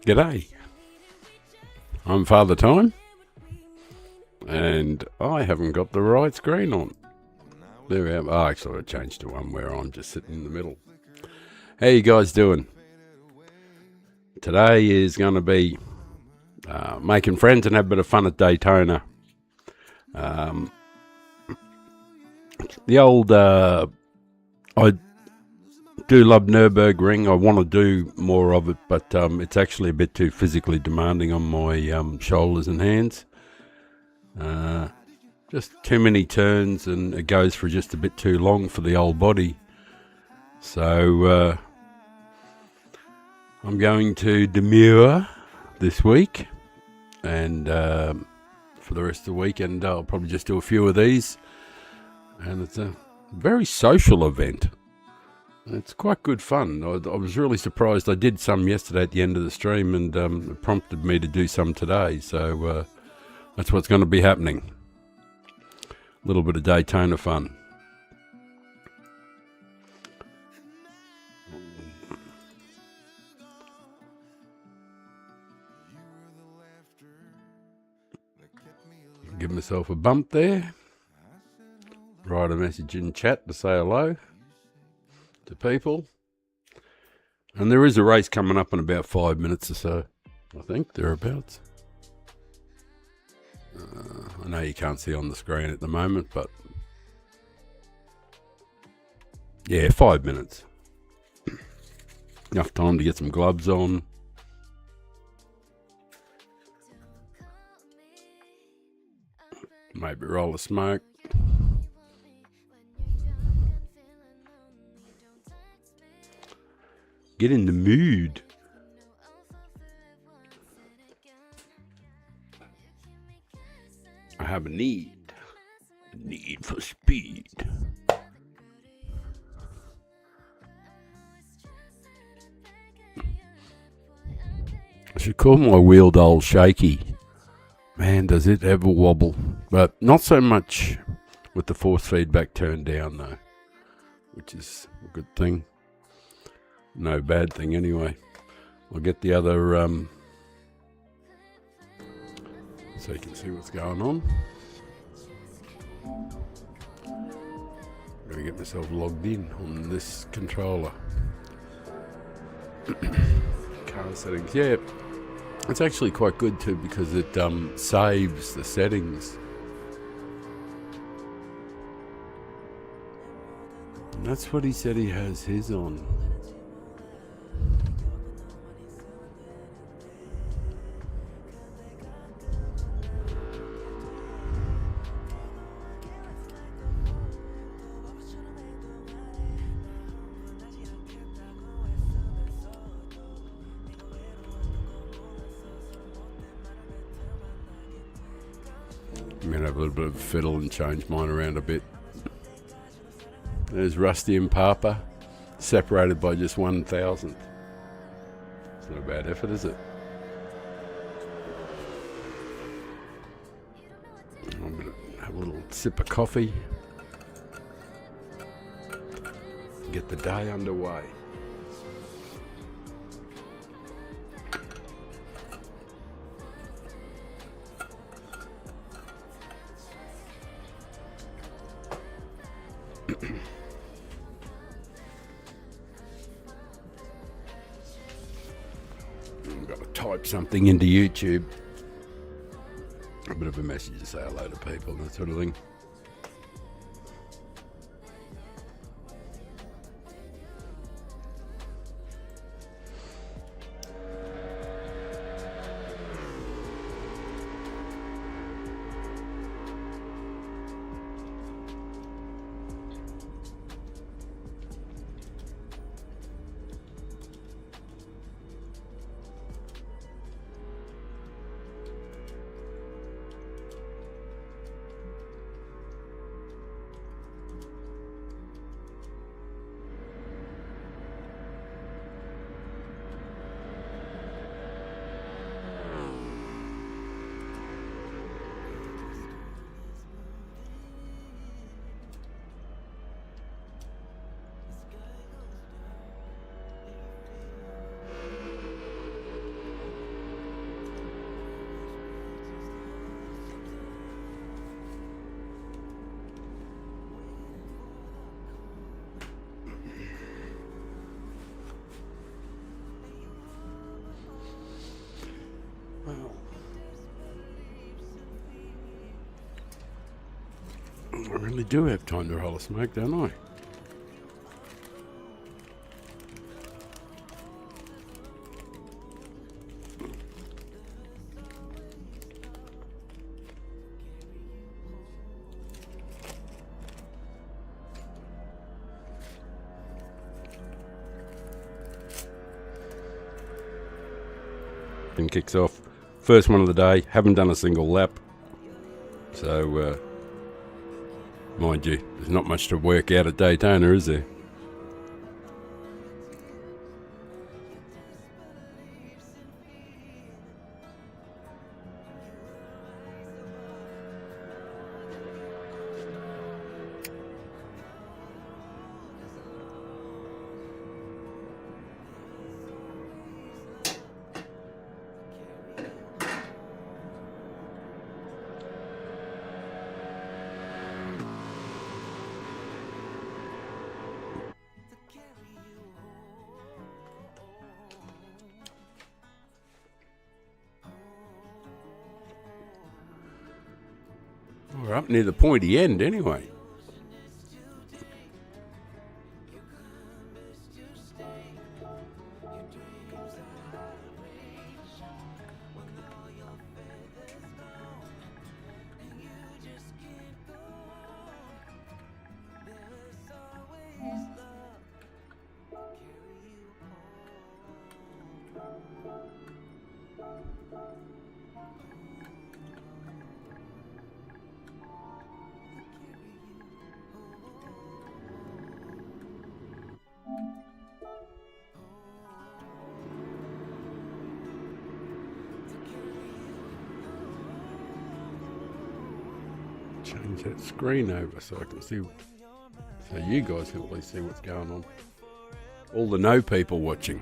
G'day, I'm Father Time, and I haven't got the right screen on. There we have. Oh, actually I changed to one where I'm just sitting in the middle. How you guys doing? Today is going to be making friends and have a bit of fun at Daytona. The old, I do love Nürburgring. I want to do more of it, but it's actually a bit too physically demanding on my shoulders and hands. Just too many turns, and it goes for just a bit too long for the old body. So I'm going to demure this week, and for the rest of the weekend I'll probably just do a few of these, and it's a very social event. It's quite good fun. I was really surprised. I did some yesterday at the end of the stream, and it prompted me to do some today. So that's what's going to be happening. A little bit of Daytona fun. Give myself a bump there. Write a message in chat to say hello to people. And there is a race coming up in about 5 minutes or so, I think, thereabouts. I know you can't see on the screen at the moment, but yeah, 5 minutes. Enough time to get some gloves on. Maybe roll a smoke. Get in the mood. I have a need for speed. I should call my wheel doll shaky. Man, does it ever wobble. But not so much with the force feedback turned down though, which is a good thing. No bad thing anyway. I'll get the other so you can see what's going on. I'm going to get myself logged in on this controller. Car settings, yeah. It's actually quite good too, because it saves the settings. And that's what he said he has his on. I'm going to have a little bit of a fiddle and change mine around a bit. There's Rusty and Papa, separated by just 1,000. It's not a bad effort, is it? I'm going to have a little sip of coffee. Get the day underway. I've got to type something into YouTube. A bit of a message to say hello to people and that sort of thing. certainly do have time to roll a smoke, don't I? And kicks off. First one of the day. Haven't done a single lap. So, mind you, there's not much to work out at Daytona, is there? We're up near the pointy end anyway. Change that screen over so I can see, so you guys can at least see what's going on. All the no people watching.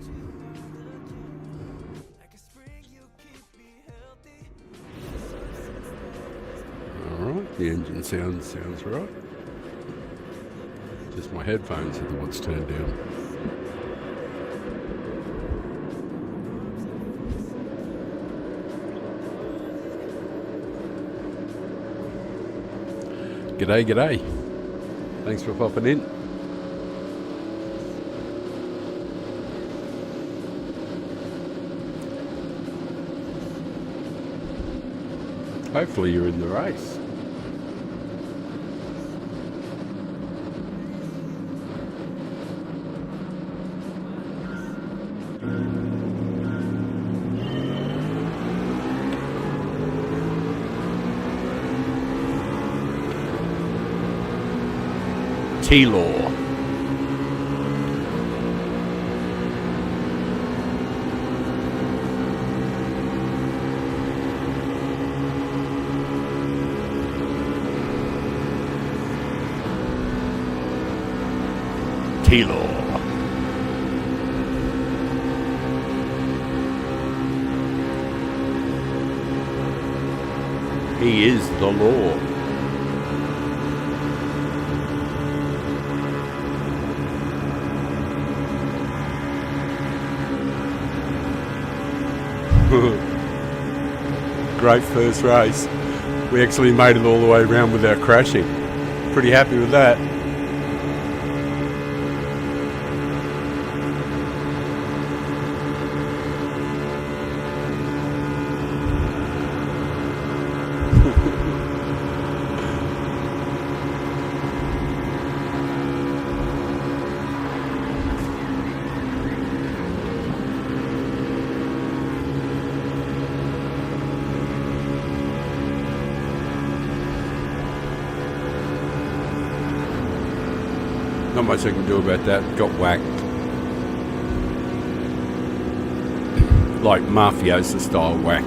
Alright, the engine sounds right. Just my headphones are the ones turned down. G'day. Thanks for popping in. Hopefully you're in the race. T-Law. T-Law. He is the law. Great first race. We actually made it all the way around without crashing. Pretty happy with that. Not much I can do about that. Got whacked. Like mafiosa style whacked.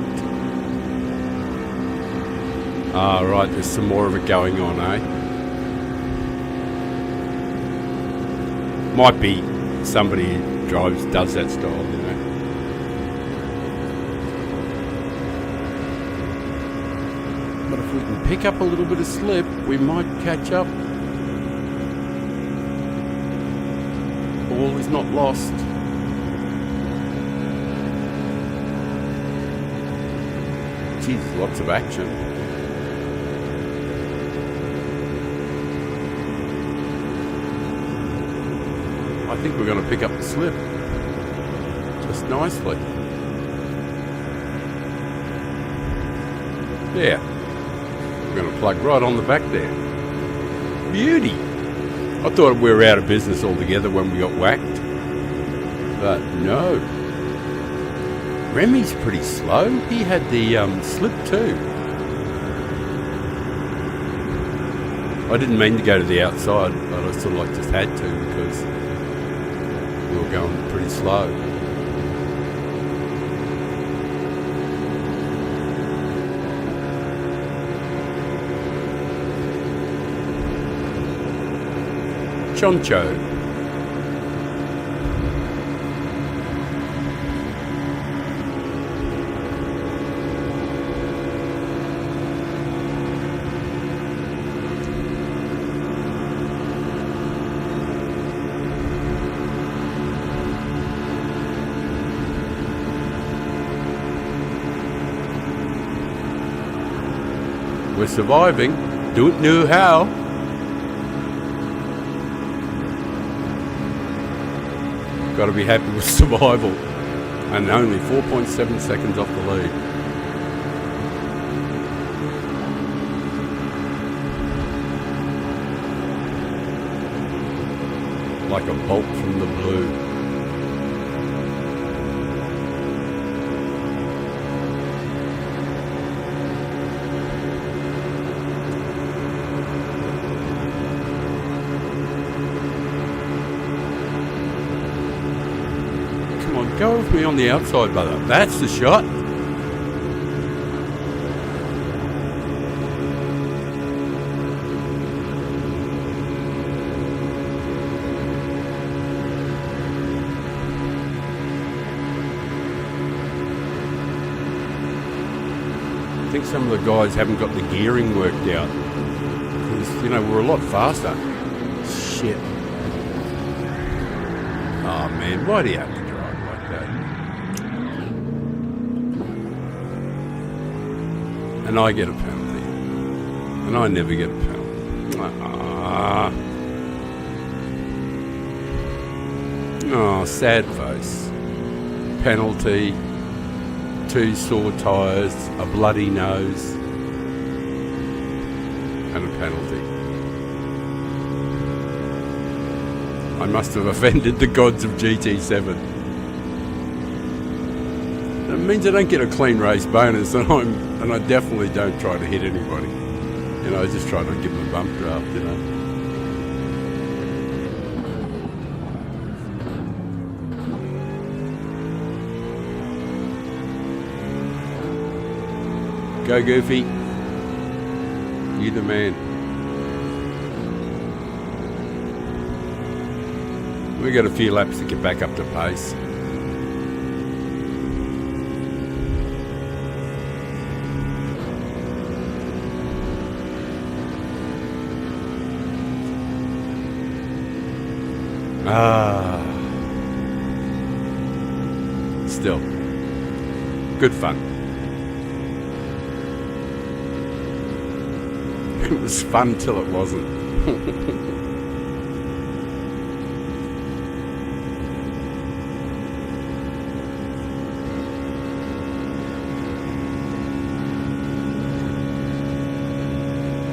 Ah, right, there's some more of it going on, eh? Might be somebody who does that style, you know. But if we can pick up a little bit of slip, we might catch up. All is not lost. Geez, lots of action. think we're going to pick up the slip just nicely. Yeah, we're going to plug right on the back there. Beauty. I thought we were out of business altogether when we got whacked, but no. Remy's pretty slow. He had the slip too. I didn't mean to go to the outside, but I sort of like just had to because we were going pretty slow. Choncho. We're surviving. Don't know how. Got to be happy with survival. And only 4.7 seconds off the lead. Like a bolt from the blue. Go with me on the outside, brother. That's the shot. I think some of the guys haven't got the gearing worked out. Because, you know, we're a lot faster. Shit. Oh, man. Why do you have to drive like that? And I get a penalty. And I never get a penalty. Oh, sad face. Penalty. 2 sore tyres, a bloody nose, and a penalty. I must have offended the gods of GT7. That means I don't get a clean race bonus, and I definitely don't try to hit anybody. You know, I just try to give them a bump draft, you know. Go Goofy. You the man. We got a few laps to get back up to pace. Still. Good fun. It was fun till it wasn't.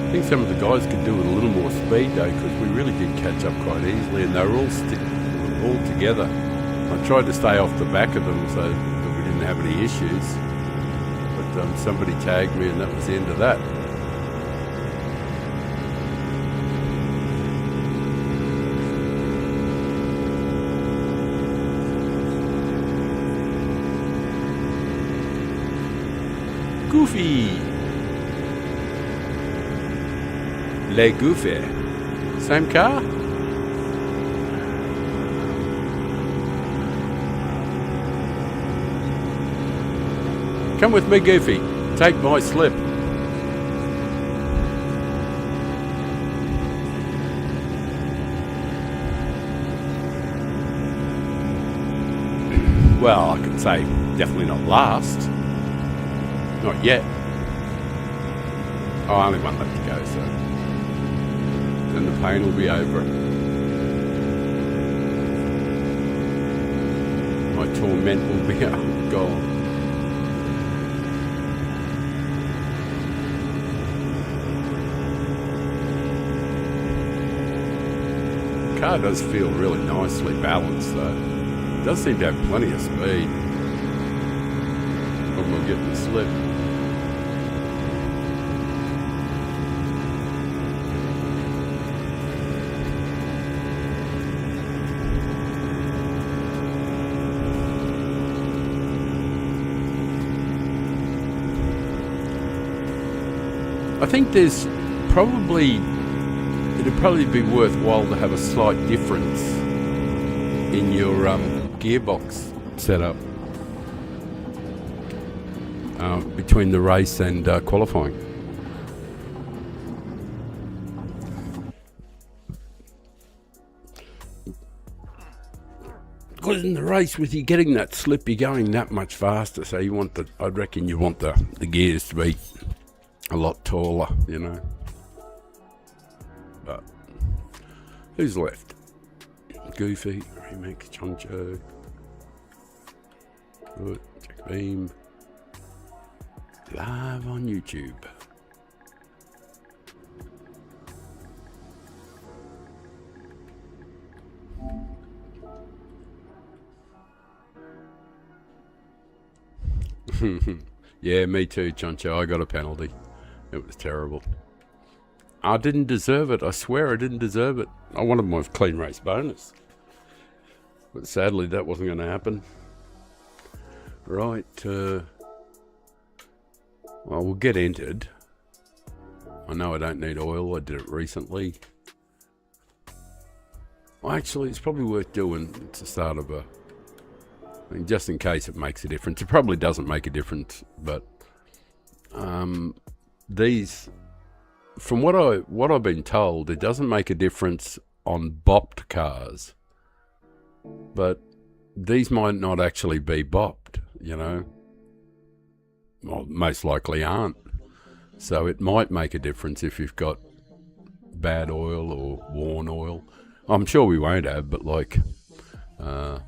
I think some of the guys could do with a little more speed though, because we really did catch up quite easily, and they were all together. I tried to stay off the back of them so that we didn't have any issues, but somebody tagged me, and that was the end of that. Goofy! Le Goofy. Same car? Come with me, Goofy. Take my slip. Well, I could say definitely not last. Not yet. Oh, only one left to go, so then the pain will be over. torment will be gone. The car does feel really nicely balanced though. It does seem to have plenty of speed when we'll get the slip. I think there's probably, it'd probably be worthwhile to have a slight difference in your gearbox setup between the race and qualifying. Because in the race, with you getting that slip, you're going that much faster. So you want I reckon you want the gears to be a lot taller, you know. But who's left? Goofy, Remix, Choncho, good, Jack Beam, live on YouTube. Yeah, me too, Choncho. I got a penalty. It was terrible. I didn't deserve it. I swear I didn't deserve it. I wanted my clean race bonus. But sadly, that wasn't going to happen. Right. Well, we'll get entered. I know I don't need oil. I did it recently. Well, actually, it's probably worth doing. It's the start of I mean, just in case it makes a difference. It probably doesn't make a difference, but these, from what I've been told, it doesn't make a difference on bopped cars, but these might not actually be bopped, you know. Well, most likely aren't. So it might make a difference if you've got bad oil or worn oil. I'm sure we won't have, but like the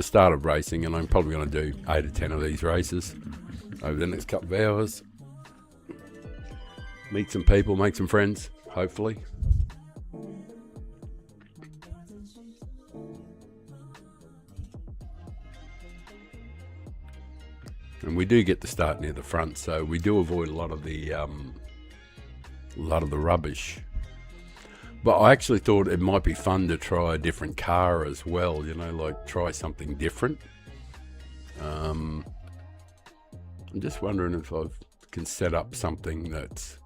start of racing, and I'm probably going to do 8 or 10 of these races over the next couple of hours. Meet some people, make some friends, hopefully. And we do get to start near the front, so we do avoid a lot of the rubbish. But I actually thought it might be fun to try a different car as well, you know, like try something different. I'm just wondering if I can set up something that's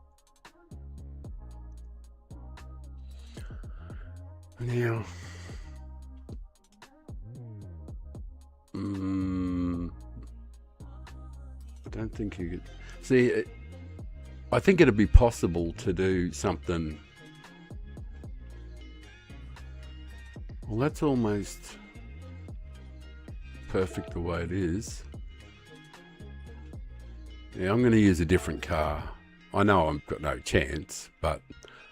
now. I don't think you could see. I think it'd be possible to do something. Well, that's almost perfect the way it is. Yeah, I'm going to use a different car. I know I've got no chance, but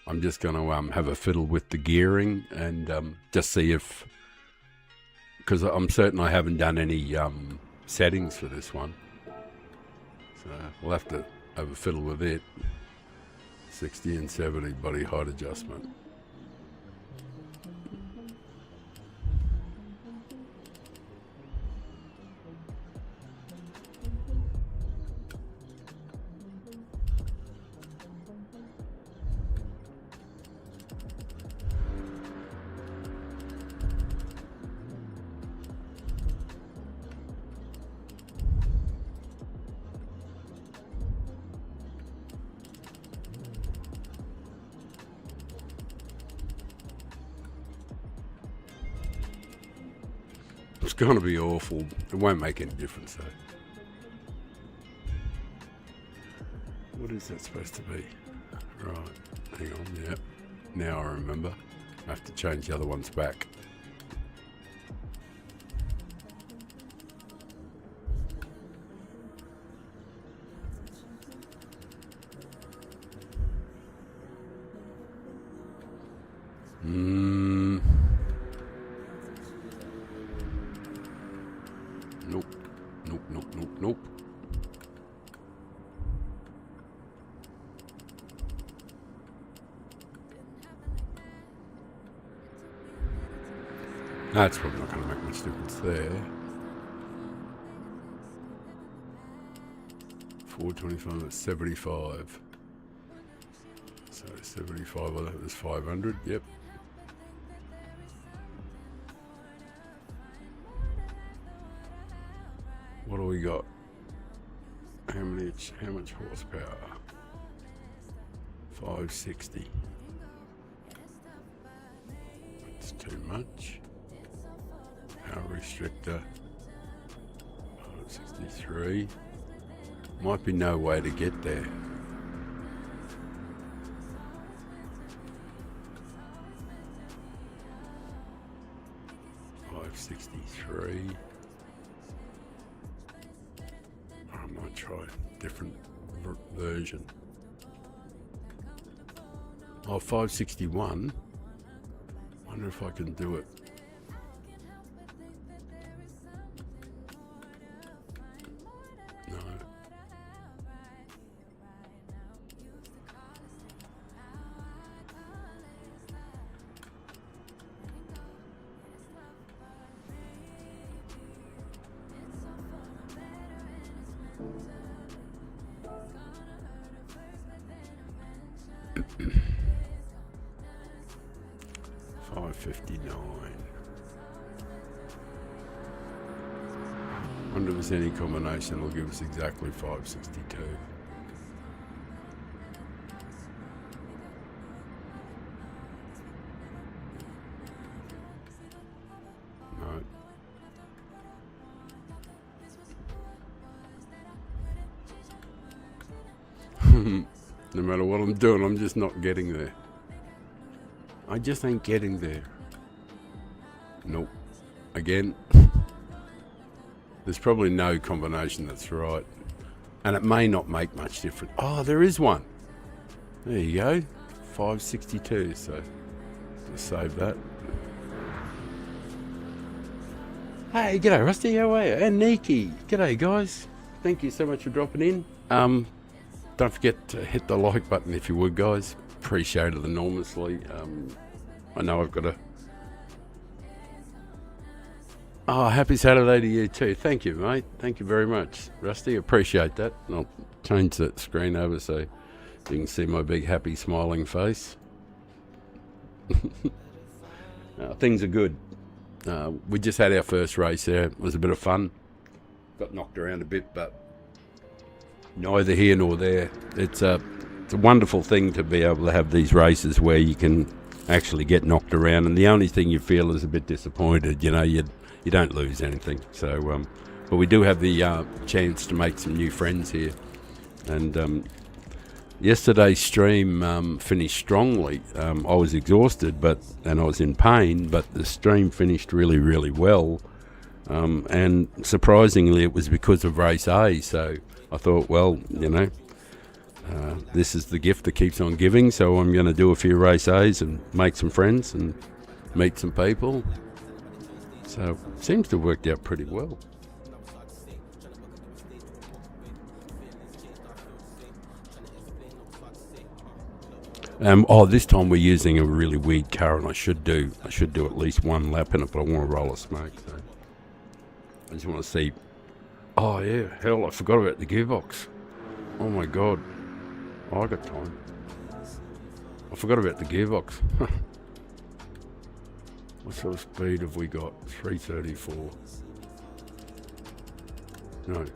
I'm just going to have a fiddle with the gearing and just see if, because I'm certain I haven't done any settings for this one. So we'll have to have a fiddle with it. 60 and 70 body height adjustment. It's going to be awful. It won't make any difference though. What is that supposed to be? Right, hang on, yep. Now I remember. I have to change the other ones back. Nope. Nope, nope, nope, nope. That's probably not going to make much difference there. 425, that's 75. So 75, well, that was 500, yep. What do we got? How much horsepower? 560. That's too much. Power restrictor. 563. Might be no way to get there. $563. I might try a different version. Oh, 561. Wonder if I can do it. No. $559. Wonder if there's any combination will give us exactly 562. No. No matter what I'm doing, I'm just not getting there. I just ain't getting there. Nope. Again, there's probably no combination that's right. And it may not make much difference. Oh, there is one. There you go. 562. So just save that. Hey, g'day Rusty, how are you? And Nikki. G'day guys. Thank you so much for dropping in. Don't forget to hit the like button if you would, guys. Appreciate it enormously. I know I've got a... Oh, happy Saturday to you too. Thank you, mate. Thank you very much, Rusty. Appreciate that. I'll change that screen over so you can see my big, happy, smiling face. Things are good. We just had our first race there. It was a bit of fun. Got knocked around a bit, but neither here nor there. It's a wonderful thing to be able to have these races where you can actually get knocked around, and the only thing you feel is a bit disappointed. You know, you don't lose anything. So, but we do have the chance to make some new friends here. And yesterday's stream finished strongly. I was exhausted, and I was in pain, but the stream finished really, really well. And surprisingly, it was because of race A. So I thought, well, you know, this is the gift that keeps on giving. So I'm going to do a few race A's and make some friends and meet some people. So it seems to have worked out pretty well. This time we're using a really weird car, and I should do at least one lap in it, but I want to roll a smoke. So I just want to see. Oh yeah, hell, I forgot about the gearbox. Oh my god. Oh, I got time. I forgot about the gearbox. What sort of speed have we got? 334. No.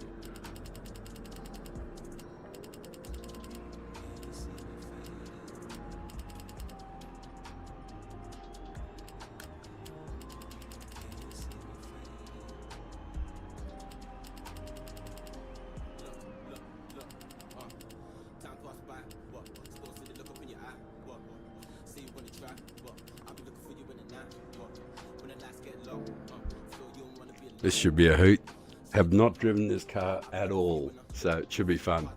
This should be a hoot. Have not driven this car at all, so it should be fun.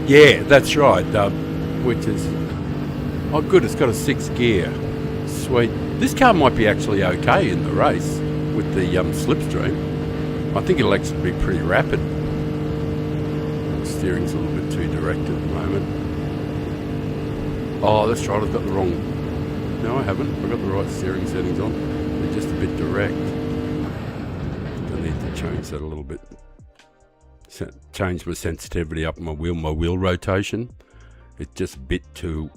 Yeah, that's right. Which is, oh good, it's got a 6 gear. Sweet. This car might be actually okay in the race with the slipstream. I think it'll actually be pretty rapid. The steering's a little bit too direct at the moment. Oh, that's right, I've got the wrong... No, I haven't. I've got the right steering settings on. They're just a bit direct. I need to change that a little bit. Change my sensitivity up my wheel rotation. It's just a bit too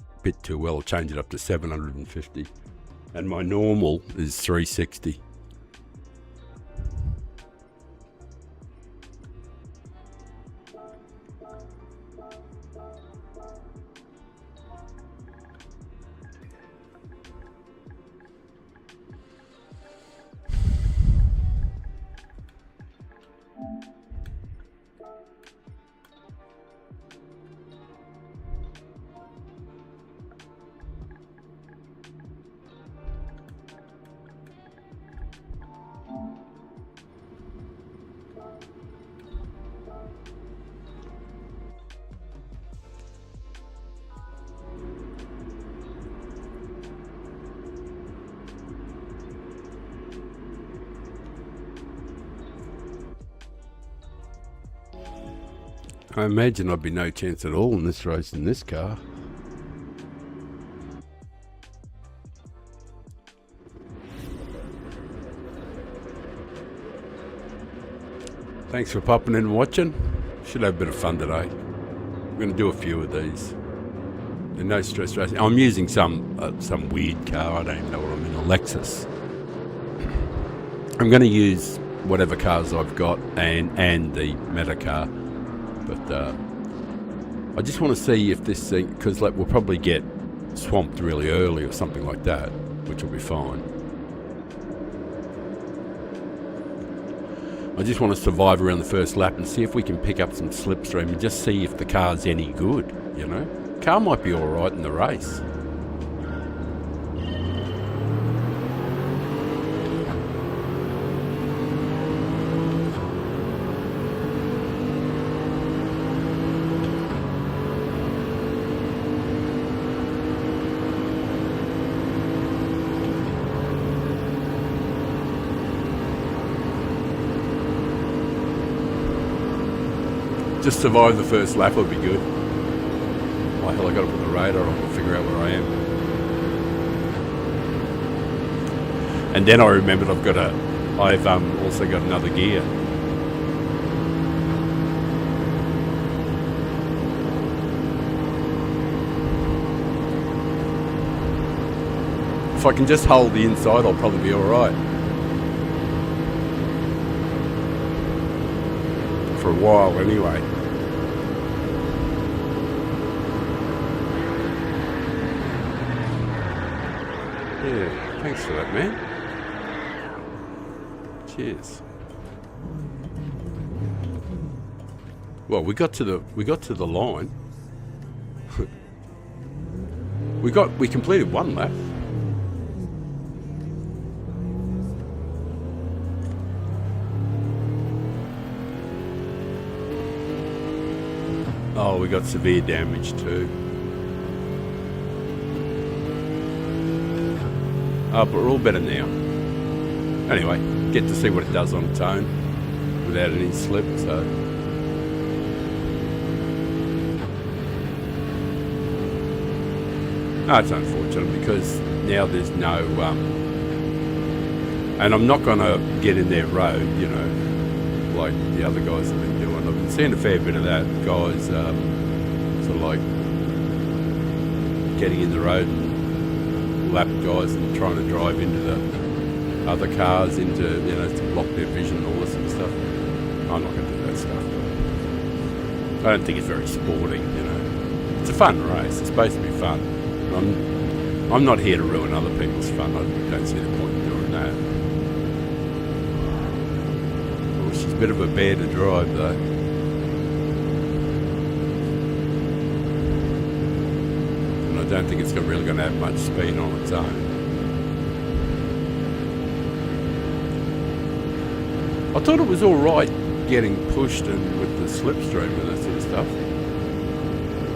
well. I'll change it up to 750. And my normal is 360. I imagine I'd be no chance at all in this race in this car. Thanks for popping in and watching. Should have a bit of fun today. I'm going to do a few of these. They're no stress racing. I'm using some weird car. I don't even know what I'm in. A Lexus. I'm going to use whatever cars I've got and the Meta car. But I just want to see if this thing, because we'll probably get swamped really early or something like that, which will be fine. I just want to survive around the first lap and see if we can pick up some slipstream and just see if the car's any good, you know. Car might be alright in the race. Just survive the first lap would be good. Why hell, I got to put the radar on and figure out where I am. And then I remembered I've also got another gear. If I can just hold the inside, I'll probably be alright. For a while anyway. Yeah, thanks for that, man. Cheers. Well, we got to the line. we completed one lap. Oh, we got severe damage too. Oh, but we're all better now. Anyway, get to see what it does on its own without any slip, so. No, it's unfortunate because now there's no, and I'm not going to get in their road, you know, like the other guys have been doing. I've been seeing a fair bit of that, guys sort of like getting in the road and lap guys and trying to drive into the other cars, into, you know, to block their vision and all this sort of stuff. I'm not going to do that stuff. I don't think it's very sporting, you know. It's a fun race. It's supposed to be fun. I'm not here to ruin other people's fun. I don't see the point in doing that. Well, she's a bit of a bear to drive, though. And I don't think it's really going to have much speed on its own. I thought it was all right getting pushed and with the slipstream and that sort of stuff.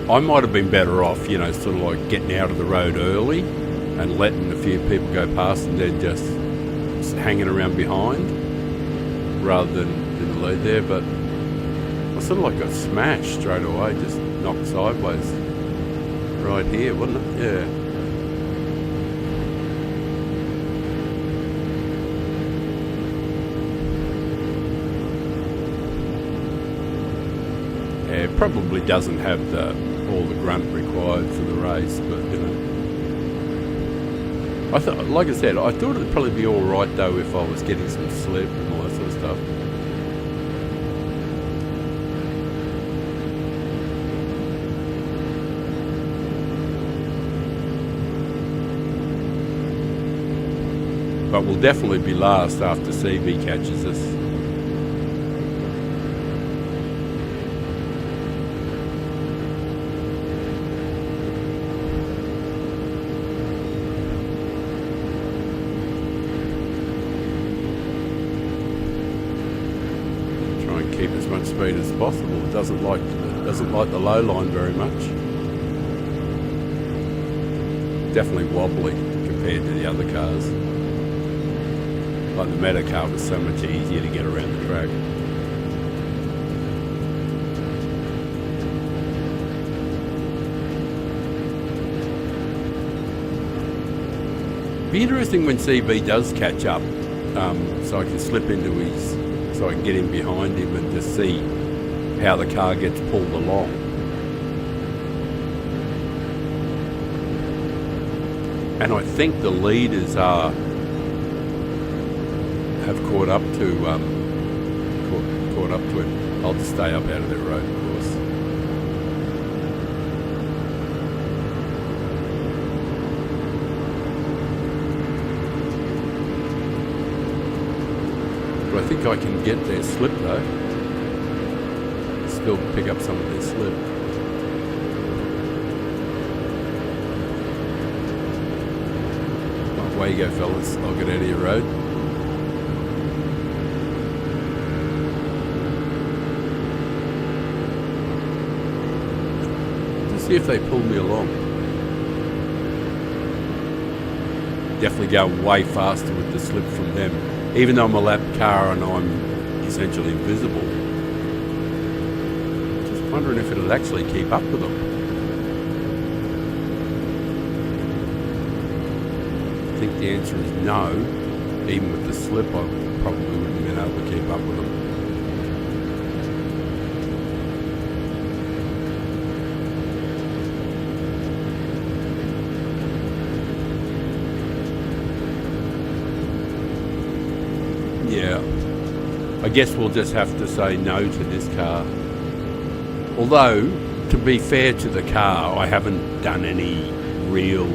I might have been better off, you know, sort of like getting out of the road early and letting a few people go past and then just hanging around behind rather than in the lead there. But I sort of like got smashed straight away, just knocked sideways right here, wasn't it? Yeah. Yeah, it probably doesn't have all the grunt required for the race, but you know, I thought, like I said, I thought it'd probably be all right though if I was getting some slip and all that sort of stuff. But we'll definitely be last after CB catches us. Keep as much speed as possible. It doesn't like the low line very much. Definitely wobbly compared to the other cars. Like the Meta car was so much easier to get around the track. Be interesting when CB does catch up, so I can slip into his. So I can get in behind him and just see how the car gets pulled along. And I think the leaders have caught up to caught up to him. I'll just stay up out of their road, of course. I think I can get their slip though. Still pick up some of their slip. Oh, away you go, fellas. I'll get out of your road. Just see if they pull me along. Definitely going way faster with the slip from them. Even though I'm a lap car and I'm essentially invisible. Just wondering if it'll actually keep up with them. I think the answer is no. Even with the slip, I probably wouldn't have been able to keep up with them. Yeah, I guess we'll just have to say no to this car. Although, to be fair to the car, I haven't done any real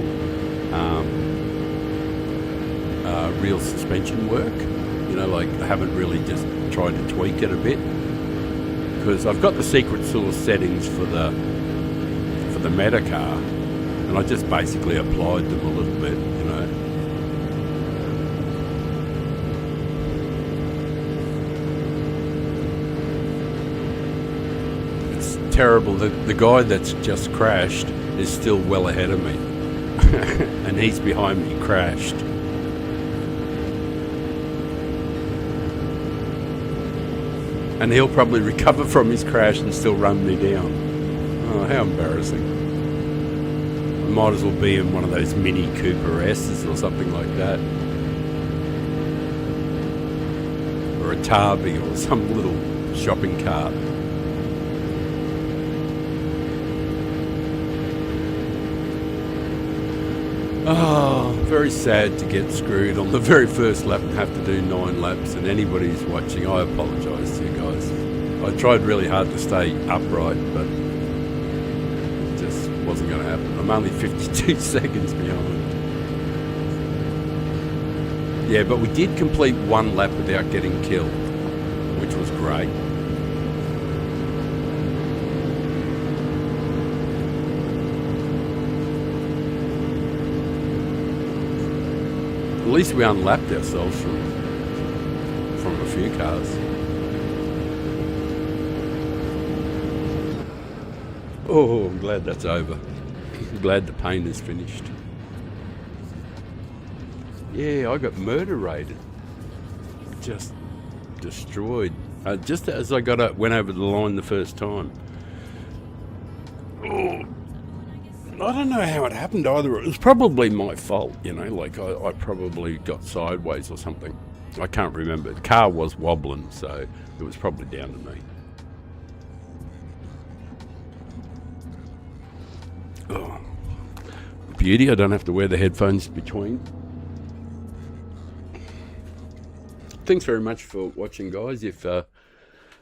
suspension work. You know, like I haven't really just tried to tweak it a bit. Because I've got the secret sauce settings for the Meta car, and I just basically applied them a little bit, you know. Terrible. The guy that's just crashed is still well ahead of me and he's behind me crashed. And he'll probably recover from his crash and still run me down. Oh, how embarrassing. I might as well be in one of those Mini Cooper S's or something like that, or a Tarby or some little shopping cart. Oh, very sad to get screwed on the very first lap and have to do 9 laps. And anybody who's watching, I apologise to you guys. I tried really hard to stay upright, but it just wasn't going to happen. I'm only 52 seconds behind. Yeah, but we did complete 1 lap without getting killed, which was great. At least we unlapped ourselves from a few cars. Oh, I'm glad that's over. I'm glad the pain is finished. Yeah, I got murder rated. Just destroyed. Just as I went over the line the first time. Oh, I don't know how it happened either. It was probably my fault, you know, like I probably got sideways or something. I can't remember. The car was wobbling, so it was probably down to me. Oh, beauty, I don't have to wear the headphones between. Thanks very much for watching, guys. If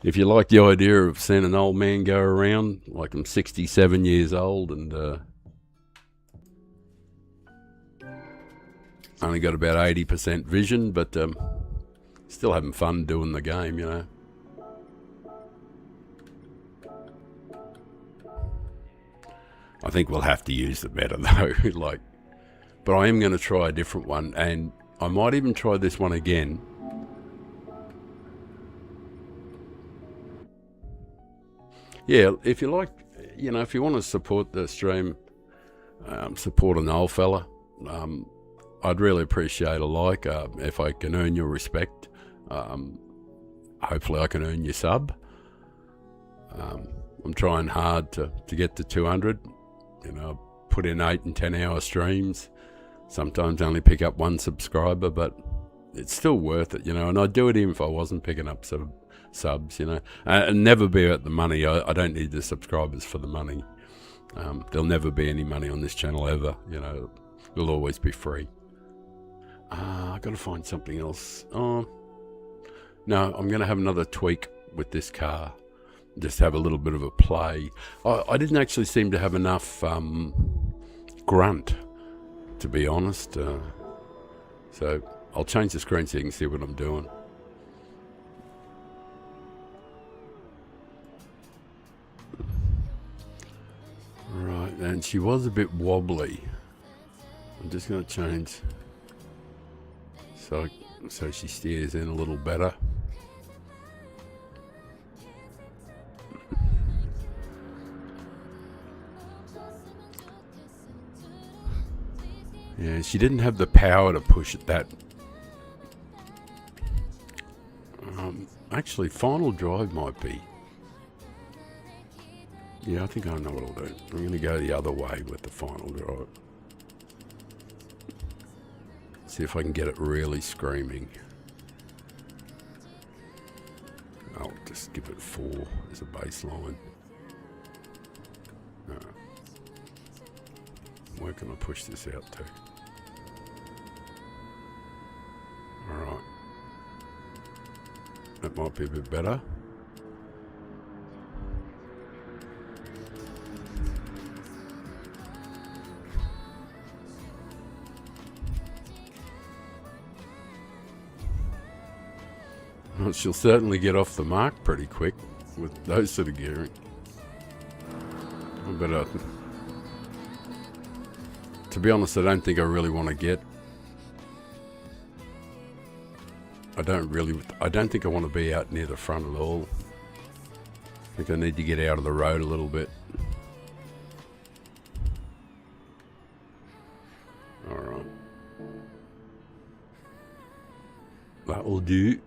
you like the idea of seeing an old man go around, like I'm 67 years old and only got about 80% vision, but still having fun doing the game, you know. I think we'll have to use the meta though, but I am going to try a different one, and I might even try this one again. Yeah, if you like, you know, if you want to support the stream, support an old fella, I'd really appreciate a like. If I can earn your respect, hopefully I can earn your sub. I'm trying hard to get to 200. You know, put in 8 and 10 hour streams. Sometimes only pick up 1 subscriber, but it's still worth it, you know. And I'd do it even if I wasn't picking up subs, you know. And never be about the money. I don't need the subscribers for the money. There'll never be any money on this channel ever, you know. It'll always be free. I've got to find something else. Oh, no, I'm going to have another tweak with this car. Just have a little bit of a play. I didn't actually seem to have enough grunt, to be honest. So I'll change the screen so you can see what I'm doing. Right, and she was a bit wobbly. I'm just going to change so she steers in a little better. Yeah, she didn't have the power to push it that. Actually, final drive might be. Yeah, I think I know what I'll do. I'm going to go the other way with the final drive. See if I can get it really screaming. I'll just give it 4 as a baseline. Where can I push this out to? Alright. That might be a bit better. Well, she'll certainly get off the mark pretty quick with those sort of gearing. But to be honest, I don't think I really want to get. I don't think I want to be out near the front at all. I think I need to get out of the road a little bit. Alright. That will do.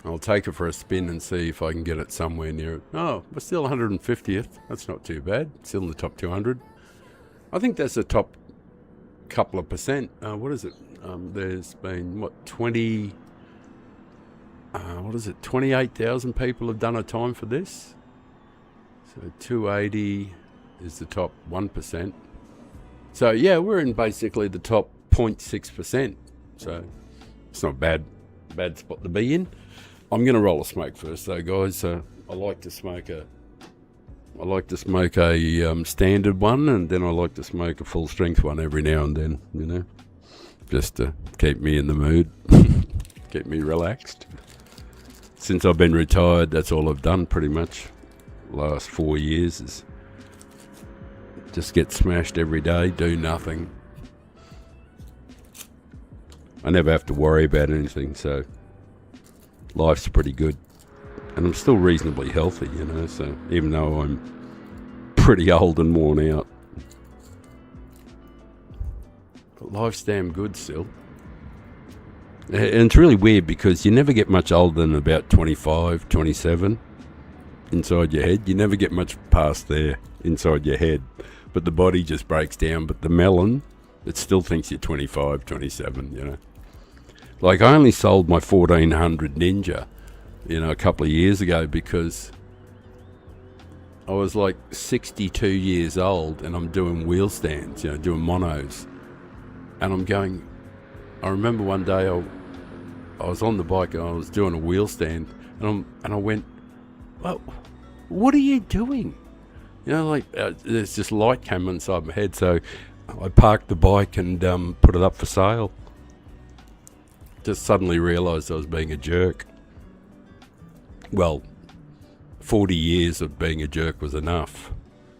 I'll take it for a spin and see if I can get it somewhere near it. Oh, we're still 150th. That's not too bad. Still in the top 200. I think that's the top couple of percent. What is it? There's been, what, 28,000 people have done a time for this. So 280 is the top 1%. So yeah, we're in basically the top 0.6%. So it's not a bad spot to be in. I'm going to roll a smoke first though, guys. I like to smoke a standard one, and then I like to smoke a full strength one every now and then, you know, just to keep me in the mood, keep me relaxed. Since I've been retired, that's all I've done pretty much. Last 4 years is just get smashed every day, do nothing. I never have to worry about anything, so life's pretty good. And I'm still reasonably healthy, you know, so even though I'm pretty old and worn out. But life's damn good still. And it's really weird because you never get much older than about 25, 27 inside your head. You never get much past there inside your head. But the body just breaks down. But the melon, it still thinks you're 25, 27, you know. Like I only sold my 1400 Ninja, you know, a couple of years ago because I was like 62 years old and I'm doing wheel stands, you know, doing monos. And I'm going, I remember one day I was on the bike and I was doing a wheel stand and I went, well, what are you doing? You know, like there's just light came inside my head, so I parked the bike and put it up for sale. Just suddenly realised I was being a jerk. Well, 40 years of being a jerk was enough.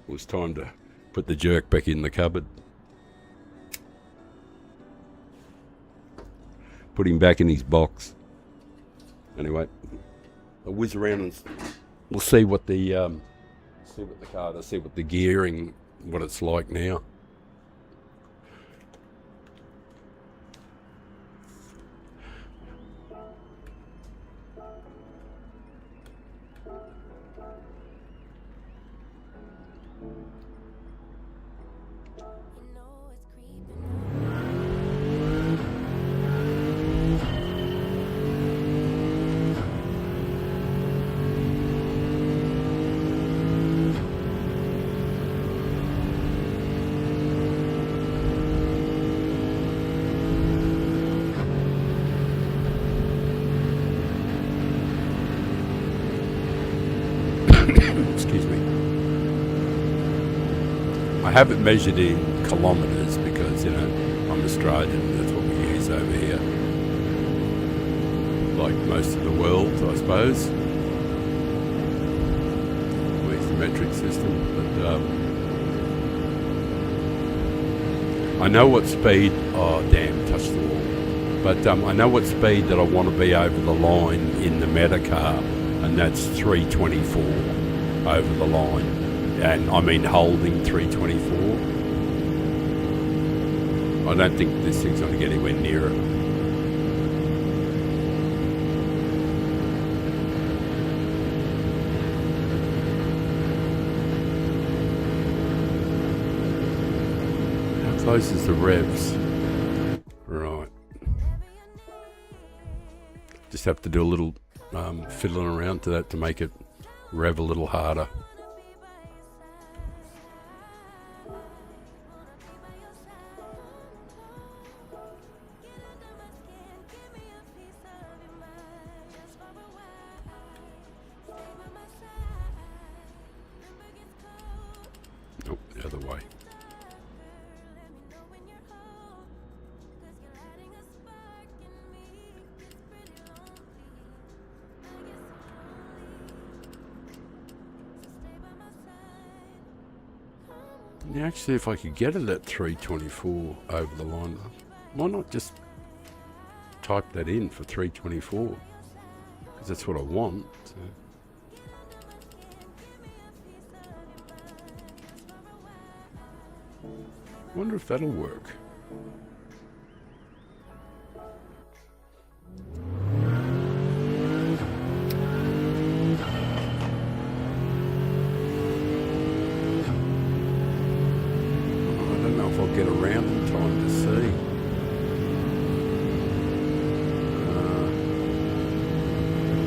It was time to put the jerk back in the cupboard. Put him back in his box. Anyway, I'll whiz around and we'll see what the car does, see what the gearing, what it's like now. Excuse me. I have it measured in kilometres because, you know, I'm Australian, that's what we use over here. Like most of the world, I suppose. We use the metric system, but I know what speed, oh damn, touched the wall. But I know what speed that I want to be over the line in the Meta car, and that's 324 over the line. And I mean holding 324. I don't think this thing's going to get anywhere near it. How close is the revs? Right. Just have to do a little fiddling around to that to make it rev a little harder. Nope, the other way. Yeah, actually, if I could get it at 324 over the line, why not just type that in for 324? Because that's what I want. So. I wonder if that'll work. I'll get around in time to see.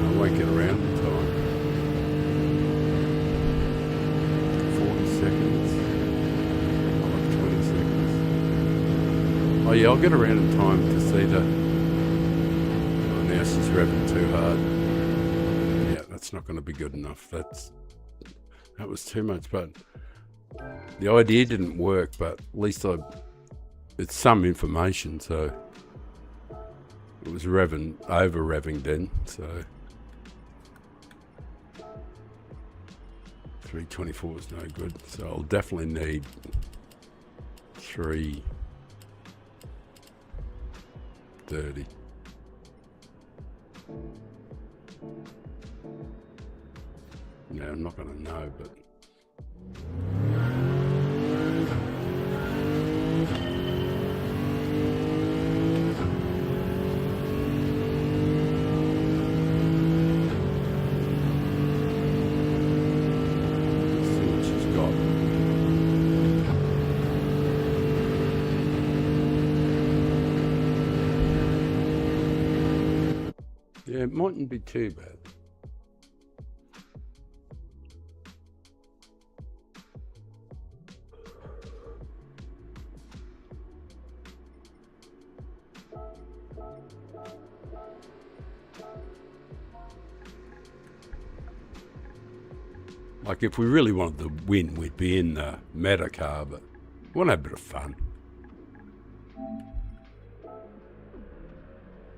I won't get around in time. 40 seconds. I'll have 20 seconds. Oh yeah, I'll get around in time to see the... Oh, now she's revving too hard. Yeah, that's not going to be good enough. That was too much, but... The idea didn't work, but at least it's some information, so it was over revving then, so 324 is no good, so I'll definitely need 330. Yeah, I'm not going to know, but... Yeah, it mightn't be too bad. Like, if we really wanted to win, we'd be in the meta car, but we want to have a bit of fun.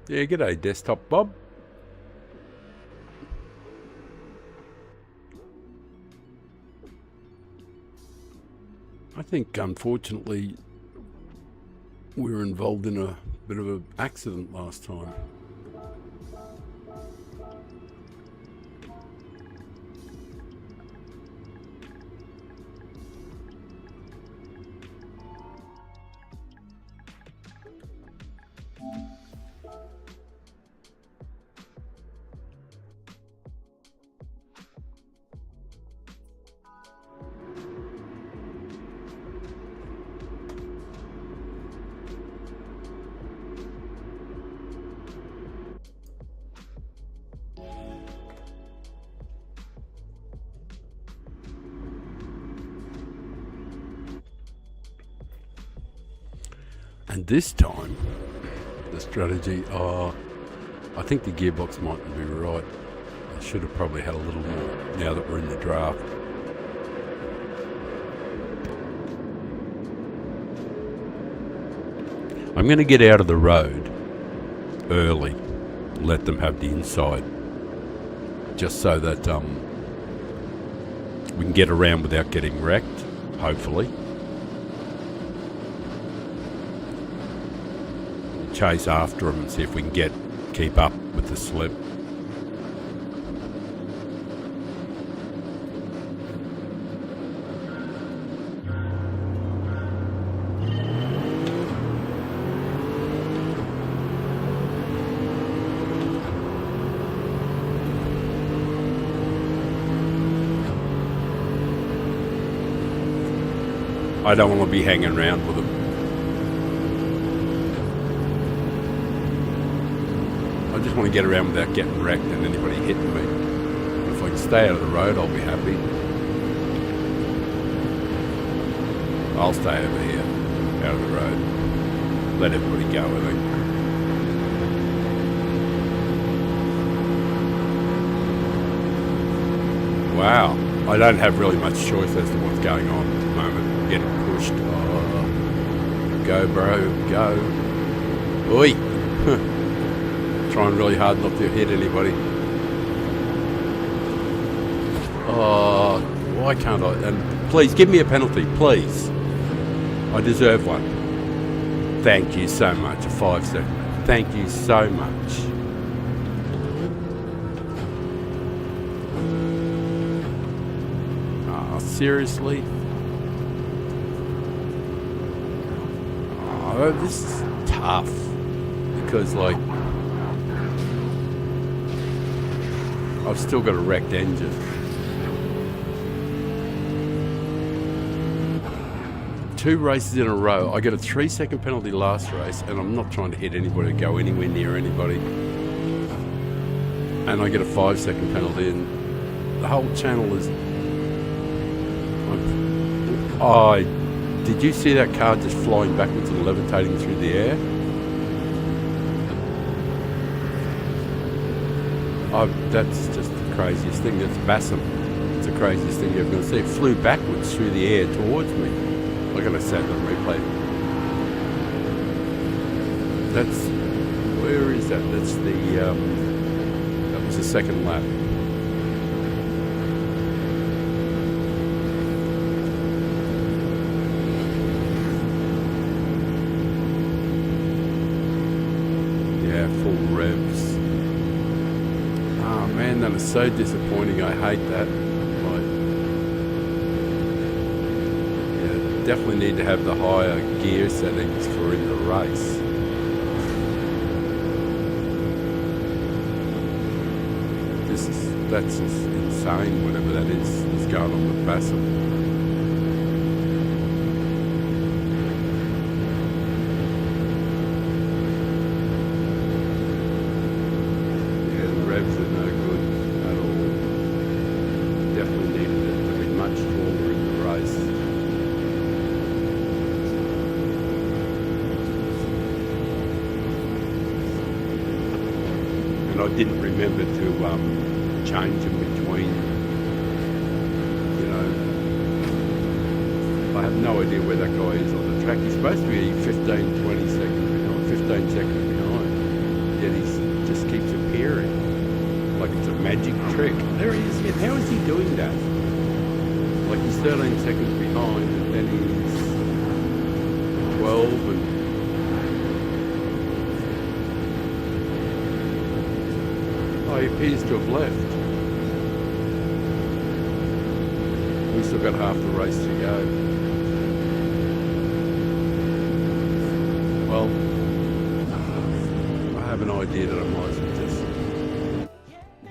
Yeah, g'day, Desktop Bob. I think, unfortunately, we were involved in a bit of an accident last time. And this time, the strategy, I think the gearbox mightn't be right. I should have probably had a little more now that we're in the draft. I'm going to get out of the road early, let them have the inside, just so that we can get around without getting wrecked, hopefully. Chase after them and see if we can keep up with the slip. I don't want to be hanging around with them. I just want to get around without getting wrecked and anybody hitting me. And if I can stay out of the road, I'll be happy. I'll stay over here, out of the road. Let everybody go, I think. Wow, I don't have really much choice as to what's going on at the moment. I'm getting pushed. Oh, go, bro, go. Oi! Trying really hard not to hit anybody. Oh, why can't I? And please, give me a penalty, please. I deserve one. Thank you so much. A 5 second. Thank you so much. Oh, seriously? Oh, this is tough. Because, like, I've still got a wrecked engine. Two races in a row. I got a 3 second penalty last race, and I'm not trying to hit anybody or go anywhere near anybody. And I get a 5 second penalty, and the whole channel is... Oh, did you see that car just flying backwards and levitating through the air? That's just the craziest thing. That's Bassam. It's the craziest thing you're ever going to see. It flew backwards through the air towards me. Look at I said the replay. That's... Where is that? That's the... that was the second lap. Yeah, full revs. Oh man, that is so disappointing. I hate that. definitely need to have the higher gear settings for in the race. That's just insane, whatever that is going on with Bassel. Yeah, the revs are no good at all. Definitely needed it to be much taller in the race. And I didn't remember to change in between, you know. I have no idea where that guy is on the track. He's supposed to be 15, 20 seconds behind, 15 seconds behind, yet he just keeps appearing like it's a magic trick. There he is again. How is he doing that? Like he's 13 seconds behind and then he's 12 and he appears to have left. We've still got half the race to go. Well, I have an idea that I might as well just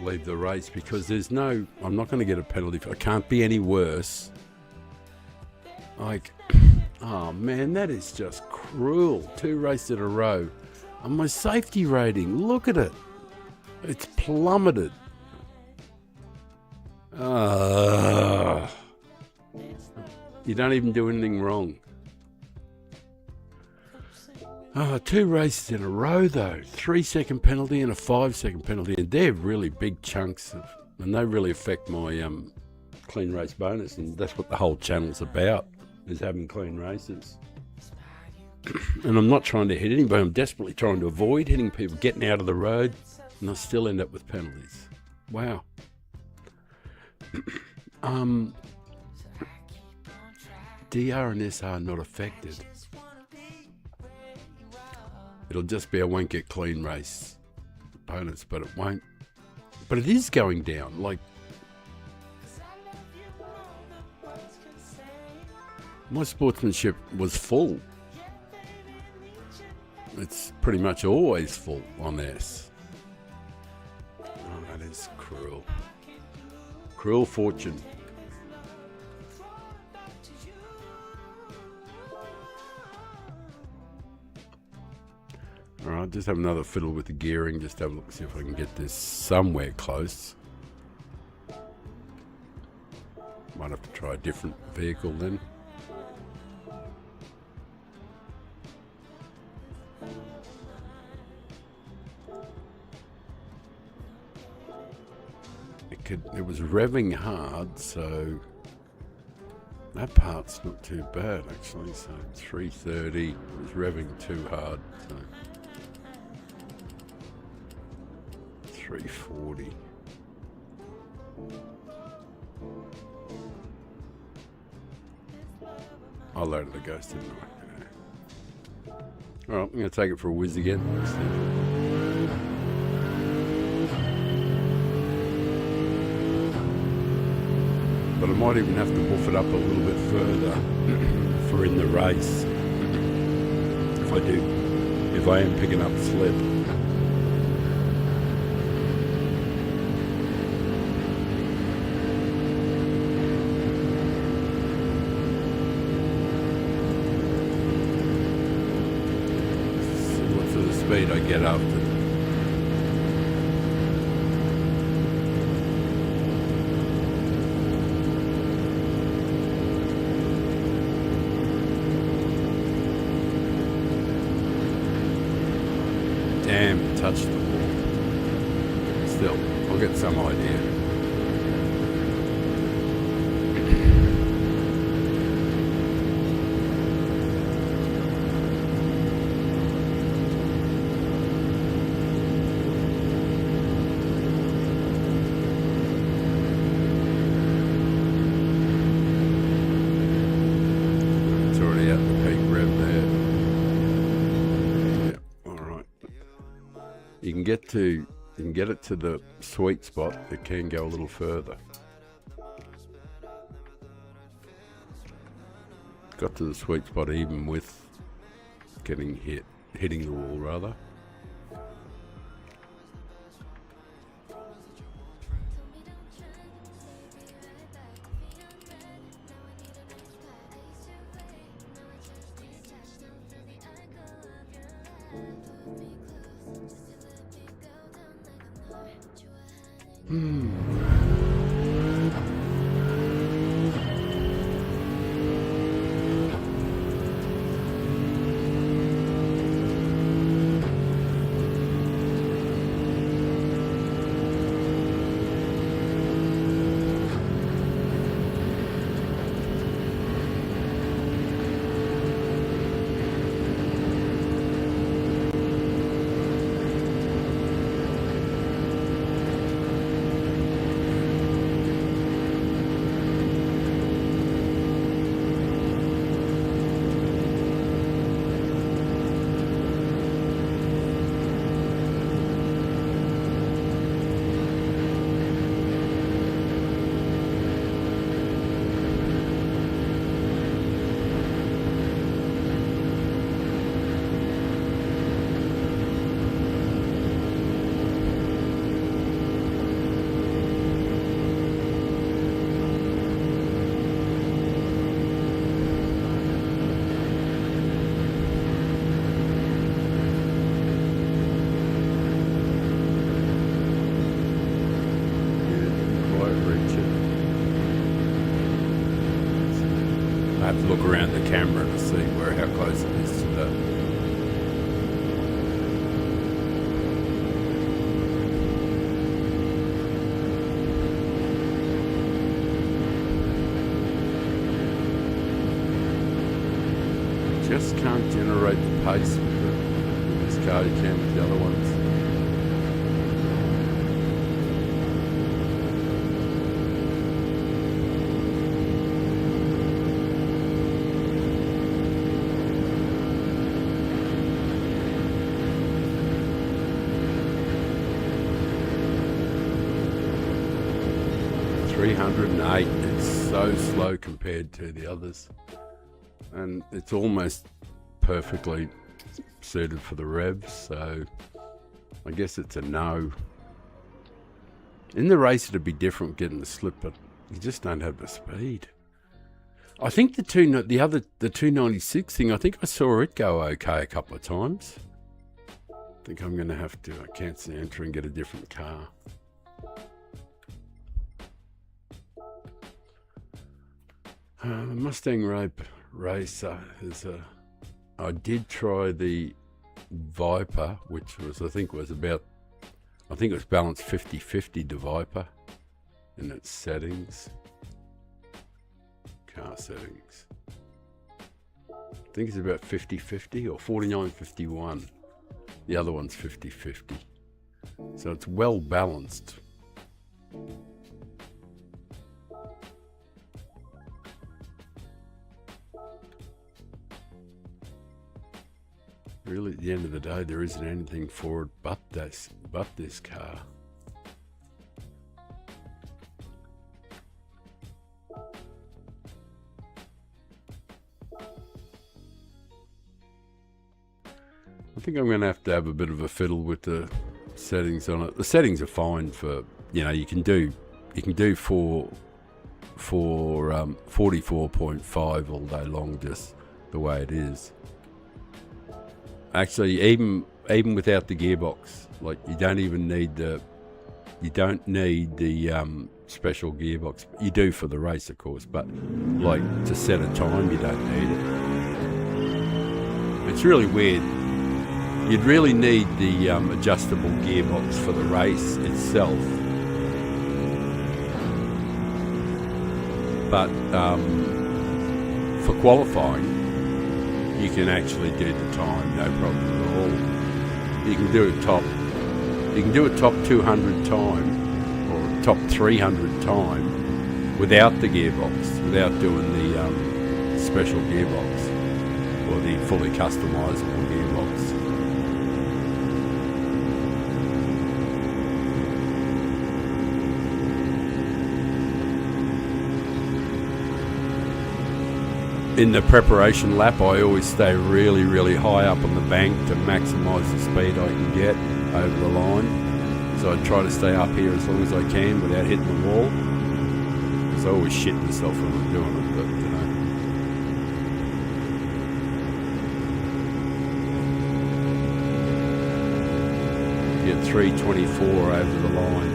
leave the race because there's no, I'm not going to get a penalty. I can't be any worse. Like, oh man, that is just cruel. 2 races in a row. And my safety rating, look at it. It's plummeted. You don't even do anything wrong. 2 races in a row though. 3-second penalty and a 5-second penalty. And they're really big chunks and they really affect my clean race bonus. And that's what the whole channel's about, is having clean races. And I'm not trying to hit anybody. I'm desperately trying to avoid hitting people, getting out of the road. And I still end up with penalties. Wow. DR and SR not affected. It'll just be a won't get clean race bonus, but it won't. But it is going down. Like, my sportsmanship was full. It's pretty much always full on S. That is cruel. Cruel fortune. Alright, just have another fiddle with the gearing. Just have a look, see if I can get this somewhere close. Might have to try a different vehicle then. It was revving hard, so that part's not too bad actually. So 330 was revving too hard, so 340. I loaded the ghost, didn't I? Yeah. Alright, I'm going to take it for a whiz again. But I might even have to buff it up a little bit further for in the race. If I am picking up slip. See what sort of speed I get after. Damn, touched the wall. Still, I'll get some idea. It's already at the peak rev there. You can get it to the sweet spot. It can go a little further. got to the sweet spot even with getting hitting the wall rather. I have to look around the camera to see how close it is to the... Just can't generate the pace with this car you can with the other ones. 308, it's so slow compared to the others, and it's almost perfectly suited for the revs, so I guess it's a no. In the race it'd be different getting the slip, but you just don't have the speed. I think the 296 thing, I think I saw it go okay a couple of times. I think I'm going to have to cancel the entry and get a different car. The Mustang Rope Racer is I did try the Viper, which was I think it was balanced 50-50 to Viper in its settings. Car settings. I think it's about 50-50 or 49-51. The other one's 50-50. So it's well balanced. Really, at the end of the day, there isn't anything for it but this car. I think I'm going to have a bit of a fiddle with the settings on it. The settings are fine for, you can do 44.5 all day long, just the way it is. Actually, even without the gearbox, like you don't need the special gearbox. You do for the race, of course, but like to set a time, you don't need it. It's really weird. You'd really need the adjustable gearbox for the race itself, but for qualifying, you can actually do the time, no problem at all. You can do a top 200 time or top 300 time without the gearbox, without doing the special gearbox or the fully customizable gearbox. in the preparation lap, I always stay really, really high up on the bank to maximise the speed I can get over the line. So I try to stay up here as long as I can without hitting the wall. Because I always shit myself when I'm doing it, but you know. Get 324 over the line.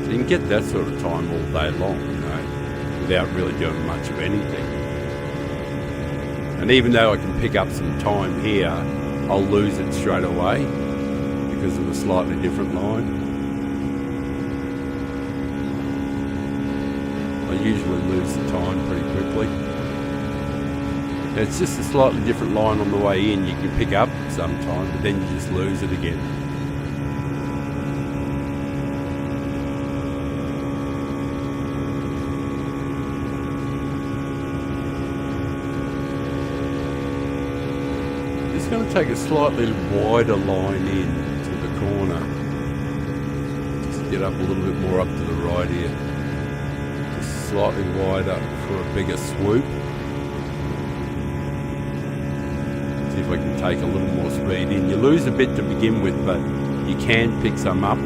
You can get that sort of time all day long, you know, without really doing much of anything. And even though I can pick up some time here, I'll lose it straight away because of a slightly different line. I usually lose the time pretty quickly. It's just a slightly different line on the way in. You can pick up some time, but then you just lose it again. Going to take a slightly wider line in to the corner. Just get up a little bit more up to the right here. Just slightly wider for a bigger swoop. See if I can take a little more speed in. You lose a bit to begin with, but you can pick some up.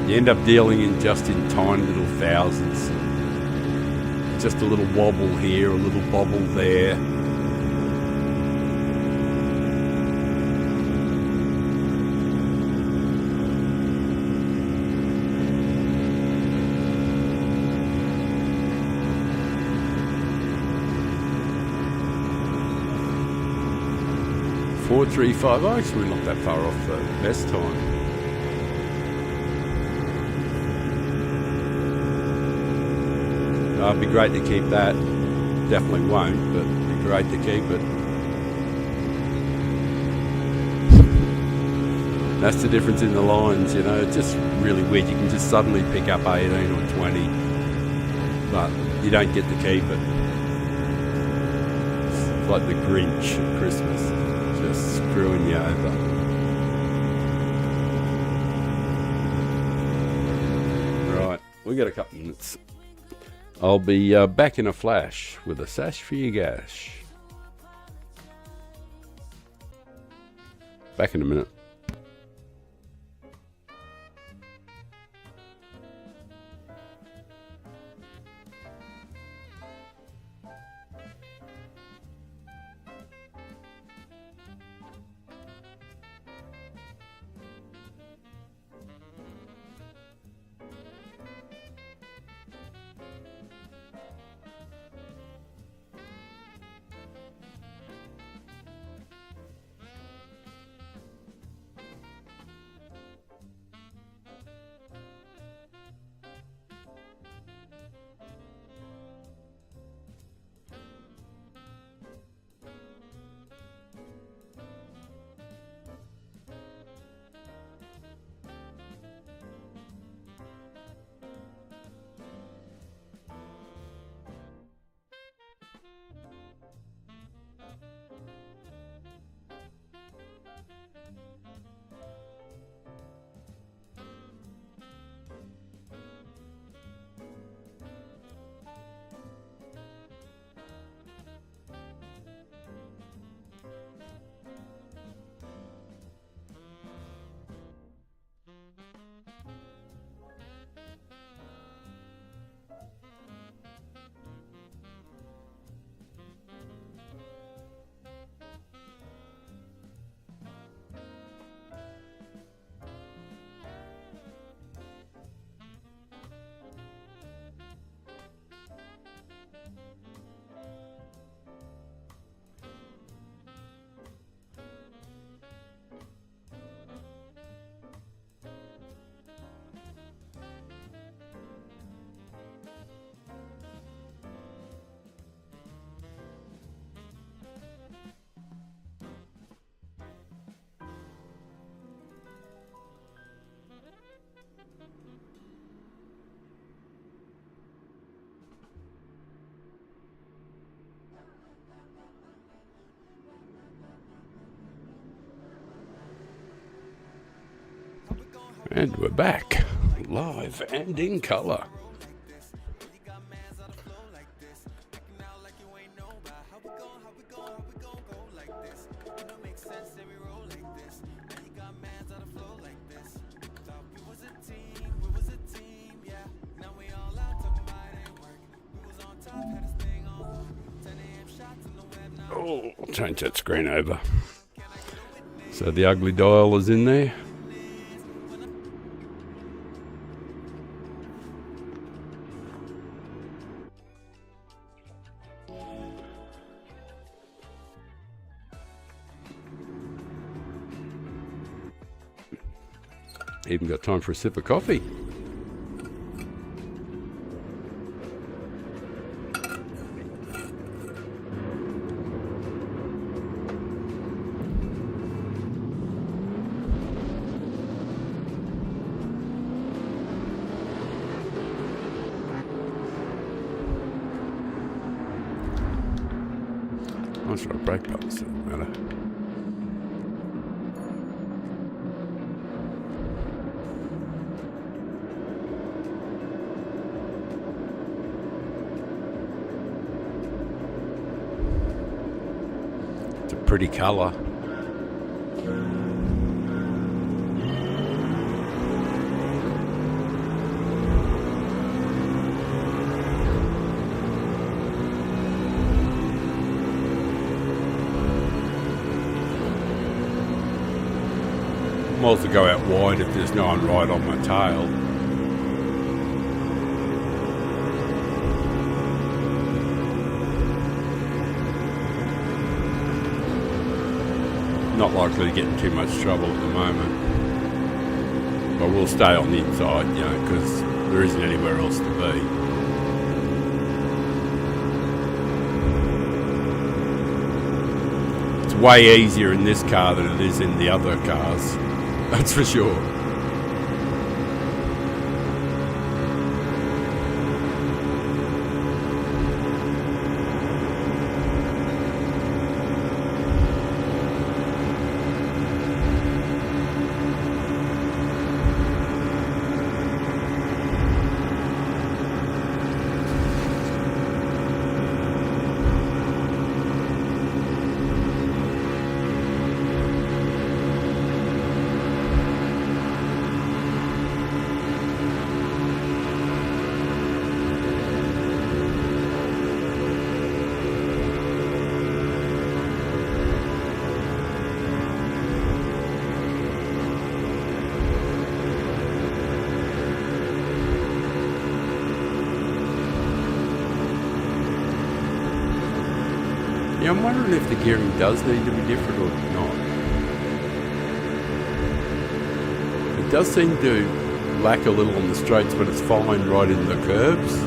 You end up dealing in just in tiny little thousands. Just a little wobble here, a little bobble there. .435, actually not that far off the best time. It'd be great to keep that. Definitely won't, but it'd be great to keep it. That's the difference in the lines, you know. It's just really weird. You can just suddenly pick up 18 or 20, but you don't get to keep it. It's like the Grinch at Christmas, just screwing you over. Right, we got a couple minutes. I'll be back in a flash with a sash for your gash. Back in a minute. And we're back, live and in colour. Oh, I'll change that screen over. So the ugly dial is in there. Even got time for a sip of coffee. I'm sure brake buttons doesn't matter. It's a pretty colour. Might as well go out wide if there's no one right on my tail. Not likely to get in too much trouble at the moment. But we'll stay on the inside, you know, because there isn't anywhere else to be. It's way easier in this car than it is in the other cars. That's for sure. Yeah, I'm wondering if the gearing does need to be different or not. It does seem to lack a little on the straights, but it's fine right in the curves.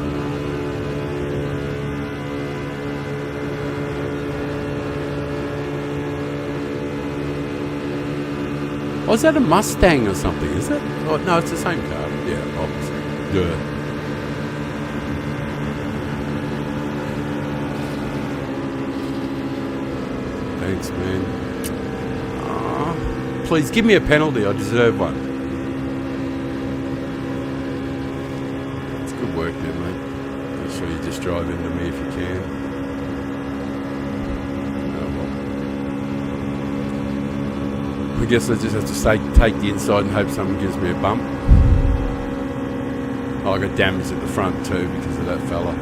Oh, is that a Mustang or something, is it? Oh, no, it's the same car. Yeah, obviously. Yeah. Thanks, man. Please give me a penalty. I deserve one. It's good work there, mate. Make sure you just drive into me if you can. Oh, well. I guess I just have to take the inside and hope someone gives me a bump. Oh, I got damage at the front too because of that fella.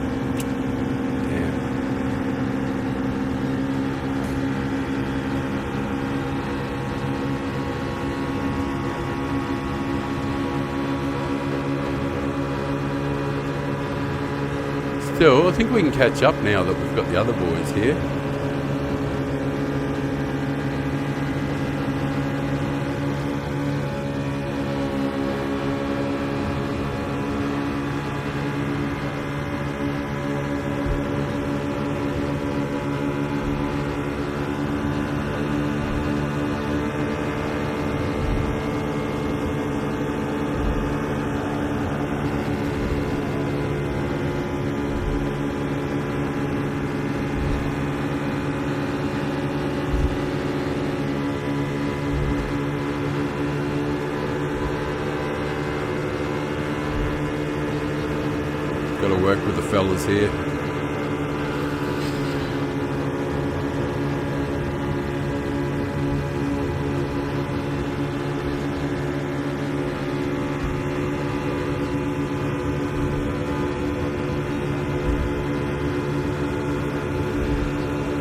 Still, I think we can catch up now that we've got the other boys here. Got to work with the fellas here.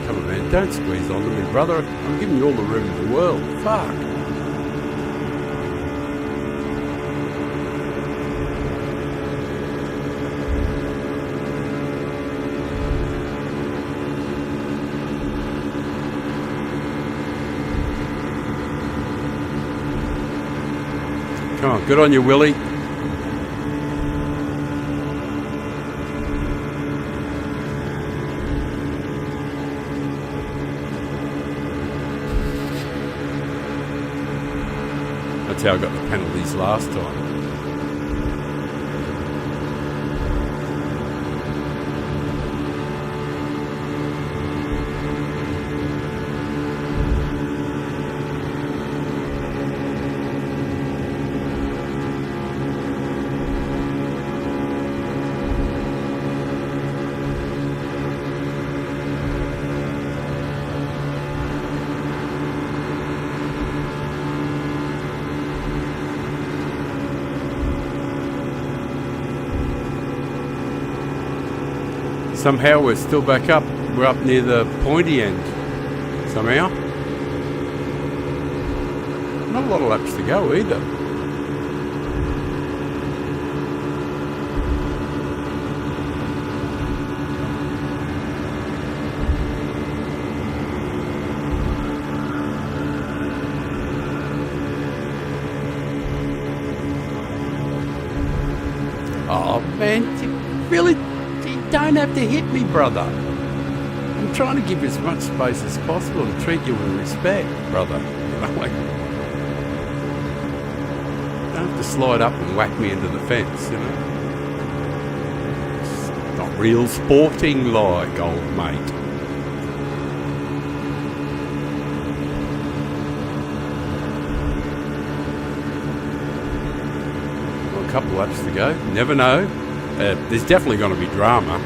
Come on, man. Don't squeeze onto me, brother. I'm giving you all the room in the world. Fuck. Come on, good on you, Willie. That's how I got the penalties last time. Somehow we're still back up. We're up near the pointy end. Somehow. Not a lot of laps to go either. Oh man, you really don't have to hit me, brother. I'm trying to give you as much space as possible and treat you with respect, brother. You know, like, don't have to slide up and whack me into the fence, you know. It's not real sporting like, old mate. Well, a couple laps to go. Never know. There's definitely going to be drama.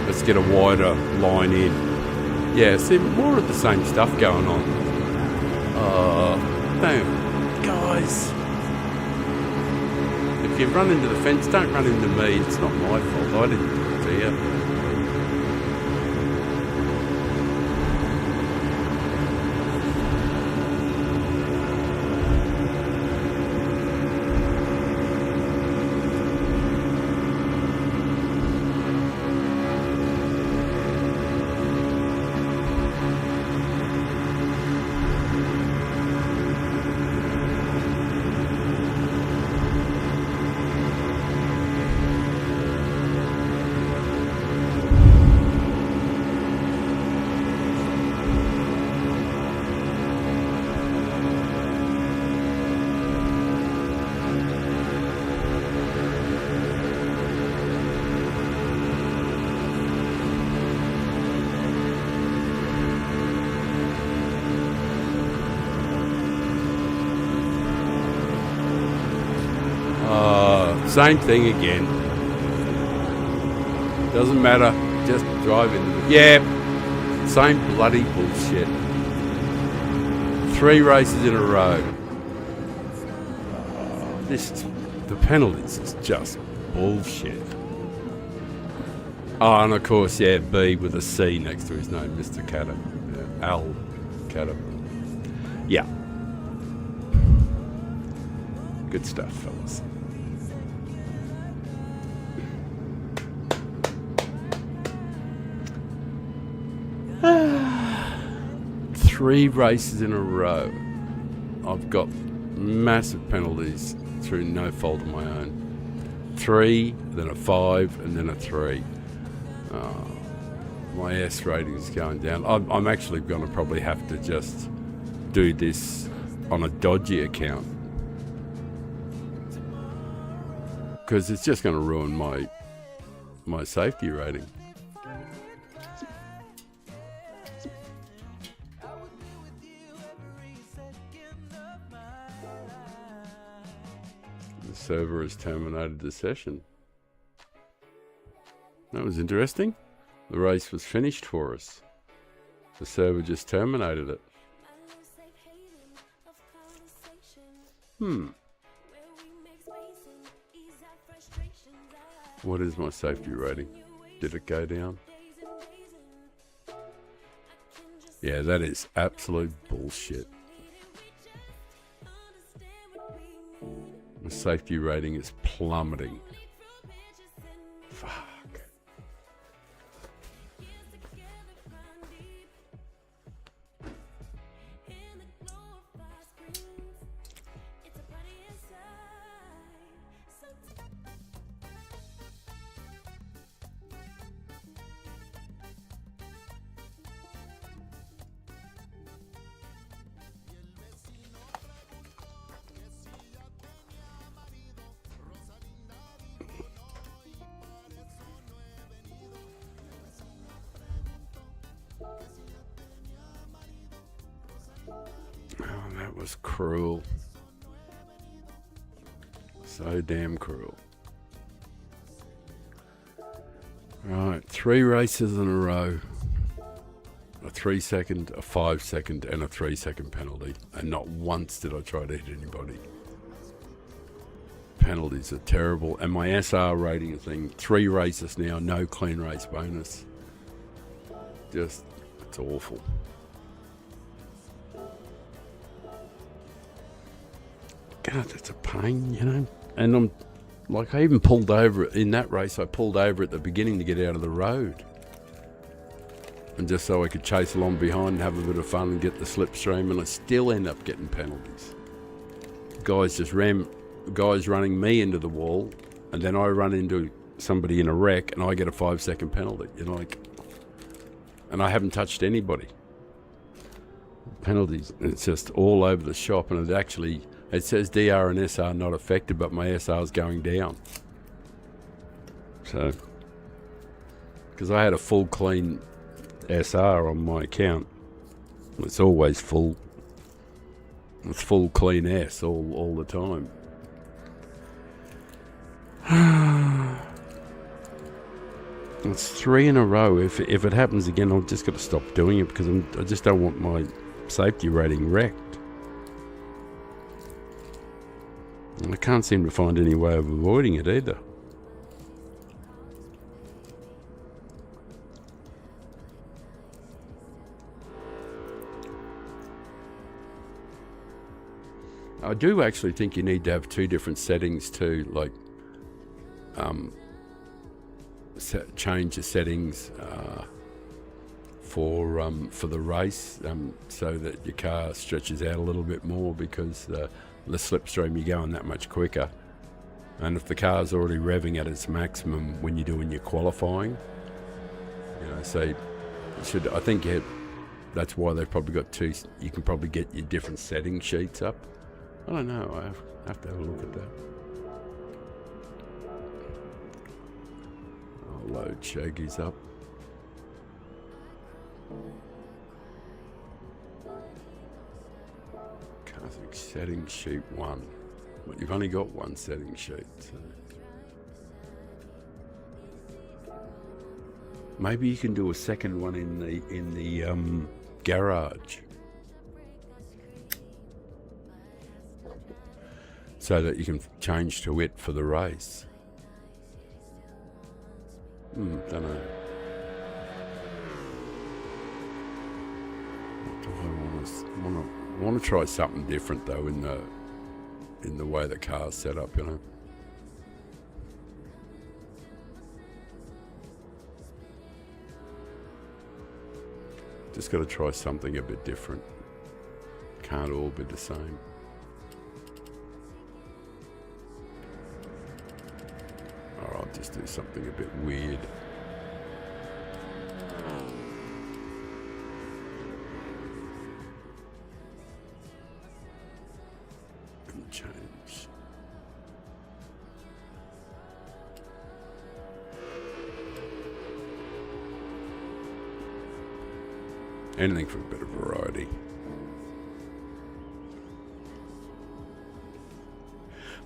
Let's get a wider line in. Yeah, see, more of the same stuff going on. Don't, guys. If you run into the fence, don't run into me. It's not my fault. I didn't see you. Same thing again. Doesn't matter. Just drive into the... Yeah. Same bloody bullshit. 3 races in a row. The penalties is just bullshit. Oh, and of course, yeah, B with a C next to his name, Mr. Catter. Yeah, Al Catter. Yeah. Good stuff, fellas. Three races in a row. I've got massive penalties through no fault of my own. 3, then a 5, and then a 3. My S rating is going down. I'm actually going to probably have to just do this on a dodgy account, because it's just going to ruin my safety rating. The server has terminated the session. That was interesting. The race was finished for us. The server just terminated it. What is my safety rating? Did it go down? Yeah, that is absolute bullshit. My safety rating is plummeting. Fuck. Oh, that was cruel. So damn cruel. Right, 3 races in a row. A 3 second, a 5 second, and a 3 second penalty. And not once did I try to hit anybody. Penalties are terrible. And my SR rating thing, 3 races now, no clean race bonus. Just, it's awful. God, that's a pain, you know. And I'm like, I even pulled over in that race. I pulled over at the beginning to get out of the road, and just so I could chase along behind and have a bit of fun and get the slipstream. And I still end up getting penalties. Guys running me into the wall, and then I run into somebody in a wreck, and I get a 5 second penalty. You know, like, and I haven't touched anybody. Penalties. It's just all over the shop, and it says DR and SR not affected, but my SR is going down. So, because I had a full clean SR on my account, it's always full. It's full clean S all the time. It's 3 in a row. If it happens again, I've just got to stop doing it because I just don't want my safety rating wrecked. I can't seem to find any way of avoiding it either. I do actually think you need to have 2 different settings too, like change the settings for the race so that your car stretches out a little bit more, because the slipstream, you're going that much quicker. And if the car's already revving at its maximum when you're doing your qualifying, you know, so I think that's why they've probably got 2. You can probably get your different setting sheets up. I don't know. I have to have a look at that. I'll load Shaggy's up. Classic setting sheet 1. But you've only got 1 setting sheet. So. Maybe you can do a second one in the garage, so that you can change to it for the race. Don't know. I want to try something different though in the way the car's set up, you know. Just got to try something a bit different. Can't all be the same. Or I'll just do something a bit weird. And change. Anything for a bit of variety.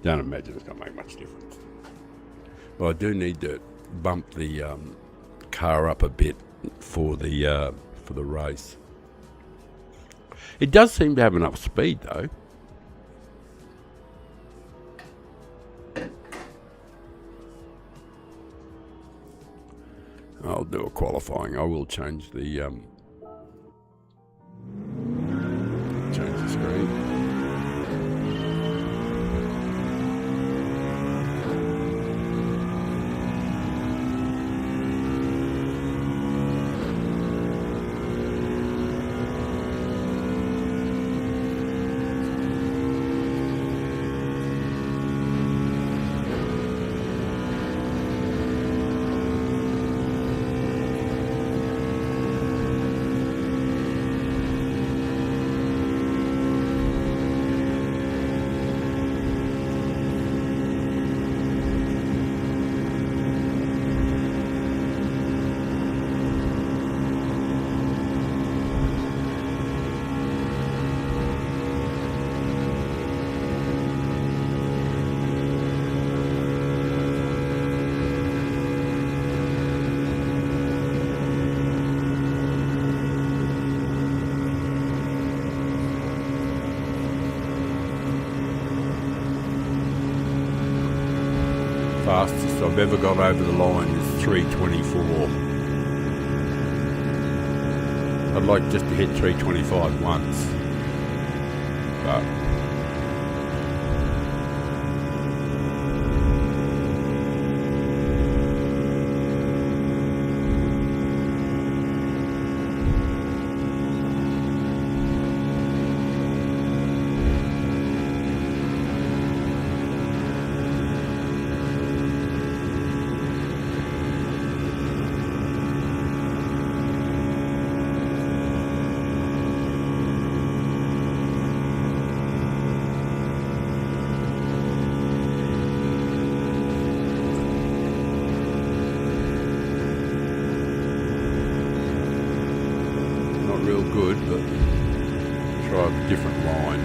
Don't imagine it's going to make much difference. Well, I do need to bump the car up a bit for the race. It does seem to have enough speed though. I'll do a qualifying. I will change the screen. Fastest I've ever got over the line is 324. I'd like just to hit 325 once, but real good, but try a different line.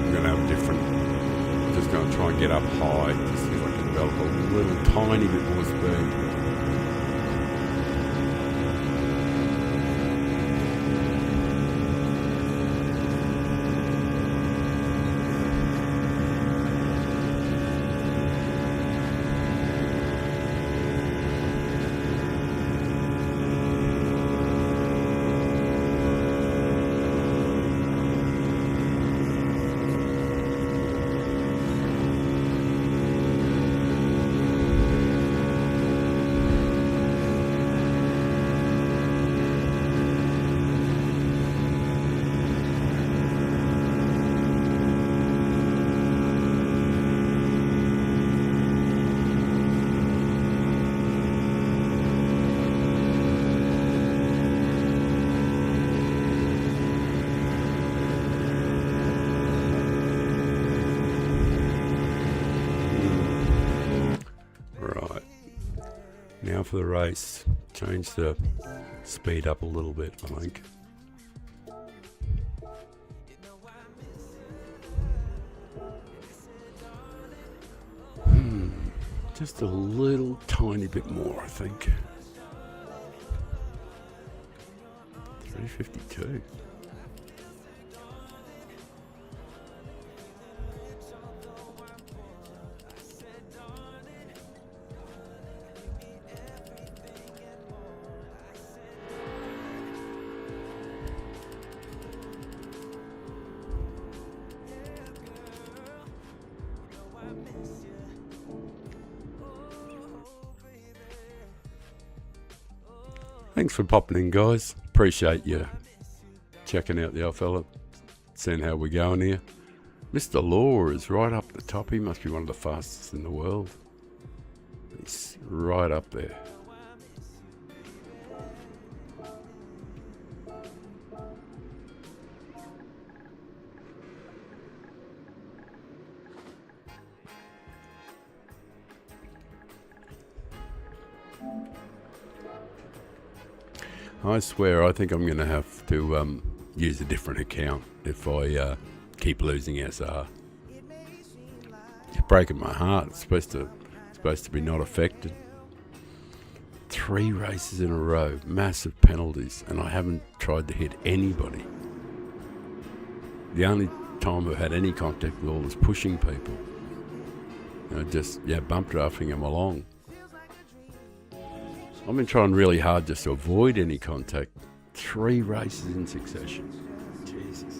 I'm going to have a different. Just going to try and get up high to see if I can develop a little tiny bit more speed. Now for the race, change the speed up a little bit, I think. Just a little tiny bit more, I think. 352. Thanks for popping in, guys. Appreciate you checking out the old fella, seeing how we're going here. Mr. Law is right up the top. He must be one of the fastest in the world. He's right up there. I swear, I think I'm going to have to use a different account if I keep losing SR. It's breaking my heart. It's supposed to be not affected. 3 races in a row, massive penalties, and I haven't tried to hit anybody. The only time I've had any contact with all was pushing people. Just bump drafting them along. I've been trying really hard just to avoid any contact. 3 races in succession. Jesus.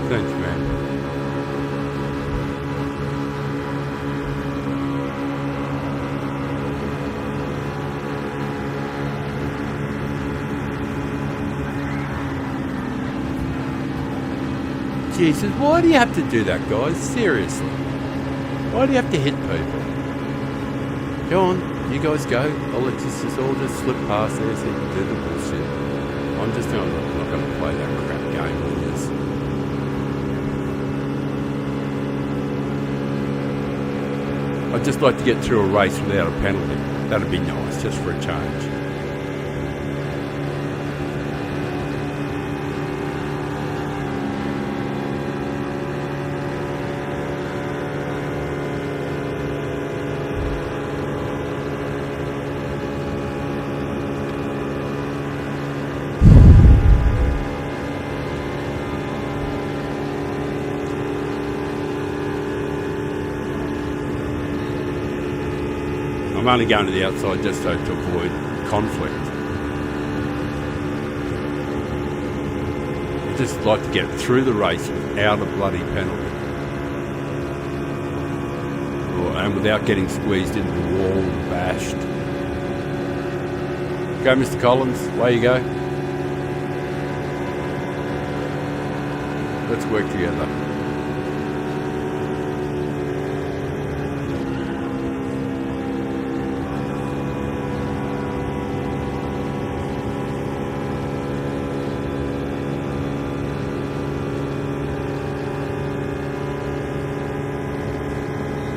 Thanks, man. Jesus, why do you have to do that, guys? Seriously. Why do you have to hit people? Go on, you guys go. I'll let you all just slip past there so you can do the bullshit. I'm not going to play that crap game with this. I'd just like to get through a race without a penalty. That'd be nice, just for a change. I'm only going to the outside just to avoid conflict. I just like to get through the race without a bloody penalty. And without getting squeezed into the wall and bashed. Go, Mr. Collins, away you go. Let's work together.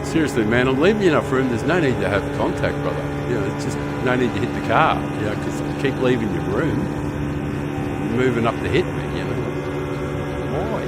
Seriously, man, I'm leaving you enough room. There's no need to have contact, brother. It's just no need to hit the car. Because I keep leaving your room, moving up to hit me. Why?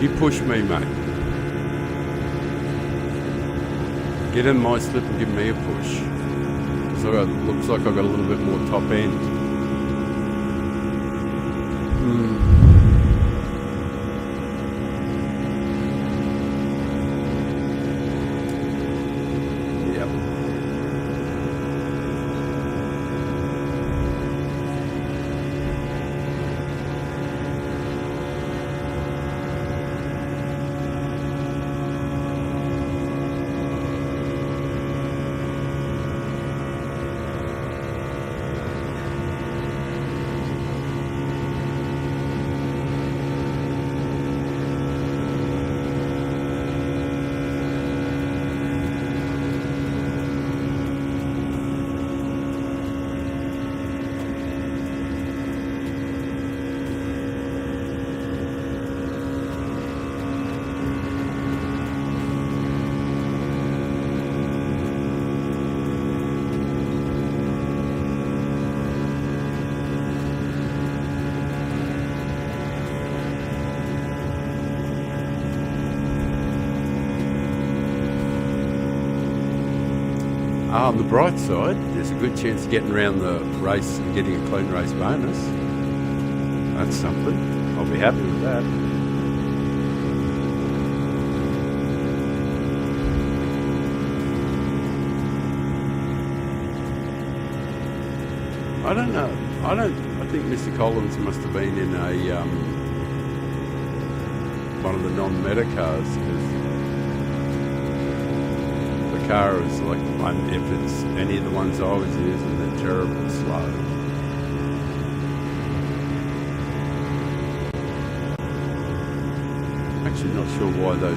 You push me, mate. Get in my slip and give me a push. So it looks like I've got a little bit more top end. On the bright side, there's a good chance of getting around the race and getting a clean race bonus. That's something. I'll be happy with that. I don't know. I think Mr. Collins must have been in a one of the non-meta cars, because the car is like, if it's any of the ones I was using, they're terribly slow. Actually not sure why those...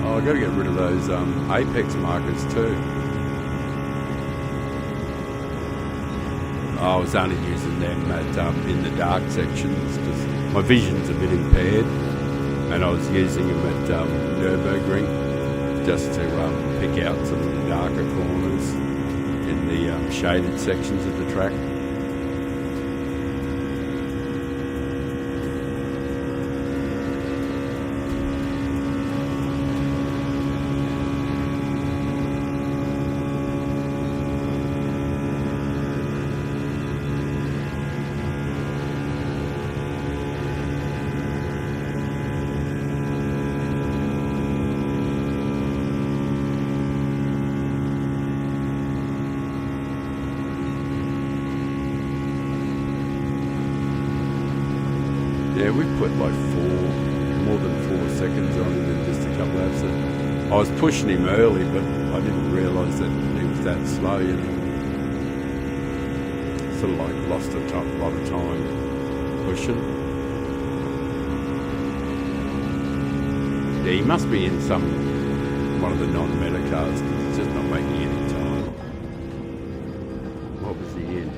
Oh, I've got to get rid of those apex markers too. I was only using them at in the dark sections because my vision's a bit impaired, and I was using them at Nürburgring just to pick out some of the darker corners in the shaded sections of the track. Yeah, we put like more than 4 seconds on him in just a couple of laps. I was pushing him early, but I didn't realise that he was that slow, you know. Sort of like lost a lot of time pushing. Yeah, he must be in one of the non-meta cars, because he's just not making any time. What was he in?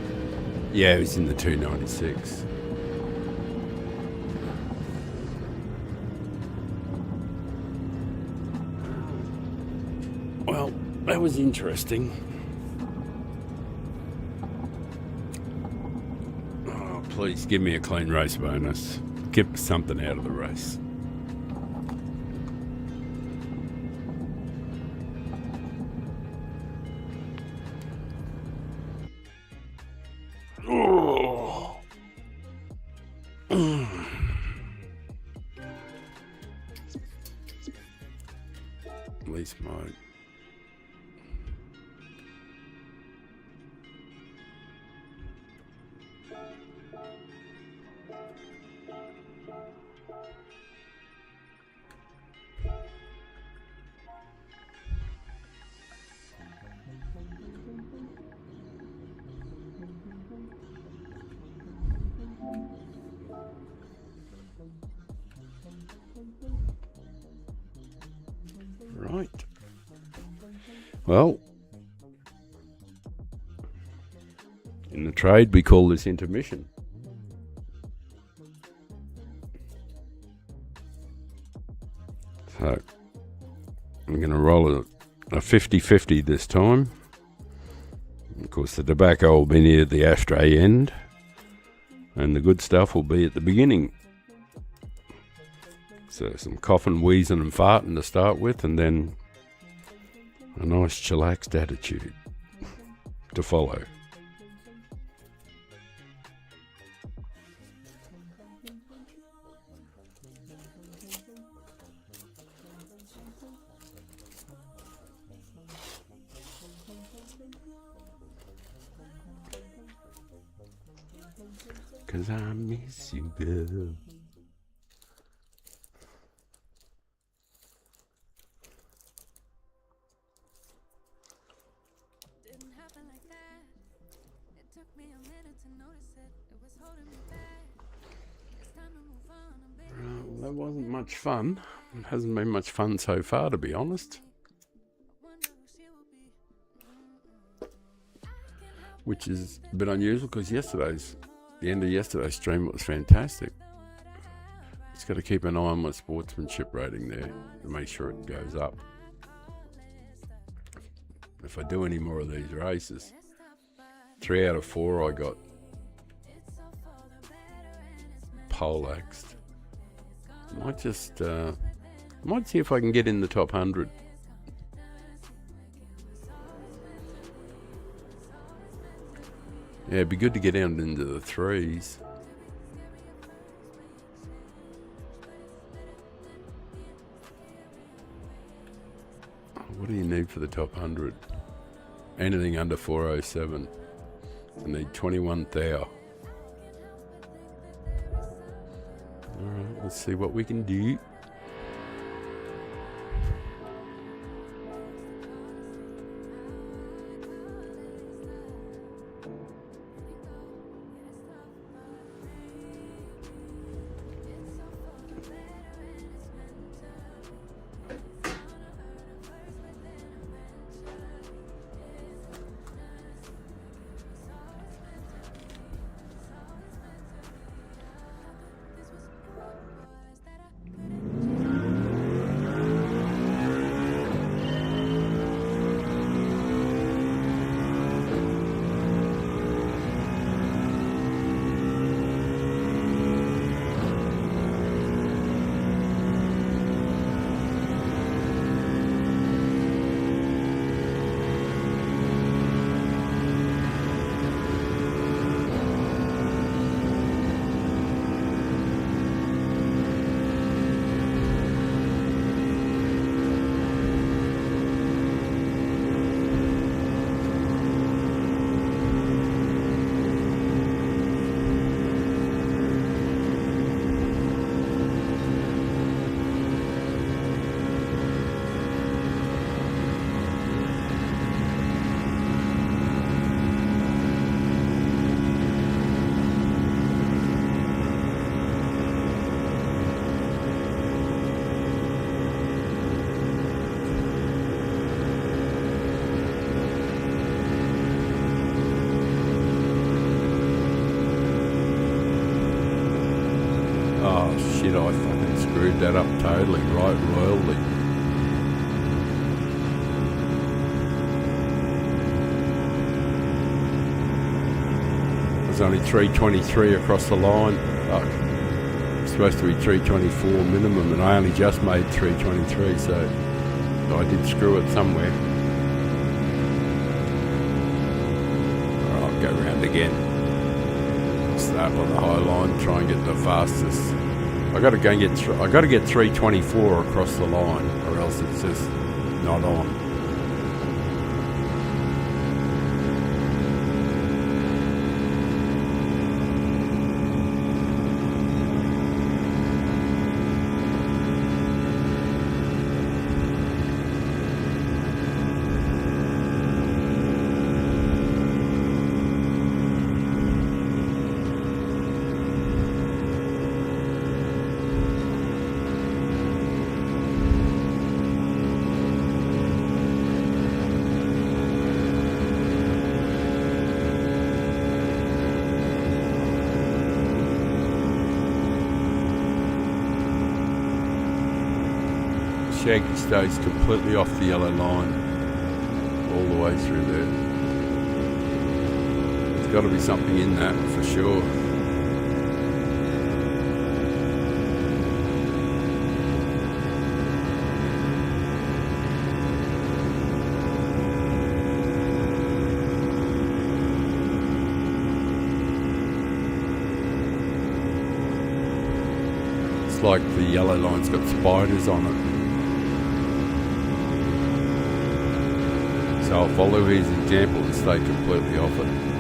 Yeah, he was in the 296. Well, that was interesting. Oh, please give me a clean race bonus. Get something out of the race. Oh. Least mode. Right. Well, in the trade we call this intermission. So I'm going to roll a 50-50 this time. Of course, the tobacco will be near the ashtray end, and the good stuff will be at the beginning. So some coughing, wheezing and farting to start with, and then a nice chillaxed attitude to follow. Cause I miss you, girl. That wasn't much fun. It hasn't been much fun so far, to be honest. Which is a bit unusual because the end of yesterday's stream was fantastic. Just got to keep an eye on my sportsmanship rating there to make sure it goes up. If I do any more of these races, 3 out of 4 I got poleaxed. Might just might see if I can get in the top 100. Yeah, it'd be good to get down into the 3s. What do you need for the top 100? Anything under 407. I need 21 thou. Alright, let's see what we can do. Shit, I fucking screwed that up totally, right royally. There's only 323 across the line. Fuck. It's supposed to be 324 minimum, and I only just made 323, so I did screw it somewhere. Alright, I'll go round again. Start on the high line, try and get the fastest. I got to get 324 across the line, or else it's just not on. Shaggy stays completely off the yellow line all the way through there. There's got to be something in that for sure. looks like the yellow line's got spiders on it. So I'll follow his example and stay completely off it.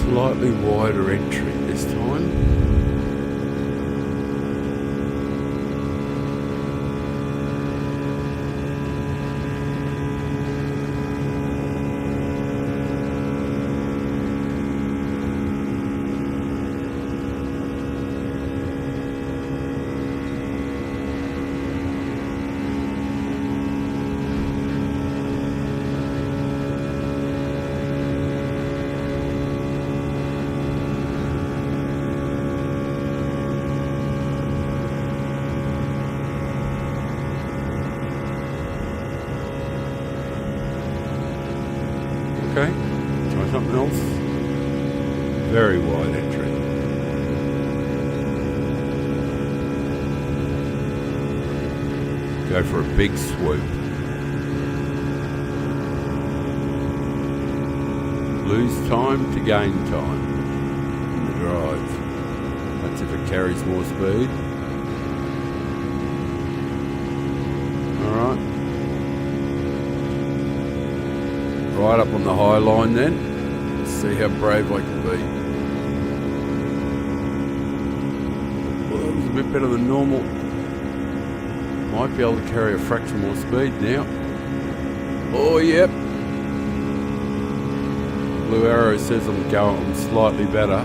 Slightly wider entry this time. Okay, try something else. Very wide entry. Go for a big swoop. Lose time to gain time in the drive. That's if it carries more speed. Alright. Right up on the high line then. Let's see how brave I can be. Well, that was a bit better than normal. Might be able to carry a fraction more speed now. Oh, yep. Blue arrow says I'm slightly better.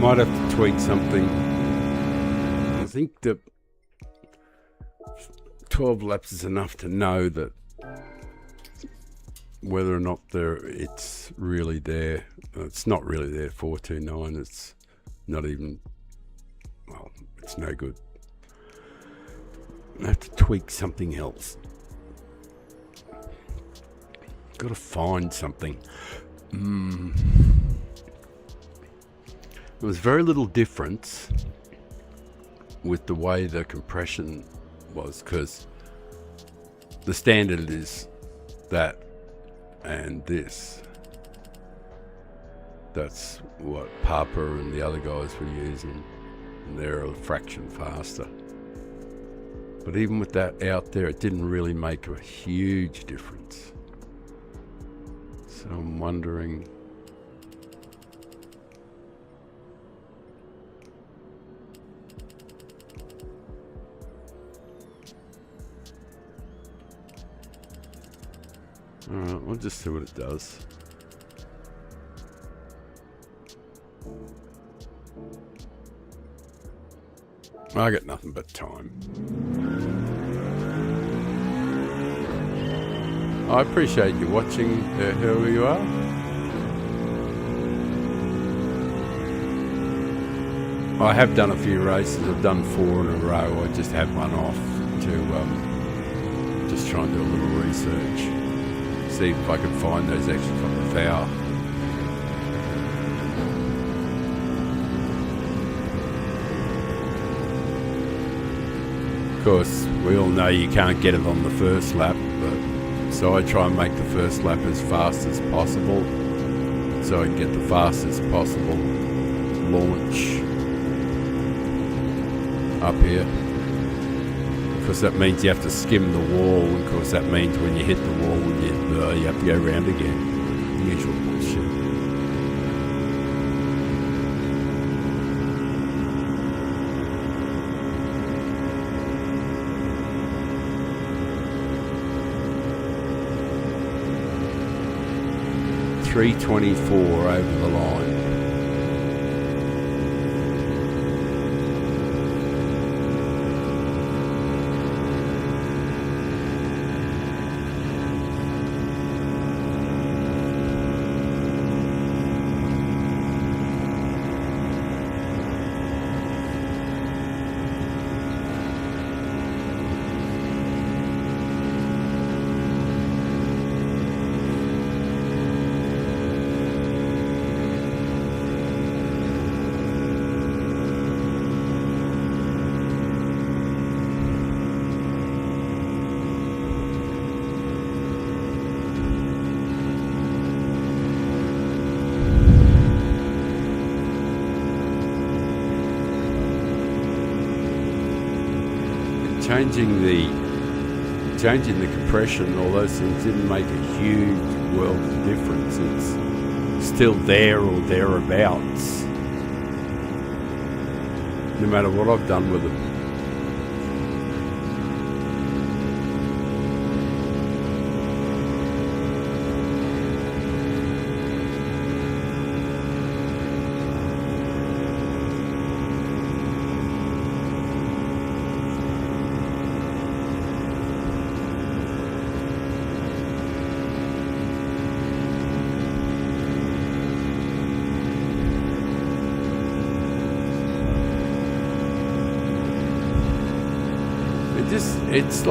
might have to tweak something. I think that 12 laps is enough to know that whether or not it's really there. It's not really there, 429. It's not even, well, it's no good. I have to tweak something else. Got to find something. There was very little difference with the way the compression was, because the standard is that and this. That's what Papa and the other guys were using, and they're a fraction faster. But even with that out there, it didn't really make a huge difference. So I'm wondering, alright, we'll just see what it does. I got nothing but time. I appreciate you watching, whoever you are. I have done a few races. I've done 4 in a row. I just had one off to just try and do a little research. See if I can find those extra couple of hours. Of course, we all know you can't get it on the first lap, but so I try and make the first lap as fast as possible, so I can get the fastest possible launch up here. Of course, that means you have to skim the wall, and of course that means when you hit the wall, you have to go around again. Usual bullshit. .324 over the line. Changing the compression, all those things didn't make a huge world of difference. It's still there or thereabouts, no matter what I've done with it. It's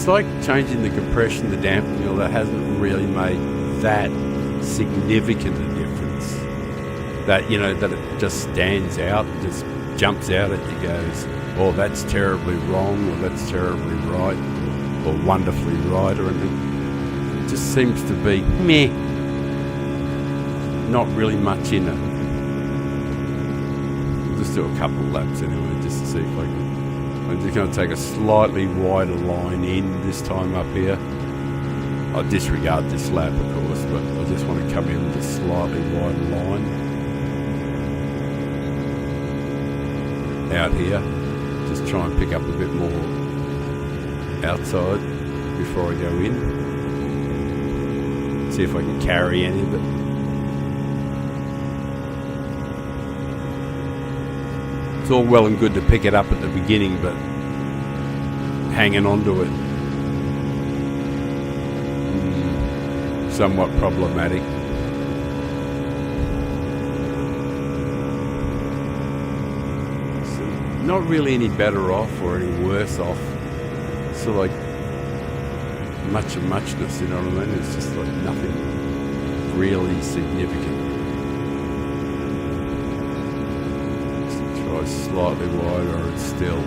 like changing the compression, the dampening, that hasn't really made that significant a difference. That, that it just stands out, just jumps out at you, goes, oh, that's terribly wrong, or that's terribly right, or wonderfully right, or anything. It just seems to be meh. Not really much in it. We'll just do a couple of laps anyway, just to see if I can. I'm just going to take a slightly wider line in this time up here. I'll disregard this lap, of course, but I just want to come in with a slightly wider line out here. Just try and pick up a bit more outside before I go in. See if I can carry any of it. It's all well and good to pick it up at the beginning, but hanging on to it, somewhat problematic. So not really any better off or any worse off. So like much of muchness, you know what I mean? It's just like nothing really significant. Try slightly wider and still.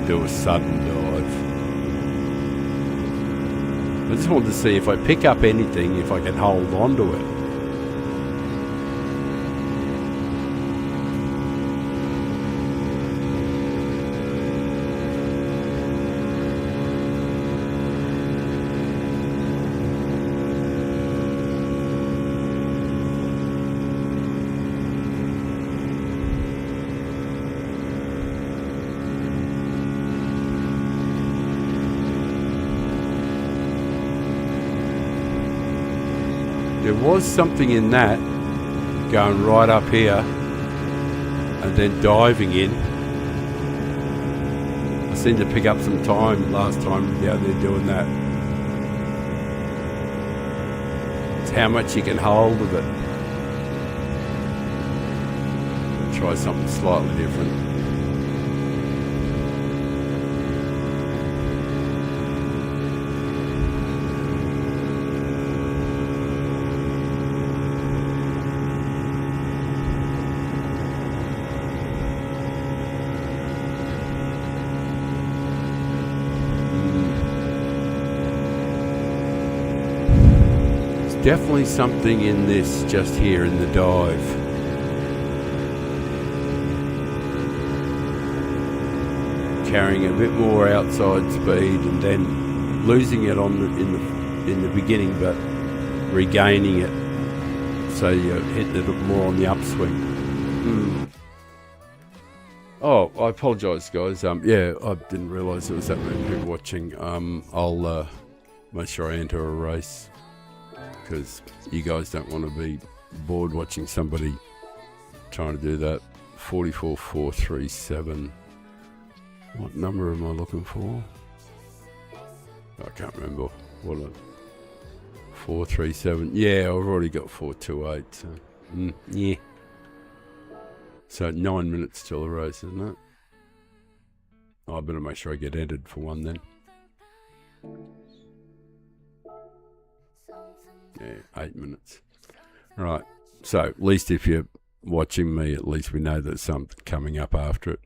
Do a sudden dive. I just wanted to see if I pick up anything, if I can hold on to it. There was something in that going right up here and then diving in. I seemed to pick up some time last time down there doing that. It's how much you can hold of it. Try something slightly different. Definitely something in this just here in the dive. Carrying a bit more outside speed and then losing it in the beginning, but regaining it so you're hitting it more on the upswing. Oh, I apologise, guys. Yeah, I didn't realise there was that many people watching. I'll make sure I enter a race, because you guys don't want to be bored watching somebody trying to do that. 44437. What number am I looking for? I can't remember. What a 437. Yeah, I've already got 428. So, yeah. So 9 minutes till the race, isn't it? Oh, I better make sure I get entered for one then. Yeah, 8 minutes. Right. So at least if you're watching me, at least we know there's something coming up after it.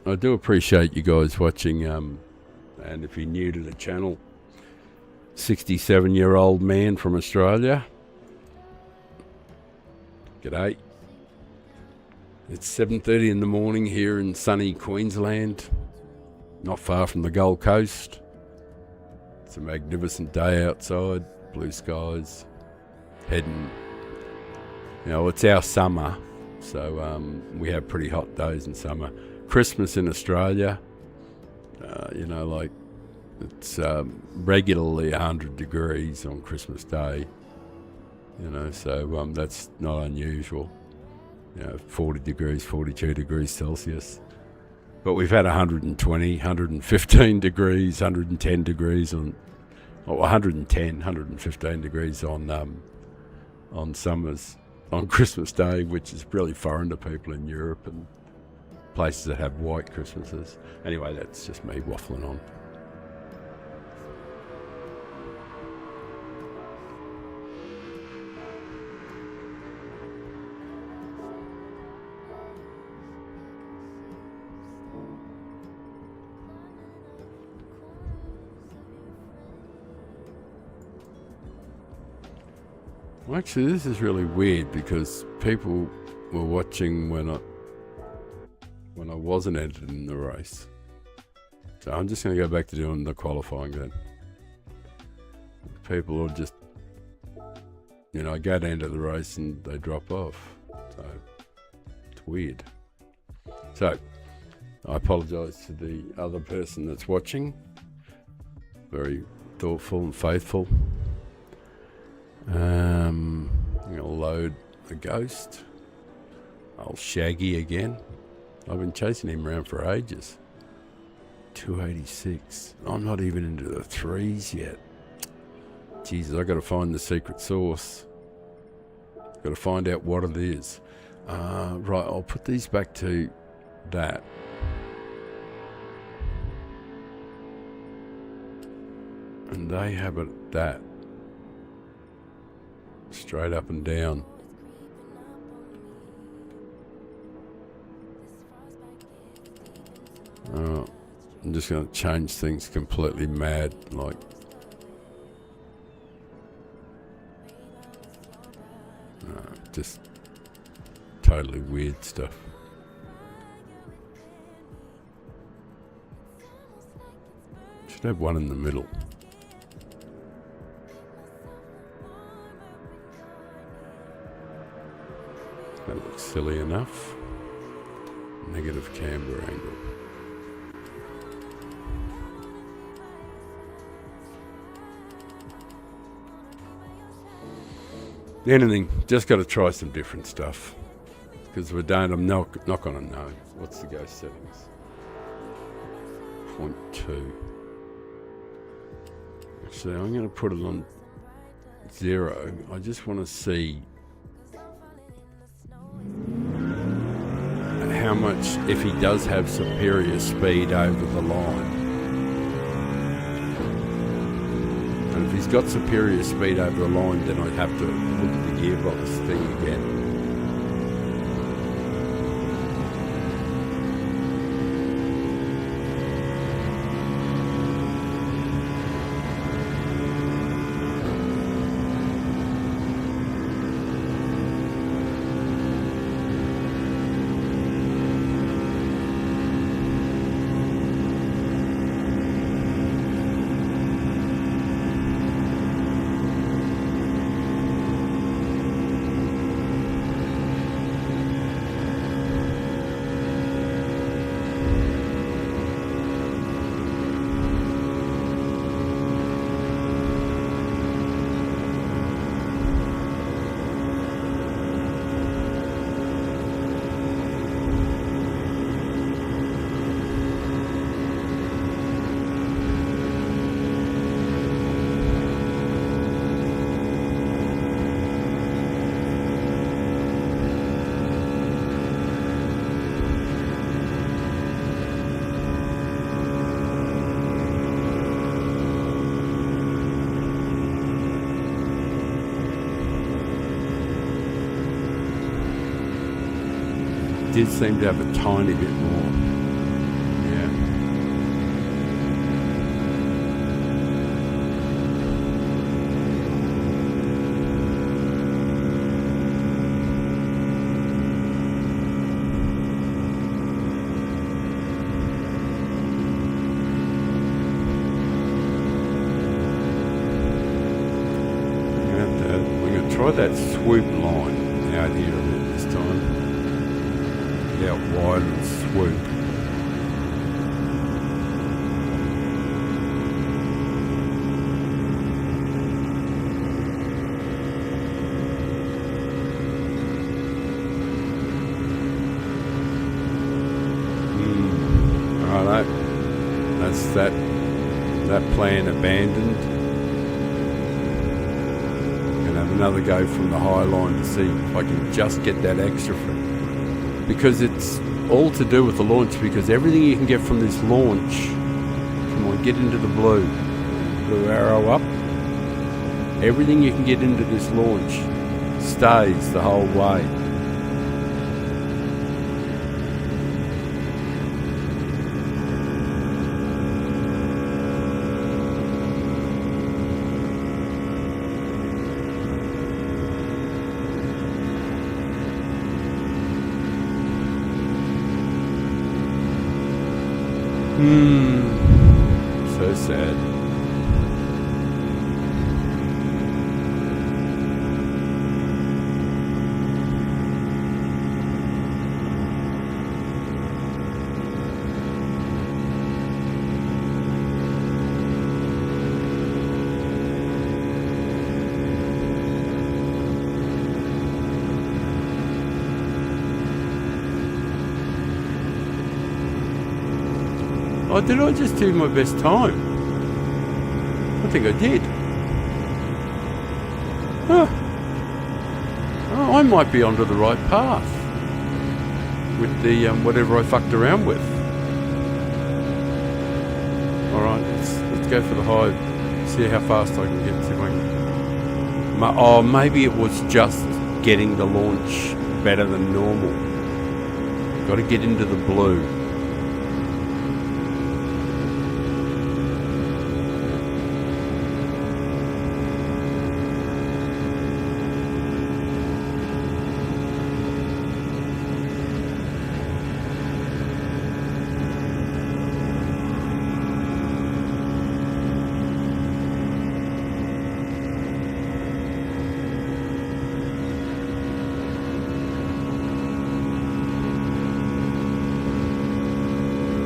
I do appreciate you guys watching. And if you're new to the channel, 67-year-old man from Australia. G'day. It's 7:30 in the morning here in sunny Queensland, not far from the Gold Coast. It's a magnificent day outside, blue skies, heading, it's our summer, so we have pretty hot days in summer. Christmas in Australia, it's regularly 100 degrees on Christmas Day, so that's not unusual. 40 degrees, 42 degrees Celsius. But we've had 120, 115 degrees, 110 degrees on 115 degrees on summers, on Christmas Day, which is really foreign to people in Europe and places that have white Christmases. Anyway, that's just me waffling on. Well, actually, this is really weird because people were watching when I wasn't entered in the race. So I'm just going to go back to doing the qualifying then. People will just, go to enter the race and they drop off. So it's weird. So I apologise to the other person that's watching. Very thoughtful and faithful. I'm going to load the Ghost. Old Shaggy again. I've been chasing him around for ages. 286. I'm not even into the threes yet. Jesus, I got to find the secret sauce. Got to find out what it is. Right, I'll put these back to that. And they have it at that. Straight up and down. I'm just going to change things completely mad, like just totally weird stuff. Should have one in the middle. That looks silly enough. Negative camber angle. Anything, just got to try some different stuff. Because if we don't, I'm not going to know. What's the Ghost settings? 0.2. Actually, I'm going to put it on 0. I just want to see how much, if he does have superior speed over the line. And if he's got superior speed over the line, then I'd have to look at the gearbox thing again. Did seem to have a tiny bit more. Yeah. We're going to try that swoop line out here a bit this time. Out wide and swoop. Righto. That's that plan abandoned. Gonna have another go from the high line to see if I can just get that extra from. Because it's all to do with the launch, because everything you can get from this launch, come on, get into the blue arrow up, everything you can get into this launch stays the whole way. So sad. Oh, did I just do my best time? I think I did. Huh. Oh, I might be onto the right path with the whatever I fucked around with. All right, let's go for the high. See how fast I can get to. Oh, maybe it was just getting the launch better than normal. Got to get into the blue.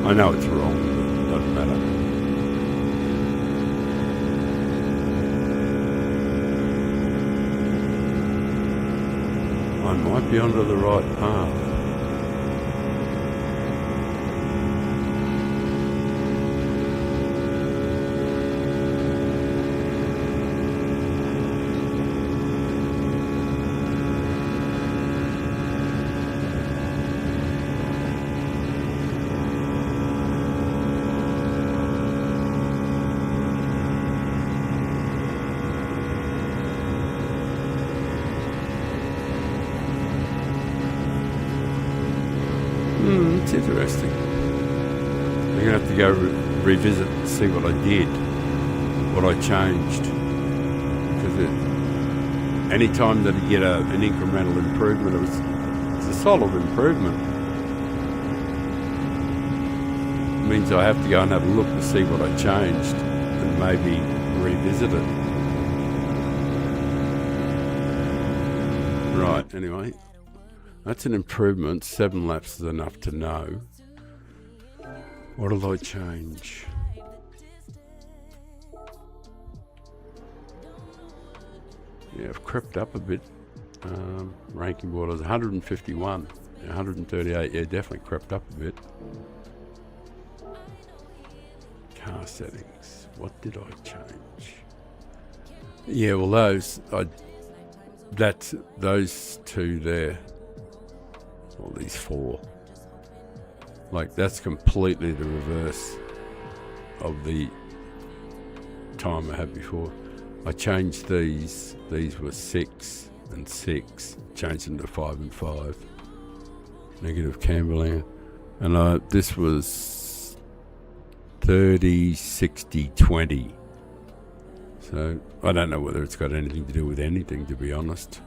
I know it's wrong, but it doesn't matter. I might be onto the right path. It's interesting. I'm going to have to go revisit and see what I did, what I changed. Because any time that I get an incremental improvement, it's a solid improvement. It means I have to go and have a look to see what I changed and maybe revisit it. Right, anyway. That's an improvement. 7 laps is enough to know. What did I change? Yeah, I've crept up a bit. Ranking board is 151. 138, yeah, definitely crept up a bit. Car settings. What did I change? Yeah, well those two there. Or these 4. Like, that's completely the reverse of the time I had before. I changed these. These were 6 and 6. Changed them to 5 and 5. Negative camber. And this was 30, 60, 20. So, I don't know whether it's got anything to do with anything, to be honest.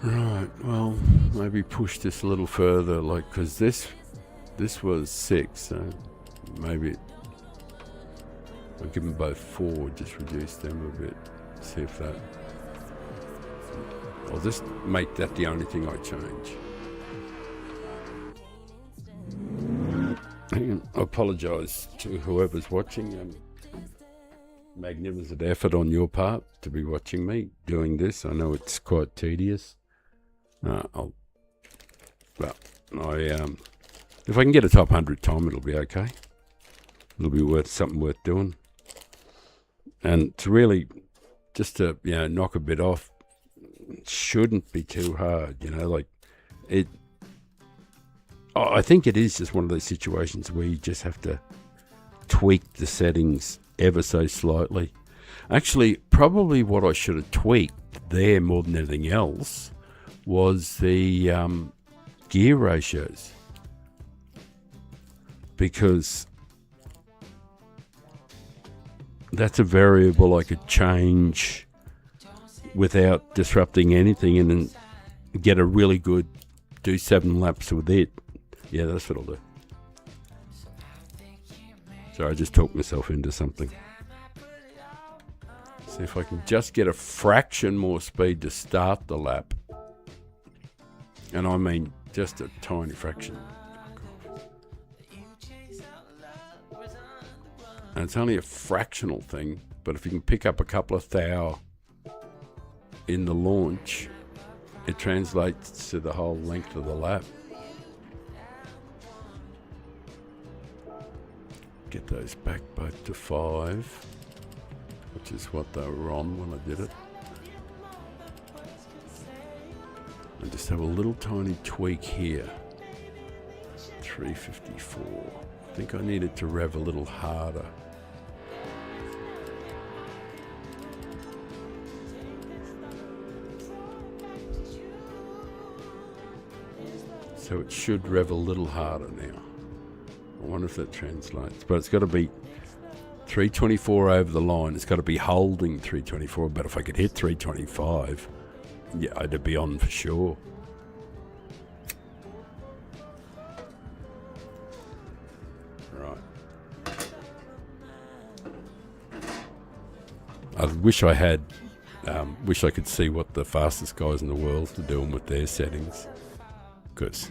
Right, well, maybe push this a little further, like, because this was 6, so maybe I'll give them both 4, just reduce them a bit, see if that, I'll just make that the only thing I change. I apologise to whoever's watching. Magnificent effort on your part to be watching me doing this. I know it's quite tedious. If I can get a top 100 time, it'll be okay. It'll be something worth doing. And to really, just to knock a bit off, it shouldn't be too hard. Like it. I think it is just one of those situations where you just have to tweak the settings ever so slightly. Actually, probably what I should have tweaked there more than anything else was the gear ratios, because that's a variable I could change without disrupting anything, and then get a really good, do 7 laps with it. Yeah, that's what I'll do. So I just talked myself into something. See if I can just get a fraction more speed to start the lap. And I mean just a tiny fraction. And it's only a fractional thing, but if you can pick up a couple of thou in the launch, it translates to the whole length of the lap. get those back both to 5, which is what they were on when I did it. And just have a little tiny tweak here. 354. I think I needed to rev a little harder. So it should rev a little harder now. I wonder if that translates. But it's got to be 324 over the line. It's got to be holding 324. But if I could hit 325, yeah, I'd be on for sure. Right. I wish I had, wish I could see what the fastest guys in the world are doing with their settings. Because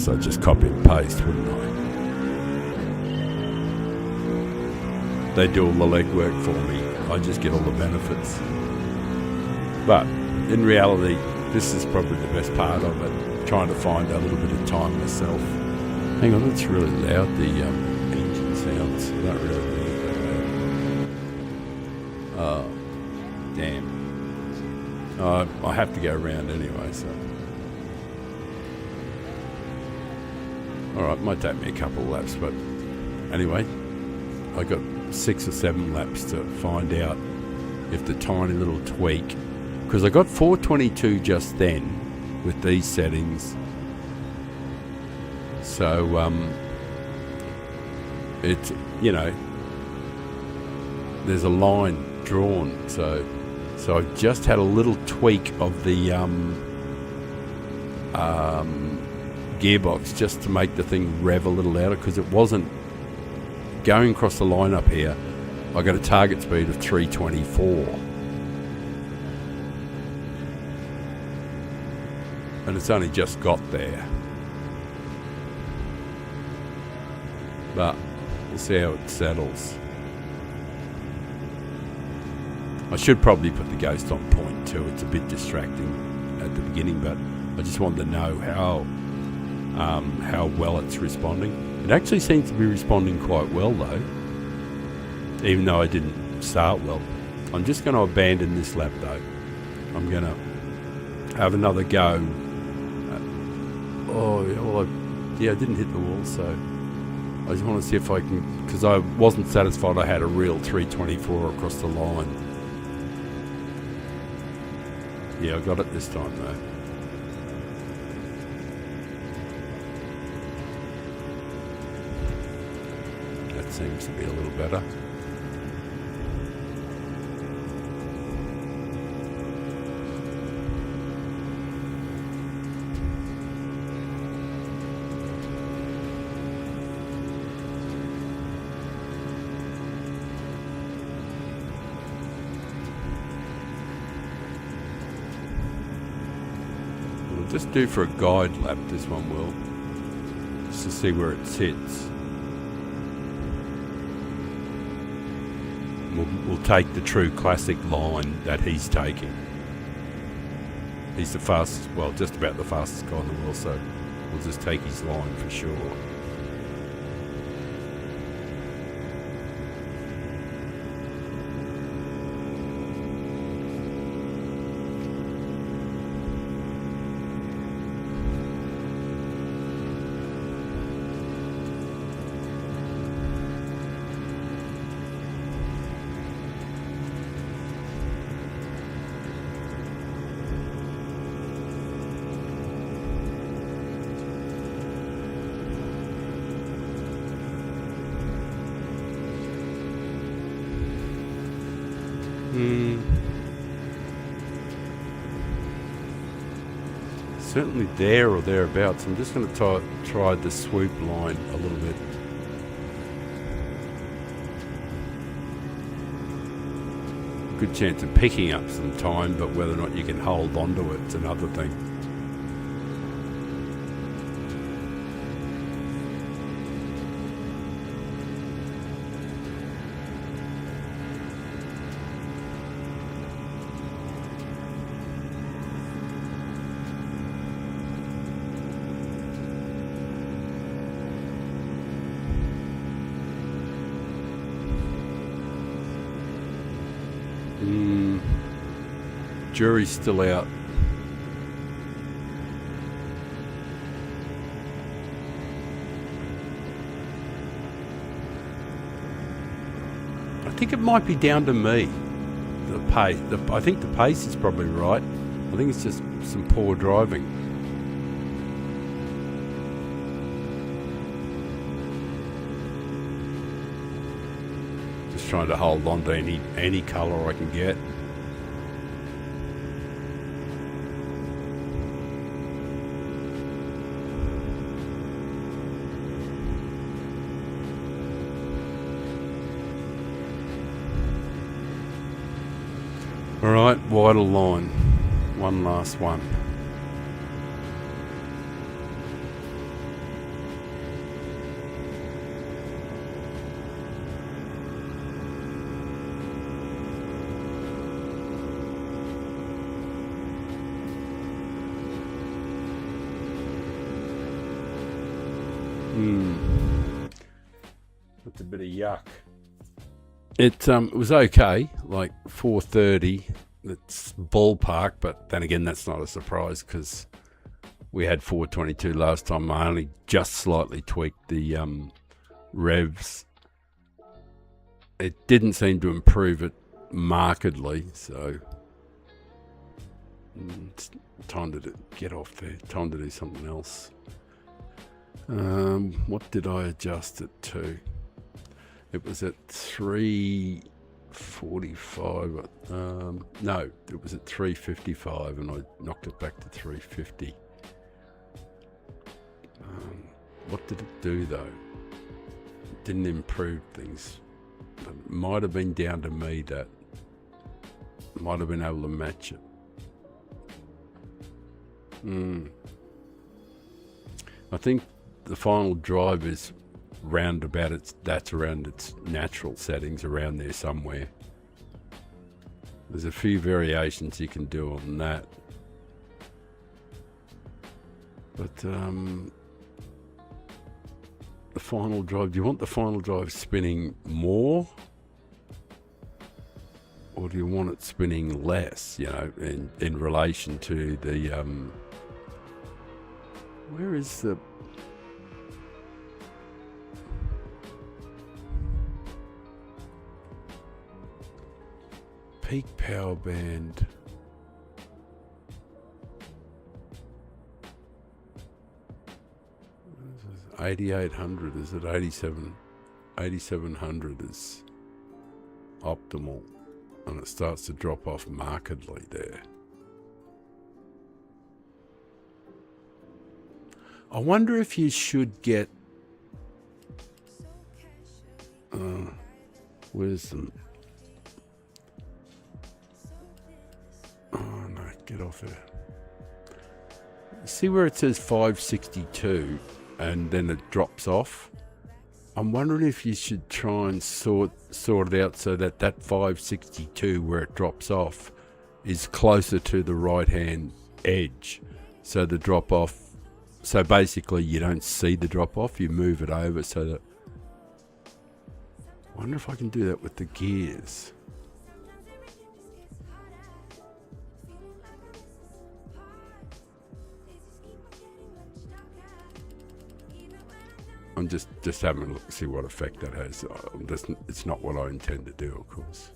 I'd just copy and paste, wouldn't I? They do all the legwork for me. I just get all the benefits. But in reality, this is probably the best part of it. Trying to find a little bit of time myself. Hang on, that's really loud. The engine sounds. I don't really need that loud. Oh, damn. I have to go around anyway, so. Alright, might take me a couple of laps, but anyway, I got 6 or 7 laps to find out if the tiny little tweak, because I got 422 just then with these settings, so it's, you know, there's a line drawn, so I've just had a little tweak of the gearbox just to make the thing rev a little louder, because it wasn't going across the line up here. I got a target speed of 324, and it's only just got there, but we'll see how it settles. I should probably put the Ghost on point too. It's a bit distracting at the beginning, but I just wanted to know how well it's responding. It actually seems to be responding quite well though, even though I didn't start well. I'm just going to abandon this lap though. I'm going to have another go. I didn't hit the wall, so I just want to see if I can, because I wasn't satisfied I had a real 324 across the line. Yeah, I got it this time though. Seems to be a little better. We'll just do for a guide lap, this one will, just to see where it sits. We'll take the true classic line that he's taking. He's the fastest, well, just about the fastest guy in the world, so we'll just take his line for sure. Certainly there or thereabouts. I'm just going to try the swoop line a little bit. Good chance of picking up some time, but whether or not you can hold on to it's another thing. jury's still out. I think it might be down to me. The pace. I think the pace is probably right. I think it's just some poor driving. Just trying to hold on to any colour I can get. Alright, wider line. One last one. That's a bit of yuck. It was okay, like 430. It's ballpark, but then again, that's not a surprise because we had 422 last time. I only just slightly tweaked the revs. It didn't seem to improve it markedly, so it's time to get off there. Time to do something else. What did I adjust it to? It was at 345. No, it was at 355, and I knocked it back to 350. What did it do though? It didn't improve things. It might have been down to me that might have been able to match it. I think the final drive is that's around its natural settings, around there somewhere. There's a few variations you can do on that, but the final drive, do you want the final drive spinning more, or do you want it spinning less, in relation to the where is the peak power band? This is 8800, is it 87? 8700 is optimal, and it starts to drop off markedly there. I wonder if you should get where's the get off there. See where it says 562 and then it drops off? I'm wondering if you should try and sort it out so that 562 where it drops off is closer to the right hand edge, so the drop off, so basically you don't see the drop off, you move it over so that. I wonder if I can do that with the gears. I'm just having a look to see what effect that has. It's not what I intend to do, of course.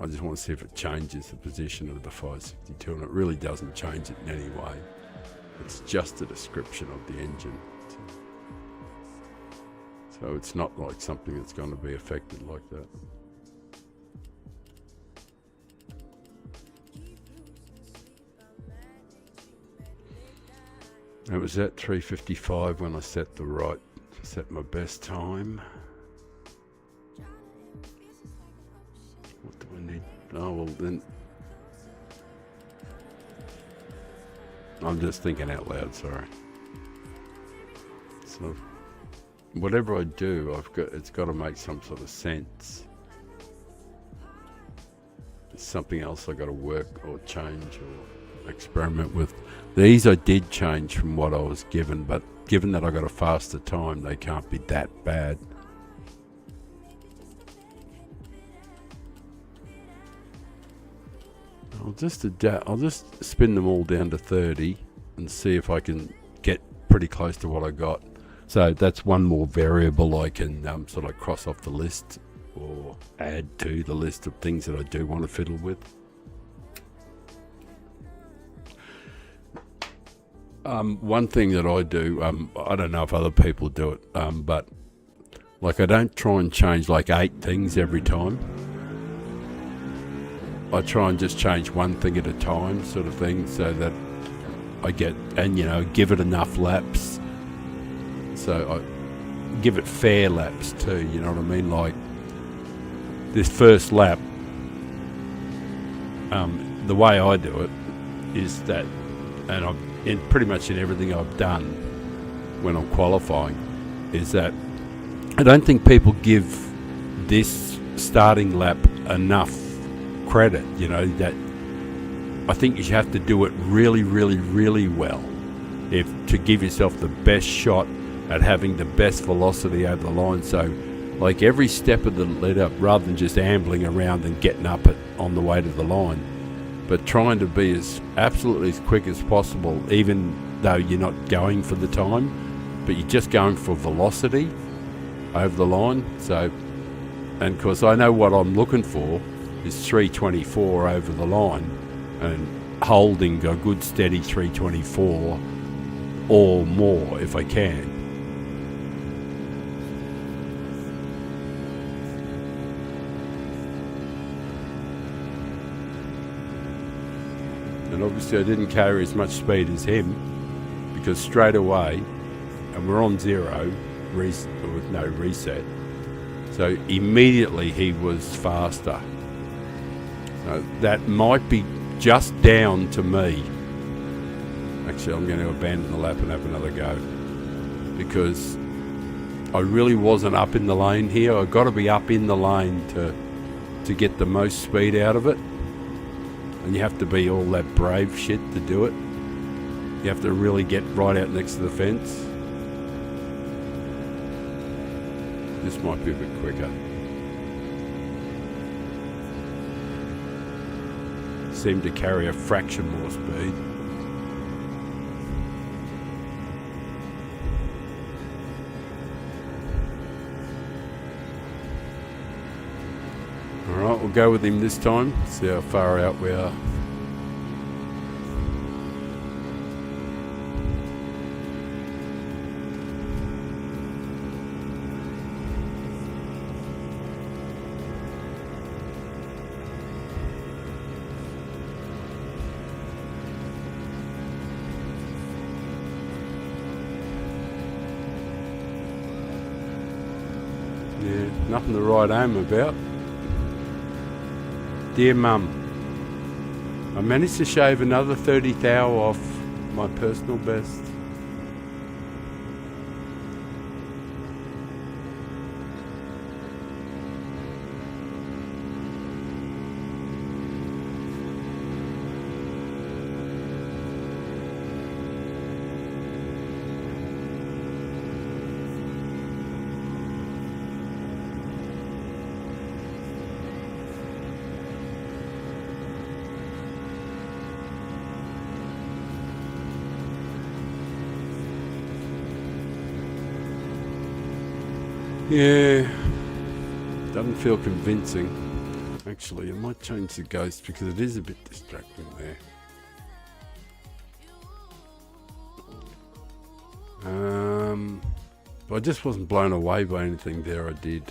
I just want to see if it changes the position of the 562, and it really doesn't change it in any way. It's just a description of the engine. So it's not like something that's going to be affected like that. It was at 355 when I set my best time. What do I need? Oh, well then. I'm just thinking out loud, sorry. So, whatever I do, it's got to make some sort of sense. It's something else I got to work or change or experiment with. These I did change from what I was given, but given that I got a faster time, they can't be that bad. I'll just spin them all down to 30 and see if I can get pretty close to what I got. So that's one more variable I can sort of cross off the list or add to the list of things that I do want to fiddle with. One thing that I do, I don't know if other people do it, but like I don't try and change like 8 things every time. I try and just change one thing at a time, sort of thing, so that I get, and give it enough laps. So I give it fair laps too, you know what I mean? Like this first lap, the way I do it is that, and pretty much in everything I've done when I'm qualifying, is that I don't think people give this starting lap enough credit, that I think you have to do it really, really, really well to give yourself the best shot at having the best velocity over the line. So like every step of the lead up, rather than just ambling around and getting up on the way to the line, but trying to be as absolutely as quick as possible, even though you're not going for the time, but you're just going for velocity over the line. So, and of course I know what I'm looking for is 324 over the line, and holding a good steady 324 or more if I can. And obviously I didn't carry as much speed as him, because straight away, and we're on 0 with no reset, so immediately he was faster. So that might be just down to me. Actually, I'm going to abandon the lap and have another go, because I really wasn't up in the lane here. I've got to be up in the lane to get the most speed out of it. And you have to be all that brave shit to do it. You have to really get right out next to the fence. This might be a bit quicker. Seem to carry a fraction more speed. Alright, we'll go with him this time, see how far out we are. Yeah, nothing to write home about. Dear Mum, I managed to shave another 30 thou off my personal best. Yeah, doesn't feel convincing. Actually, I might change the ghost because it is a bit distracting there. But I just wasn't blown away by anything there. I did.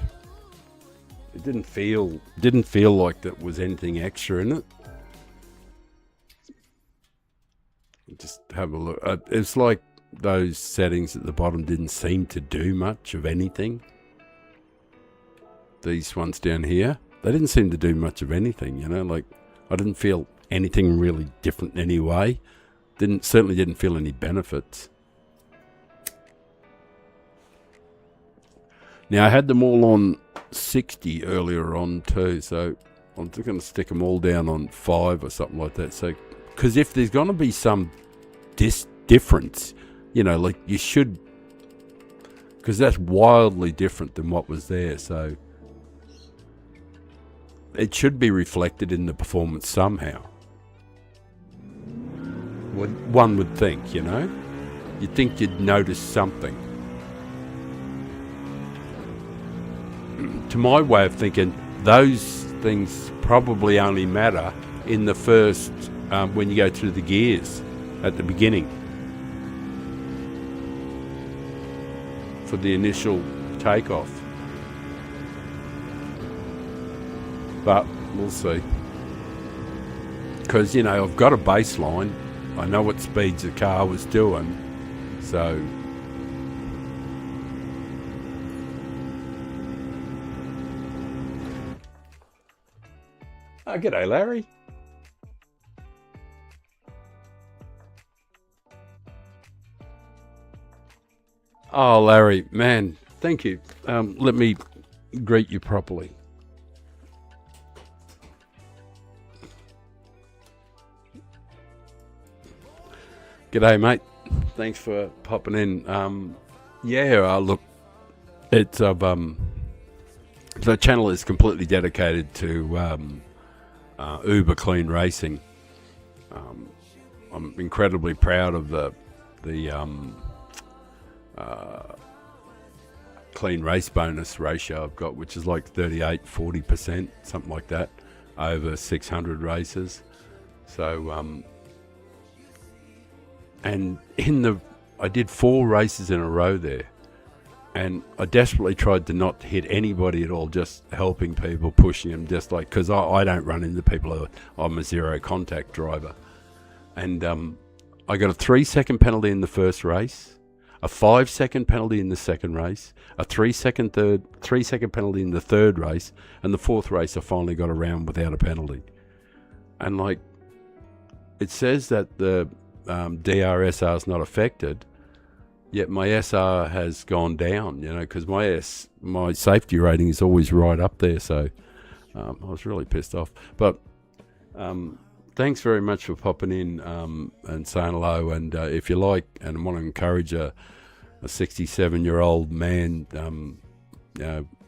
It didn't feel like there was anything extra in it. Just have a look. It's like those settings at the bottom didn't seem to do much of anything. These ones down here, they didn't seem to do much of anything, like I didn't feel anything really different anyway. Certainly didn't feel any benefits. Now I had them all on 60 earlier on too, so I'm just going to stick them all down on 5 or something like that. So, because if there's going to be some difference, like you should, because that's wildly different than what was there, so it should be reflected in the performance somehow. one would think, you know. You'd think you'd notice something. To my way of thinking, those things probably only matter in the first, when you go through the gears at the beginning, for the initial takeoff. But we'll see. Because, you know, I've got a baseline. I know what speeds the car was doing. So g'day, Larry. Oh, Larry, man, thank you. Let me greet you properly. G'day, mate. Thanks for popping in. Look, it's the channel is completely dedicated to uber clean racing. I'm incredibly proud of the clean race bonus ratio I've got, which is like 38-40%, something like that, over 600 races. So and I did 4 races in a row there, and I desperately tried to not hit anybody at all, just helping people, pushing them, just like, because I don't run into people. I'm a zero contact driver. And I got a 3-second penalty in the first race, a 5-second penalty in the second race, a 3-second penalty in the third race, and the fourth race I finally got around without a penalty. And like, it says that the DRSR is not affected, yet my SR has gone down, you know, because my safety rating is always right up there. So I was really pissed off. But thanks very much for popping in and saying hello. And if you like and want to encourage a 67-year-old man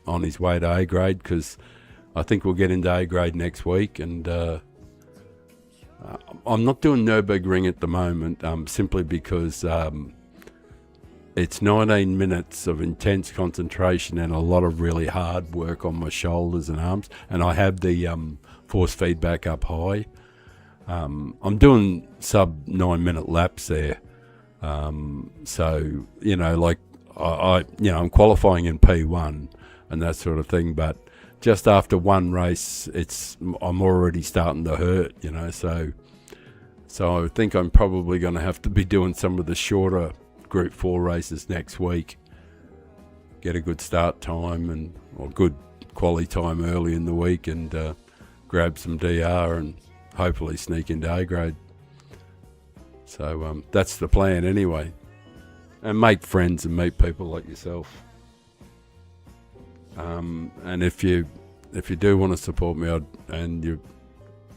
on his way to A grade, because I think we'll get into A grade next week. And I'm not doing Nürburgring at the moment, simply because it's 19 minutes of intense concentration and a lot of really hard work on my shoulders and arms, and I have the force feedback up high. I'm doing sub 9-minute laps there, so you know, like I'm qualifying in P1 and that sort of thing, but just after one race, I'm already starting to hurt, you know. So I think I'm probably going to have to be doing some of the shorter Group 4 races next week. Get a good start time or good quality time early in the week, and grab some DR and hopefully sneak into A grade. So that's the plan anyway. And make friends and meet people like yourself. And if you do want to support me, and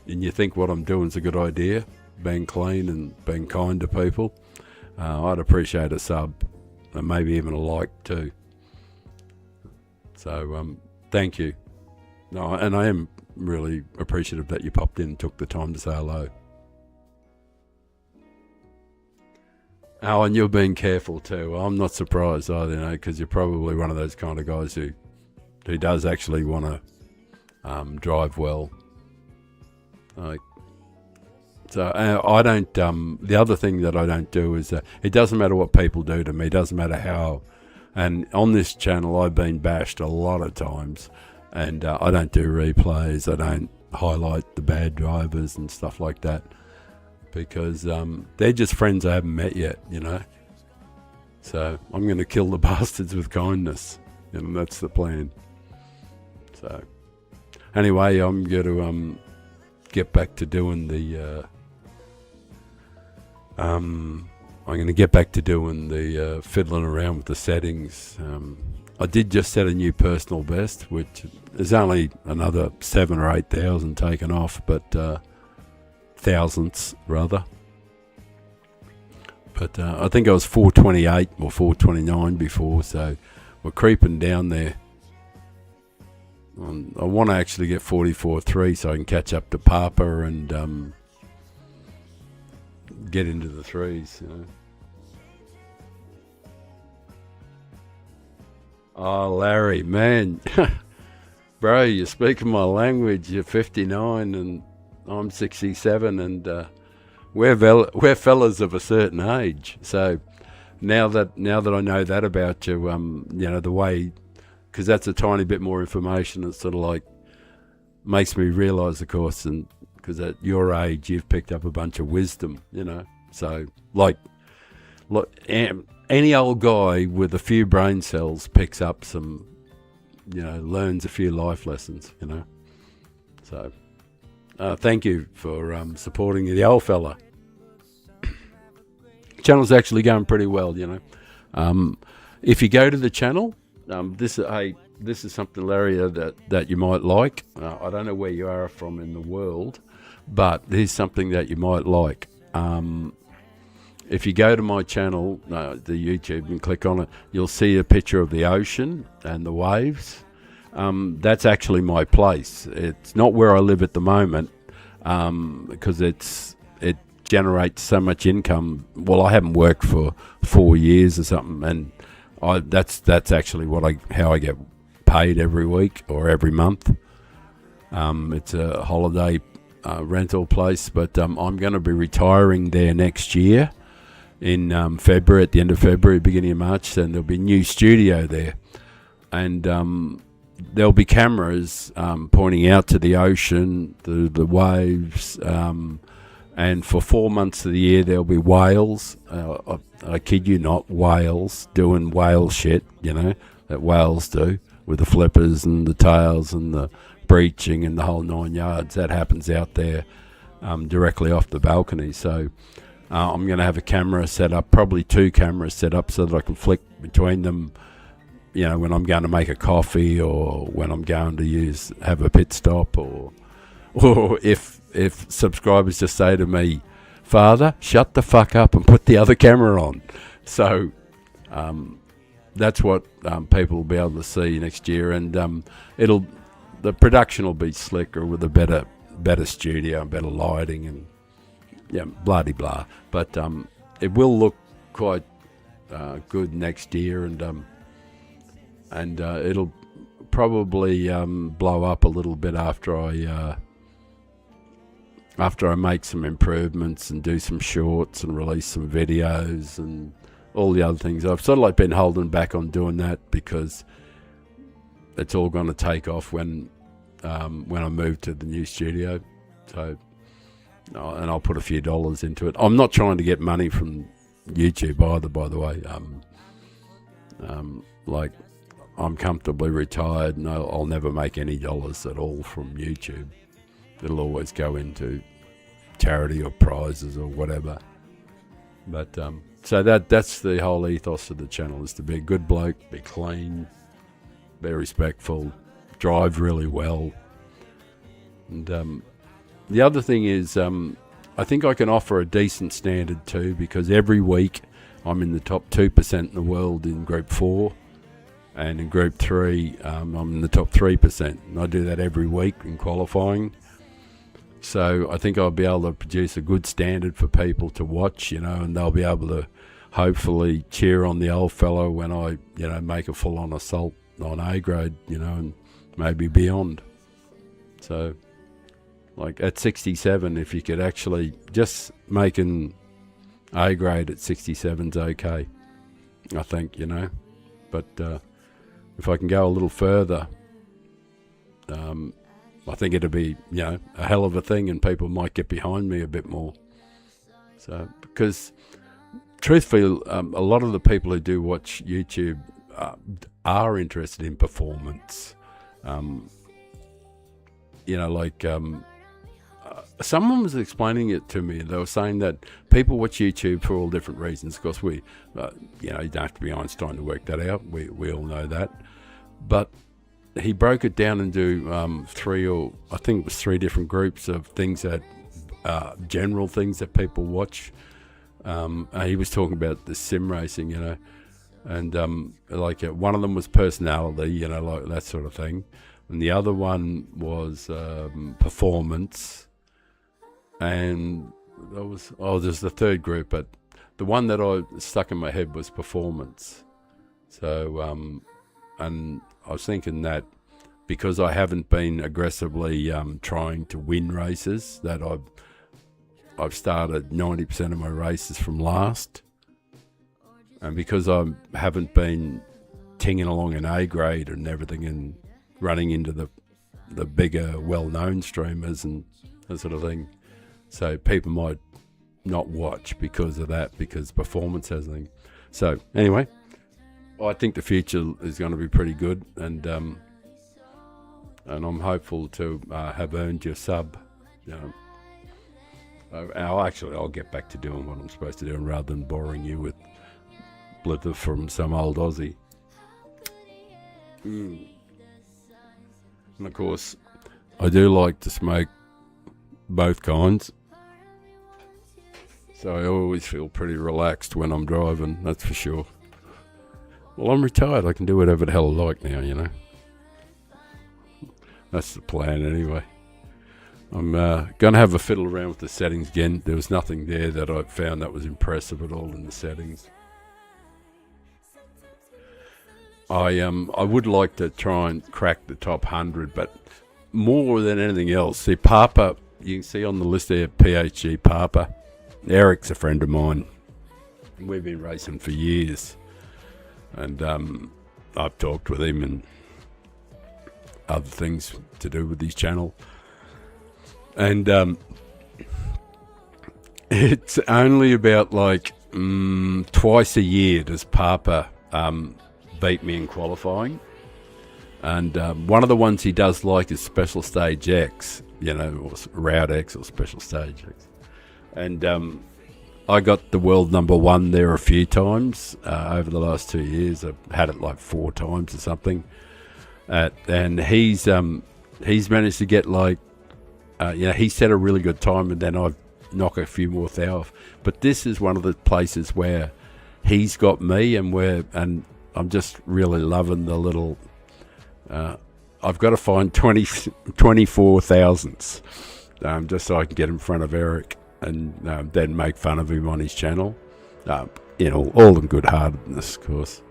you think what I'm doing is a good idea, being clean and being kind to people, I'd appreciate a sub and maybe even a like too. So thank you. No, and I am really appreciative that you popped in and took the time to say hello. Oh, and you're being careful too. I'm not surprised either, you know, because you're probably one of those kind of guys who does actually want to drive well. So I don't. The other thing that I don't do is it doesn't matter what people do to me. It doesn't matter how. And on this channel, I've been bashed a lot of times, and I don't do replays. I don't highlight the bad drivers and stuff like that, because they're just friends I haven't met yet, you know. So I'm going to kill the bastards with kindness, and that's the plan. So anyway, I'm going to get back to doing the fiddling around with the settings. I did just set a new personal best, which is only another 7,000 or 8,000 taken off, but thousandths rather. But I think I was 428 or 429 before, so we're creeping down there. I want to actually get 44.3 so I can catch up to Papa and get into the threes. You know. Oh, Larry, man, bro, you're speaking my language. You're 59 and I'm 67, and we're fellas of a certain age. So now that I know that about you, you know, the way, because that's a tiny bit more information. It sort of like makes me realise, of course, and because at your age you've picked up a bunch of wisdom, you know. So like any old guy with a few brain cells picks up some, you know, learns a few life lessons, you know. So thank you for supporting the old fella. Channel's actually going pretty well, you know. If you go to the channel, this is something, Larry, that you might like. I don't know where you are from in the world, but here's something that you might like. If you go to my channel, the YouTube, and click on it, you'll see a picture of the ocean and the waves. That's actually my place. It's not where I live at the moment, because it generates so much income. Well, I haven't worked for 4 years or something, and that's actually how I get paid every week or every month. It's a holiday rental place, but I'm going to be retiring there next year in February, at the end of February, beginning of March, and there'll be a new studio there, and there'll be cameras pointing out to the ocean, the waves, and for 4 months of the year there'll be whales. I kid you not, whales doing whale shit, you know, that whales do with the flippers and the tails and the breaching and the whole 9 yards. That happens out there directly off the balcony. So I'm going to have a camera set up, probably 2 cameras set up, so that I can flick between them, you know, when I'm going to make a coffee or when I'm going to have a pit stop, or if subscribers just say to me, "Father, shut the fuck up and put the other camera on." So that's what people will be able to see next year, and the production will be slicker with a better studio and better lighting and blah de blah. But it will look quite good next year, and it'll probably blow up a little bit after I make some improvements and do some shorts and release some videos and all the other things. I've sort of like been holding back on doing that because it's all going to take off when I move to the new studio. So, and I'll put a few dollars into it. I'm not trying to get money from YouTube either, by the way. Like, I'm comfortably retired, and I'll never make any dollars at all from YouTube. It'll always go into charity or prizes or whatever. But so that's the whole ethos of the channel, is to be a good bloke, be clean, be respectful, drive really well. And the other thing is, I think I can offer a decent standard too, because every week I'm in the top 2% in the world in Group 4, and in Group 3 I'm in the top 3%, and I do that every week in qualifying. So I think I'll be able to produce a good standard for people to watch, you know, and they'll be able to hopefully cheer on the old fellow when I, you know, make a full-on assault on A grade, you know, and maybe beyond. So, like at 67, if you could actually just make an A grade at 67's okay, I think, you know. But if I can go a little further, I think it'll be, you know, a hell of a thing, and people might get behind me a bit more. So, because truthfully, a lot of the people who do watch YouTube are interested in performance. You know, like someone was explaining it to me. They were saying that people watch YouTube for all different reasons. Of course, you know, you don't have to be Einstein to work that out. We all know that. But he broke it down into 3 different groups of things that general things that people watch. He was talking about the sim racing, you know, and one of them was personality, you know, like that sort of thing, and the other one was performance, and there's the third group, but the one that I stuck in my head was performance. So, and I was thinking that because I haven't been aggressively trying to win races, that I've started 90% of my races from last, and because I haven't been tinging along in A grade and everything and running into the bigger, well-known streamers and that sort of thing, so people might not watch because of that, because performance has thing. So anyway, I think the future is going to be pretty good, and I'm hopeful to have earned your sub. I'll get back to doing what I'm supposed to do, rather than boring you with blither from some old Aussie. And of course, I do like to smoke both kinds, so I always feel pretty relaxed when I'm driving, that's for sure. Well, I'm retired, I can do whatever the hell I like now, you know. That's the plan anyway. I'm going to have a fiddle around with the settings again. There was nothing there that I found that was impressive at all in the settings. I would like to try and crack the top 100, but more than anything else, see Papa, you can see on the list there, PHG Papa. Eric's a friend of mine. We've been racing for years, and I've talked with him and other things to do with his channel. And it's only about like twice a year does Papa beat me in qualifying. And one of the ones he does like is Special Stage X, you know, or Route X or Special Stage X. And I got the world #1 there a few times over the last 2 years. I've had it like 4 times or something. And he's managed to get like, he set a really good time, and then I'd knock a few more thou off. But this is one of the places where he's got me, and I'm just really loving the little. I've got to find 24 thousandths, just so I can get in front of Eric, and then make fun of him on his channel. All in good heartedness, of course.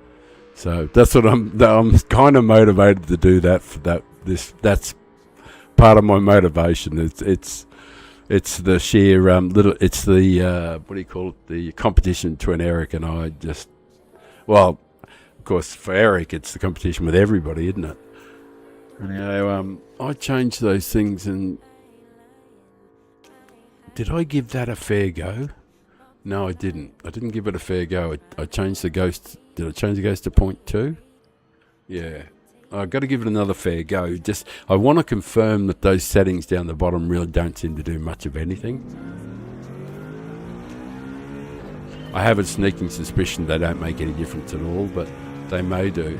So that's what I'm kind of motivated to do that. That's part of my motivation. It's the sheer it's the what do you call it? The competition between Eric and I. Of course, for Eric, it's the competition with everybody, isn't it? I changed those things, and did I give that a fair go? No, I didn't. I didn't give it a fair go. I changed the ghost. Did I change the ghost to 0.2? Yeah. I've got to give it another fair go. I want to confirm that those settings down the bottom really don't seem to do much of anything. I have a sneaking suspicion they don't make any difference at all, but they may do.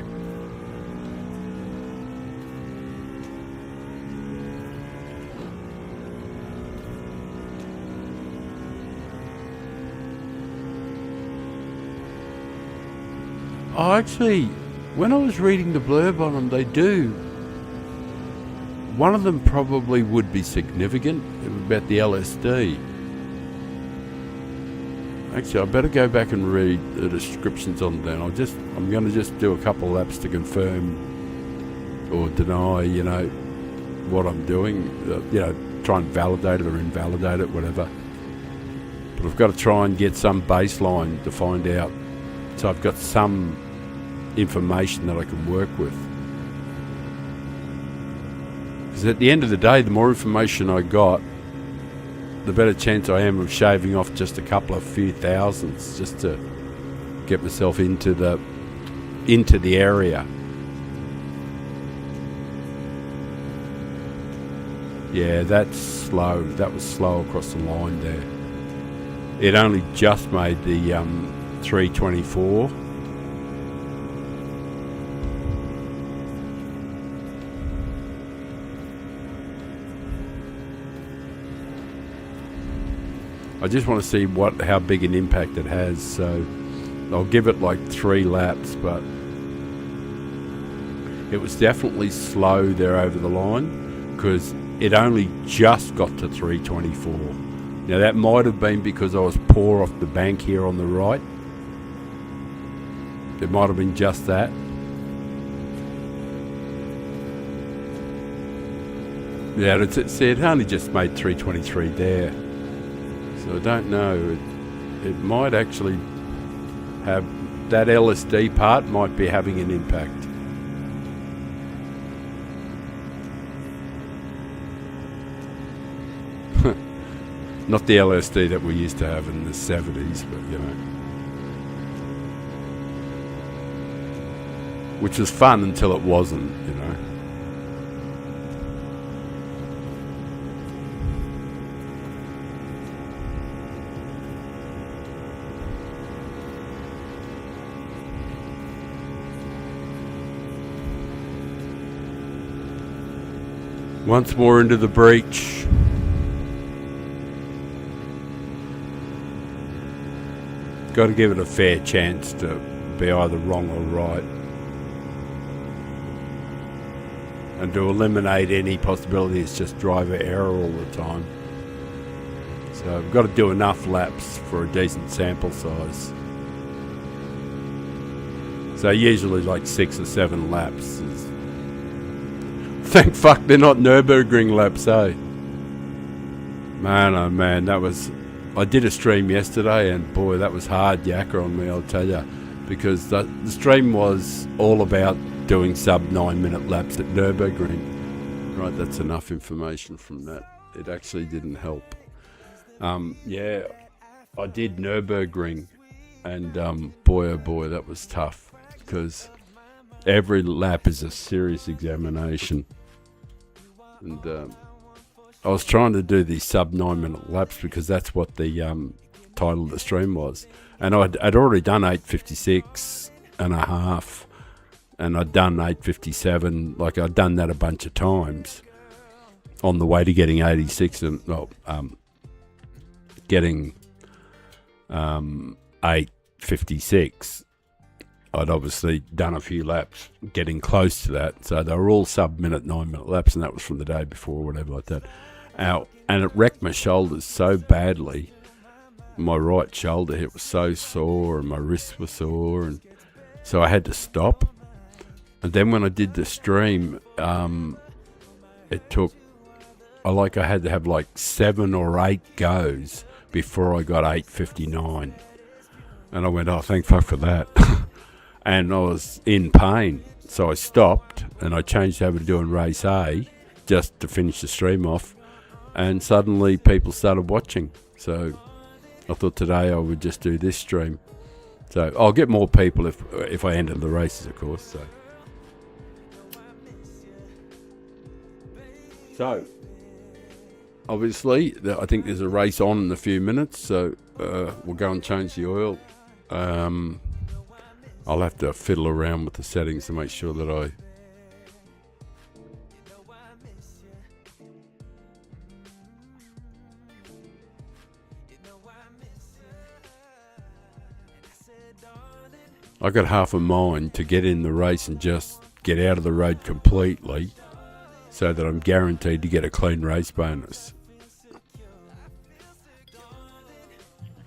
Actually, when I was reading the blurb on them, they do. One of them probably would be significant. It was about the LSD. Actually, I better go back and read the descriptions on them. I'm going to just do a couple of laps to confirm or deny, what I'm doing. Try and validate it or invalidate it, whatever. But I've got to try and get some baseline to find out. So I've got some information that I can work with. Because at the end of the day, the more information I got, the better chance I am of shaving off just a few thousandths just to get myself into the area. Yeah, that's slow. That was slow across the line there. It only just made the 324. I just want to see how big an impact it has, so I'll give it like 3 laps, but it was definitely slow there over the line because it only just got to 324. Now that might have been because I was poor off the bank here on the right. It might have been just that. Yeah, it only just made 323 there. So I don't know. It might actually have, that LSD part might be having an impact. Not the LSD that we used to have in the 70s, but you know. Which was fun until it wasn't, you know. Once more into the breach. Got to give it a fair chance to be either wrong or right. And to eliminate any possibility it's just driver error all the time. So I've got to do enough laps for a decent sample size. So usually like 6 or 7 laps. Thank fuck they're not Nürburgring laps, eh? Man, oh man, I did a stream yesterday, and boy, that was hard yakka on me, I'll tell you, because the stream was all about doing sub 9-minute laps at Nürburgring. Right, that's enough information from that. It actually didn't help. Yeah, I did Nürburgring, and boy, oh boy, that was tough, because every lap is a serious examination. And I was trying to do these sub 9-minute laps because that's what the title of the stream was. And I'd already done 8:56 and a half, and I'd done 8:57. Like, I'd done that a bunch of times on the way to getting 86 and getting 8:56. I'd obviously done a few laps getting close to that. So they were all sub-minute, 9-minute laps, and that was from the day before or whatever like that. And it wrecked my shoulders so badly. My right shoulder hip was so sore, and my wrists were sore, and so I had to stop. And then when I did the stream, it took, I had to have like 7 or 8 goes before I got 8:59. And I went, oh, thank fuck for that. And I was in pain, so I stopped, and I changed over to doing race A just to finish the stream off, and suddenly people started watching. So I thought today I would just do this stream. So I'll get more people if I enter the races, of course. So obviously, I think there's a race on in a few minutes, so we'll go and change the oil. I'll have to fiddle around with the settings to make sure that I got half a mind to get in the race and just get out of the road completely so that I'm guaranteed to get a clean race bonus.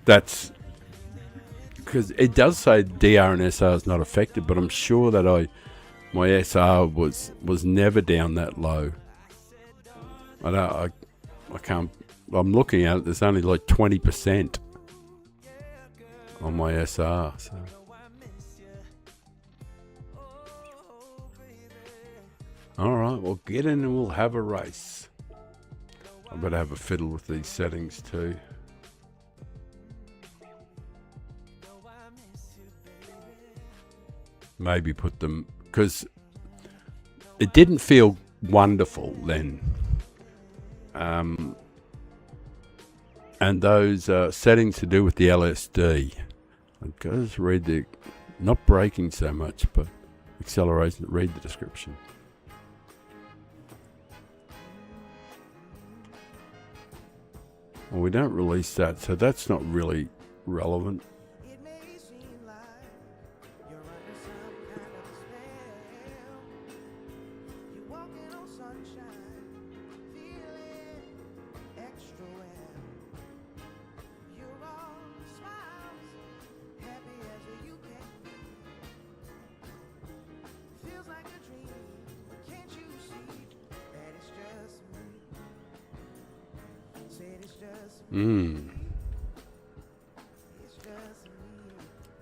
That's because it does say DR and SR is not affected, but I'm sure that my SR was never down that low. I can't. I'm looking at it. There's only like 20% on my SR. So. All right, we'll get in and we'll have a race. I better have a fiddle with these settings too. Maybe put them, because it didn't feel wonderful then. And those settings to do with the LSD. I just read the, not braking so much, but acceleration. Read the description. Well, we don't release that, so that's not really relevant.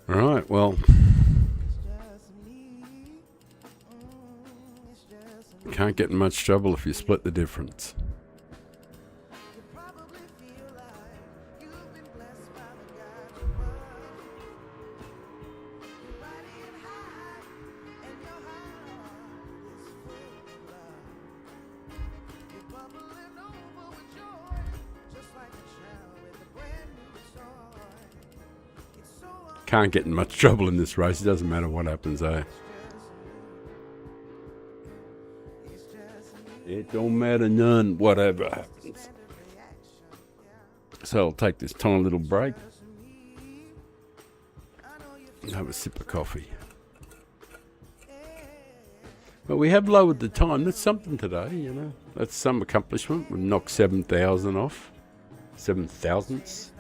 Right, well, can't get in much trouble if you split the difference. Can't get in much trouble in this race. It doesn't matter what happens, eh? It don't matter none, whatever happens. So I'll take this tiny little break and have a sip of coffee. But we have lowered the time. That's something today, you know. That's some accomplishment. We've knocked 7,000 off. 7 thousandths.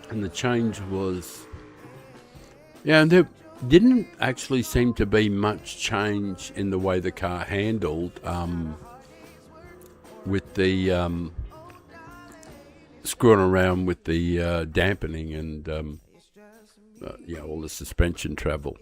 And the change was... Yeah, and there didn't actually seem to be much change in the way the car handled with the screwing around with the dampening and all the suspension travel.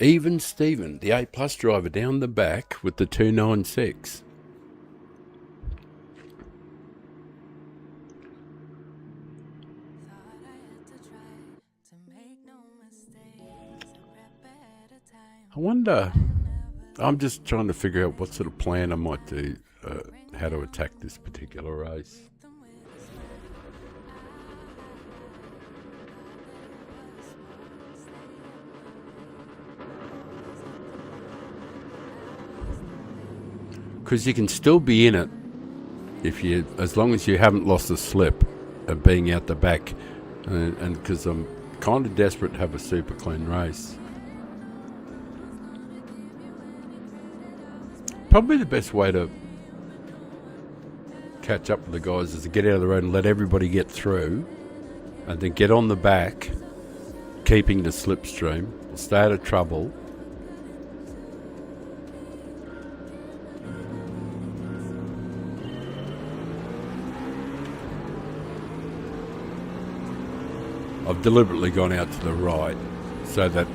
Even Steven, the A Plus driver down the back with the 296. I wonder, I'm just trying to figure out what sort of plan I might do, how to attack this particular race. Because you can still be in it as long as you haven't lost a slip of being out the back, and because I'm kind of desperate to have a super clean race. Probably the best way to catch up with the guys is to get out of the road and let everybody get through, and then get on the back, keeping the slipstream. We'll stay out of trouble. I've deliberately gone out to the right so that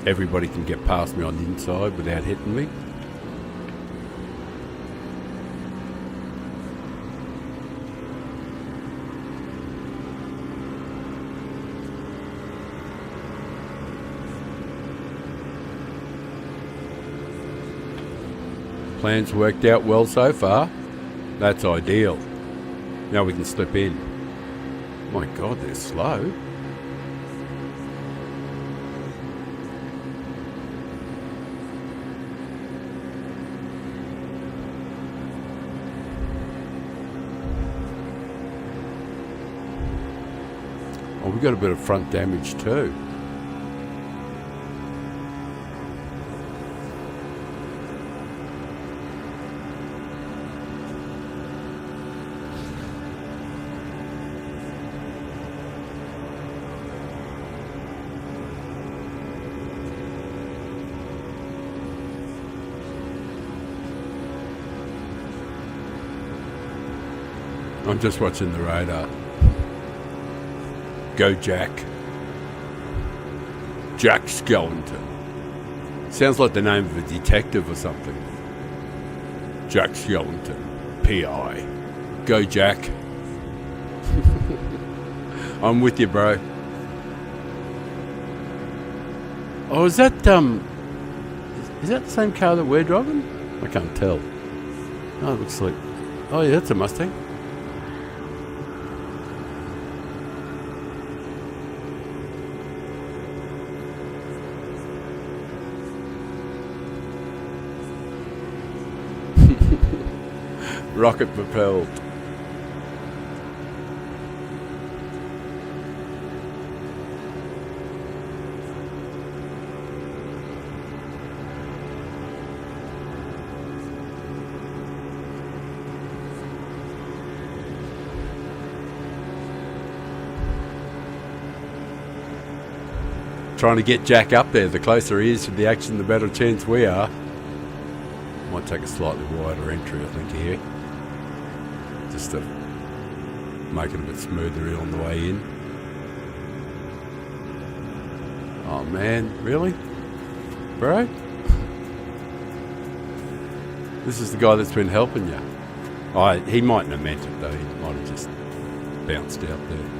everybody can get past me on the inside without hitting me. Plan's worked out well so far. That's ideal. Now we can slip in. My God, they're slow. Oh, we got a bit of front damage too. I'm just watching the radar. Go Jack. Jack Skellington. Sounds like the name of a detective or something. Jack Skellington, P.I. Go Jack. I'm with you, bro. Oh, is that the same car that we're driving? I can't tell. Oh, it looks like... Oh yeah, that's a Mustang. Rocket propelled. Trying to get Jack up there. The closer he is to the action, the better chance we are. Might take a slightly wider entry, I think, here. Just to make it a bit smoother on the way in. Oh man, really? Bro? This is the guy that's been helping you. He mightn't have meant it though. He might have just bounced out there.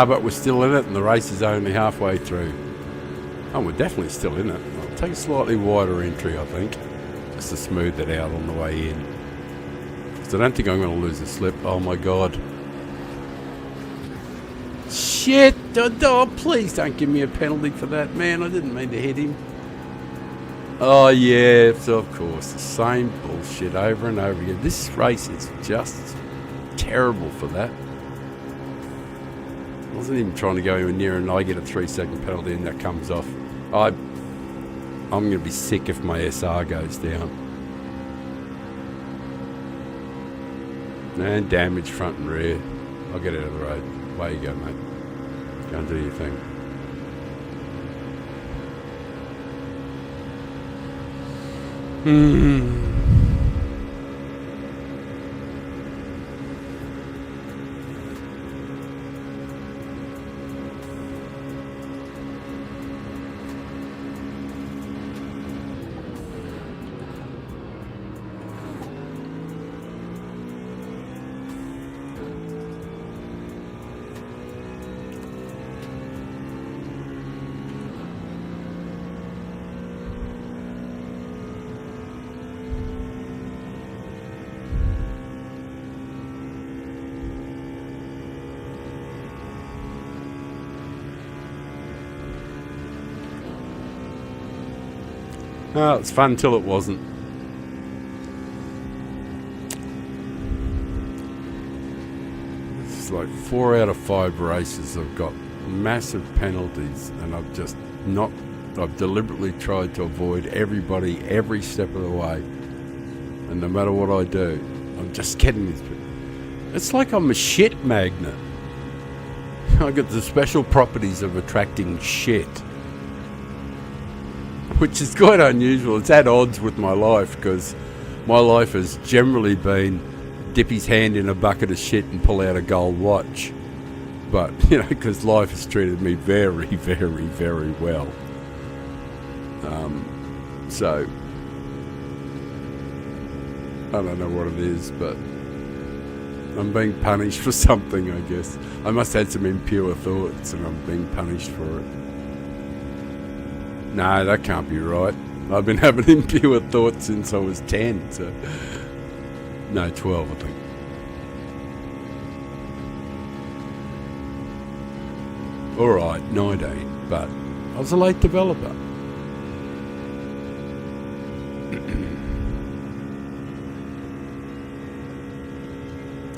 But we're still in it and the race is only halfway through. Oh, we're definitely still in it. I'll take a slightly wider entry, I think, just to smooth it out on the way in. Because I don't think I'm going to lose a slip. Oh my god. Shit! Oh, please don't give me a penalty for that, man. I didn't mean to hit him. Oh yeah, of course. The same bullshit over and over again. This race is just terrible for that. I wasn't even trying to go anywhere near and I get a 3-second penalty and that comes off. I'm going to be sick if my SR goes down. And damage front and rear. I'll get out of the road. Away you go, mate. Go and do your thing. Oh, it's fun till it wasn't. It's like 4 out of 5 races I've got massive penalties and I've deliberately tried to avoid everybody every step of the way. And no matter what I do, I'm just getting this. It's like I'm a shit magnet. I got the special properties of attracting shit. Which is quite unusual. It's at odds with my life because my life has generally been dip his hand in a bucket of shit and pull out a gold watch. But, because life has treated me very, very, very well. So, I don't know what it is, but I'm being punished for something, I guess. I must have had some impure thoughts and I'm being punished for it. No, that can't be right. I've been having impure thoughts since I was 10, so... No, 12, I think. Alright, 19, but I was a late developer.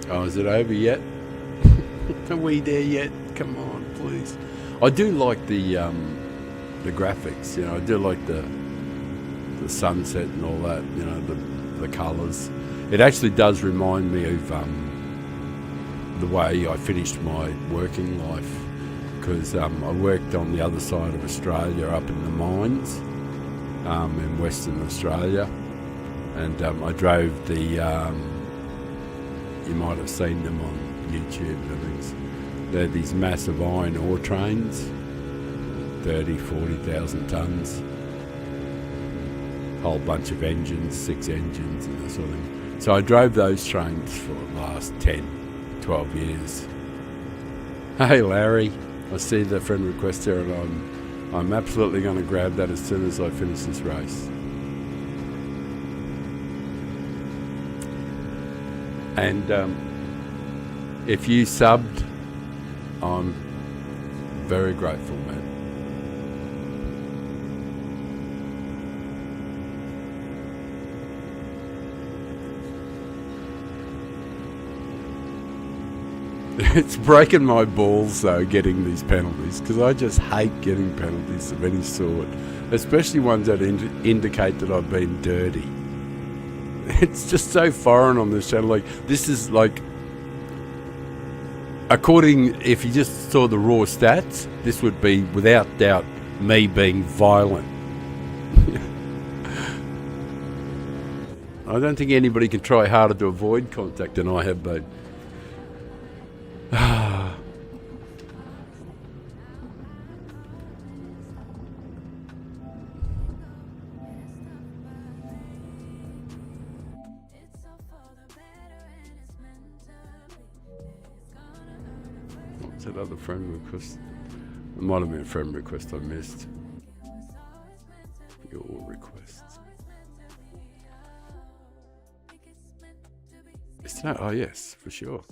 Oh, is it over yet? Are we there yet? Come on, please. I do like the graphics, I do like the sunset and all that, the colours. It actually does remind me of the way I finished my working life, because I worked on the other side of Australia up in the mines in Western Australia, and I drove the, you might have seen them on YouTube and things. They're these massive iron ore trains, 40,000 tonnes, whole bunch of engines, 6 engines and that sort of thing. So I drove those trains for the last 10, 12 years. Hey Larry, I see the friend request there and I'm absolutely going to grab that as soon as I finish this race. And if you subbed, I'm very grateful, man. It's breaking my balls though getting these penalties, because I just hate getting penalties of any sort, especially ones that indicate that I've been dirty. It's just so foreign on this channel. Like, this is like, according, if you just saw the raw stats, this would be without doubt me being violent. I don't think anybody can try harder to avoid contact than I have been. What's that other friend request? It might have been a friend request I missed. Your requests. Oh yes, for sure.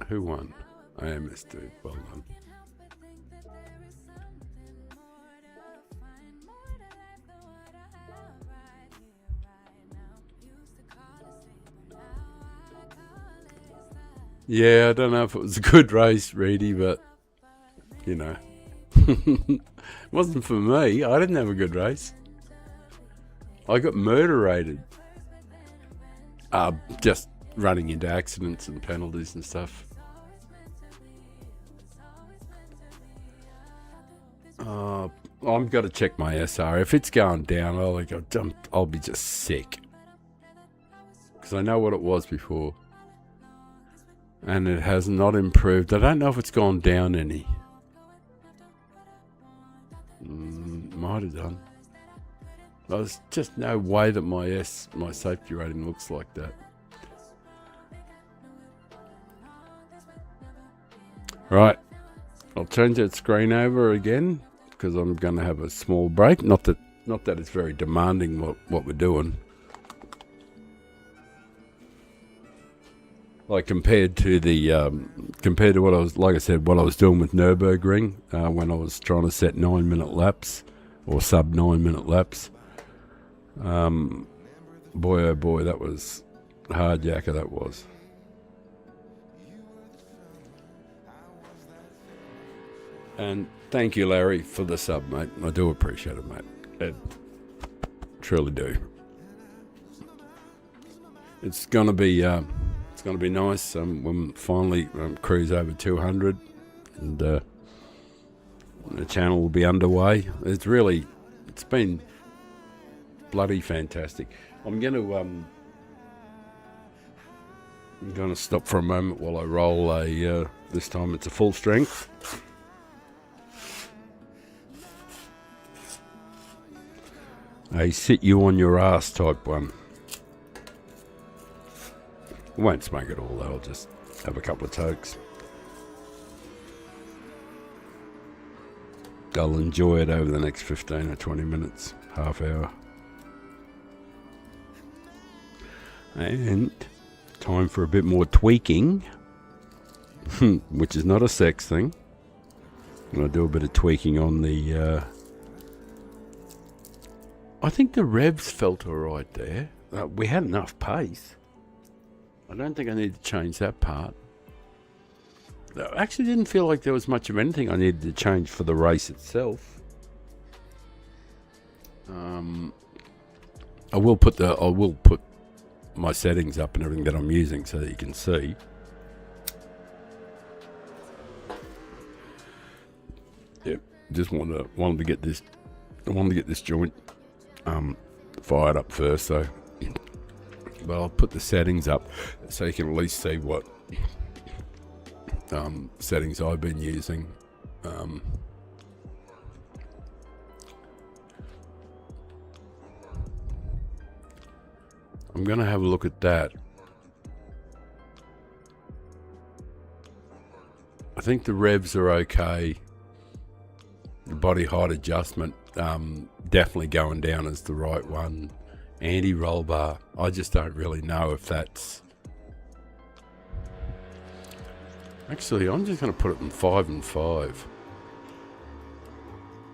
Who won? AMS dude, well done. Yeah, I don't know if it was a good race, Reedy, but, you know. It wasn't for me. I didn't have a good race. I got murder-rated. Just running into accidents and penalties and stuff. I've got to check my SR. If it's going down, I'll be just sick. Because I know what it was before. And it has not improved. I don't know if it's gone down any. Might have done. There's just no way that my safety rating looks like that. Right. I'll change that screen over again because I'm going to have a small break. Not that it's very demanding what we're doing. Like compared to what I was, like I said, what I was doing with Nürburgring when I was trying to set 9-minute laps or sub 9-minute laps. Boy oh boy, that was hard yakka, that was. And thank you, Larry, for the sub, mate. I do appreciate it, mate. I truly do. It's gonna be nice when we finally cruise over 200, and the channel will be underway. It's been bloody fantastic. I'm gonna stop for a moment while I roll this time it's a full strength. A sit you on your ass type one. I won't smoke it all though, I'll just have a couple of tokes. I'll enjoy it over the next 15 or 20 minutes, half hour. And time for a bit more tweaking, which is not a sex thing. And I'll do a bit of tweaking on the... I think the revs felt alright there. We had enough pace. I don't think I need to change that part. I actually didn't feel like there was much of anything I needed to change for the race itself. I will put my settings up and everything that I'm using so that you can see. Yep, just wanted to get this. I wanted to get this joint fired up first, so. But I'll put the settings up so you can at least see what settings I've been using. I'm going to have a look at that. I think the revs are okay. The body height adjustment, definitely going down as the right one. Anti-roll bar, I just don't really know if that's... Actually, I'm just going to put it in 5 and 5.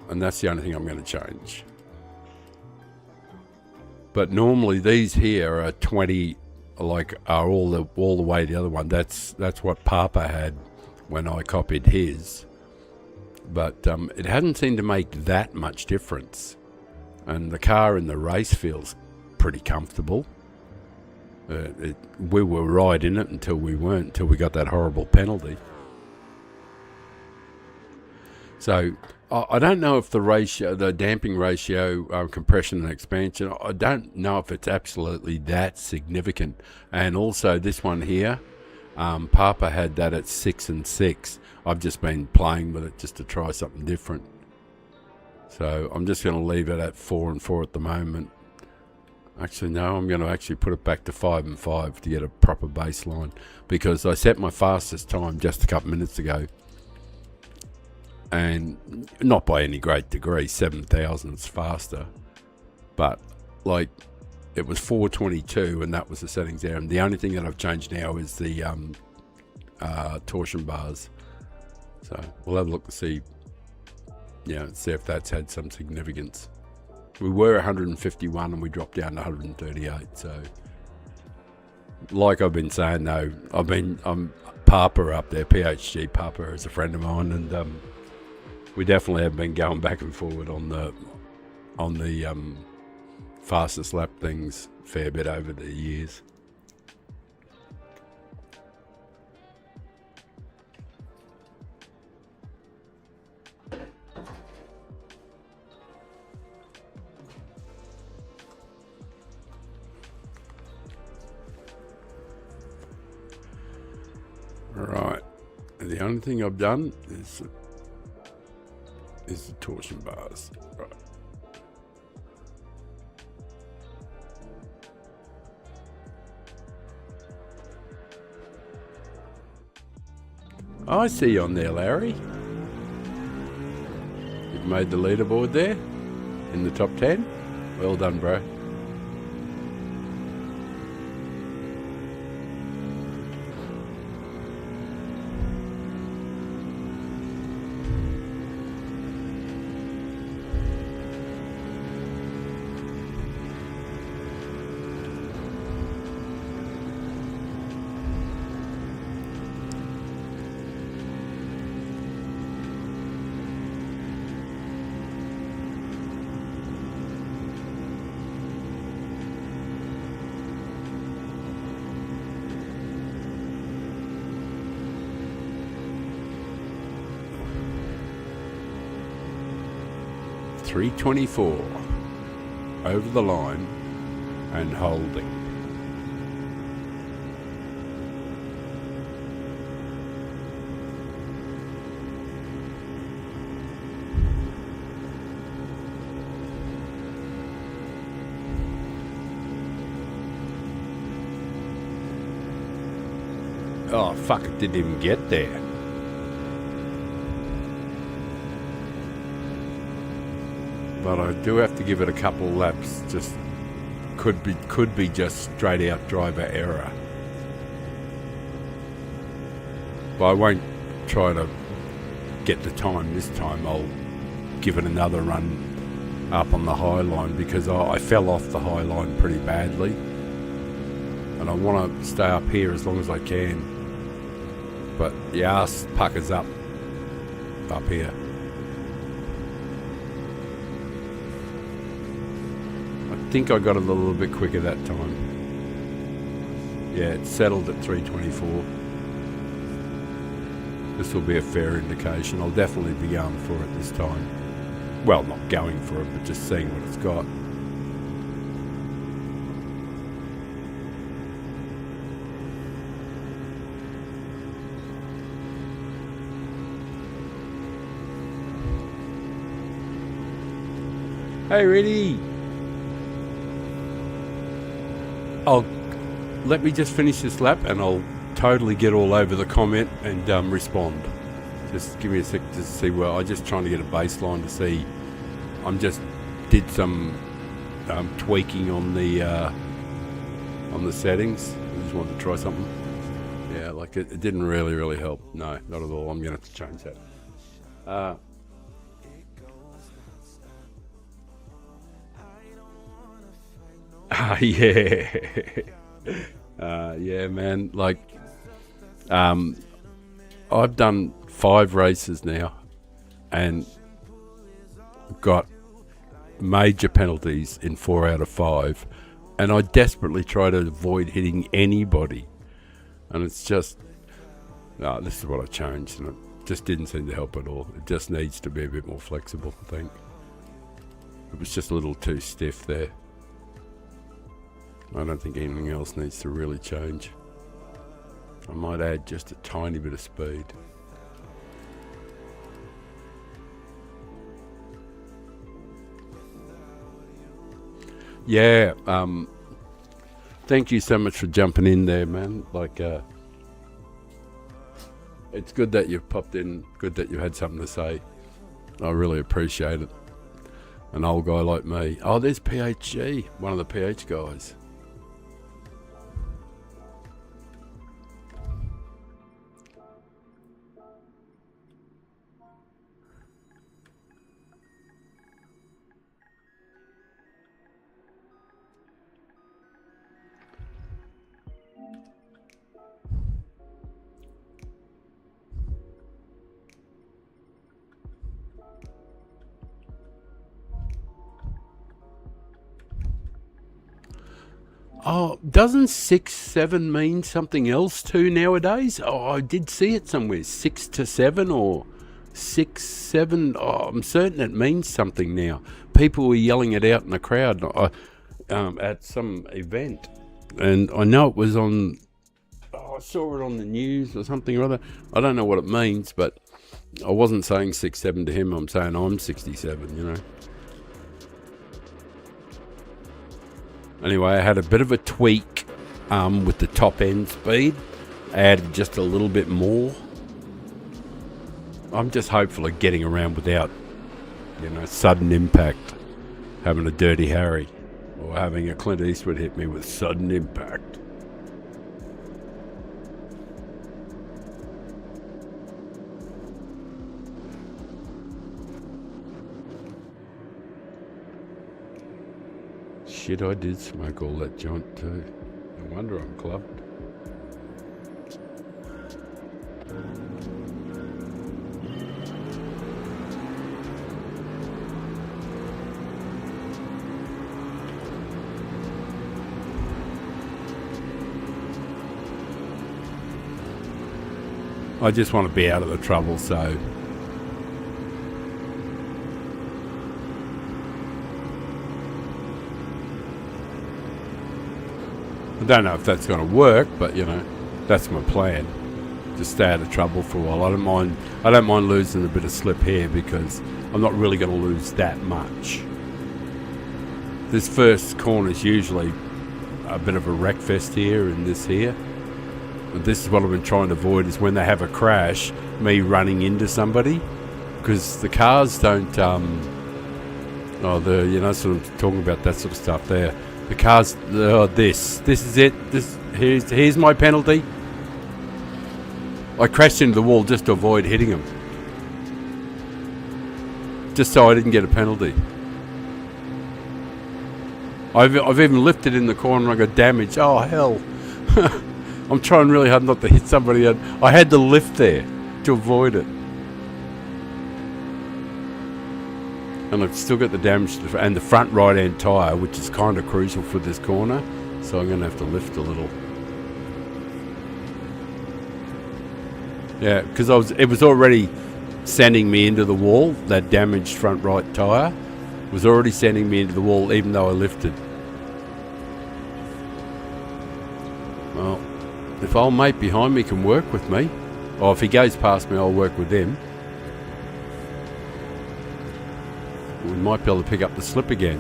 And that's the only thing I'm going to change. But normally these here are 20, like are all the way the other one. That's what Papa had when I copied his. But it hadn't seemed to make that much difference. And the car in the race feels pretty comfortable. We were right in it until we weren't, until we got that horrible penalty. So I don't know if the ratio, the damping ratio, compression and expansion, I don't know if it's absolutely that significant. And also this one here, Papa had that at 6 and 6. I've just been playing with it just to try something different. So I'm just going to leave it at 4 and 4 at the moment. Actually, no, I'm going to actually put it back to 5 and 5 to get a proper baseline, because I set my fastest time just a couple minutes ago. And not by any great degree, 7 thousandths faster. But, like, it was 422 and that was the settings there. And the only thing that I've changed now is the torsion bars. So we'll have a look to see, see if that's had some significance. We were 151 and we dropped down to 138. So, like I've been saying though, I'm Papa up there, PHG Papa is a friend of mine, and we definitely have been going back and forward on the fastest lap things a fair bit over the years. Right, and the only thing I've done is the torsion bars. Right. I see you on there, Larry. You've made the leaderboard there in the top 10. Well done, bro. .324 over the line and holding. Oh fuck, it didn't even get there. But I do have to give it a couple laps. Just could be just straight out driver error. But I won't try to get the time this time. I'll give it another run up on the high line, because I fell off the high line pretty badly, and I want to stay up here as long as I can. But the arse puckers up here. I think I got it a little bit quicker that time. Yeah, it settled at 324. This will be a fair indication. I'll definitely be going for it this time. Well, not going for it, but just seeing what it's got. Hey, Reddy! Let me just finish this lap and I'll totally get all over the comment and respond. Just give me a sec to see where I'm just trying to get a baseline to see. I'm just did some tweaking on the settings. I just wanted to try something. Yeah, like it didn't really help. No, not at all. I'm going to have to change that. Yeah. Yeah, man. Like, I've done 5 races now and got major penalties in 4 out of 5, and I desperately try to avoid hitting anybody, and it's just this is what I changed, and it just didn't seem to help at all. It just needs to be a bit more flexible, I think. It was just a little too stiff there. I don't think anything else needs to really change. I might add just a tiny bit of speed. Yeah, thank you so much for jumping in there, man. Like, it's good that you've popped in, good that you had something to say. I really appreciate it. An old guy like me. Oh, there's PHG, one of the PH guys. Oh, doesn't 6-7 mean something else too nowadays? Oh, I did see it somewhere. 6-7 or 6-7. Oh, I'm certain it means something now. People were yelling it out in the crowd at some event, and I know it was on. Oh, I saw it on the news or something or other. I don't know what it means, but I wasn't saying 6-7 to him. I'm saying I'm 67. You know. Anyway, I had a bit of a tweak with the top end speed. I added just a little bit more. I'm just hopeful of getting around without, sudden impact, having a Dirty Harry, or having a Clint Eastwood hit me with sudden impact. Shit, I did smoke all that joint too. No wonder I'm clubbed. I just want to be out of the trouble, so I don't know if that's going to work, but that's my plan. Just stay out of trouble for a while. I don't mind losing a bit of slip here because I'm not really going to lose that much. This first corner is usually a bit of a wreck fest here and this here. And this is what I've been trying to avoid, is when they have a crash, me running into somebody, because the cars don't. Sort of talking about that sort of stuff there. The cars, this is it. Here's my penalty. I crashed into the wall just to avoid hitting him, just so I didn't get a penalty. I've even lifted in the corner and I got damaged. Oh hell! I'm trying really hard not to hit somebody. I had to lift there to avoid it. And I've still got the damage and the front right-hand tyre, which is kind of crucial for this corner. So I'm going to have to lift a little. Yeah, because it was already sending me into the wall. That damaged front right tyre was already sending me into the wall, even though I lifted. Well, if old mate behind me can work with me, or if he goes past me, I'll work with him. We might be able to pick up the slip again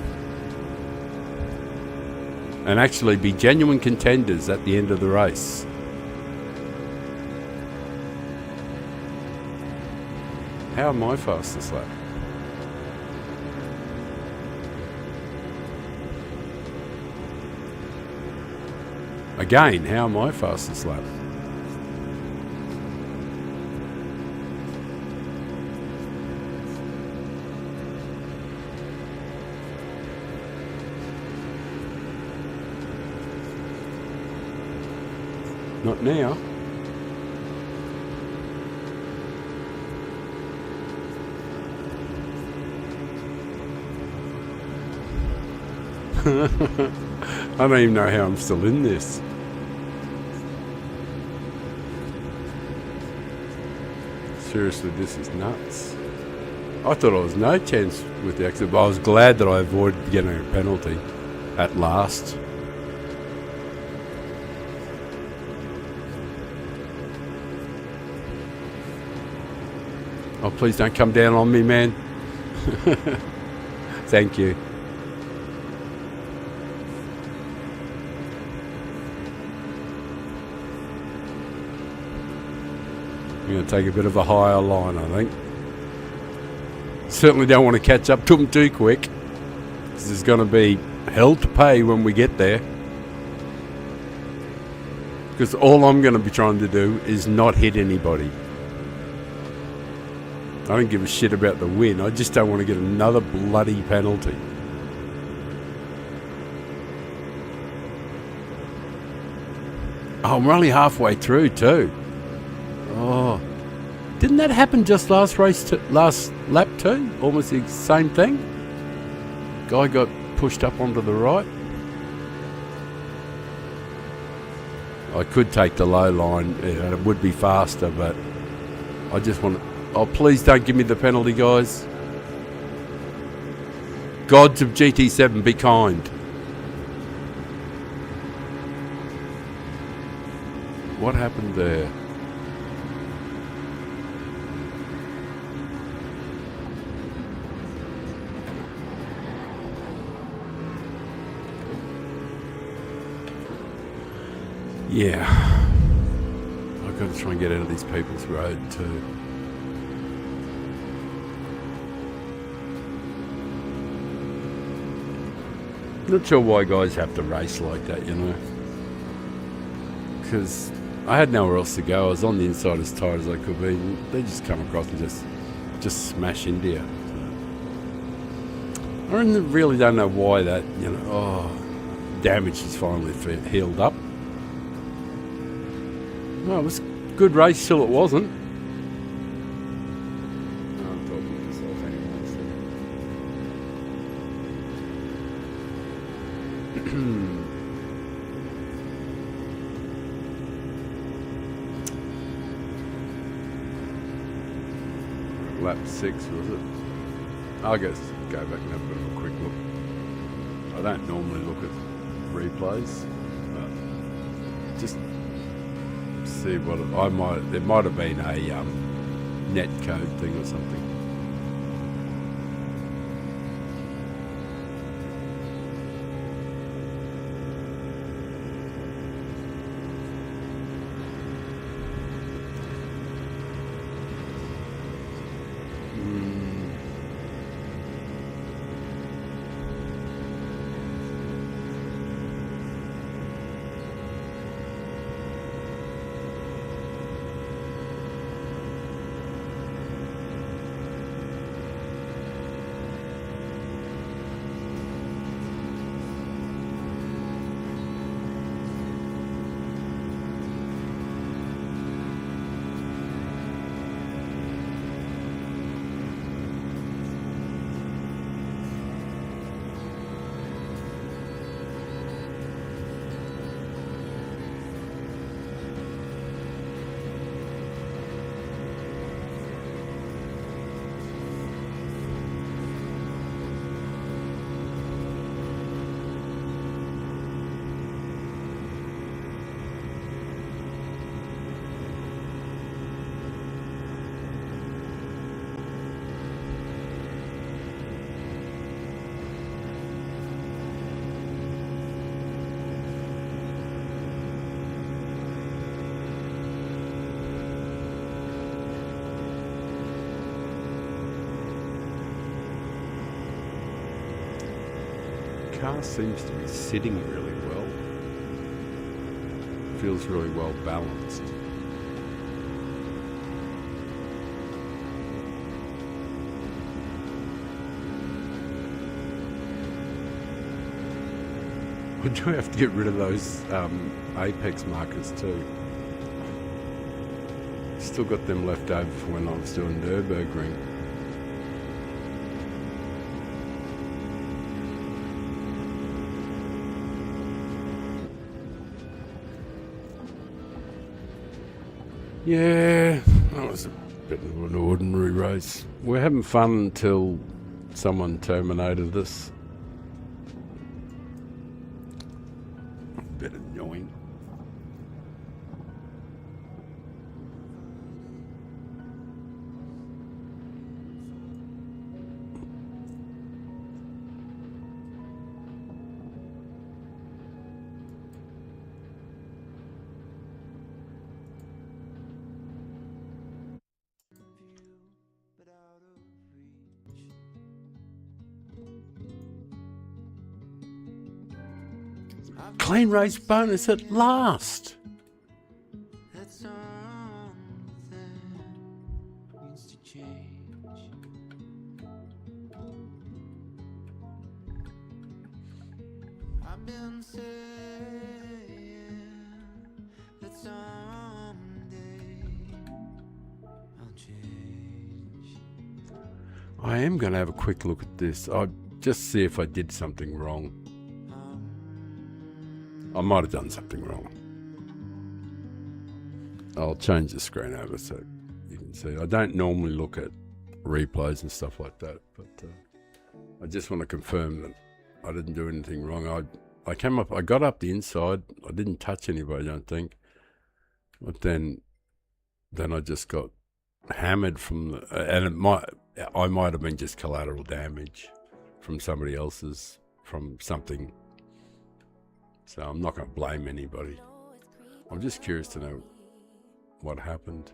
and actually be genuine contenders at the end of the race. How am I fastest lap? Again, how am I fastest lap? Not now. I don't even know how I'm still in this. Seriously, this is nuts. I thought I was no chance with the accident, but I was glad that I avoided getting a penalty at last. Oh, please don't come down on me, man. Thank you. I'm going to take a bit of a higher line, I think. Certainly don't want to catch up to them too quick. This is going to be hell to pay when we get there. Because all I'm going to be trying to do is not hit anybody. I don't give a shit about the win. I just don't want to get another bloody penalty. Oh, we're only halfway through too. Oh, didn't that happen just last lap too? Almost the same thing. Guy got pushed up onto the right. I could take the low line. Yeah, it would be faster, but I just want to... Oh, please don't give me the penalty, guys. Gods of GT7, be kind. What happened there? Yeah. I've got to try and get out of these people's road too. Not sure why guys have to race like that, you know. Because I had nowhere else to go. I was on the inside as tight as I could be. And they just come across and just smash into you. I really don't know why that, you know. Oh, damage is finally healed up. No, it was a good race till it wasn't. No, I'm talking to myself anyway, so. Lap 6, was it? I'll go back and have a bit of a quick look. I don't normally look at replays, but just see what there might have been a net code thing or something. car seems to be sitting really well. Feels really well balanced. I do have to get rid of those apex markers too. Still got them left over for when I was doing Nürburgring. Yeah, that was a bit of an ordinary race. We're having fun until someone terminated us. A bit annoying. Clean race bonus at last. I've been saying that someday I'll change. I am going to have a quick look at this. I'll just see if I did something wrong. I might have done something wrong. I'll change the screen over so you can see. I don't normally look at replays and stuff like that, but I just want to confirm that I didn't do anything wrong. I came up, I got up the inside. I didn't touch anybody, I don't think. But then I just got hammered from the, and I might have been just collateral damage from somebody else's, from something. So I'm not going to blame anybody. I'm just curious to know what happened.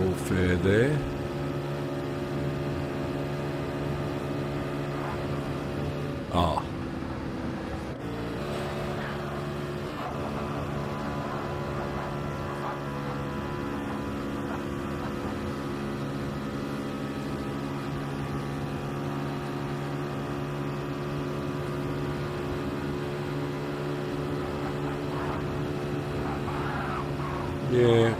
All fair there. Ah. Yeah.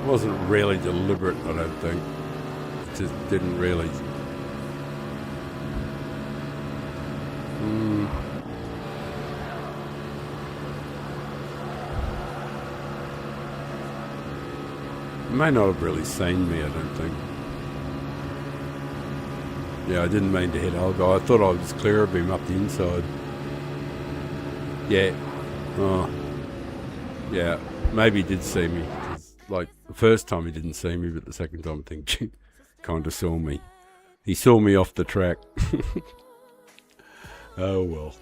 Wasn't really deliberate, I don't think. It just didn't really. May not have really seen me, I don't think. Yeah, I didn't mean to hit Olga. I thought I was clear of him up the inside. Yeah. Oh. Yeah, maybe he did see me. Like, the first time he didn't see me, but the second time I think he kind of saw me. He saw me off the track. Oh, well.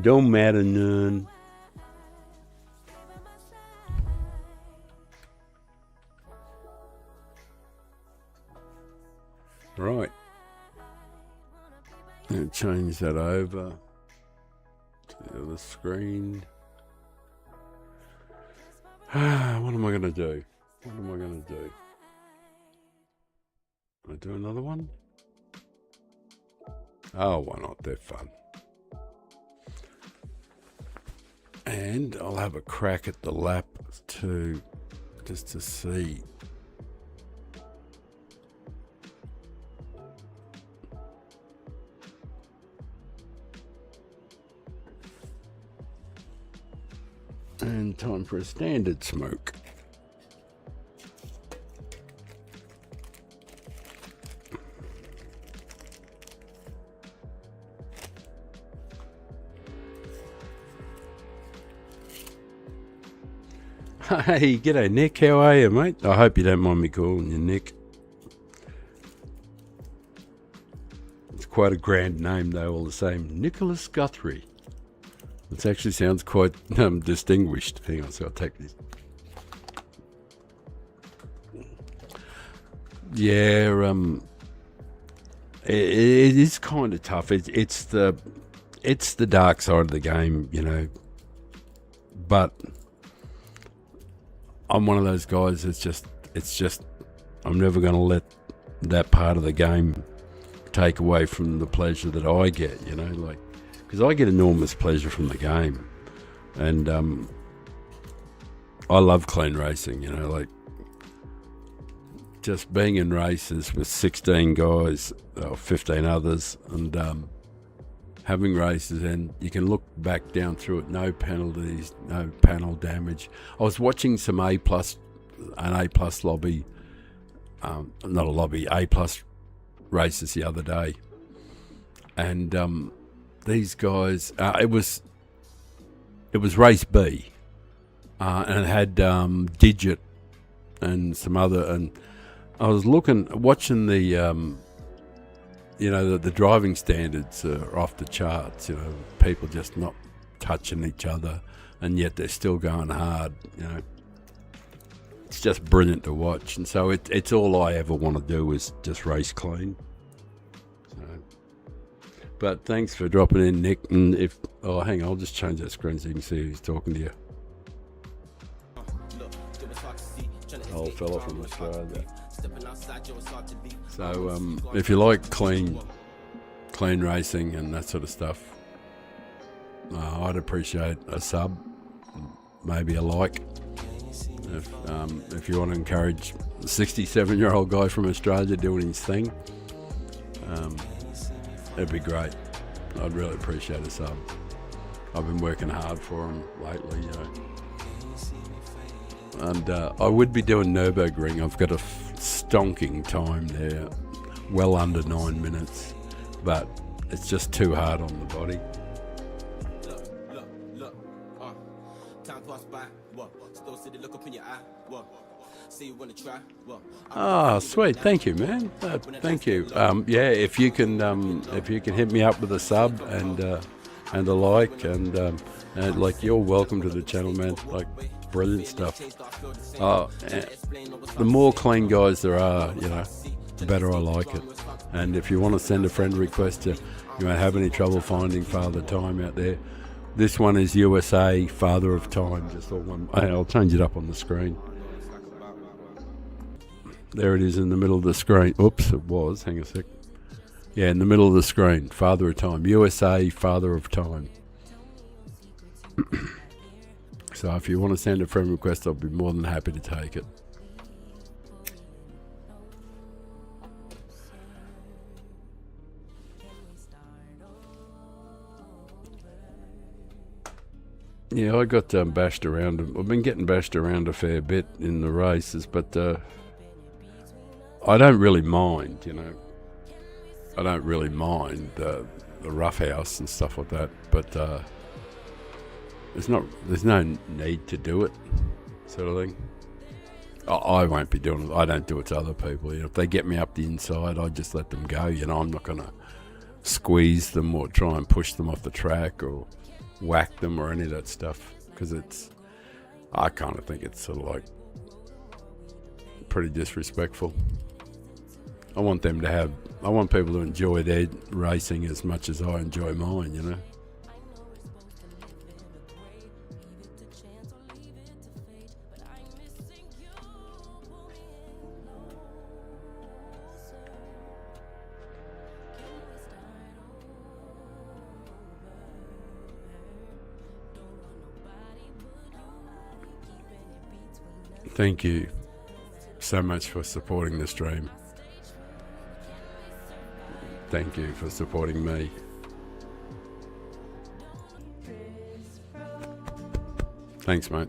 Don't matter none. Right. Now change that over to the other screen. What am I going to do? What am I going to do? Can I do another one? Oh, why not? They're fun. And I'll have a crack at the lap too, just to see. And time for a standard smoke. Hey, g'day Nick, how are you, mate? I hope you don't mind me calling you Nick. It's quite a grand name though, all the same. Nicholas Guthrie. It actually sounds quite distinguished. Hang on, so I'll take this. Yeah, it is kind of tough. It's the dark side of the game, you know. But I'm one of those guys. It's just I'm never going to let that part of the game take away from the pleasure that I get, you know, like, because I get enormous pleasure from the game, and I love clean racing, you know, like just being in races with 16 guys or 15 others, and having races, and you can look back down through it, no penalties, no panel damage. I was watching some an A plus lobby, not a lobby, A plus races the other day, and these guys, it was race B, and it had Digit and some other, and I was watching the you know, the driving standards are off the charts, you know, people just not touching each other, and yet they're still going hard, you know. It's just brilliant to watch, and so it's all I ever want to do is just race clean. So, but thanks for dropping in, Nick, and hang on, I'll just change that screen so you can see who's talking to you. Old fella from Australia. So if you like clean racing and that sort of stuff, I'd appreciate a sub, maybe a like. If you want to encourage a 67-year-old guy from Australia doing his thing, it'd be great. I'd really appreciate a sub. I've been working hard for him lately, you know. And I would be doing Nürburgring. I've got a stonking time there, well under 9 minutes, but it's just too hard on the body. Oh, sweet! Thank you, man. Thank you. Yeah, if you can hit me up with a sub and a like, and like, you're welcome to the channel, man. Like, brilliant stuff. The more clean guys there are, you know, the better I like it. And if you want to send a friend request, you won't have any trouble finding Father Time out there. This one is USA Father of Time. Just all one. I'll change it up on the screen. There it is in the middle of the screen. Oops, it was. Hang a sec. Yeah, in the middle of the screen. Father of Time. USA Father of Time. So if you want to send a friend request, I'll be more than happy to take it. Yeah, I got bashed around. I've been getting bashed around a fair bit in the races, but I don't really mind, you know. I don't really mind the roughhouse and stuff like that, but there's no need to do it, sort of thing. I won't be doing it. I don't do it to other people. You know, if they get me up the inside, I just let them go. You know, I'm not going to squeeze them or try and push them off the track or whack them or any of that stuff, because I kind of think it's sort of like pretty disrespectful. I want people to enjoy their racing as much as I enjoy mine, you know. Thank you so much for supporting the stream. Thank you for supporting me. Thanks, mate.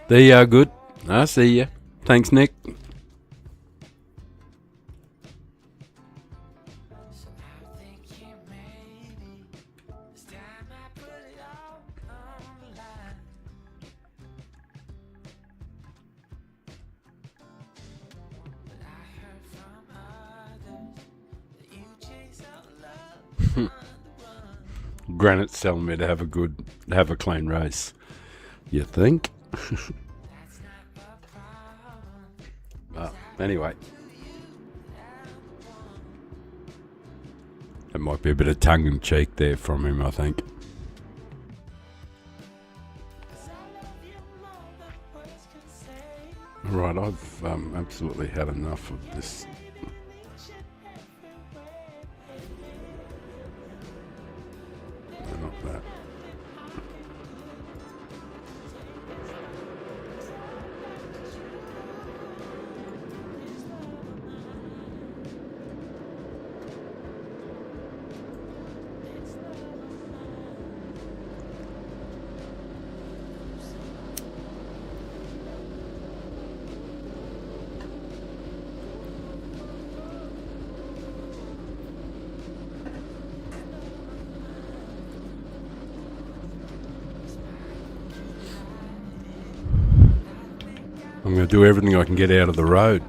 There you are, good. I see ya. Thanks, Nick. Granite's telling me to have a clean race. You think? Anyway, there might be a bit of tongue-in-cheek there from him, I think. Right, I've absolutely had enough of this. No, not that. I'm going to do everything I can get out of the road.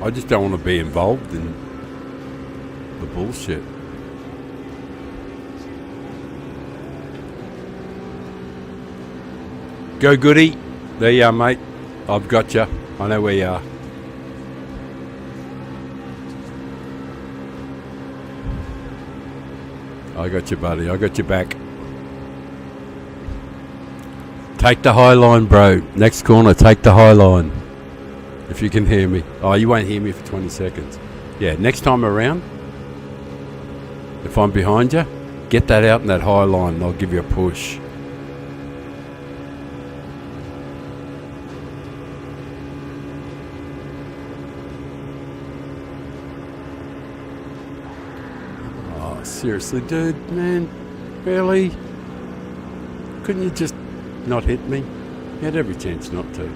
I just don't want to be involved in the bullshit. Go Goody. There you are, mate. I've got you. I know where you are. I got you, buddy. I got you back. Take the high line, bro. Next corner, take the high line. If you can hear me. Oh, you won't hear me for 20 seconds. Yeah, next time around, if I'm behind you, get that out in that high line and I'll give you a push. Seriously, dude, man, really? Couldn't you just not hit me? You had every chance not to.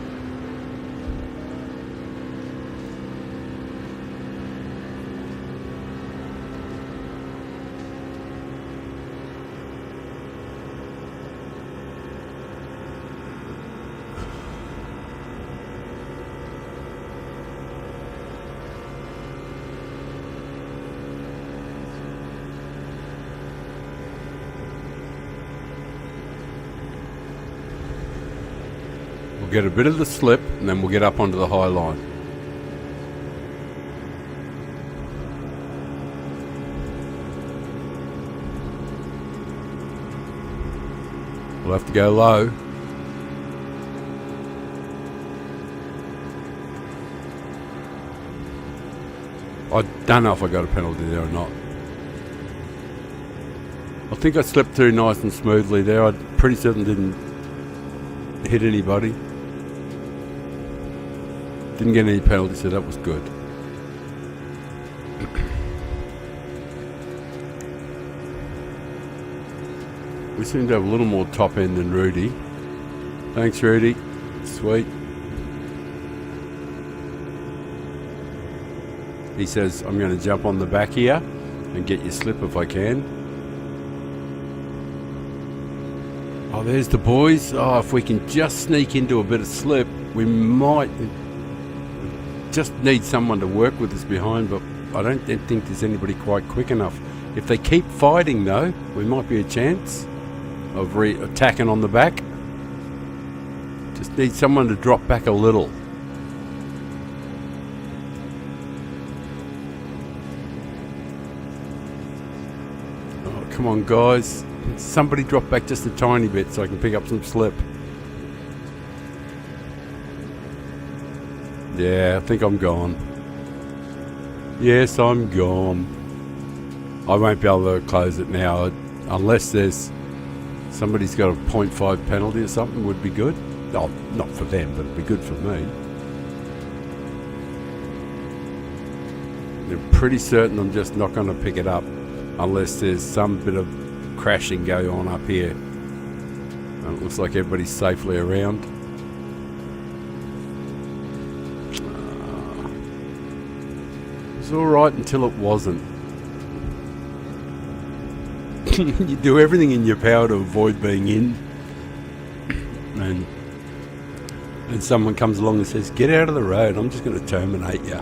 We'll get a bit of the slip and then we'll get up onto the high line. We'll have to go low. I don't know if I got a penalty there or not. I think I slipped through nice and smoothly there. I pretty certain didn't hit anybody. Didn't get any penalties, so that was good. We seem to have a little more top end than Rudy. Thanks, Rudy. Sweet. He says, I'm going to jump on the back here and get your slip if I can. Oh, there's the boys. Oh, if we can just sneak into a bit of slip, we might just need someone to work with us behind, but I don't think there's anybody quite quick enough. If they keep fighting, though, we might be a chance of attacking on the back. Just need someone to drop back a little. Oh, come on, guys. Somebody drop back just a tiny bit so I can pick up some slip. Yeah, I think I'm gone. Yes, I'm gone. I won't be able to close it now unless there's somebody's got a 0.5 penalty or something. Would be good. Oh, not for them, but it'd be good for me. I'm pretty certain I'm just not going to pick it up unless there's some bit of crashing going on up here. And it looks like everybody's safely around. It was alright until it wasn't. You do everything in your power to avoid being in, and someone comes along and says, get out of the road, I'm just going to terminate you.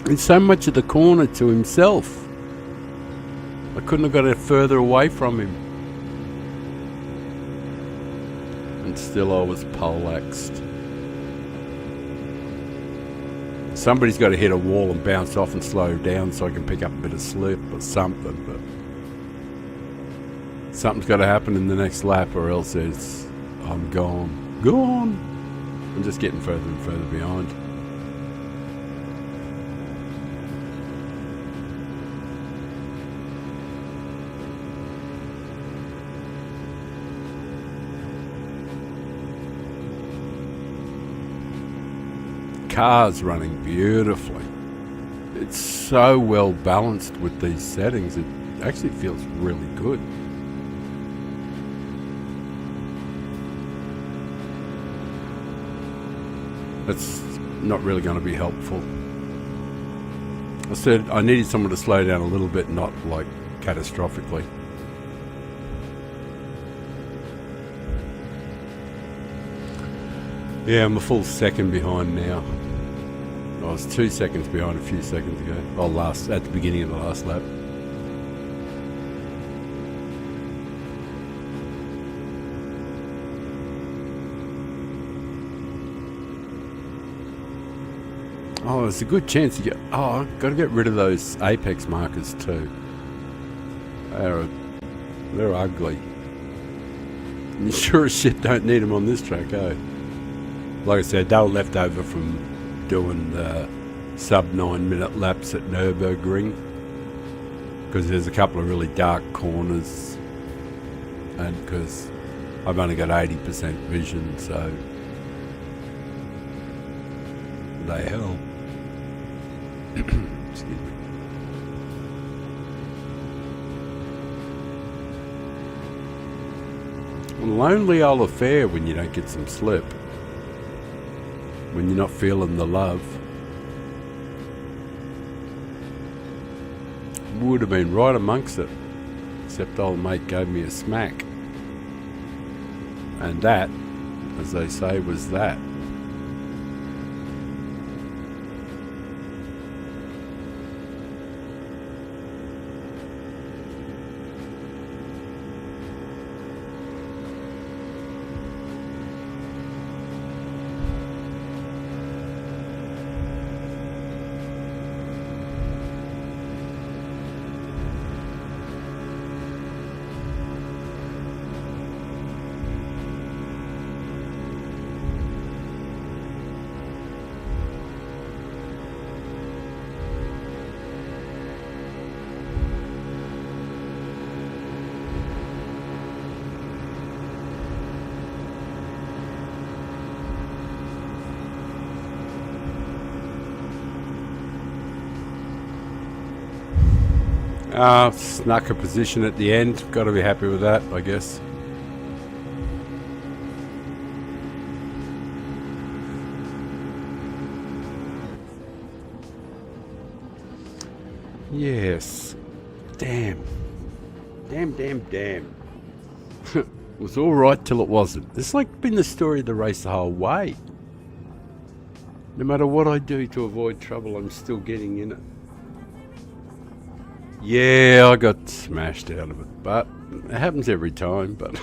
And so much of the corner to himself. I couldn't have got it further away from him. And still I was poleaxed. Somebody's got to hit a wall and bounce off and slow down so I can pick up a bit of slip or something, but something's got to happen in the next lap or else I'm gone. Gone! I'm just getting further and further behind. Car's running beautifully. It's so well balanced with these settings. It actually feels really good. That's not really going to be helpful. I said I needed someone to slow down a little bit, not like catastrophically. Yeah, I'm a full second behind now. I was 2 seconds behind a few seconds ago. At the beginning of the last lap. Oh, there's a good chance to get... Oh, I've got to get rid of those apex markers too. They're ugly. And you sure as shit don't need them on this track, eh? Like I said, they were left over from doing the sub 9 minute laps at Nürburgring, because there's a couple of really dark corners, and because I've only got 80% vision, so they help. Excuse me. A lonely old affair when you don't get some slip. When you're not feeling the love. Would have been right amongst it, except old mate gave me a smack. And that, as they say, was that. Snuck a position at the end. Got to be happy with that, I guess. Yes. Damn. It was all right till it wasn't. It's like been the story of the race the whole way. No matter what I do to avoid trouble, I'm still getting in it. Yeah, I got smashed out of it, but it happens every time. But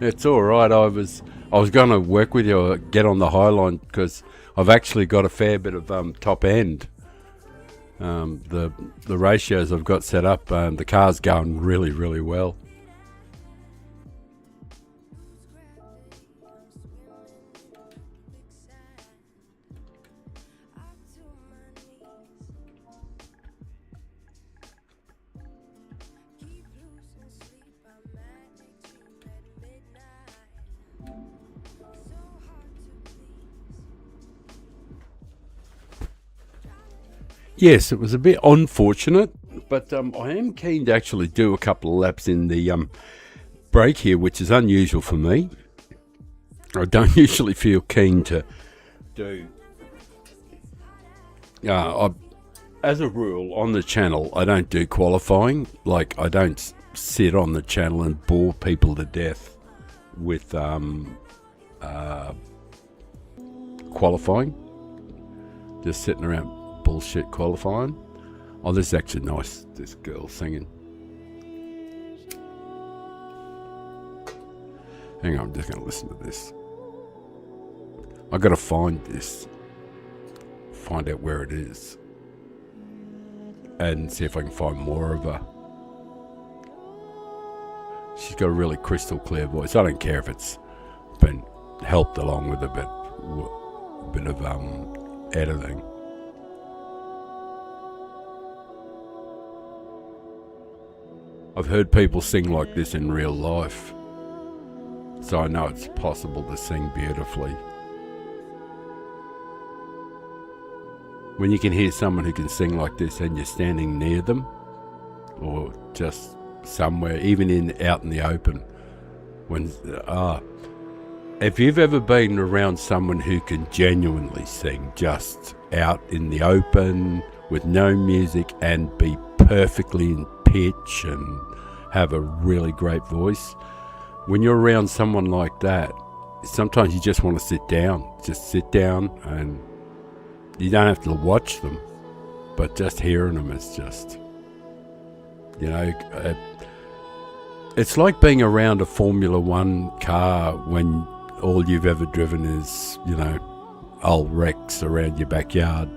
it's all right. I was going to work with you, get on the high line, because I've actually got a fair bit of top end. The ratios I've got set up, the car's going really, really well. Yes, it was a bit unfortunate, but I am keen to actually do a couple of laps in the break here, which is unusual for me. I don't usually feel keen to do. As a rule, on the channel, I don't do qualifying. Like, I don't sit on the channel and bore people to death with qualifying. Just sitting around bullshit qualifying. Oh, this is actually nice, this girl singing. Hang on, I'm just going to listen to this. I got to find this, find out where it is, and see if I can find more of her. She's got a really crystal clear voice. I don't care if it's been helped along with a bit of editing. I've heard people sing like this in real life, so I know it's possible to sing beautifully. When you can hear someone who can sing like this and you're standing near them, or just somewhere, even out in the open, if you've ever been around someone who can genuinely sing just out in the open with no music and be perfectly in pitch and have a really great voice, when you're around someone like that, sometimes you just want to sit down. Just sit down, and you don't have to watch them, but just hearing them is just, it's like being around a Formula One car when all you've ever driven is, old wrecks around your backyard.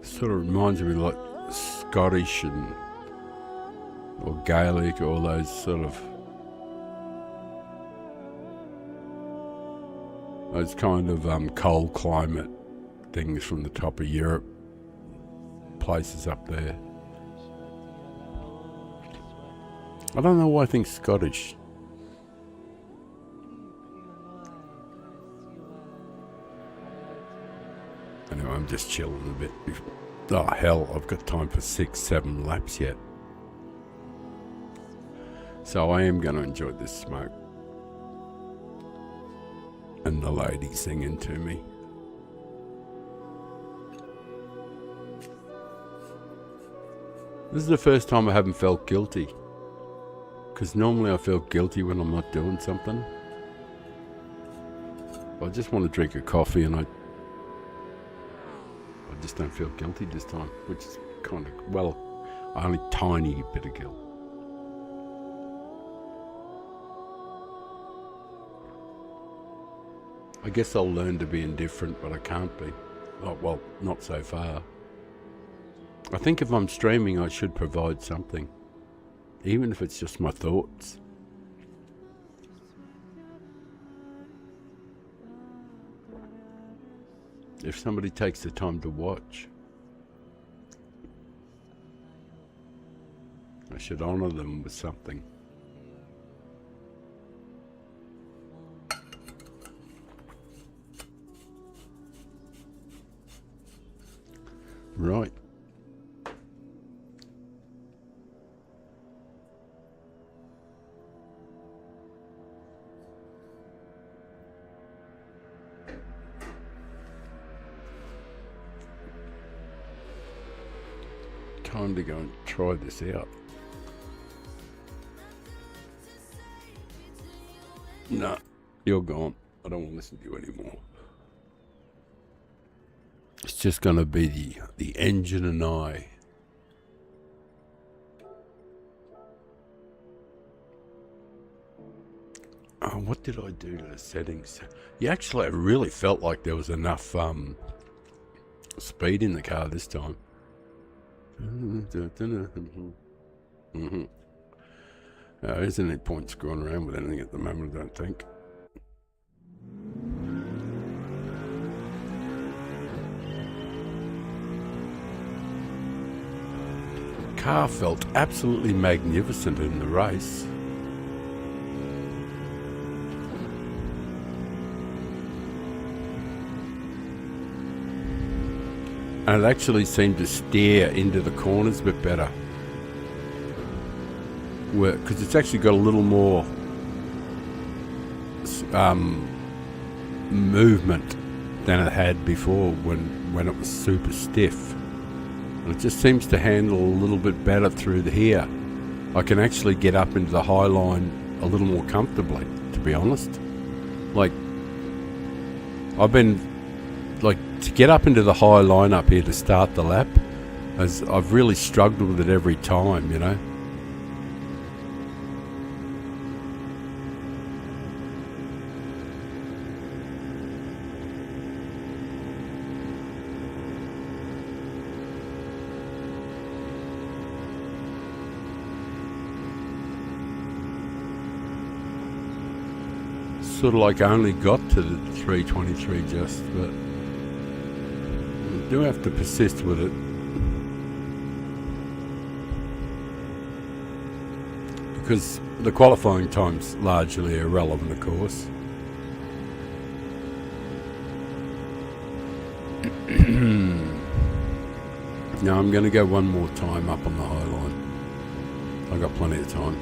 Sort of reminds me like Scottish or Gaelic, or all those sort of cold climate things from the top of Europe, places up there. I don't know why I think Scottish. Anyway, I'm just chilling a bit. Oh hell, I've got time for 6-7 laps yet. So I am going to enjoy this smoke. And the lady singing to me. This is the first time I haven't felt guilty. Because normally I feel guilty when I'm not doing something. I just want to drink a coffee, and I just don't feel guilty this time, which is kind of, only tiny bit of guilt. I guess I'll learn to be indifferent, but I can't be. Oh, well, not so far. I think if I'm streaming, I should provide something, even if it's just my thoughts. If somebody takes the time to watch, I should honor them with something. Right. Time to go and try this out. No, you're gone. I don't want to listen to you anymore. It's just going to be the engine and I. Oh, what did I do to the settings? Yeah, actually, I really felt like there was enough speed in the car this time. There isn't any point screwing around with anything at the moment, I don't think. Car felt absolutely magnificent in the race. And it actually seemed to steer into the corners a bit better. Because it's actually got a little more movement than it had before when it was super stiff. And it just seems to handle a little bit better through here. I can actually get up into the high line a little more comfortably, to be honest. Like, I've been, like, to get up into the high line up here to start the lap, as I've really struggled with it every time, you know. Sort of like I only got to the 323 just, but I do have to persist with it. Because the qualifying time's largely irrelevant, of course. Now I'm going to go one more time up on the high line. I've got plenty of time.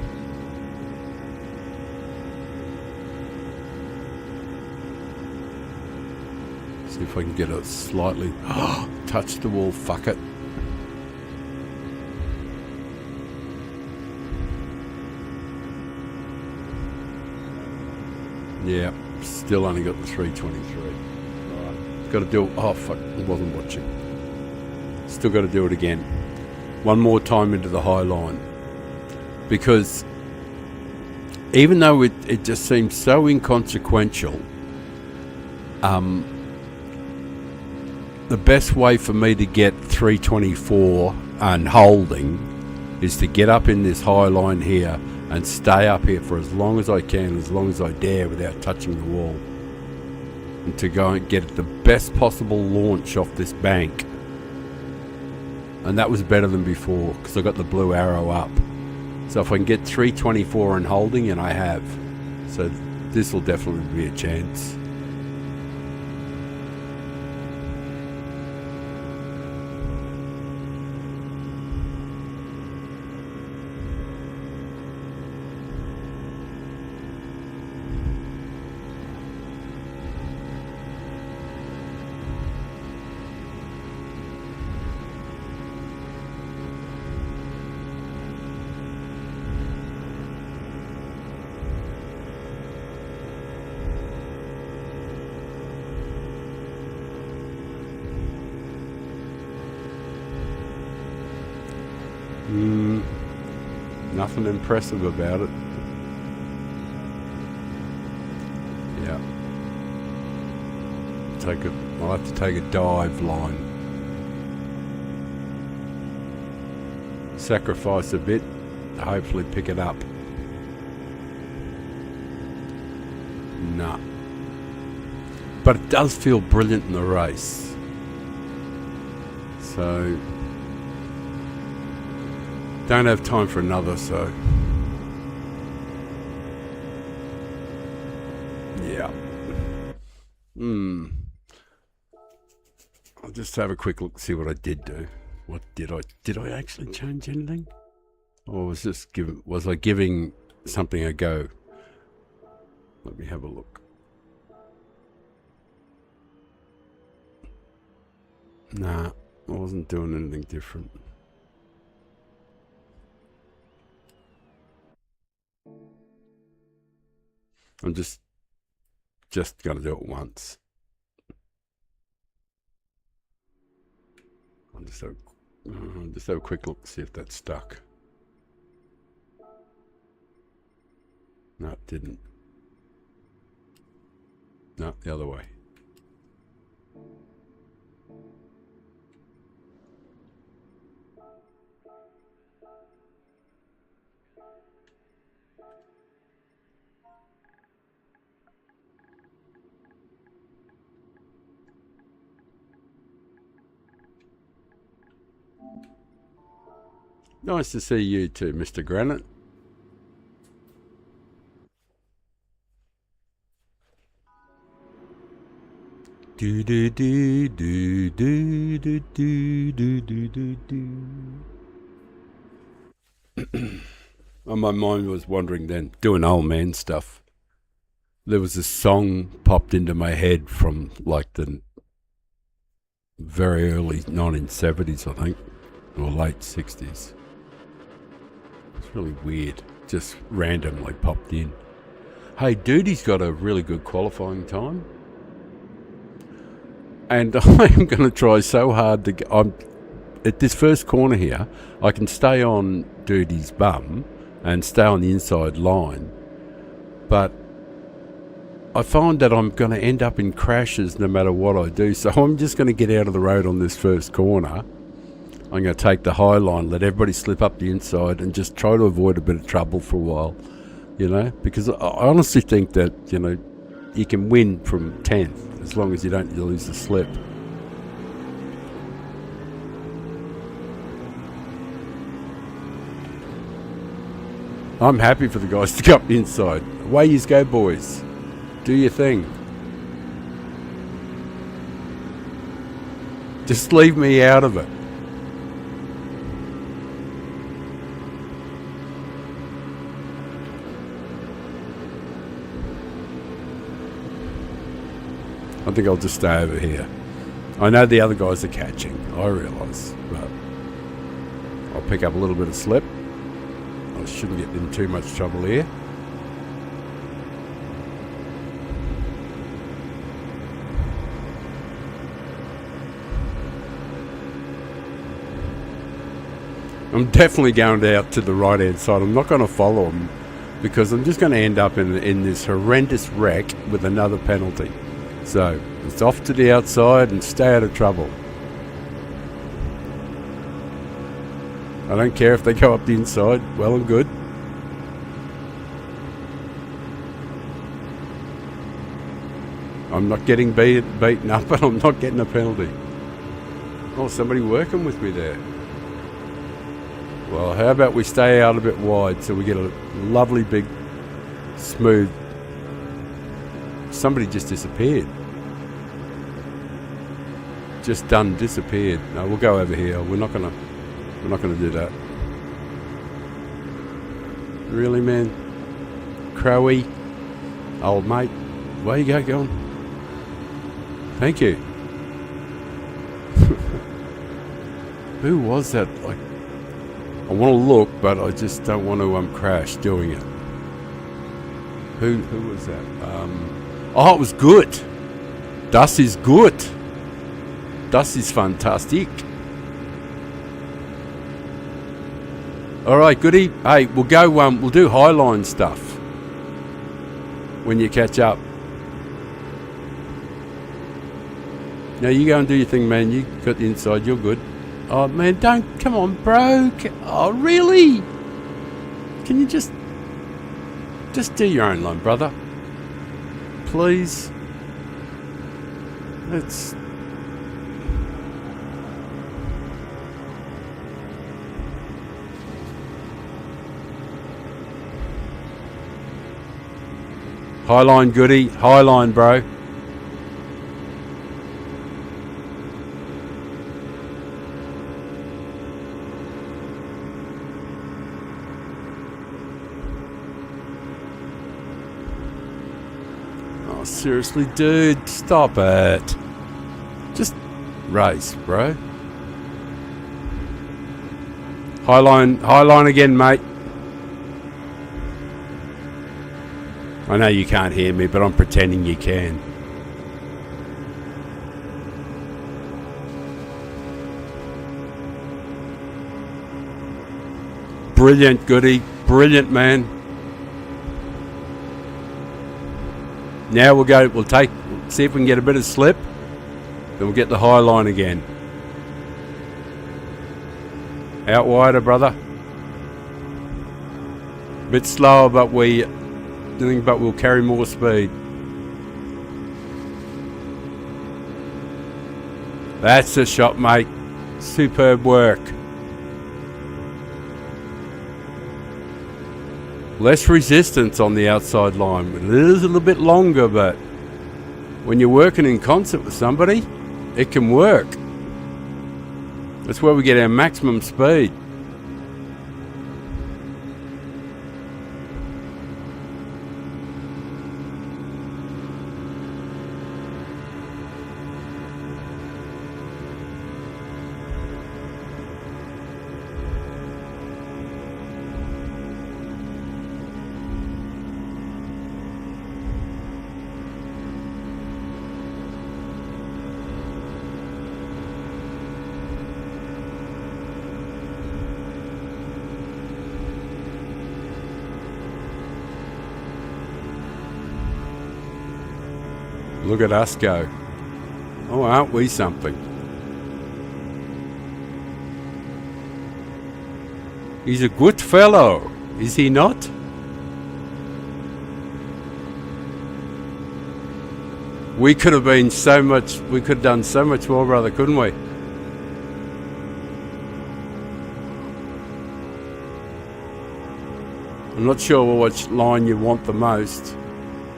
See if I can get it slightly. Touch the wall, fuck it. Yeah, still only got the 323. Right. Got to do. Oh fuck! I wasn't watching. Still got to do it again. One more time into the high line, because even though it just seems so inconsequential, the best way for me to get 324 and holding is to get up in this high line here and stay up here for as long as I can, as long as I dare, without touching the wall, and to go and get the best possible launch off this bank. And that was better than before because I got the blue arrow up. So if I can get 324 and holding, and I have, so this will definitely be a chance. Nothing impressive about it. Yeah. I'll have to take a dive line. Sacrifice a bit to hopefully pick it up. Nah. But it does feel brilliant in the race. So don't have time for another, so yeah. I'll just have a quick look, see what I did do. What did I actually change anything? Or was I giving something a go? Let me have a look. Nah, I wasn't doing anything different. I'm just gonna do it once. I'll just have a quick look, see if that's stuck. No, it didn't. No, the other way. Nice to see you too, Mr. Granite. Do do do do do do do do do do. And my mind was wandering then, doing old man stuff. There was a song popped into my head from like the very early 1970s, I think, or late 60s. It's really weird, just randomly popped in. Hey, Duty's got a really good qualifying time. And I am going to try so hard to get... at this first corner here, I can stay on Duty's bum and stay on the inside line. But I find that I'm going to end up in crashes no matter what I do. So I'm just going to get out of the road on this first corner. I'm going to take the high line, let everybody slip up the inside and just try to avoid a bit of trouble for a while, you know, because I honestly think that, you know, you can win from 10th as long as you don't lose the slip. I'm happy for the guys to go up the inside. Away you go, boys. Do your thing. Just leave me out of it. I think I'll just stay over here. I know the other guys are catching, I realise, but I'll pick up a little bit of slip. I shouldn't get in too much trouble here. I'm definitely going out to the right hand side. I'm not going to follow them because I'm just going to end up in this horrendous wreck with another penalty. So it's off to the outside and stay out of trouble. I don't care if they go up the inside, well and good. I'm not getting beaten up and I'm not getting a penalty. Oh, somebody working with me there. Well, how about we stay out a bit wide so we get a lovely big smooth... Somebody just disappeared. Just disappeared. No, we'll go over here. We're not gonna do that. Really, man? Crowy, old mate, where you going? Thank you. Who was that? Like, I want to look, but I just don't want to crash doing it. Who was that? Oh, it was good. Das ist gut. Das ist fantastic. All right, goody. Hey, we'll go. We'll do highline stuff when you catch up. Now you go and do your thing, man. You got the inside. You're good. Oh man, don't come on, bro. Oh really? Can you just do your own line, brother? Please. High line, Goody. High line, bro. Oh, seriously, dude. Stop it. Just race, bro. High line again, mate. I know you can't hear me, but I'm pretending you can. Brilliant, Goody. Brilliant, man. Now we'll see if we can get a bit of slip. Then we'll get the high line again. Out wider, brother. Bit slower, but we'll carry more speed. That's the shot, mate. Superb work. Less resistance on the outside line. It is a little bit longer, but when you're working in concert with somebody, it can work. That's where we get our maximum speed. Look at us go. Oh, aren't we something? He's a good fellow, is he not? We could have done so much more, brother, couldn't we? I'm not sure which line you want the most,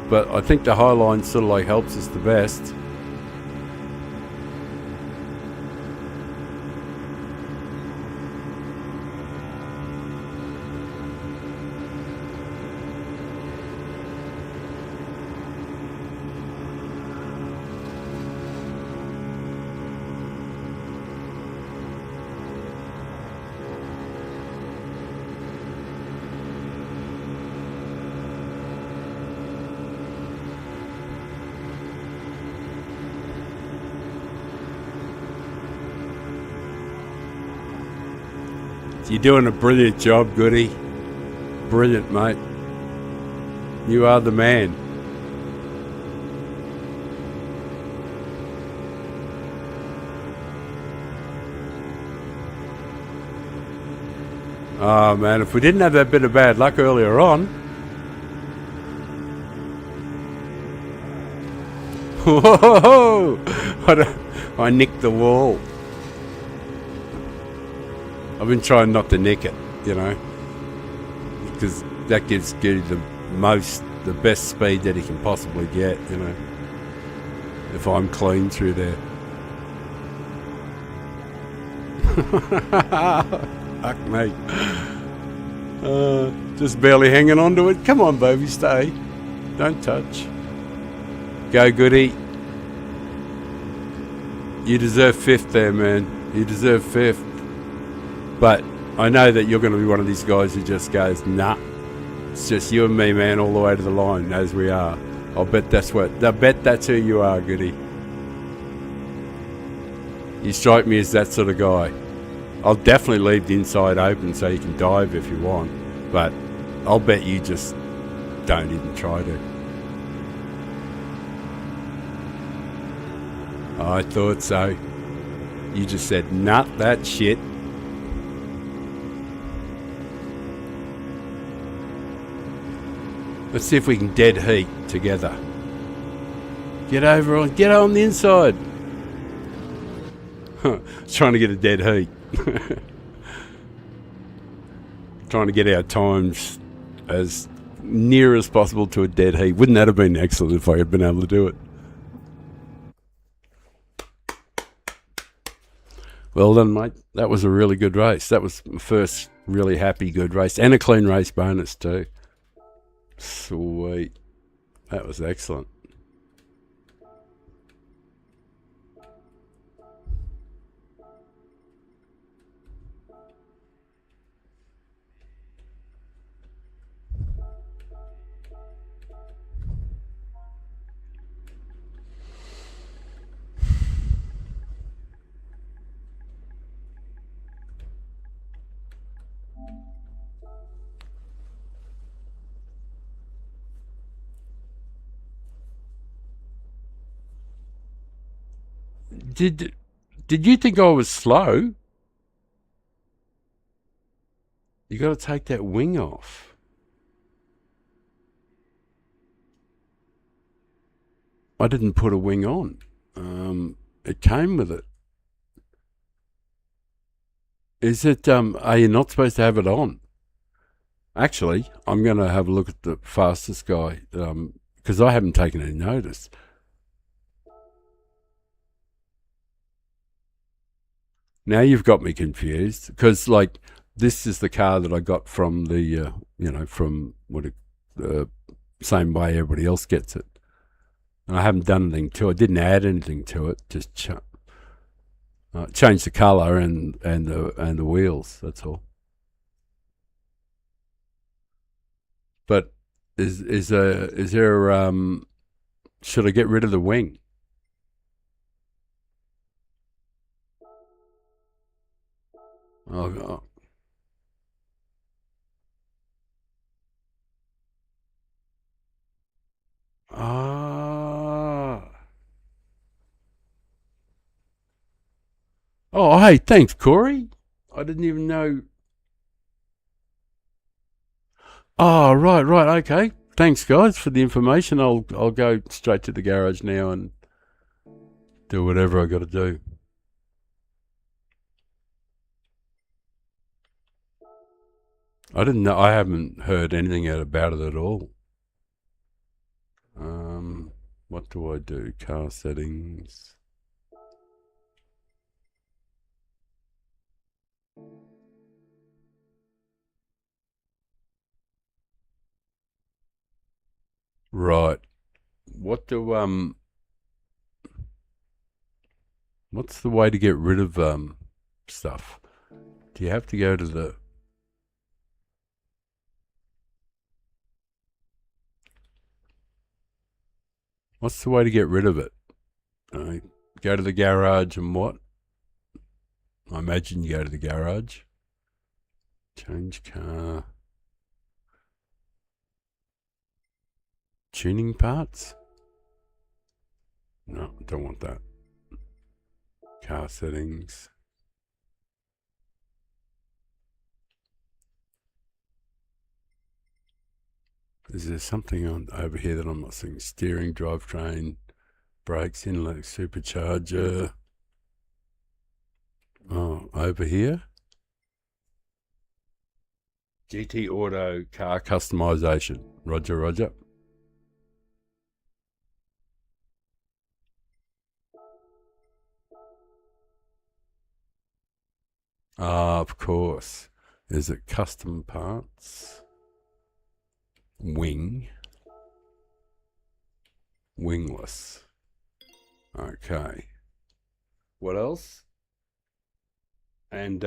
but I think the high line sort of like helps us the best. You're doing a brilliant job, Goody. Brilliant, mate. You are the man. Oh, man, if we didn't have that bit of bad luck earlier on. Whoa! I nicked the wall. I've been trying not to nick it, you know, because that gives Goody the best speed that he can possibly get, you know, if I'm clean through there. Fuck me. Just barely hanging on to it. Come on, baby, stay. Don't touch. Go, Goody. You deserve fifth there, man. You deserve fifth. But I know that you're going to be one of these guys who just goes, nah, it's just you and me, man, all the way to the line, as we are. I bet that's who you are, Goody. You strike me as that sort of guy. I'll definitely leave the inside open so you can dive if you want, but I'll bet you just don't even try to. I thought so. You just said, nut that shit. Let's see if we can dead heat together. Get on the inside. Trying to get a dead heat. Trying to get our times as near as possible to a dead heat. Wouldn't that have been excellent if I had been able to do it? Well done, mate. That was a really good race. That was my first really happy, good race. And a clean race bonus too. Sweet. That was excellent. Did you think I was slow? You got to take that wing off. I didn't put a wing on. It came with it. Is it? Are you not supposed to have it on? Actually, I'm going to have a look at the fastest guy because I haven't taken any notice. Now you've got me confused because, like, this is the car that I got from the, from same way everybody else gets it. And I haven't done anything to it. I didn't add anything to it. Just change the colour and the wheels. That's all. But is there should I get rid of the wing? Oh, ah. Oh, hey, thanks, Corey. I didn't even know. Oh, right, okay. Thanks, guys, for the information. I'll go straight to the garage now and do whatever I got to do. I didn't know. I haven't heard anything about it at all. What do I do? Car settings. Right. What do What's the way to get rid of stuff? Do you have to go to the? What's the way to get rid of it? Go to the garage and what? I imagine you go to the garage. Change car. Tuning parts? No, don't want that. Car settings. Is there something on over here that I'm not seeing? Steering, drivetrain, brakes, inlet, supercharger. Oh, over here? GT Auto car customization. Roger. Ah, of course. Is it custom parts? Wing. Wingless. Okay. What else? And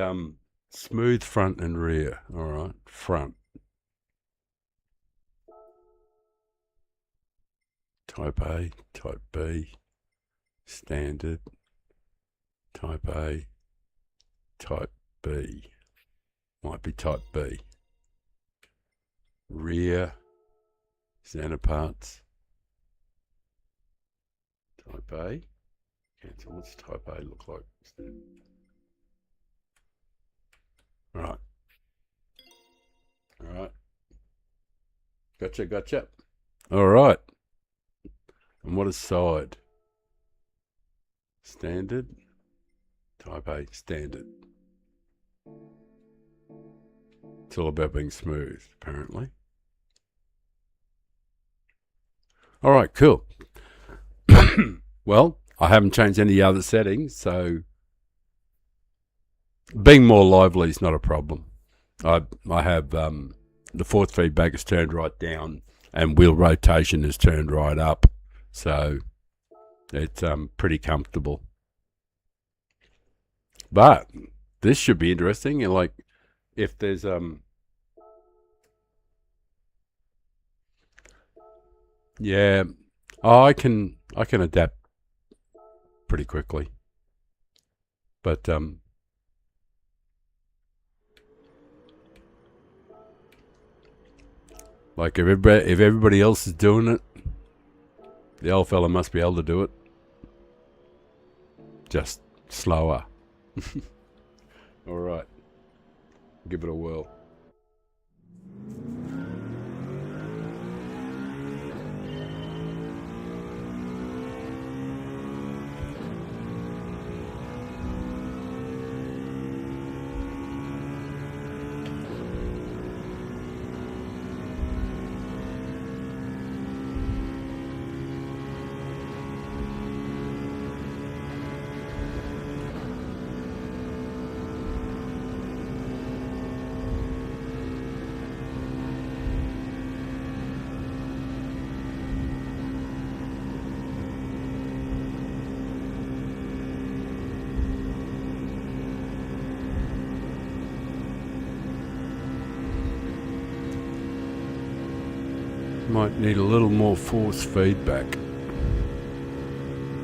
smooth front and rear. All right. Front. Type A, type B, standard, type A, type B. Might be type B. Rear, center parts, type A. Cancel. What's type A look like? All right. Gotcha. All right. And what is side? Standard. Type A, standard. It's all about being smooth, apparently. All right, cool. Well, I haven't changed any other settings, so being more lively is not a problem. I have the force feedback is turned right down, and wheel rotation is turned right up, so it's pretty comfortable. But this should be interesting. And like, if there's yeah, I can adapt pretty quickly, but like if everybody else is doing it, the old fella must be able to do it, just slower. All right, give it a whirl. Might need a little more force feedback.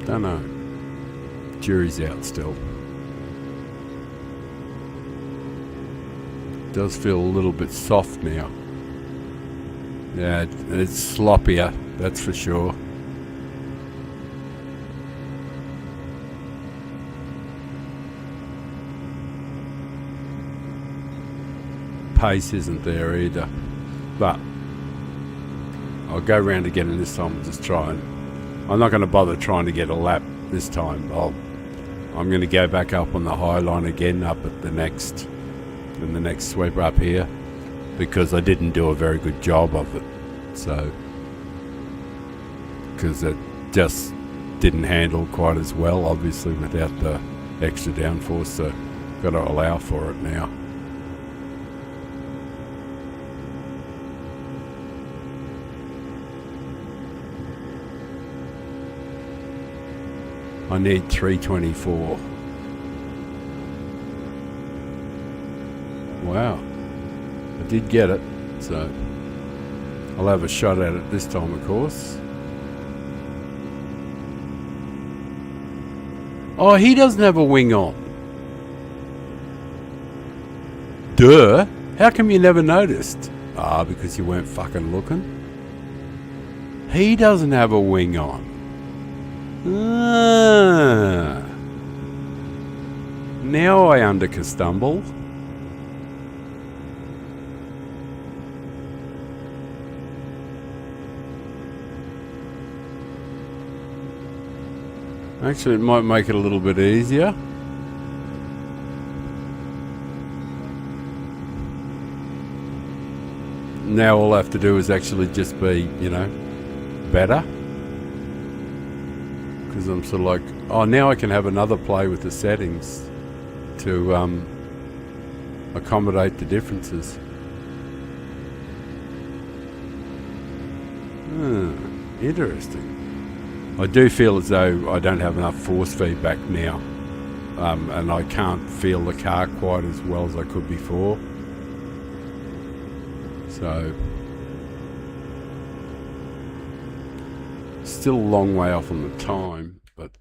Don't know. Jury's out still. Does feel a little bit soft now. Yeah, it's sloppier, that's for sure. Pace isn't there either, but I'll go round again this time and just try and I'm not going to bother trying to get a lap this time. I'm going to go back up on the high line again up at the next sweeper up here, because I didn't do a very good job of it. So because it just didn't handle quite as well, obviously, without the extra downforce, so got to allow for it now. I need 324. Wow, I did get it, so I'll have a shot at it this time, of course. Oh, he doesn't have a wing on. Duh. How come you never noticed? Ah, because you weren't fucking looking. He doesn't have a wing on. Ah. Now I stumble. Actually, it might make it a little bit easier. Now all I have to do is actually just be, better. Because I'm sort of like, oh, now I can have another play with the settings to accommodate the differences. Interesting. I do feel as though I don't have enough force feedback now, and I can't feel the car quite as well as I could before. So, still a long way off on the time, but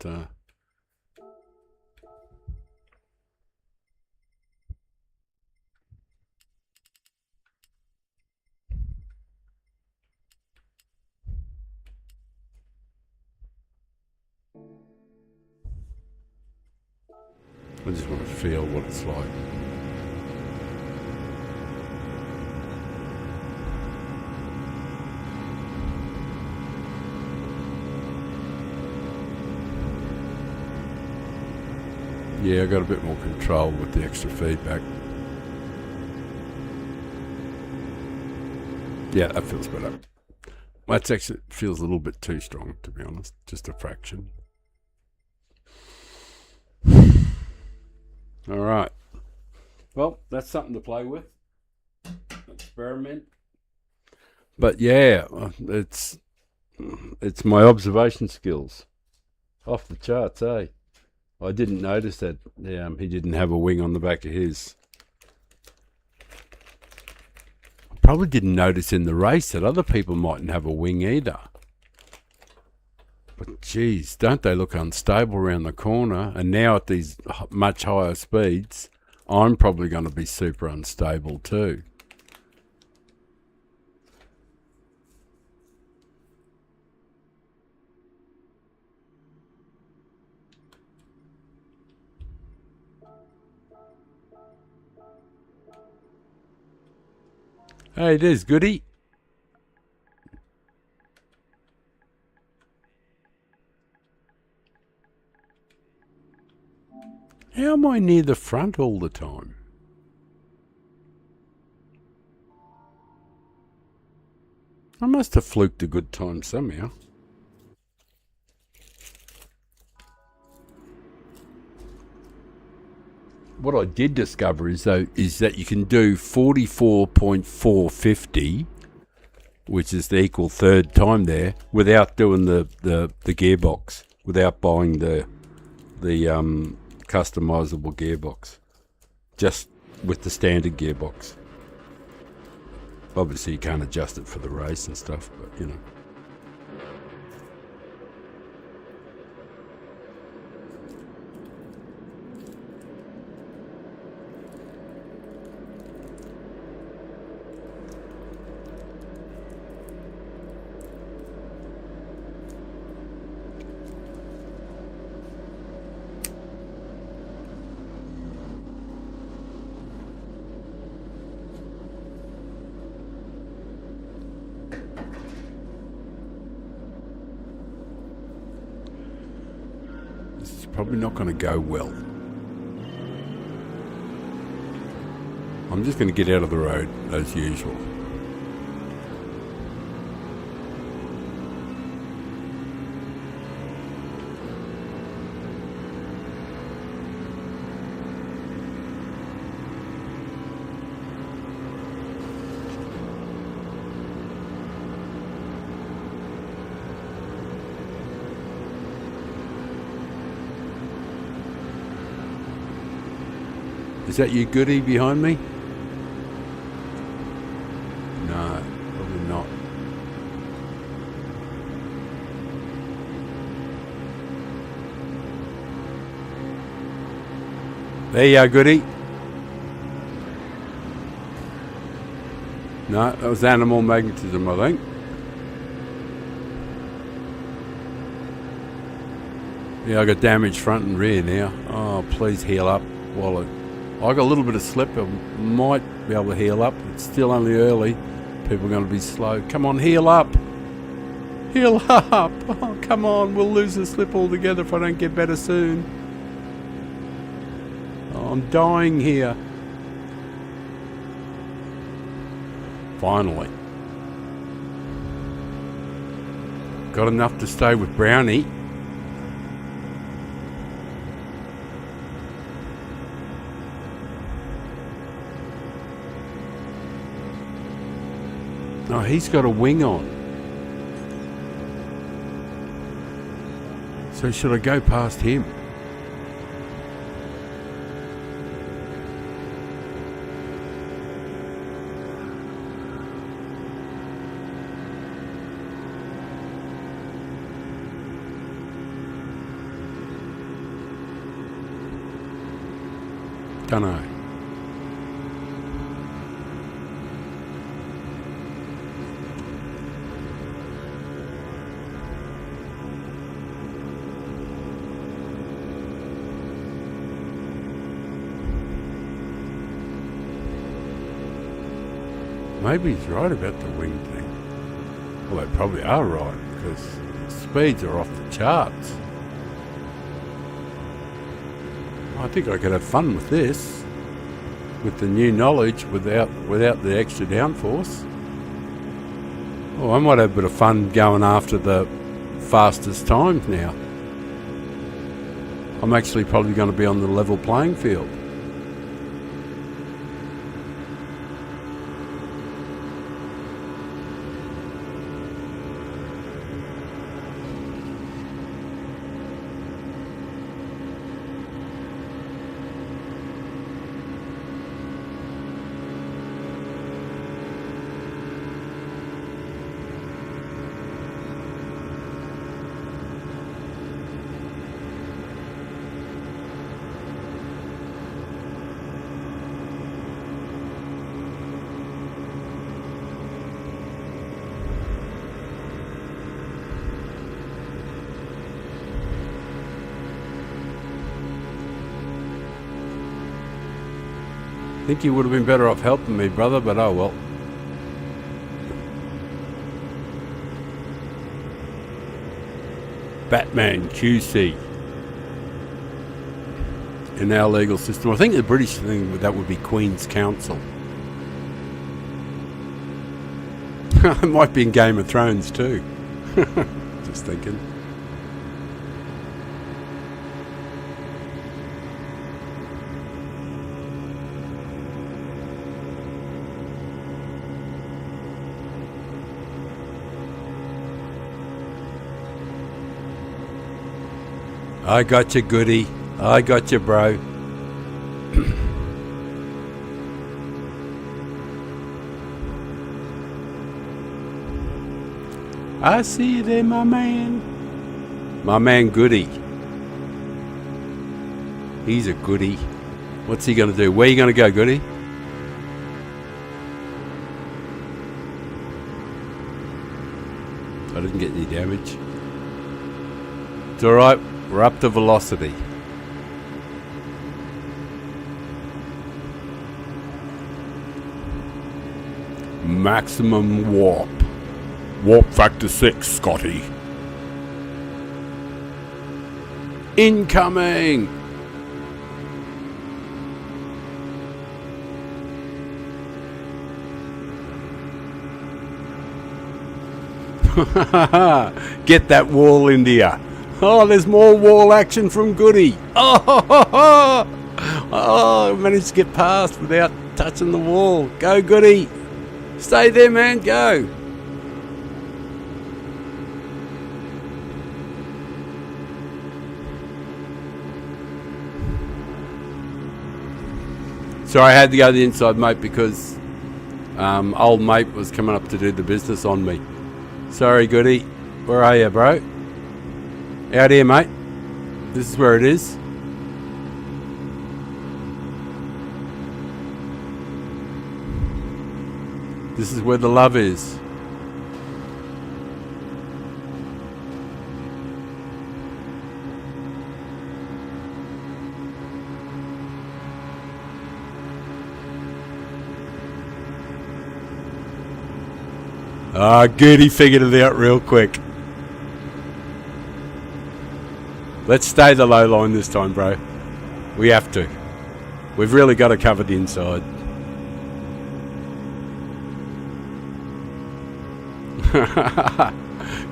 I just want to feel what it's like. Yeah, I got a bit more control with the extra feedback. Yeah, that feels better. That's actually feels a little bit too strong, to be honest. Just a fraction. All right. Well, that's something to play with. Experiment. But yeah, it's my observation skills. Off the charts, eh? I didn't notice that he didn't have a wing on the back of his. I probably didn't notice in the race that other people mightn't have a wing either. But geez, don't they look unstable around the corner? And now at these much higher speeds, I'm probably going to be super unstable too. Hey, there's Goody. How am I near the front all the time? I must have fluked a good time somehow. What I did discover is that you can do 44.450, which is the equal third time there, without doing the gearbox, without buying the customizable gearbox, just with the standard gearbox. Obviously, you can't adjust it for the race and stuff, but you know. Probably not going to go well. I'm just going to get out of the road as usual. Is that you, Goody, behind me? No, probably not. There you are, Goody. No, that was animal magnetism, I think. Yeah, I got damaged front and rear now. Oh, please heal up while I got a little bit of slip. I might be able to heal up. It's still only early. People are going to be slow. Come on, heal up. Heal up. Oh, come on. We'll lose the slip altogether if I don't get better soon. Oh, I'm dying here. Finally. Got enough to stay with Brownie. Oh, he's got a wing on. So should I go past him? Don't know. Maybe he's right about the wing thing. Well, they probably are right, because the speeds are off the charts. I think I could have fun with this, with the new knowledge, without the extra downforce. Oh, I might have a bit of fun going after the fastest times now. I'm actually probably going to be on the level playing field. I think you would have been better off helping me, brother, but oh well. Batman QC. In our legal system, I think the British thing that would be Queen's Counsel. It might be in Game of Thrones too. Just thinking. I got you, goody. I got you, bro. I see you there, my man. My man, Goody. He's a goody. What's he going to do? Where you going to go, Goody? I didn't get any damage. It's alright. We're up to velocity. Maximum warp. Warp factor 6, Scotty. Incoming! Get that wall, India. Oh, there's more wall action from Goody. Oh, I managed to get past without touching the wall. Go, Goody. Stay there, man. Go. So I had to go to the inside, mate, because old mate was coming up to do the business on me. Sorry, Goody. Where are you, bro? Out here, mate. This is where it is. This is where the love is. Ah, good, he figured it out real quick. Let's stay the low line this time, bro. We have to. We've really got to cover the inside.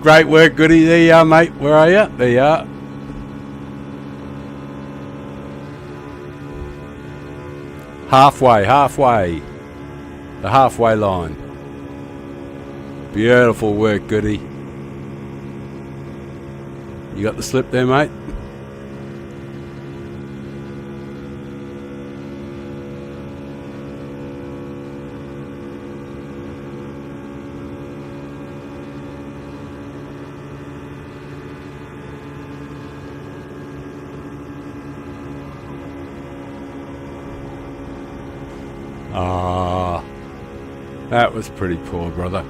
Great work, Goody. There you are, mate. Where are you? There you are. Halfway. The halfway line. Beautiful work, Goody. You got the slip there, mate? Ah, that was pretty poor, brother.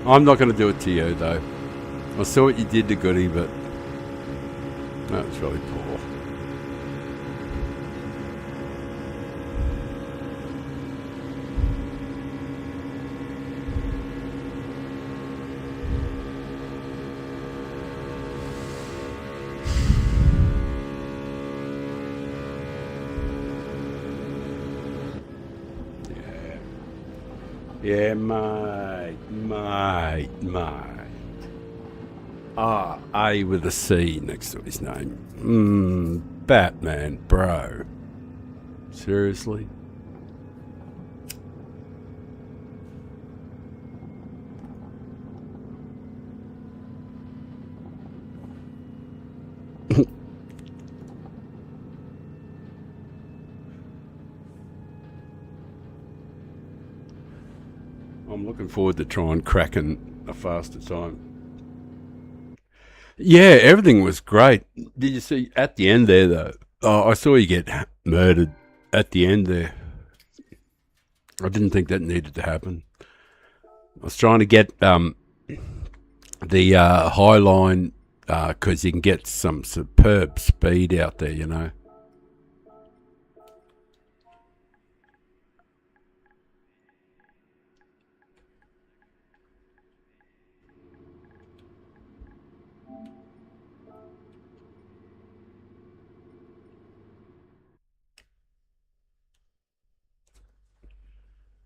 I'm not going to do it to you, though. I saw what you did to Goody, but that was really poor. Yeah, mate. Ah, A with a C next to his name. Batman, bro. Seriously? I'm looking forward to trying cracking a faster time. Yeah, everything was great. Did you see at the end there, though? Oh, I saw you get murdered at the end there. I didn't think that needed to happen. I was trying to get the high line because you can get some superb speed out there, you know.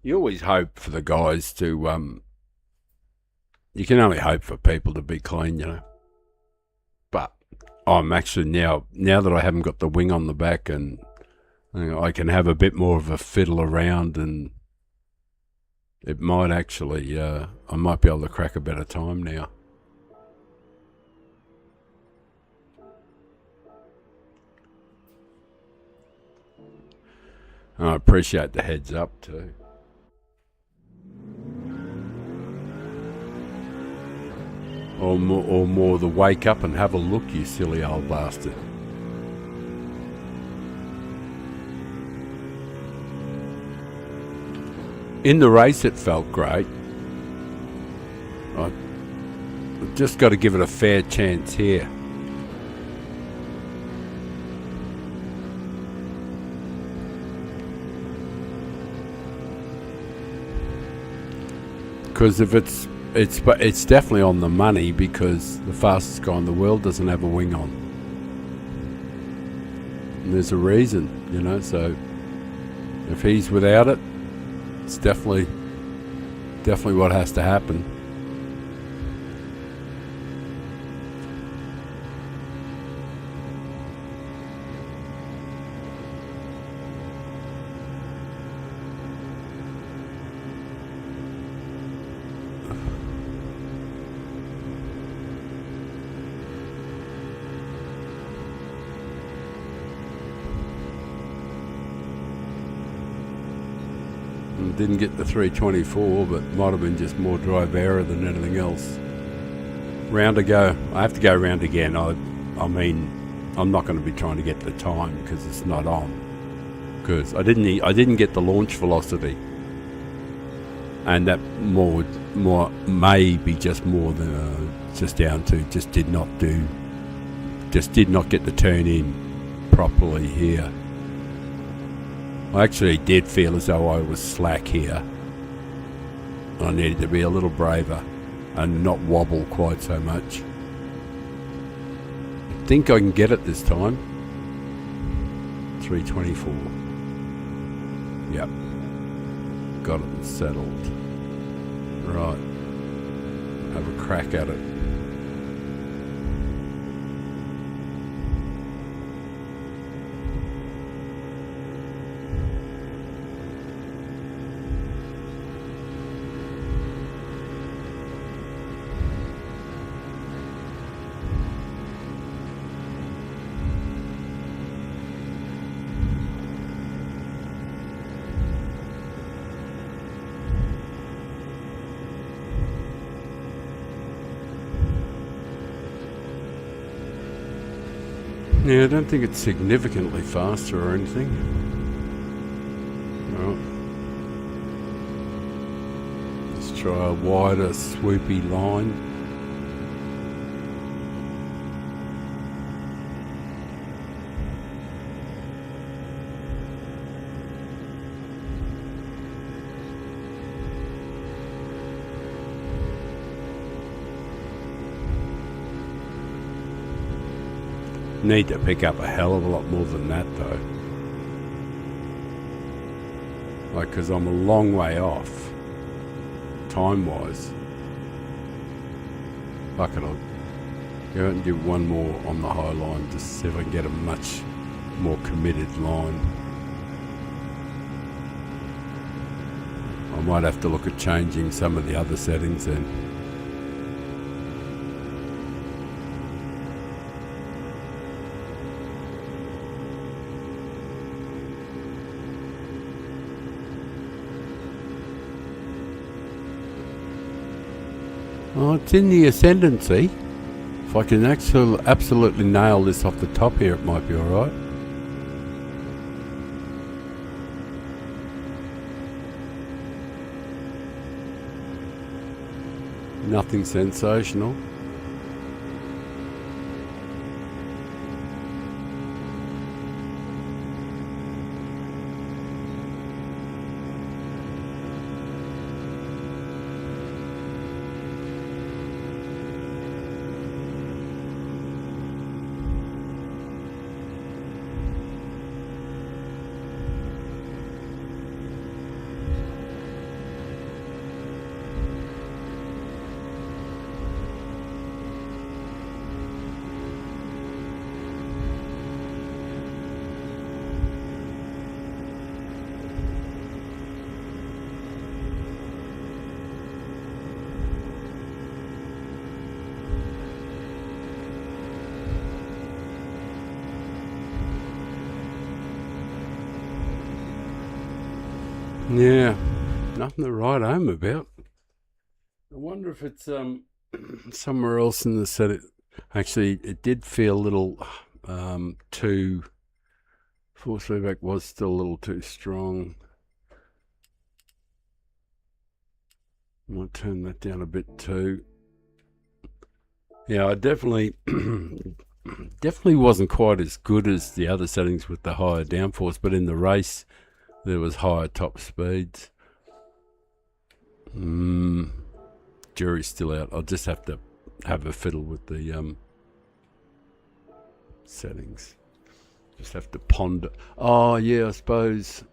You always hope for the guys to. You can only hope for people to be clean, you know. But I'm actually now that I haven't got the wing on the back and I can have a bit more of a fiddle around and it might actually, I might be able to crack a better time now. And I appreciate the heads up too. Or more the wake up and have a look, you silly old bastard. In the race, it felt great. I just got to give it a fair chance here. Because if it's definitely on the money because the fastest guy in the world doesn't have a wing on. And there's a reason, you know, so if he's without it, it's definitely what has to happen. Didn't get the 324, but might have been just more drive error than anything else. Round to go. I have to go round again. I mean, I'm not going to be trying to get the time because it's not on. Because I didn't get the launch velocity, and that more may be just more than just down to just did not get the turn in properly here. I actually did feel as though I was slack here. I needed to be a little braver and not wobble quite so much. I think I can get it this time. 324. Yep. Got it settled. Right. Have a crack at it. Yeah, I don't think it's significantly faster or anything. Well, let's try a wider, swoopy line. Need to pick up a hell of a lot more than that though. Like, because I'm a long way off. time-wise. Fuck it, I'll go out and do one more on the high line just to see if I can get a much more committed line. I might have to look at changing some of the other settings then. Oh, it's in the ascendancy. If I can absolutely nail this off the top here, it might be alright. Nothing sensational. Yeah, nothing to write home about. I wonder if it's somewhere else in the set. Actually, it did feel a little too. Force feedback was still a little too strong. I might turn that down a bit too. Yeah, I definitely wasn't quite as good as the other settings with the higher downforce, but in the race there was higher top speeds. Jury's still out. I'll just have to have a fiddle with the settings. Just have to ponder. Oh yeah, I suppose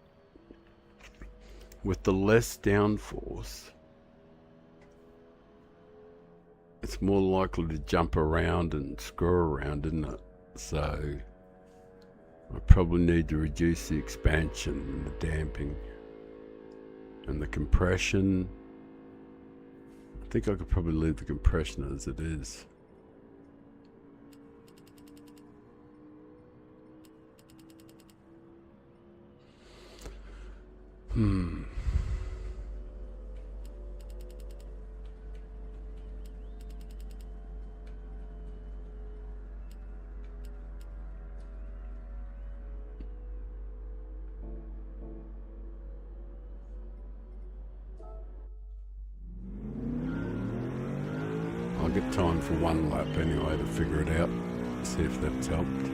with the less downforce, it's more likely to jump around and screw around, isn't it? So I probably need to reduce the expansion and the damping and the compression. I think I could probably leave the compression as it is. I'll get time for one lap anyway to figure it out, see if that's helped.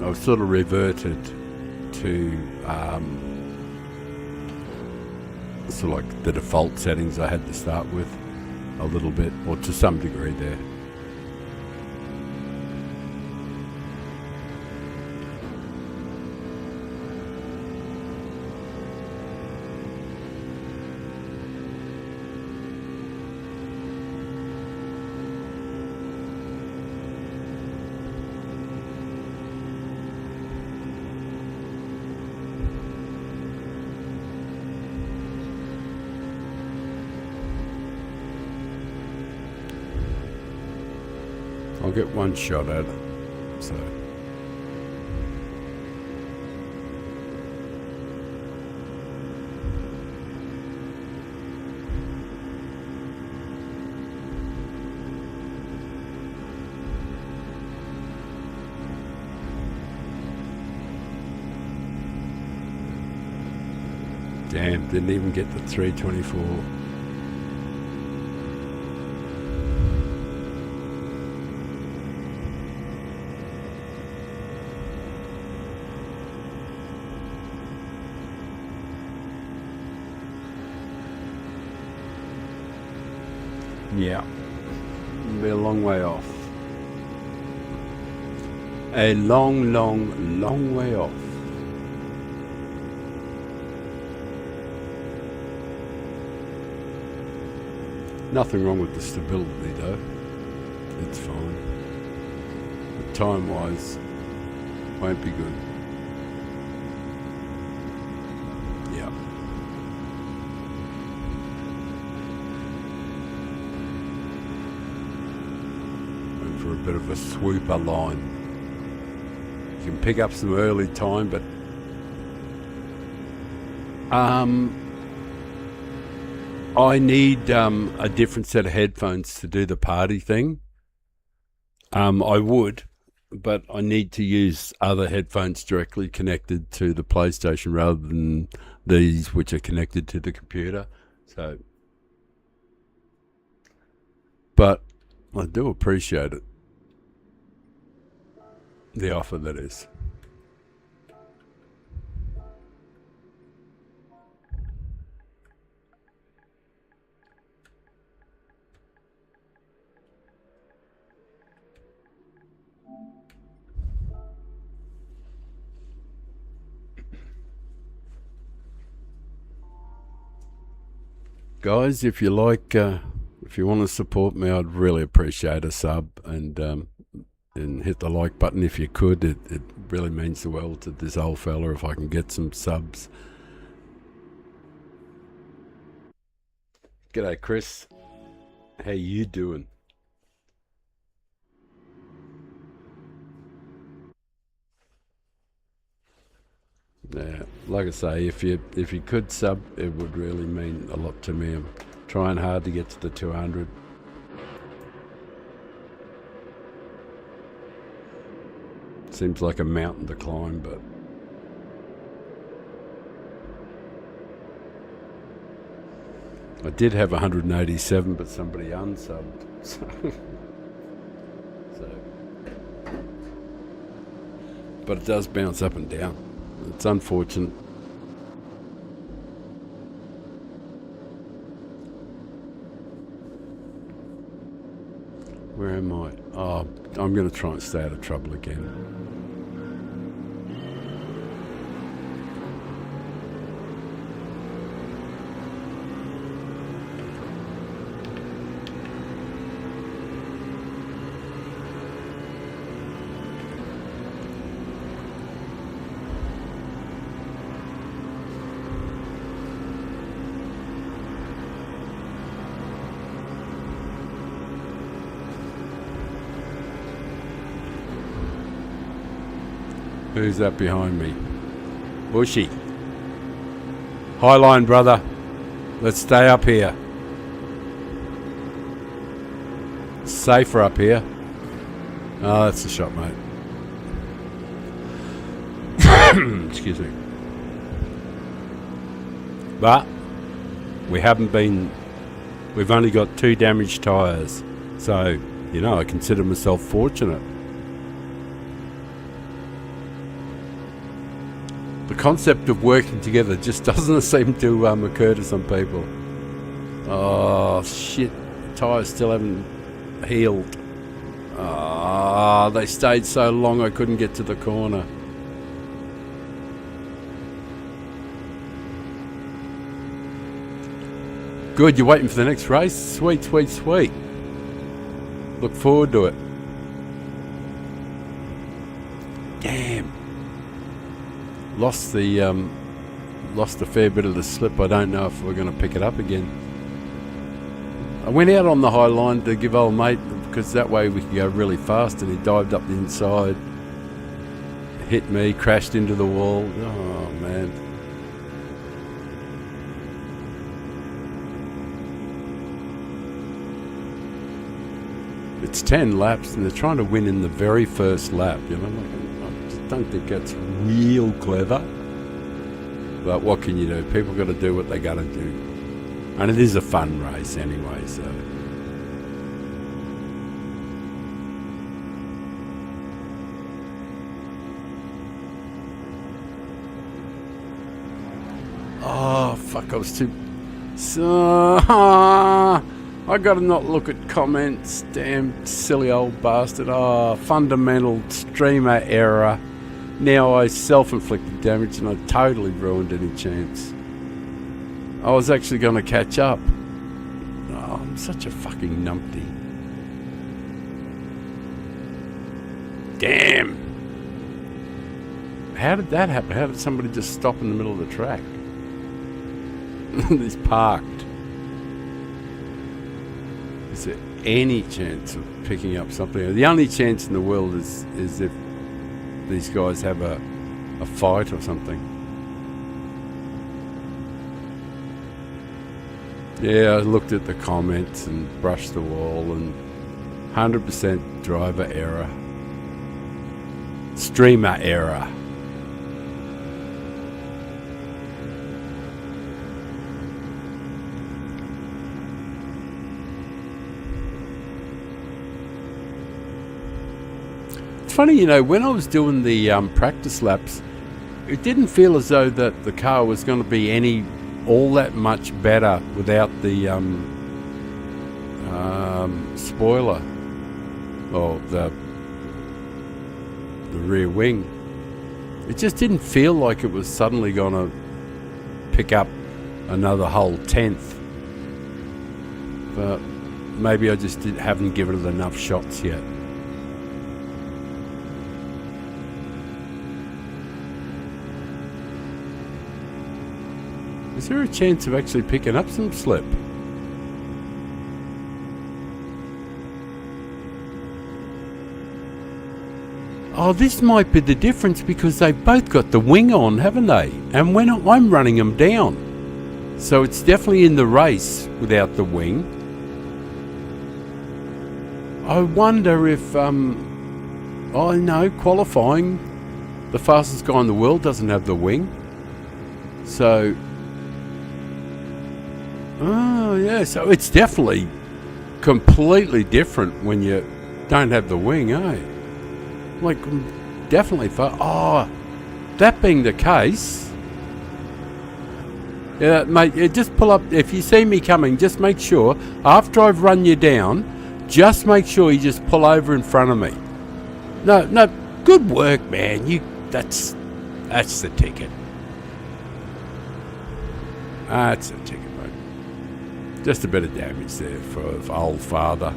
I've sort of reverted to sort of like the default settings I had to start with a little bit, or to some degree there. I'll get one shot at it, so. Damn, didn't even get the 324. Yeah, it'll be a long way off. A long, long, long way off. Nothing wrong with the stability though. It's fine. But time-wise, won't be good. Yeah. Went for a bit of a swooper line. You can pick up some early time, but I need a different set of headphones to do the party thing. I would, but I need to use other headphones directly connected to the PlayStation rather than these which are connected to the computer. So, but I do appreciate it. The offer, that is. Guys, if you like, if you want to support me, I'd really appreciate a sub, and hit the like button if you could. It really means the world to this old fella if I can get some subs. G'day, Chris. How you doing? Yeah, like I say, if you could sub, it would really mean a lot to me. I'm trying hard to get to the 200. Seems like a mountain to climb, but I did have 187, but somebody unsubbed. So, but it does bounce up and down. It's unfortunate. Where am I? Oh, I'm going to try and stay out of trouble again. Who's that behind me? Bushy. Highline, brother. Let's stay up here. Safer up here. Oh, that's a shot, mate. Excuse me. But we've only got 2 damaged tyres. So, I consider myself fortunate. The concept of working together just doesn't seem to occur to some people. Oh, shit. Tyres still haven't healed. Ah, they stayed so long I couldn't get to the corner. Good, you're waiting for the next race? Sweet, sweet, sweet. Look forward to it. Damn. Lost a fair bit of the slip. I don't know if we're going to pick it up again. I went out on the high line to give old mate, because that way we could go really fast, and he dived up the inside, hit me, crashed into the wall. Oh man. It's 10 laps and they're trying to win in the very first lap, I just don't think that's real clever. But what can you do? People got to do what they got to do. And it is a fun race anyway, so. Oh, fuck, I was too... So... I gotta not look at comments, damn silly old bastard. Oh, fundamental streamer error. Now I self-inflicted damage and I totally ruined any chance. I was actually going to catch up. Oh I'm such a fucking numpty. Damn. How did that happen? How did somebody just stop in the middle of the track? He's parked. Is there any chance of picking up something? The only chance in the world is if these guys have a fight or something. Yeah, I looked at the comments and brushed the wall, and 100% driver error. Streamer error. It's funny, you know, when I was doing the practice laps, it didn't feel as though that the car was going to be all that much better without the spoiler or the rear wing. It just didn't feel like it was suddenly going to pick up another whole tenth. But maybe I just haven't given it enough shots yet. Is there a chance of actually picking up some slip? Oh, this might be the difference, because they've both got the wing on, haven't they? And when I'm running them down. So it's definitely in the race without the wing. I wonder if, qualifying, the fastest guy in the world doesn't have the wing. So... oh, yeah, so it's definitely completely different when you don't have the wing, eh? Like, definitely that being the case, yeah, mate, just pull up. If you see me coming, just make sure, after I've run you down, just make sure you just pull over in front of me. No, good work, man. That's the ticket. That's the ticket, mate. Just a bit of damage there for old father.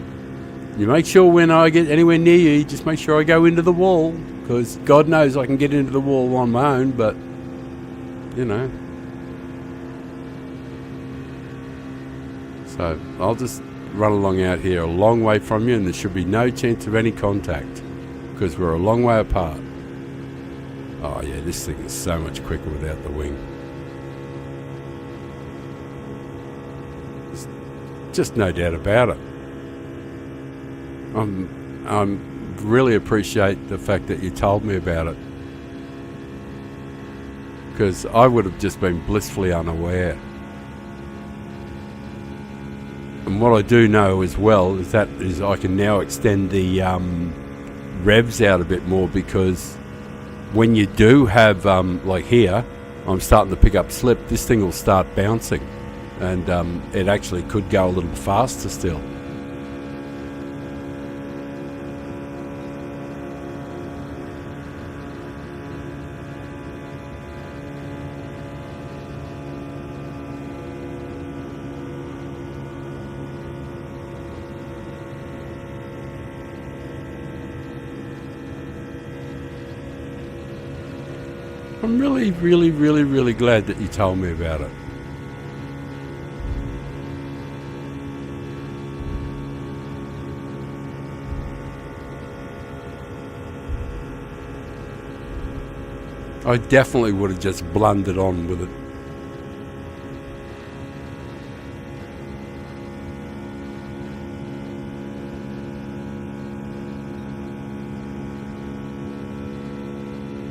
You make sure when I get anywhere near you, just make sure I go into the wall, because God knows I can get into the wall on my own, but, you know. So I'll just run along out here a long way from you, and there should be no chance of any contact, because we're a long way apart. Oh yeah, this thing is so much quicker without the wing. There's just no doubt about it. I'm really appreciate the fact that you told me about it, because I would have just been blissfully unaware. And what I do know as well is I can now extend the revs out a bit more, because when you do have, like here, I'm starting to pick up slip, this thing will start bouncing, and it actually could go a little faster still. I'm really, really, really, really glad that you told me about it. I definitely would have just blundered on with it.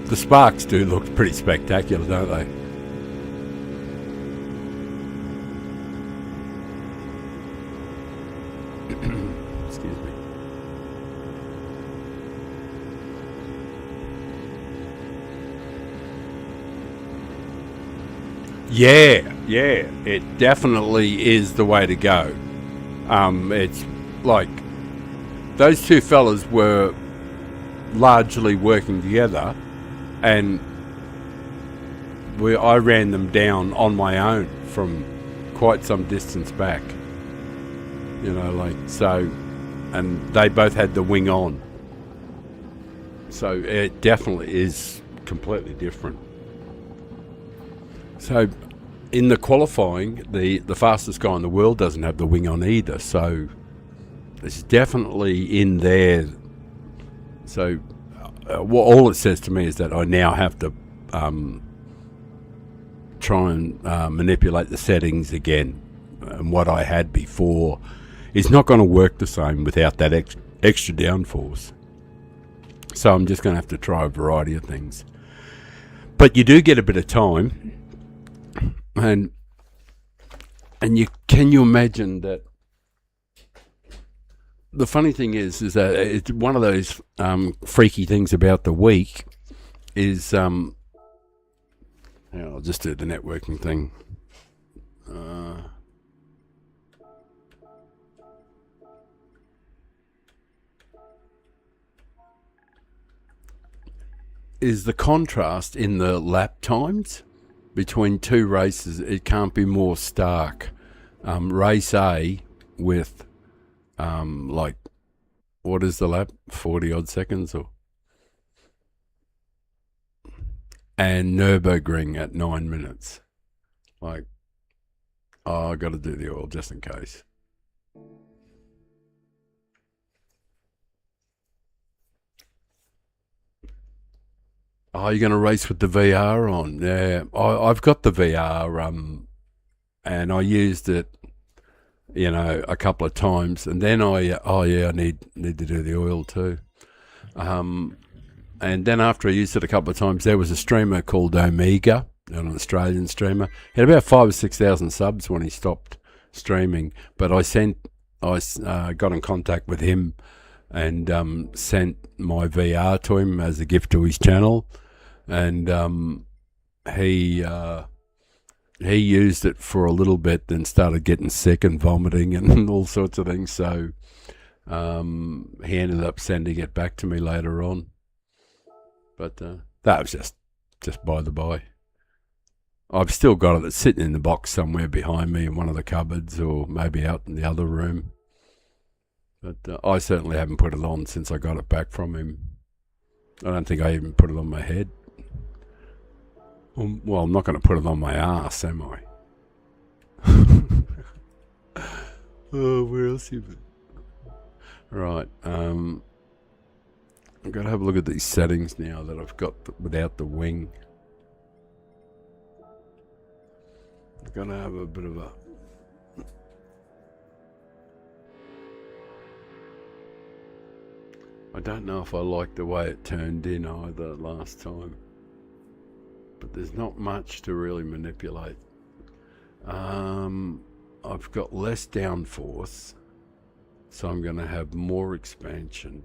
The sparks do look pretty spectacular, don't they? Excuse me. Yeah, it definitely is the way to go. It's like those two fellas were largely working together, and I ran them down on my own from quite some distance back. you know, like, so, and they both had the wing on. So it definitely is completely different. So in the qualifying, the fastest guy in the world doesn't have the wing on either. So it's definitely in there. So all it says to me is that I now have to try and manipulate the settings again. And what I had before is not going to work the same without that extra downforce. So I'm just going to have to try a variety of things. But you do get a bit of time. And can you imagine that? The funny thing is that it's one of those freaky things about the week is, I'll just do the networking thing. Is the contrast in the lap times between two races. It can't be more stark. Race A with like, what is the lap? 40 odd seconds, and Nürburgring at 9 minutes. Like, oh, I got to do the oil just in case. Oh, you're going to race with the VR on? Yeah, I've got the VR, and I used it, a couple of times, and then I need to do the oil too. And then after I used it a couple of times, there was a streamer called Omega, an Australian streamer. He had about 5,000 or 6,000 subs when he stopped streaming. But I got in contact with him and sent my VR to him as a gift to his channel, and he used it for a little bit, then started getting sick and vomiting and all sorts of things. So he ended up sending it back to me later on. But that was just by the by. I've still got it. It's sitting in the box somewhere behind me in one of the cupboards, or maybe out in the other room. But I certainly haven't put it on since I got it back from him. I don't think I even put it on my head. Well, I'm not going to put it on my ass, am I? Oh, where else have you been? Right. I've got to have a look at these settings now that I've got without the wing. I'm going to have a bit of a... I don't know if I like the way it turned in either last time. But there's not much to really manipulate. I've got less downforce, so I'm going to have more expansion.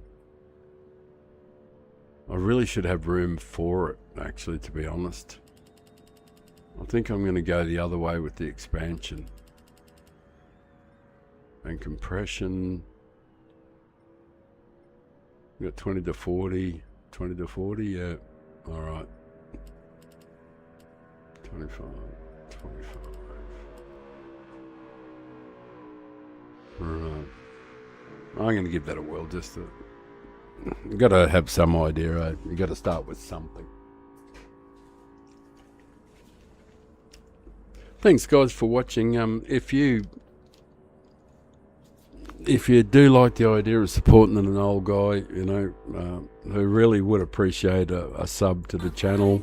I really should have room for it, actually, to be honest. I think I'm going to go the other way with the expansion. And compression. We got 20 to 40. 20 to 40, yeah. All right. 25. Right. I'm going to give that a whirl. You got to have some idea, right? You got to start with something. Thanks, guys, for watching. If you do like the idea of supporting an old guy, who really would appreciate a sub to the channel.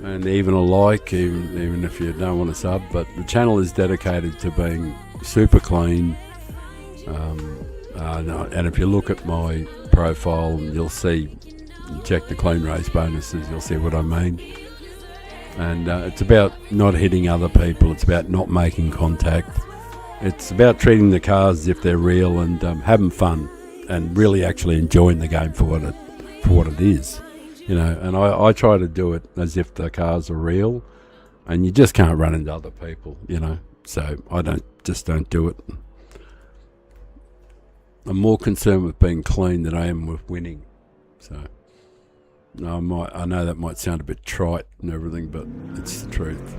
And even a like, even if you don't want to sub. But the channel is dedicated to being super clean. And if you look at my profile, you'll see, check the clean race bonuses, you'll see what I mean. And it's about not hitting other people. It's about not making contact. It's about treating the cars as if they're real and having fun and really actually enjoying the game for what it is. And I try to do it as if the cars are real, and you just can't run into other people, so I don't do it. I'm more concerned with being clean than I am with winning. So I know that might sound a bit trite and everything, but it's the truth.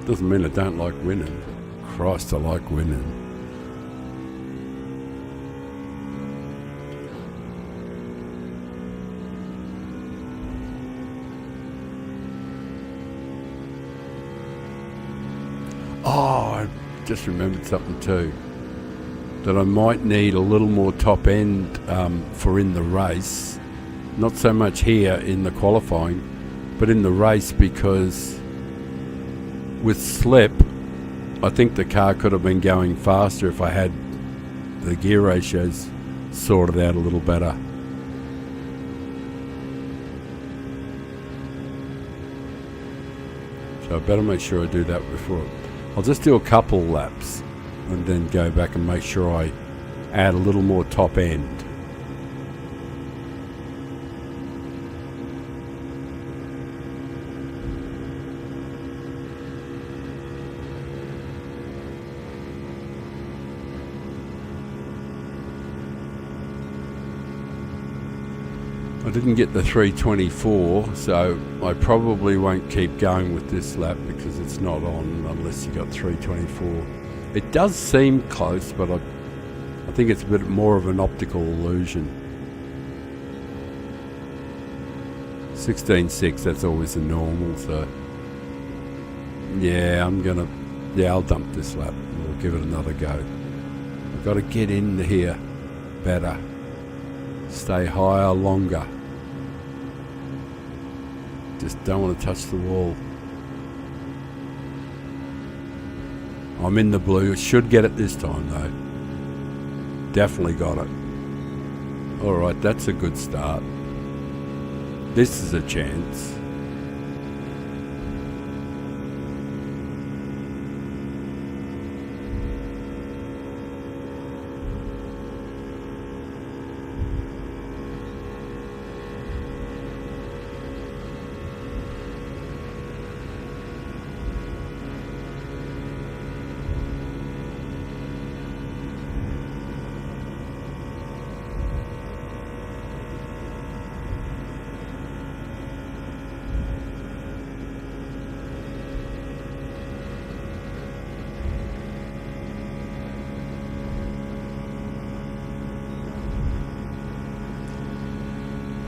Doesn't mean I don't like winning. Christ, I like winning. Oh, I just remembered something too. That I might need a little more top end for in the race. Not so much here in the qualifying, but in the race, because with slip, I think the car could have been going faster if I had the gear ratios sorted out a little better. So I better make sure I do that before. I'll just do a couple laps and then go back and make sure I add a little more top end. I didn't get the 324, so I probably won't keep going with this lap because it's not on unless you got 324. It does seem close, but I think it's a bit more of an optical illusion. 16.6, that's always the normal, so yeah, I'll dump this lap. We'll give it another go. I've got to get in here better. Stay higher longer. Just don't want to touch the wall. I'm in the blue. Should get it this time though. Definitely got it. Alright, that's a good start. This is a chance.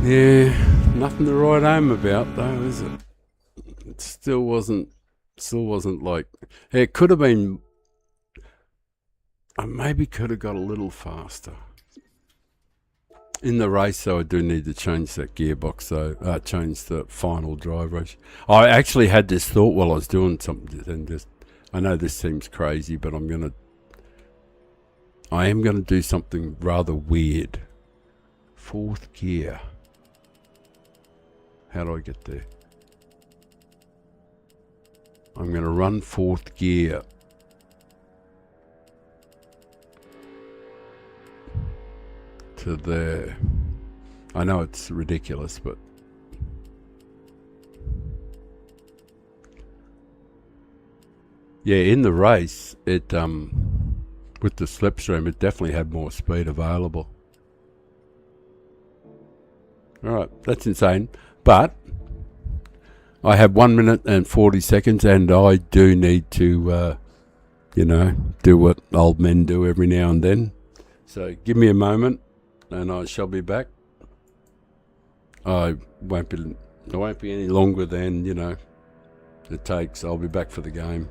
Yeah, nothing to write home about though, is it? It still wasn't like, it could have been, I maybe could have got a little faster. In the race though, I do need to change that gearbox though, change the final drive ratio. I actually had this thought while I was doing something, and I know this seems crazy, but I am gonna do something rather weird. Fourth gear. How do I get there? I'm going to run fourth gear. To there. I know it's ridiculous, but yeah, in the race, it with the slipstream, it definitely had more speed available. Alright, that's insane. But I have 1 minute and 40 seconds, and I do need to, do what old men do every now and then. So give me a moment, and I shall be back. I won't be any longer than it takes. I'll be back for the game.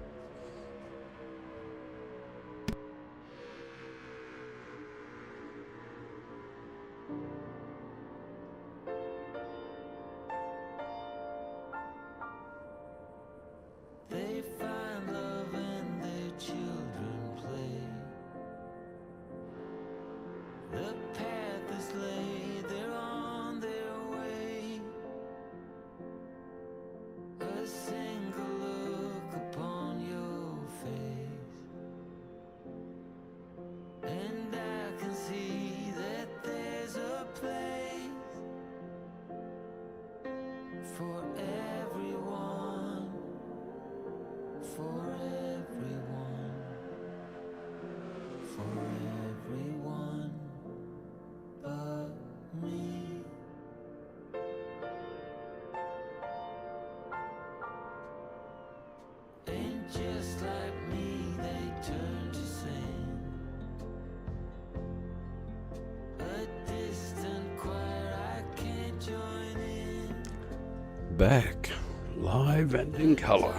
Ain't you back, live and in colour.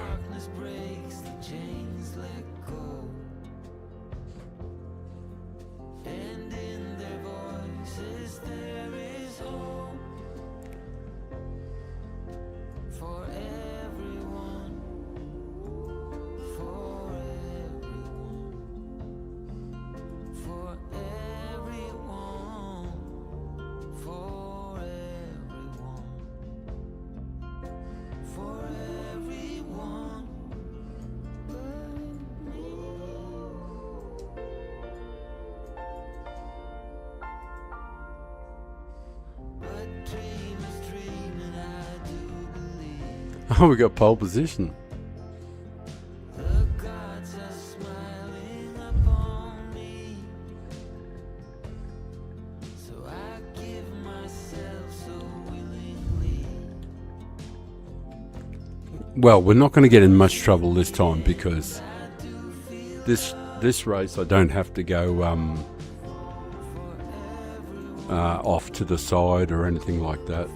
Oh, we got pole position. Well, we're not going to get in much trouble this time because this race I don't have to go off to the side or anything like that.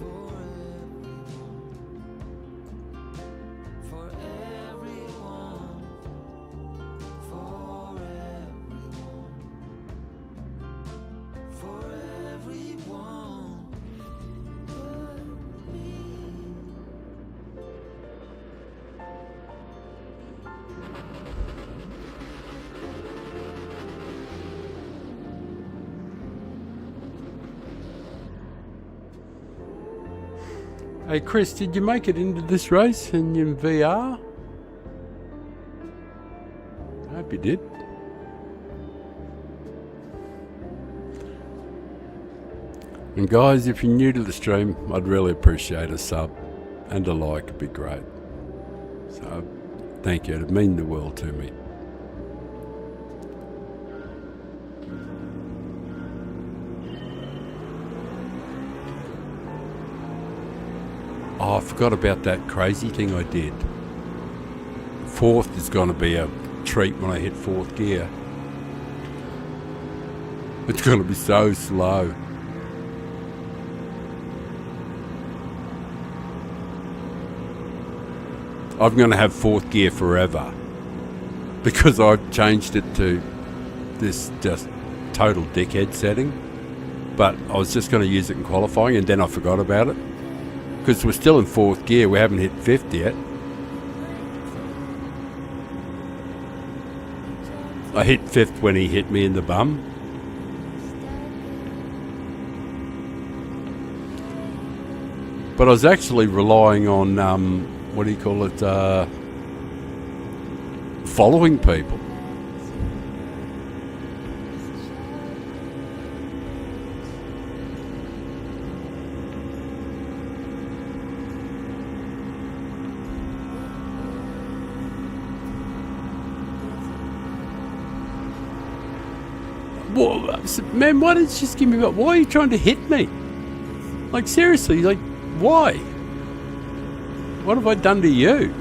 Hey Chris, did you make it into this race in your VR? I hope you did. And guys, if you're new to the stream, I'd really appreciate a sub and a like, it'd be great. So, thank you, it'd mean the world to me. Oh, I forgot about that crazy thing I did. Fourth is going to be a treat when I hit fourth gear. It's going to be so slow. I'm going to have fourth gear forever because I've changed it to this just total dickhead setting. But I was just going to use it in qualifying and then I forgot about it. Because we're still in fourth gear, we haven't hit fifth yet. I hit fifth when he hit me in the bum. But I was actually relying on, what do you call it, following people. Man, why didn't you just give me about? Why are you trying to hit me? Like seriously, like why? What have I done to you?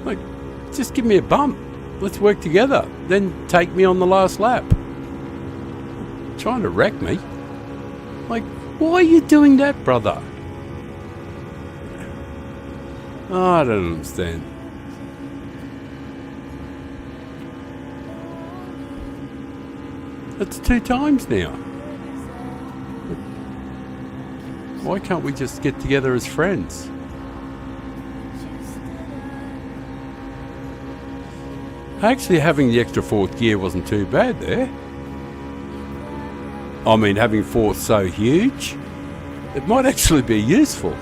Like, just give me a bump. Let's work together. Then take me on the last lap. Trying to wreck me? Like, why are you doing that, brother? Oh, I don't understand. That's 2 times now. Why can't we just get together as friends? Actually, having the extra fourth gear wasn't too bad there. I mean, having fourth so huge, it might actually be useful.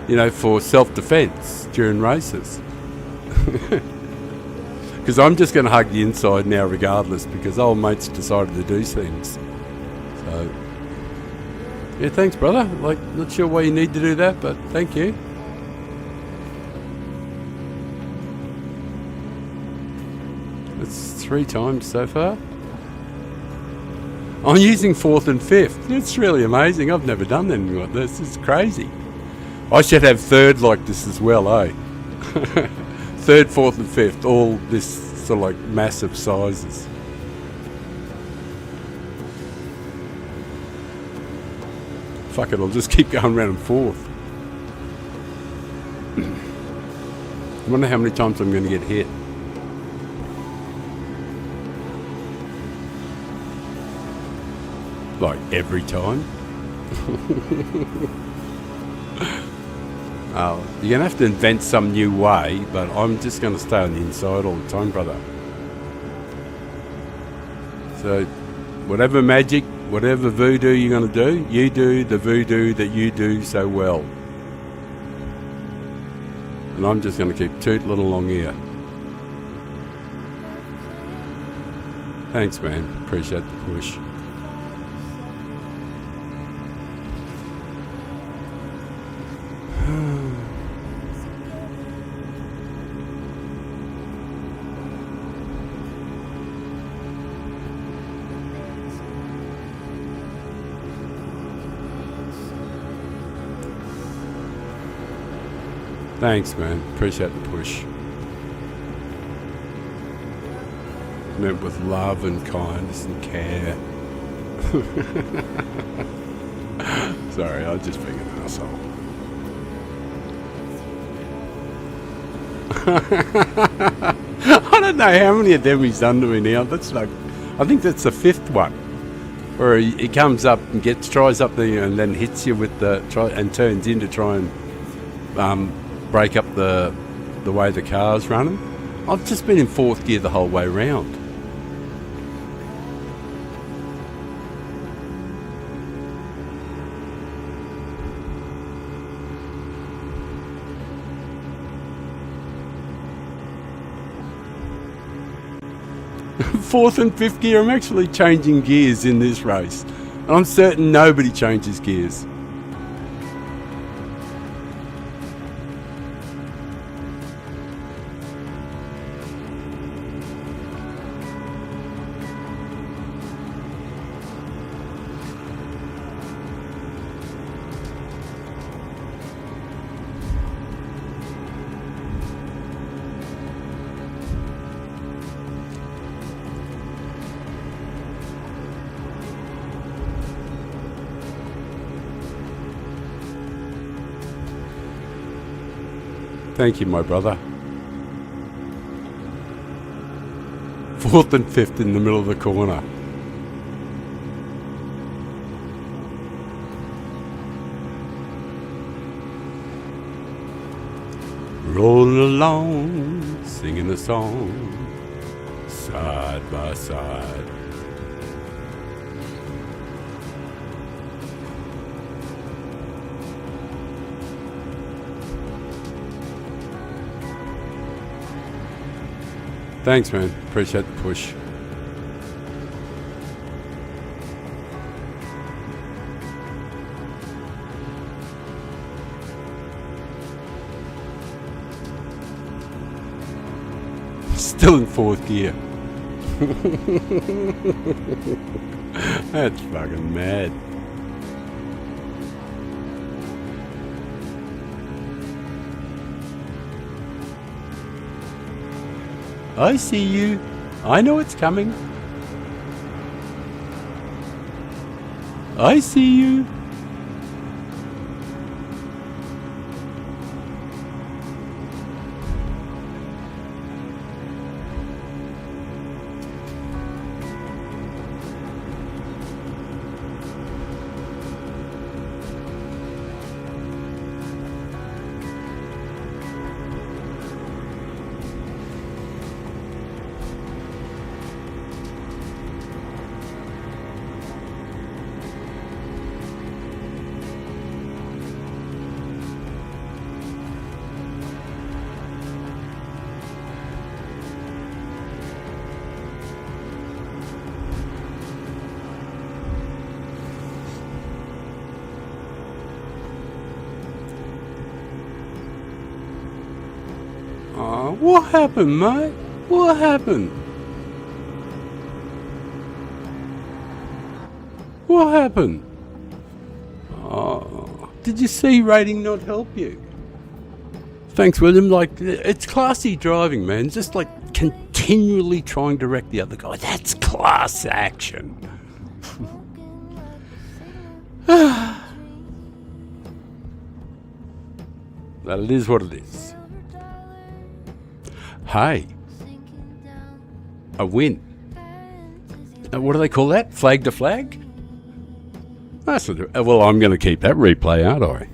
You know, for self-defense during races. Because I'm just going to hug the inside now regardless because old mate's decided to do things. So, yeah, thanks brother. Like, not sure why you need to do that, but thank you. That's 3 times so far. I'm using 4th and 5th. It's really amazing. I've never done anything like this. It's crazy. I should have 3rd like this as well, eh? 3rd, 4th and 5th, all this sort of like massive sizes. fuck it, I'll just keep going round and forth. I wonder how many times I'm going to get hit. Like every time. You're going to have to invent some new way, but I'm just going to stay on the inside all the time, brother. So, whatever magic, whatever voodoo you're going to do, you do the voodoo that you do so well. And I'm just going to keep tootling along here. Thanks, man. Appreciate the push. Thanks, man. Appreciate the push. Meant with love and kindness and care. Sorry, I was just being an asshole. I don't know how many of them he's done to me now. That's like, I think that's the 5th one. Where he comes up and tries up there and then hits you with and turns in to try and break up the way the car's running. I've just been in 4th gear the whole way round. Fourth and 5th gear, I'm actually changing gears in this race. And I'm certain nobody changes gears. Thank you, my brother. 4th and 5th in the middle of the corner. Rolling along, singing a song, side by side. Thanks, man. Appreciate the push. Still in 4th gear. That's fucking mad. I see you. I know it's coming. I see you. What happened, mate? What happened? What happened? Did your C rating not help you? Thanks, William. Like, it's classy driving, man. Just like continually trying to wreck the other guy. That's class action. But it is what it is. Hey, a win. What do they call that? Flag to flag? That's what, well, I'm going to keep that replay, aren't I?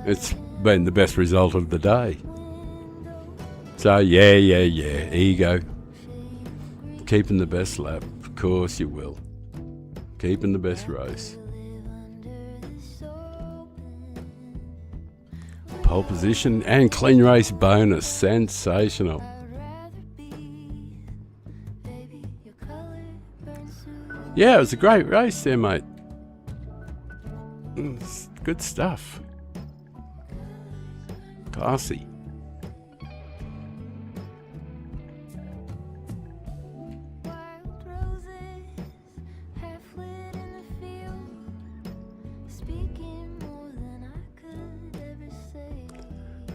It's been the best result of the day. So, yeah. Here you go. Keeping the best lap. Of course you will. Keeping the best race. Pole position and clean race bonus. Sensational. Yeah, it was a great race there, mate. It's good stuff. Classy.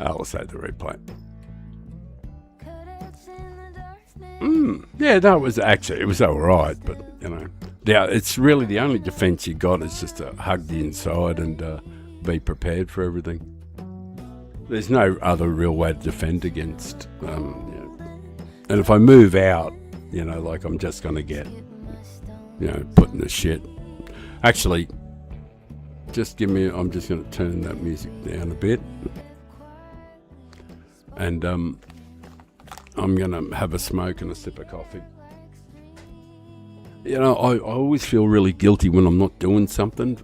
I'll say the replay. Yeah, no, it was alright, but yeah, it's really the only defence you got is just to hug the inside and be prepared for everything. There's no other real way to defend against. And if I move out, like I'm just going to get, put in the shit. Actually, I'm just going to turn that music down a bit. And I'm going to have a smoke and a sip of coffee. I always feel really guilty when I'm not doing something.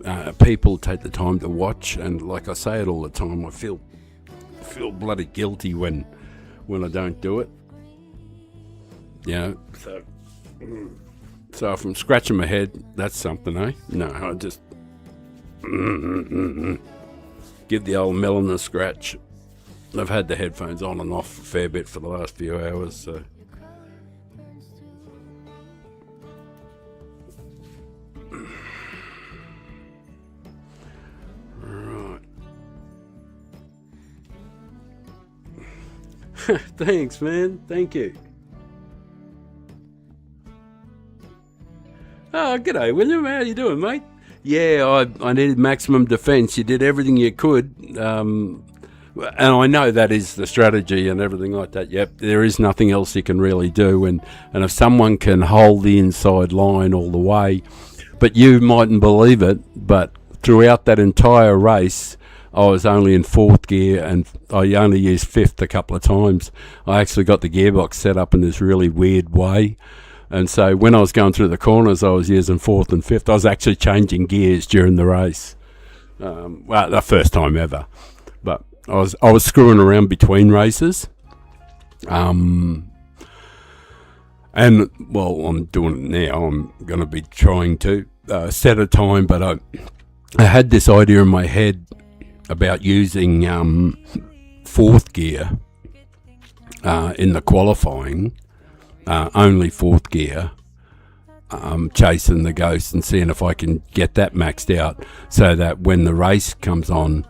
People take the time to watch, and like I say it all the time, I feel bloody guilty when I don't do it. So if I'm scratching my head, that's something, eh? No, I just give the old melon a scratch. I've had the headphones on and off a fair bit for the last few hours, so. Right. Thanks, man. Thank you. Oh, g'day, William. How you doing, mate? Yeah, I needed maximum defence. You did everything you could. And I know that is the strategy and everything like that. Yep, there is nothing else you can really do. And if someone can hold the inside line all the way, but you mightn't believe it, but throughout that entire race, I was only in fourth gear and I only used fifth a couple of times. I actually got the gearbox set up in this really weird way. And so when I was going through the corners, I was using fourth and fifth. I was actually changing gears during the race. Well, the first time ever. But I was screwing around between races, and well, I'm doing it now. I'm going to be trying to set a time, but I had this idea in my head about using fourth gear in the qualifying, only fourth gear, chasing the ghost and seeing if I can get that maxed out, so that when the race comes on,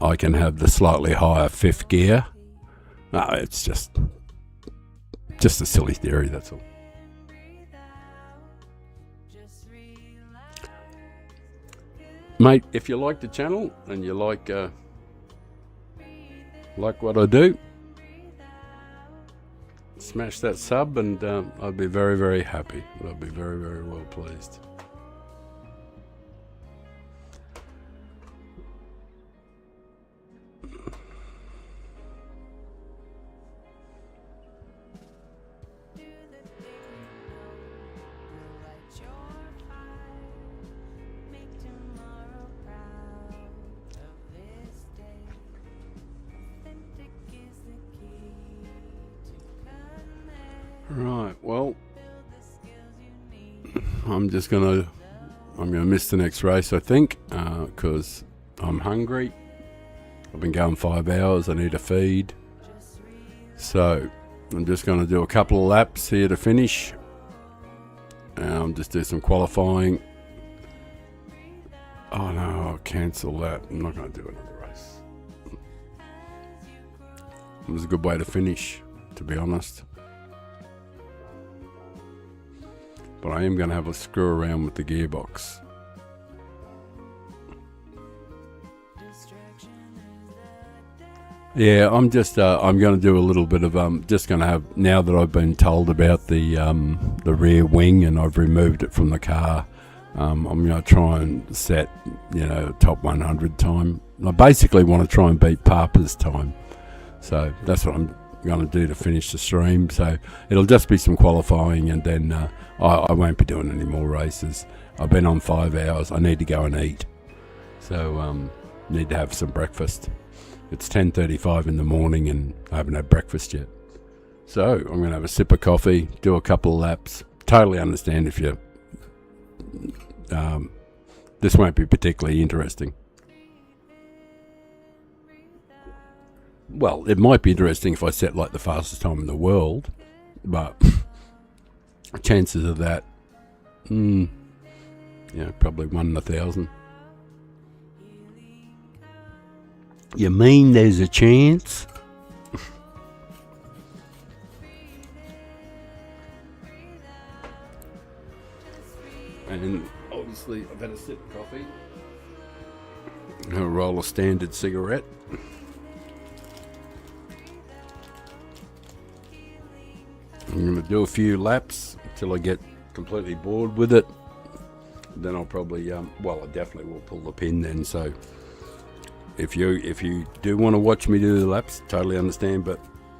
I can have the slightly higher fifth gear. No, it's just a silly theory, that's all. Mate, if you like the channel and you like what I do, smash that sub and I'd be very, very happy. I'd be very, very well pleased. Right, well, I'm gonna miss the next race, I think, because I'm hungry. I've been going 5 hours, I need a feed. So, I'm just gonna do a couple of laps here to finish. Just do some qualifying. Oh no, I'll cancel that. I'm not gonna do another race. It was a good way to finish, to be honest. But I am going to have a screw around with the gearbox. Yeah, I'm going to do a little bit of just going to have, now that I've been told about the rear wing and I've removed it from the car. I'm going to try and set, top 100 time. I basically want to try and beat Papa's time. So that's what I'm going to do to finish the stream. So it'll just be some qualifying, and then I won't be doing any more races. I've been on 5 hours. I need to go and eat. So need to have some breakfast. It's 10:35 in the morning and I haven't had breakfast yet. So I'm going to have a sip of coffee, do a couple of laps. Totally understand if you... this won't be particularly interesting. Well, it might be interesting if I set like the fastest time in the world, but chances of that, probably 1 in 1,000. You mean there's a chance? And obviously I've had a sip of coffee. I'll roll a standard cigarette. I'm going to do a few laps until I get completely bored with it. Then I'll probably, I definitely will pull the pin then. So if you do want to watch me do the laps, totally understand. But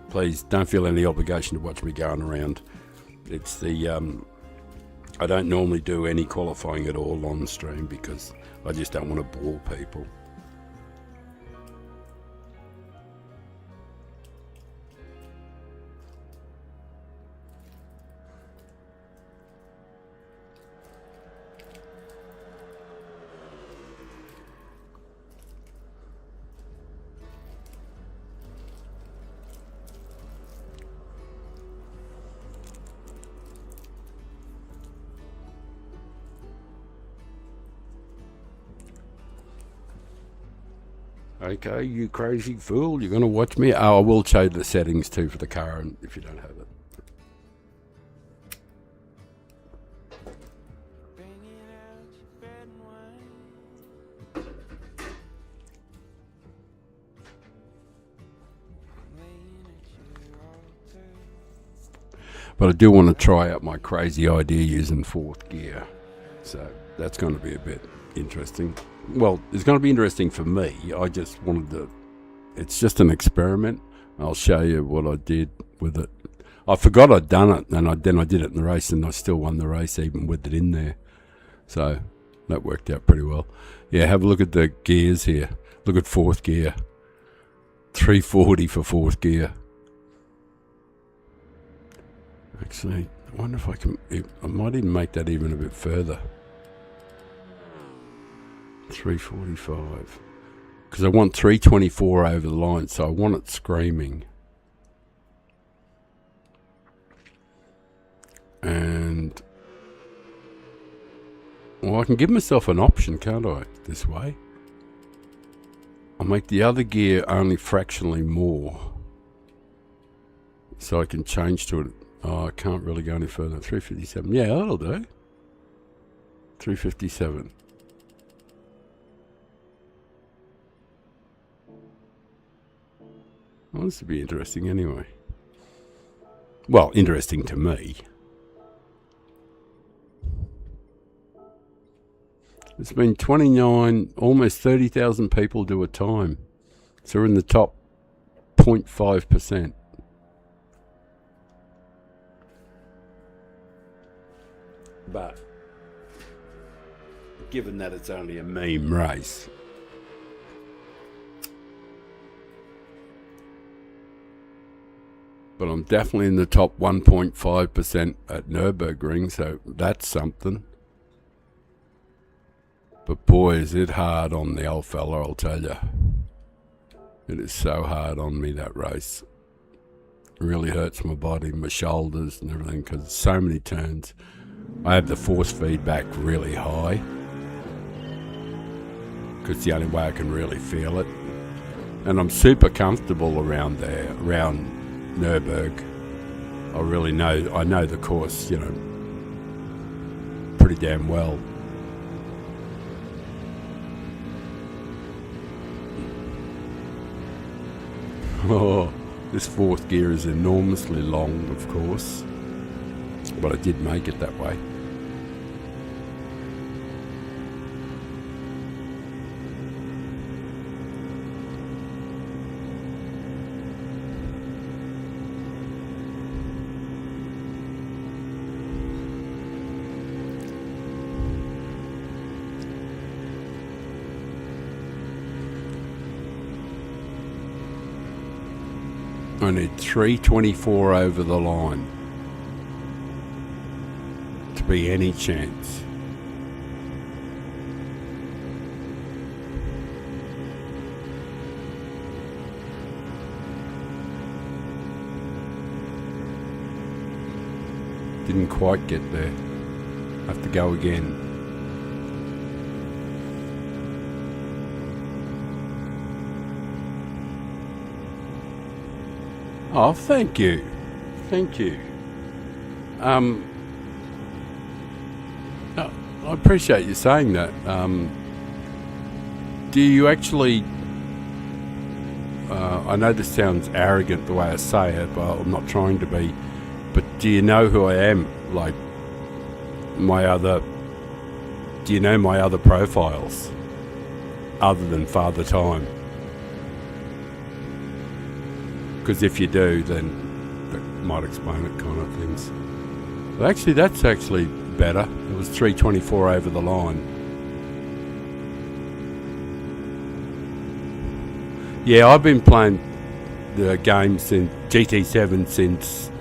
please don't feel any obligation to watch me going around. It's the I don't normally do any qualifying at all on the stream because I just don't want to bore people. Okay, you crazy fool, you're going to watch me? Oh, I will show you the settings too for the car and if you don't have it. But I do want to try out my crazy idea using fourth gear. So that's going to be a bit interesting. Well, it's going to be interesting for me. I just wanted to... It's just an experiment. I'll show you what I did with it. I forgot I'd done it, and then I did it in the race, and I still won the race even with it in there. So that worked out pretty well. Yeah, have a look at the gears here. Look at fourth gear. 340 for fourth gear. Actually, I wonder if I can... I might even make that even a bit further. 345. Because I want 324 over the line, so I want it screaming. And... well, I can give myself an option, can't I? This way. I'll make the other gear only fractionally more. So I can change to it. Oh, I can't really go any further. 357. Yeah, that'll do. 357. Well, this would be interesting anyway. Well, interesting to me. It's been 29, almost 30,000 people do a time. So we're in the top 0.5%. But given that it's only a meme race, but I'm definitely in the top 1.5% at Nürburgring, so that's something. But boy, is it hard on the old fella, I'll tell you. It is so hard on me, that race. It really hurts my body, my shoulders and everything, because so many turns. I have the force feedback really high, because it's the only way I can really feel it. And I'm super comfortable around there, around Nürburg. I know the course, pretty damn well. Oh, this fourth gear is enormously long, of course, but I did make it that way. I need 324 over the line to be any chance. Didn't quite get there. Have to go again. Oh, thank you. Thank you. I appreciate you saying that. Do you actually... I know this sounds arrogant the way I say it, but I'm not trying to be. But do you know who I am? Like, do you know my other profiles? Other than Father Time? Because if you do, then that might explain it, kind of things. But actually, that's actually better. It was 324 over the line. Yeah, I've been playing the game since GT7 since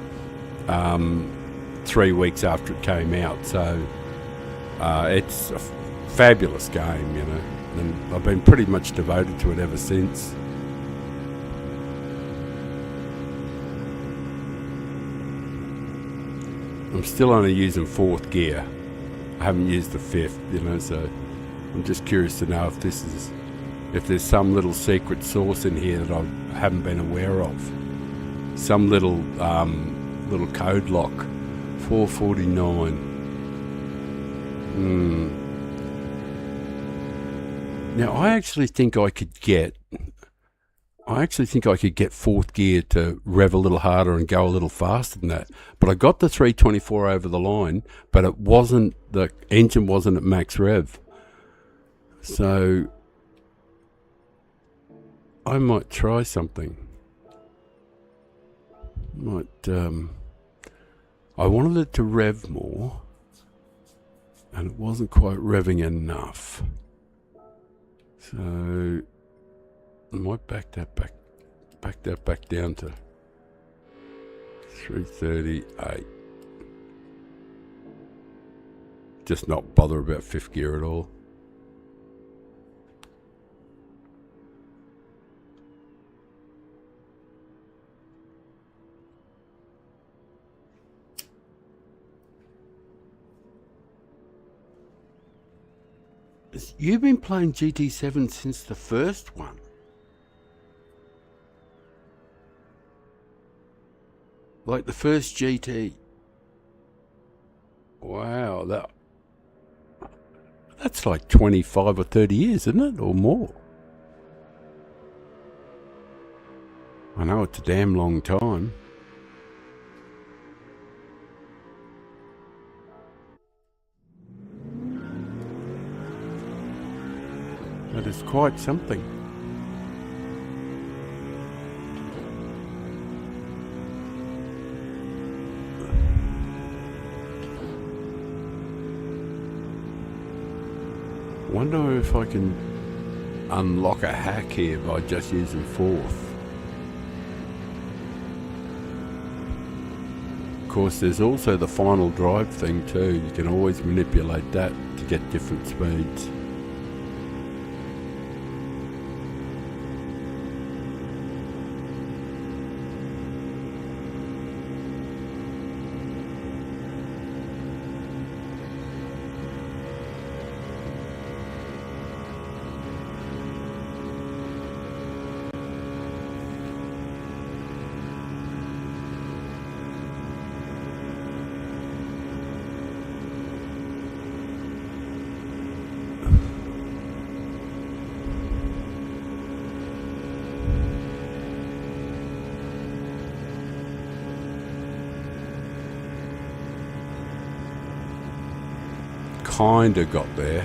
3 weeks after it came out. So it's a fabulous game, you know. And I've been pretty much devoted to it ever since. I'm still only using fourth gear. I haven't used the fifth, you know, so I'm just curious to know if there's some little secret sauce in here that I haven't been aware of. Some little code lock. 449. Now I actually think I could get fourth gear to rev a little harder and go a little faster than that. But I got the 324 over the line, but the engine wasn't at max rev. So I might try something. I wanted it to rev more, and it wasn't quite revving enough. So I might back that back down to 338. Just not bother about fifth gear at all. You've been playing GT7 since the first one. Like the first GT. Wow, that's like 25 or 30 years, isn't it? Or more. I know it's a damn long time. That is quite something. Wonder if I can unlock a hack here by just using fourth. Of course, there's also the final drive thing too. You can always manipulate that to get different speeds. kinda got there.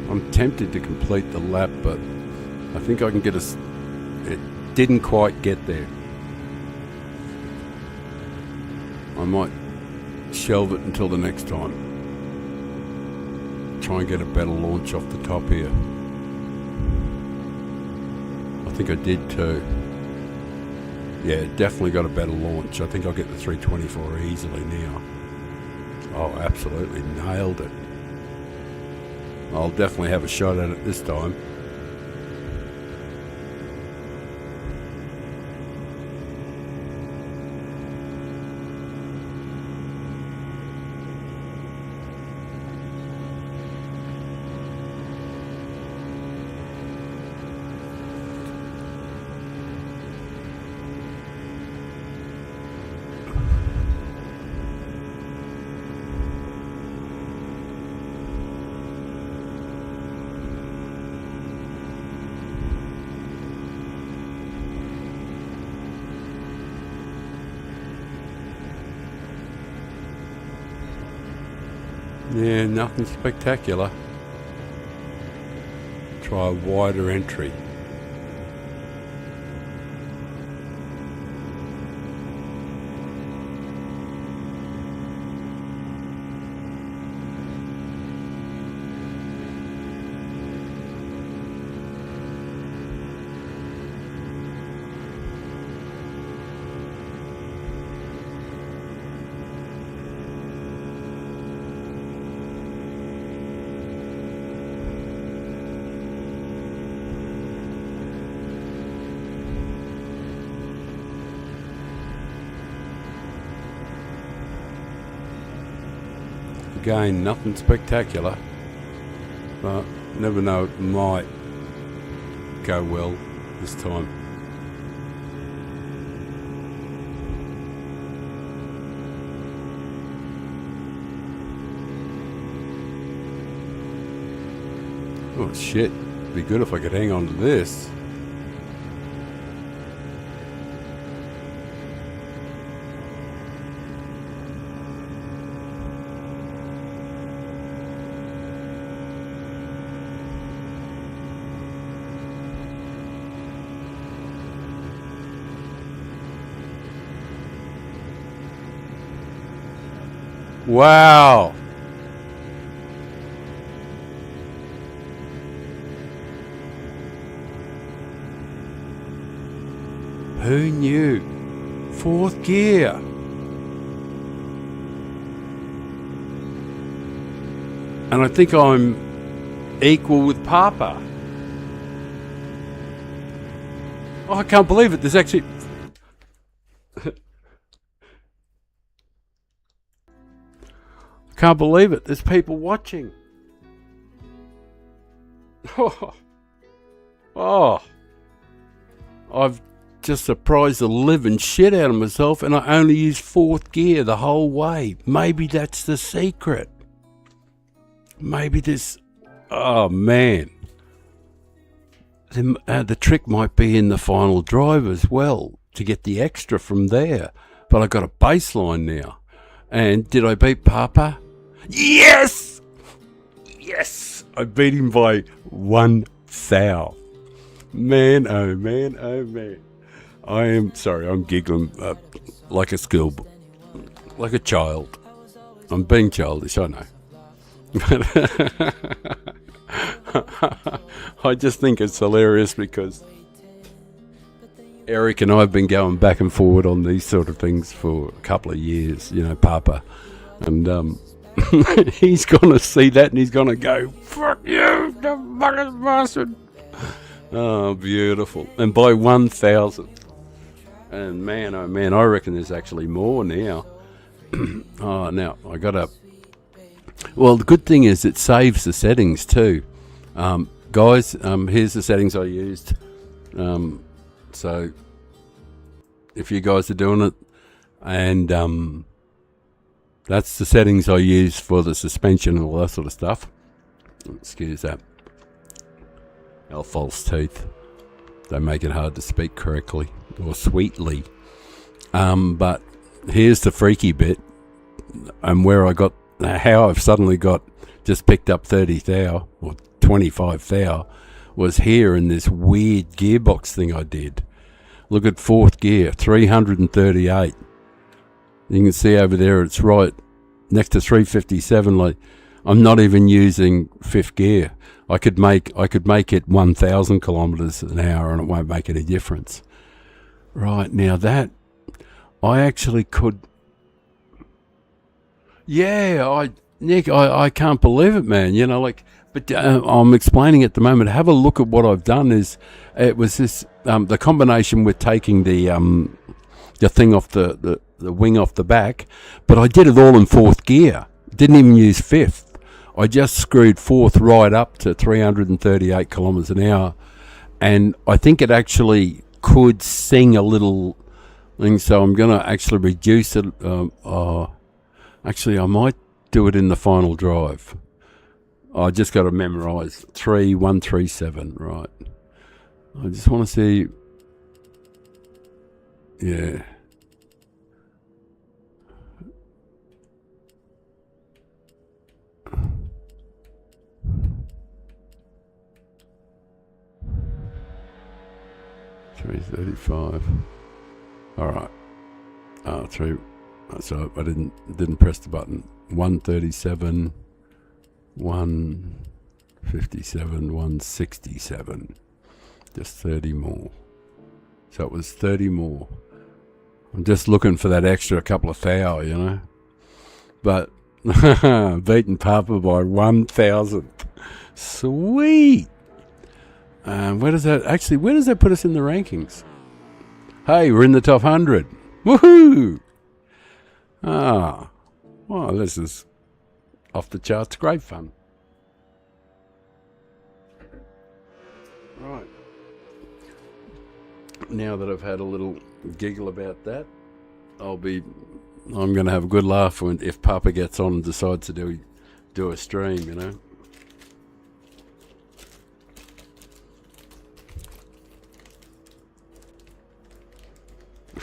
I'm tempted to complete the lap, but I think I can get it didn't quite get there. I might shelve it until the next time. Try and get a better launch off the top here. I think I did too. Yeah, definitely got a better launch. I think I'll get the 324 easily now. Oh, absolutely nailed it. I'll definitely have a shot at it this time. Yeah, nothing spectacular. Try a wider entry. Again, nothing spectacular, but never know, it might go well this time. Oh shit, it'd be good if I could hang on to this. Wow. Who knew? Fourth gear. And I think I'm equal with Papa. Oh, I can't believe it. There's actually... Can't believe it. There's people watching. Oh. I've just surprised the living shit out of myself, and I only used fourth gear the whole way. Maybe that's the secret. Maybe this... Oh, man. The trick might be in the final drive as well, to get the extra from there. But I got a baseline now. And did I beat Papa? Yes! Yes! I beat him by 1 thou. Man, oh man, oh man. I am sorry, I'm giggling like a like a child. I'm being childish, I know. But I just think it's hilarious because Eric and I have been going back and forward on these sort of things for a couple of years, you know, Papa. And he's going to see that and he's going to go, fuck you, the fucking bastard. Oh, beautiful. And by 1,000. And man, oh man, I reckon there's actually more now. Oh, now, I got to... Well, the good thing is it saves the settings too. Guys, here's the settings I used. So, if you guys are doing it, and that's the settings I use for the suspension and all that sort of stuff. Excuse that. Our false teeth. They make it hard to speak correctly or sweetly. But here's the freaky bit, and where I got, how I've suddenly just picked up 30 thou or 25 thou was here in this weird gearbox thing I did. Look at fourth gear, 338. You can see over there it's right next to 357. Like, I'm not even using fifth gear. I could make it 1,000 kilometers an hour and it won't make any difference. Right, now that I actually could. Yeah, Nick, I can't believe it, man. You know, like, but I'm explaining at the moment. Have a look at what I've done. It was this the combination with taking the thing off the wing off the back, but I did it all in fourth gear. Didn't even use fifth. I just screwed fourth right up to 338 kilometers an hour, and I think it actually could sing a little thing. So I'm going to actually reduce it. Actually, I might do it in the final drive. I just got to memorise 3137. Right. I just want to see. Yeah. $335. All right. Three. So I didn't press the button. 137, 157, 167. Just 30 more. So it was 30 more. I'm just looking for that extra couple of thou, you know. But beaten Papa by 1,000. Sweet. Where does that put us in the rankings? Hey, we're in the top 100. Woohoo! Well, this is off the charts. Great fun. Right. Now that I've had a little giggle about that, I'm going to have a good laugh if Papa gets on and decides to do a stream, you know.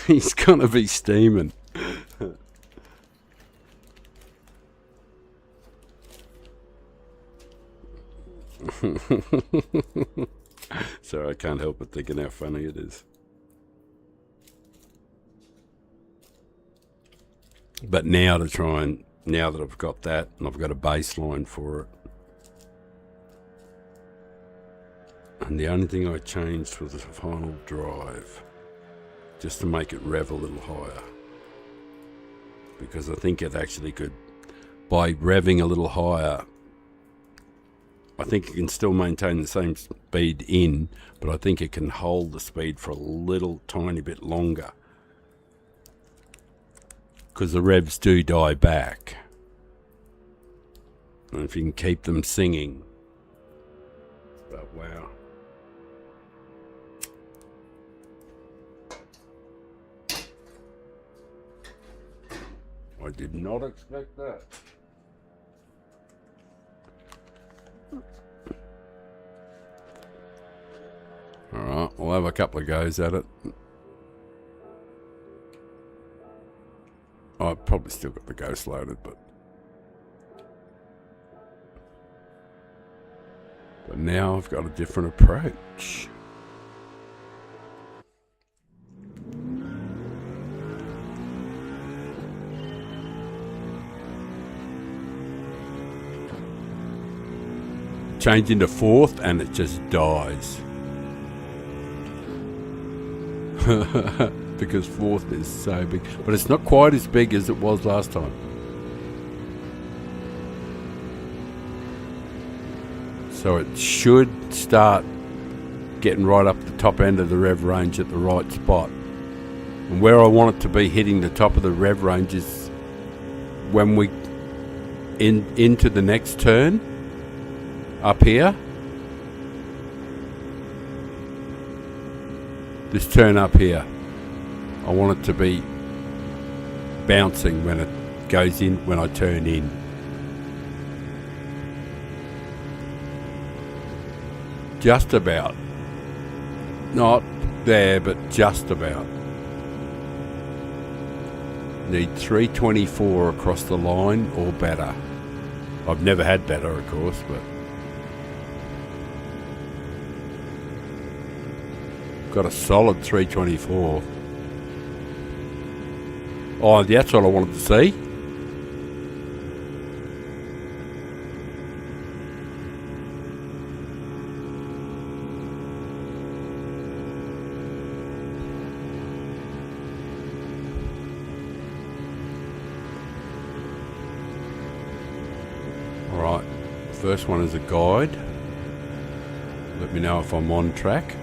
He's going to be steaming. Sorry, I can't help but thinking how funny it is. But now that I've got that and I've got a baseline for it, and the only thing I changed was the final drive, just to make it rev a little higher, because I think it actually could, by revving a little higher, I think it can still maintain the same speed in, but I think it can hold the speed for a little tiny bit longer, because the revs do die back, and if you can keep them singing. But wow. I did not expect that. Alright, we'll have a couple of goes at it. I've probably still got the ghost loaded, but now I've got a different approach. Change into fourth and it just dies. Because fourth is so big, but it's not quite as big as it was last time. So it should start getting right up the top end of the rev range at the right spot. And where I want it to be hitting the top of the rev range is when we into the next turn up here. This turn up here, I want it to be bouncing when it goes in, when I turn in. Just about. Not there, but just about. Need 324 across the line or better. I've never had better, of course, but got a solid 324. Oh, that's what I wanted to see. Alright, first one is a guide. Let me know if I'm on track.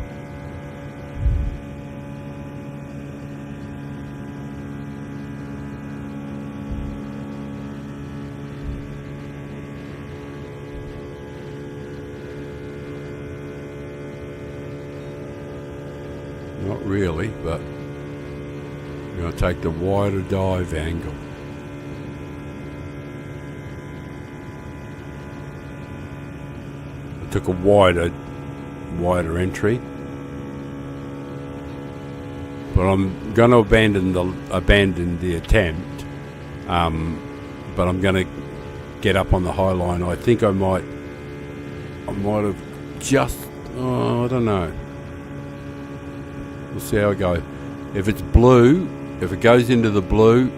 Not really, but I'm going to take the wider dive angle. I took a wider entry, but I'm going to abandon the attempt. But I'm going to get up on the high line. I think I might have just. I don't know. We'll see how I go. If it's blue, if it goes into the blue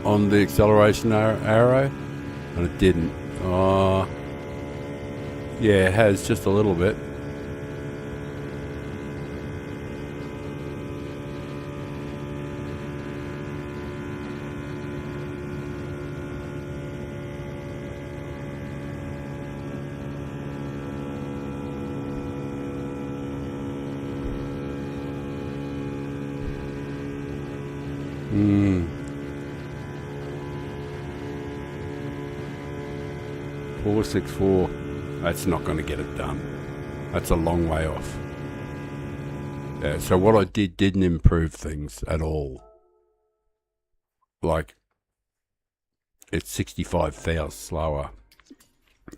on the acceleration arrow, and it didn't. Yeah, it has just a little bit. Hmm. 464. That's not going to get it done. That's a long way off. Yeah, so what I didn't improve things at all. Like, it's 65 thou slower.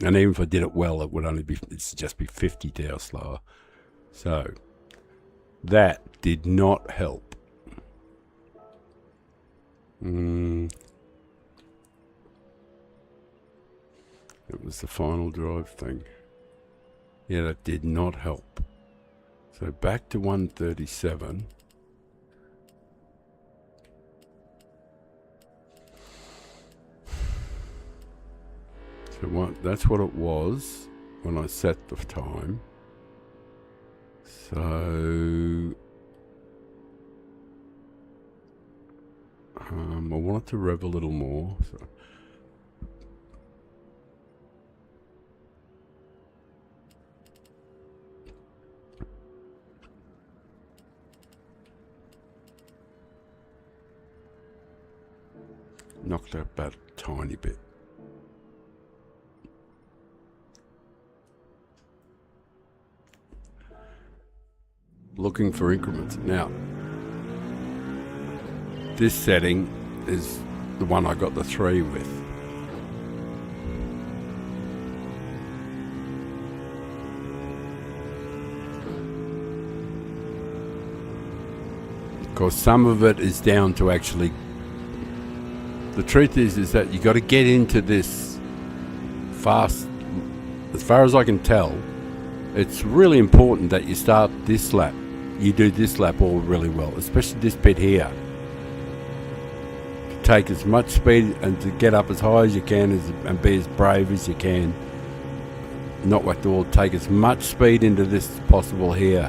And even if I did it well, it'd just be 50 thou slower. So, that did not help. It was the final drive thing. Yeah, that did not help. So back to 137. So that's what it was when I set the time. So I wanted to rev a little more. So. Knocked up about a tiny bit. Looking for increments. Now, this setting is the one I got the 3 with. Because some of it is down to actually. The truth is that you got to get into this fast. As far as I can tell, it's really important that you start this lap. You do this lap all really well, especially this bit here. Take as much speed and to get up as high as you can and be as brave as you can. Not whack the wall. Take as much speed into this as possible here.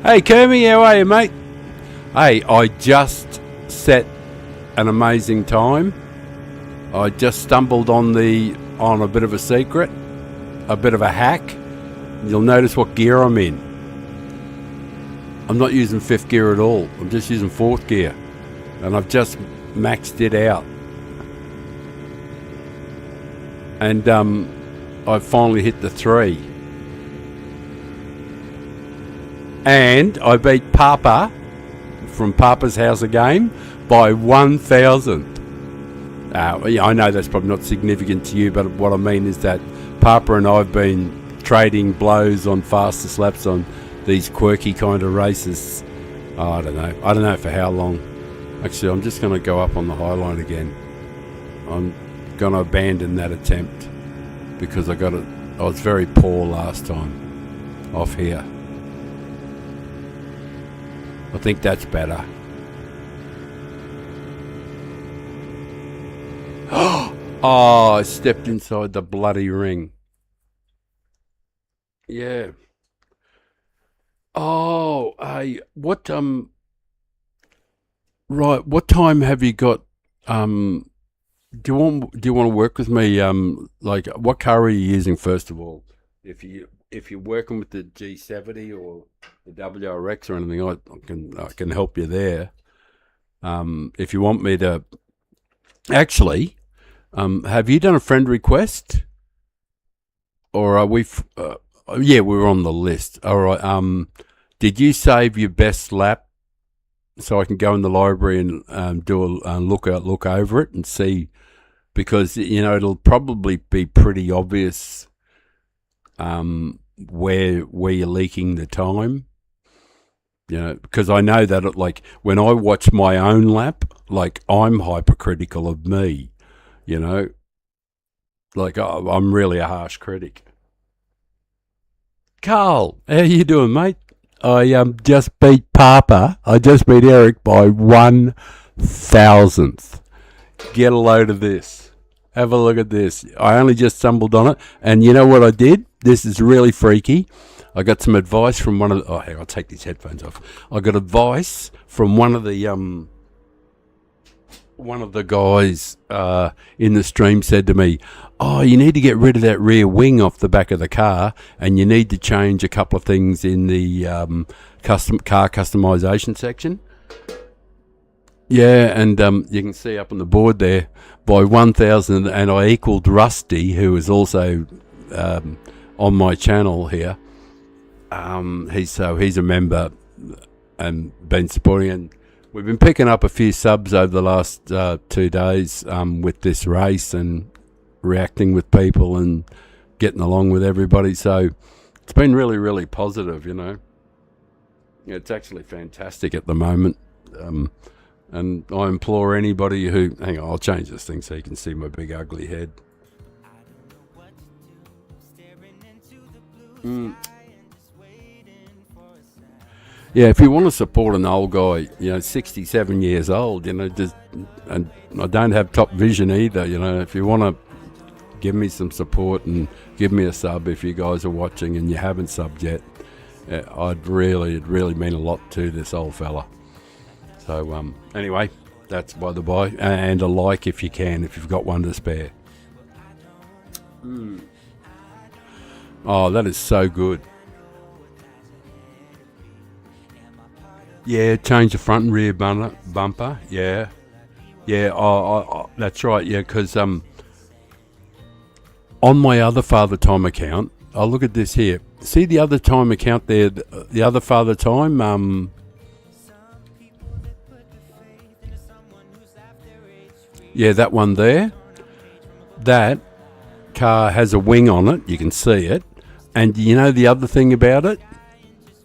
Hey Kermie, how are you, mate? Hey, I just set an amazing time. I just stumbled on a bit of a secret, a bit of a hack. You'll notice what gear I'm in. I'm not using 5th gear at all. I'm just using 4th gear. And I've just maxed it out. And I've finally hit the 3. And I beat Papa from Papa's House of Game by 1,000. Yeah, I know that's probably not significant to you, but what I mean is that Papa and I have been trading blows on fastest laps on these quirky kind of races. Oh, I don't know for how long. Actually, I'm just going to go up on the highline again. I'm going to abandon that attempt because I was very poor last time off here. I think that's better. Oh, I stepped inside the bloody ring. Yeah. Oh, hey, right, what time have you got? Do you want to work with me? Like, what car are you using first of all? If you're working with the G70 or the WRX or anything, I can help you there. If you want me to, actually, have you done a friend request, or are we? Yeah, we're on the list. All right. Did you save your best lap so I can go in the library and do a look over it and see? Because it'll probably be pretty obvious where you're leaking the time. Because I know that like when I watch my own lap, like I'm hypercritical of me. Like I'm really a harsh critic. Carl, how you doing, mate? I just beat Papa. I just beat Eric by 1,000th. Get a load of this. Have a look at this. I only just stumbled on it, and you know what I did? This is really freaky. I got some advice from one of the... Oh, hang on, I'll take these headphones off. I got advice from one of the guys in the stream said to me, "Oh, you need to get rid of that rear wing off the back of the car, and you need to change a couple of things in the car customization section." Yeah, and you can see up on the board there by 1,000, and I equaled Rusty, who is also on my channel here. He's a member and been supporting, and we've been picking up a few subs over the last 2 days with this race and reacting with people and getting along with everybody. So it's been really, really positive, It's actually fantastic at the moment. And I implore anybody who... Hang on, I'll change this thing so you can see my big ugly head. Yeah, if you want to support an old guy, 67 years old, and I don't have top vision either, if you want to give me some support and give me a sub if you guys are watching and you haven't subbed yet, it'd really mean a lot to this old fella. So, anyway, that's by the by, and a like if you can, if you've got one to spare. Oh, that is so good. Yeah, change the front and rear bumper. Yeah. That's right. Yeah, because on my other Father Time account, I'll look at this here. See the other time account there, the other Father Time. Yeah, that one there. That car has a wing on it. You can see it. And you know the other thing about it?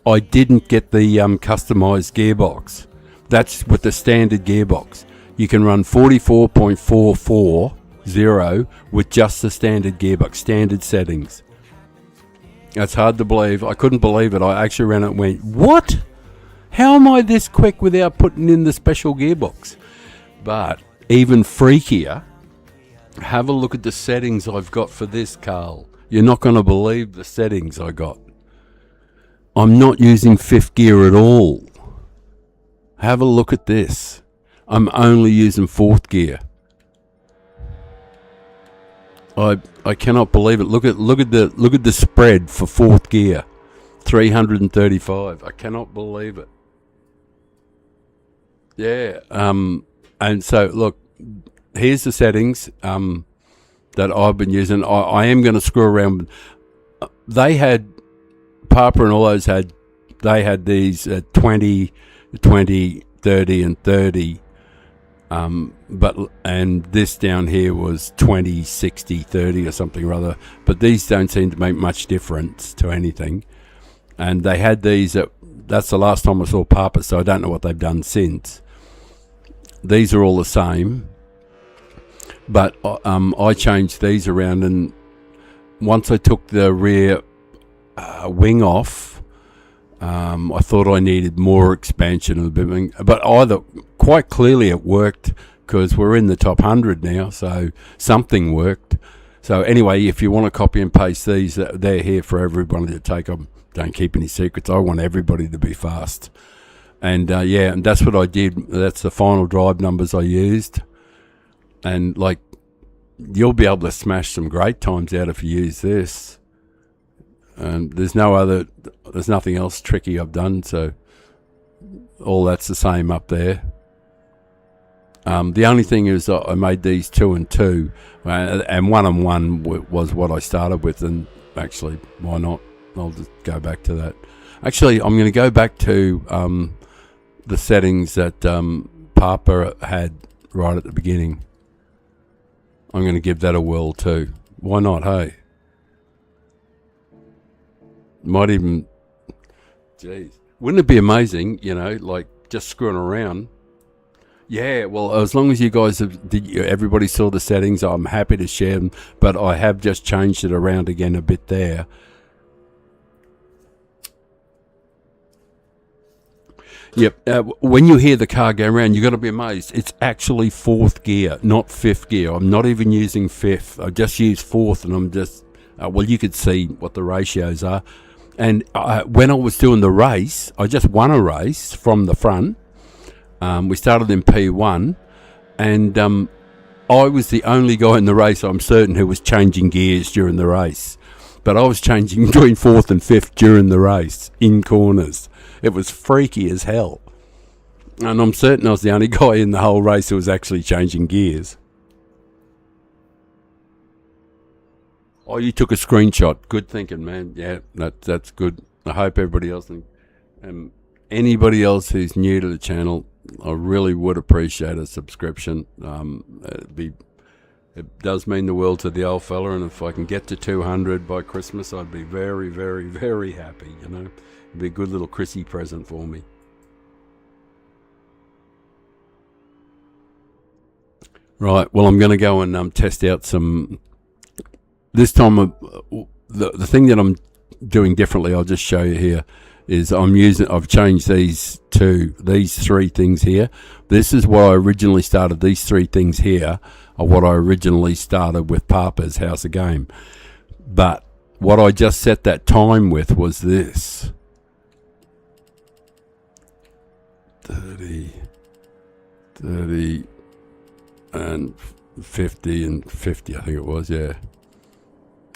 I didn't get the customised gearbox. That's with the standard gearbox. You can run 44.440 with just the standard gearbox, standard settings. That's hard to believe. I couldn't believe it. I actually ran it and went, what? How am I this quick without putting in the special gearbox? But even freakier, have a look at the settings I've got for this, Carl. You're not going to believe the settings I got. I'm not using fifth gear at all. Have a look at this. I'm only using fourth gear. I cannot believe it. Look at the spread for fourth gear. 335. I cannot believe it. Yeah. And so look, here's the settings that I've been using. I am going to screw around. They had Papa and all those had these 20, 30 and 30 and this down here was 20, 60, 30 or something or other. But these don't seem to make much difference to anything. And they had these that's the last time I saw Papa, so I don't know what they've done since. These are all the same, but I changed these around, and once I took the rear wing off, I thought I needed more expansion of the bit, but either quite clearly it worked, because we're in the top 100 now, so something worked. So anyway, if you want to copy and paste these, they're here for everybody to take them. Don't keep any secrets. I want everybody to be fast. And and that's what I did. That's the final drive numbers I used. And like, you'll be able to smash some great times out if you use this. And there's nothing else tricky I've done, so all that's the same up there. The only thing is I made these 2 and 2, and 1 and 1 was what I started with, and actually, why not? I'll just go back to that. Actually, I'm going to go back to the settings that Papa had right at the beginning. I'm going to give that a whirl too. Why not, hey? Might even... Jeez. Wouldn't it be amazing, like just screwing around? Yeah, well, as long as you guys everybody saw the settings, I'm happy to share them, but I have just changed it around again a bit there. Yep. When you hear the car go around, you've got to be amazed. It's actually 4th gear, not 5th gear. I'm not even using 5th. I just use 4th, and I'm just... you could see what the ratios are. And when I was doing the race, I just won a race from the front. We started in P1, and I was the only guy in the race, I'm certain, who was changing gears during the race. But I was changing between 4th and 5th during the race, in corners. It was freaky as hell. And I'm certain I was the only guy in the whole race who was actually changing gears. Oh, you took a screenshot. Good thinking, man. Yeah, that's good. I hope everybody else... anybody else who's new to the channel, I really would appreciate a subscription. It does mean the world to the old fella, and if I can get to 200 by Christmas, I'd be very, very, very happy, It'd be a good little Chrissy present for me. Right, well, I'm going to go and test out some... This time, the thing that I'm doing differently, I'll just show you here, is I've changed these 3 things here. This is what I originally started. These 3 things here are what I originally started with Papa's House of Game. But what I just set that time with was this. 30, and 50 and 50, I think it was, yeah.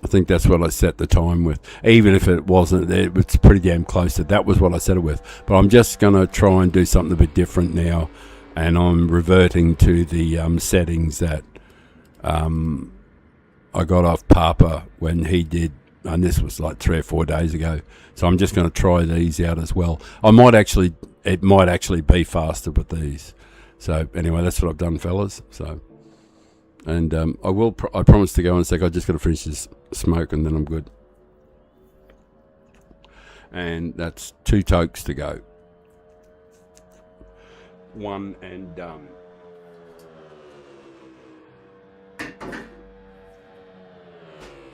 I think that's what I set the time with. Even if it wasn't, it's pretty damn close to that was what I set it with. But I'm just going to try and do something a bit different now. And I'm reverting to the settings that I got off Papa when he did. And this was like 3 or 4 days ago. So I'm just going to try these out as well. It might actually be faster with these. So anyway, that's what I've done, fellas. So... And I promise to go in a sec. I just got to finish this smoke and then I'm good. And that's 2 tokes to go. 1 and done.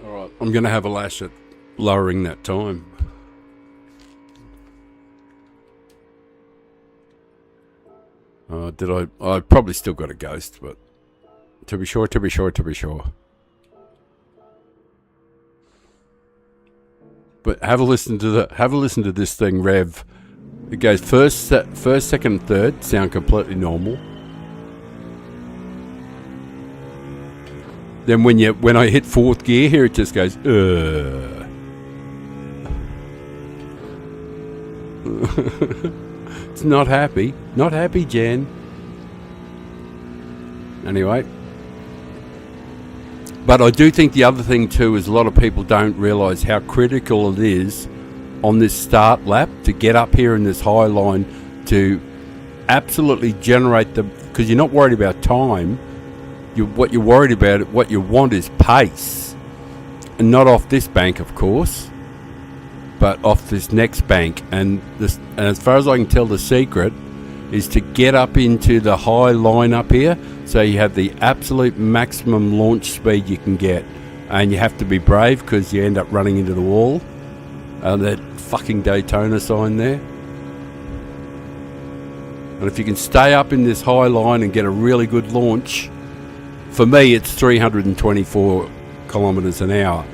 All right, I'm going to have a lash at lowering that time. I probably still got a ghost, but... To be sure. But have a listen to this thing rev. It goes first, second, third sound completely normal. Then when I hit 4th gear here, it just goes It's not happy. Not happy, Jen. Anyway. But I do think the other thing too is a lot of people don't realise how critical it is on this start lap to get up here in this high line to absolutely generate the, because you're not worried about time. What you're worried about, what you want is pace, and not off this bank, of course, but off this next bank. And as far as I can tell, the secret is to get up into the high line up here, so you have the absolute maximum launch speed you can get. And you have to be brave, because you end up running into the wall. That fucking Daytona sign there. And if you can stay up in this high line and get a really good launch, for me it's 324 kilometres an hour.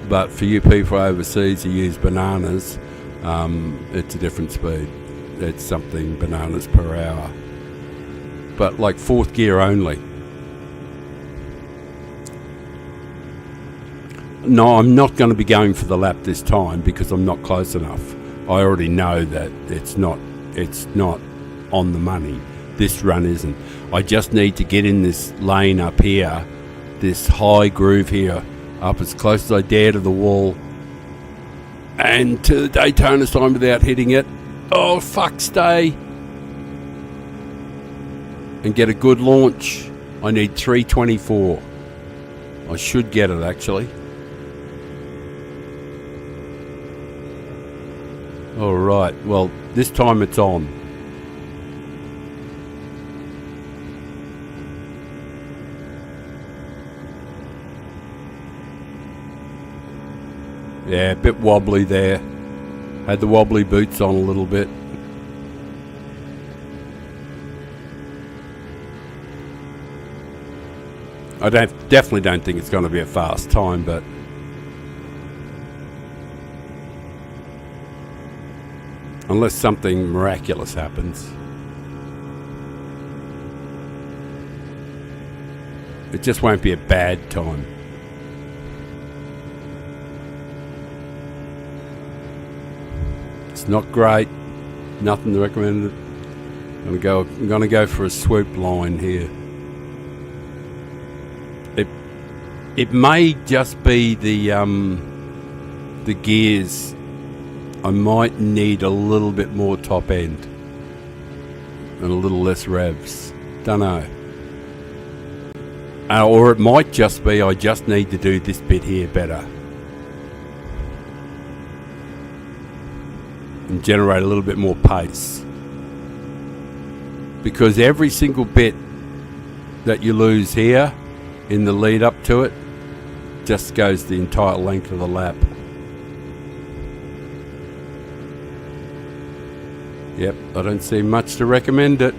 But for you people overseas who use bananas, it's a different speed. It's something bananas per hour. But like fourth gear only. No, I'm not going to be going for the lap this time, because I'm not close enough. I already know that it's not on the money. This run isn't. I just need to get in this lane up here, this high groove here, up as close as I dare to the wall, and to the Daytona sign without hitting it. Oh, fuck, stay. And get a good launch. I need 324. I should get it, actually. Alright, well, this time it's on. Yeah, a bit wobbly there. Had the wobbly boots on a little bit. I definitely don't think it's going to be a fast time, but unless something miraculous happens. It just won't be a bad time. It's not great. Nothing to recommend. I'm gonna go for a swoop line here. It may just be the gears. I might need a little bit more top end and a little less revs. Don't know. Or it might just be I just need to do this bit here better and generate a little bit more pace. Because every single bit that you lose here in the lead up to it just goes the entire length of the lap. Yep, I don't see much to recommend it.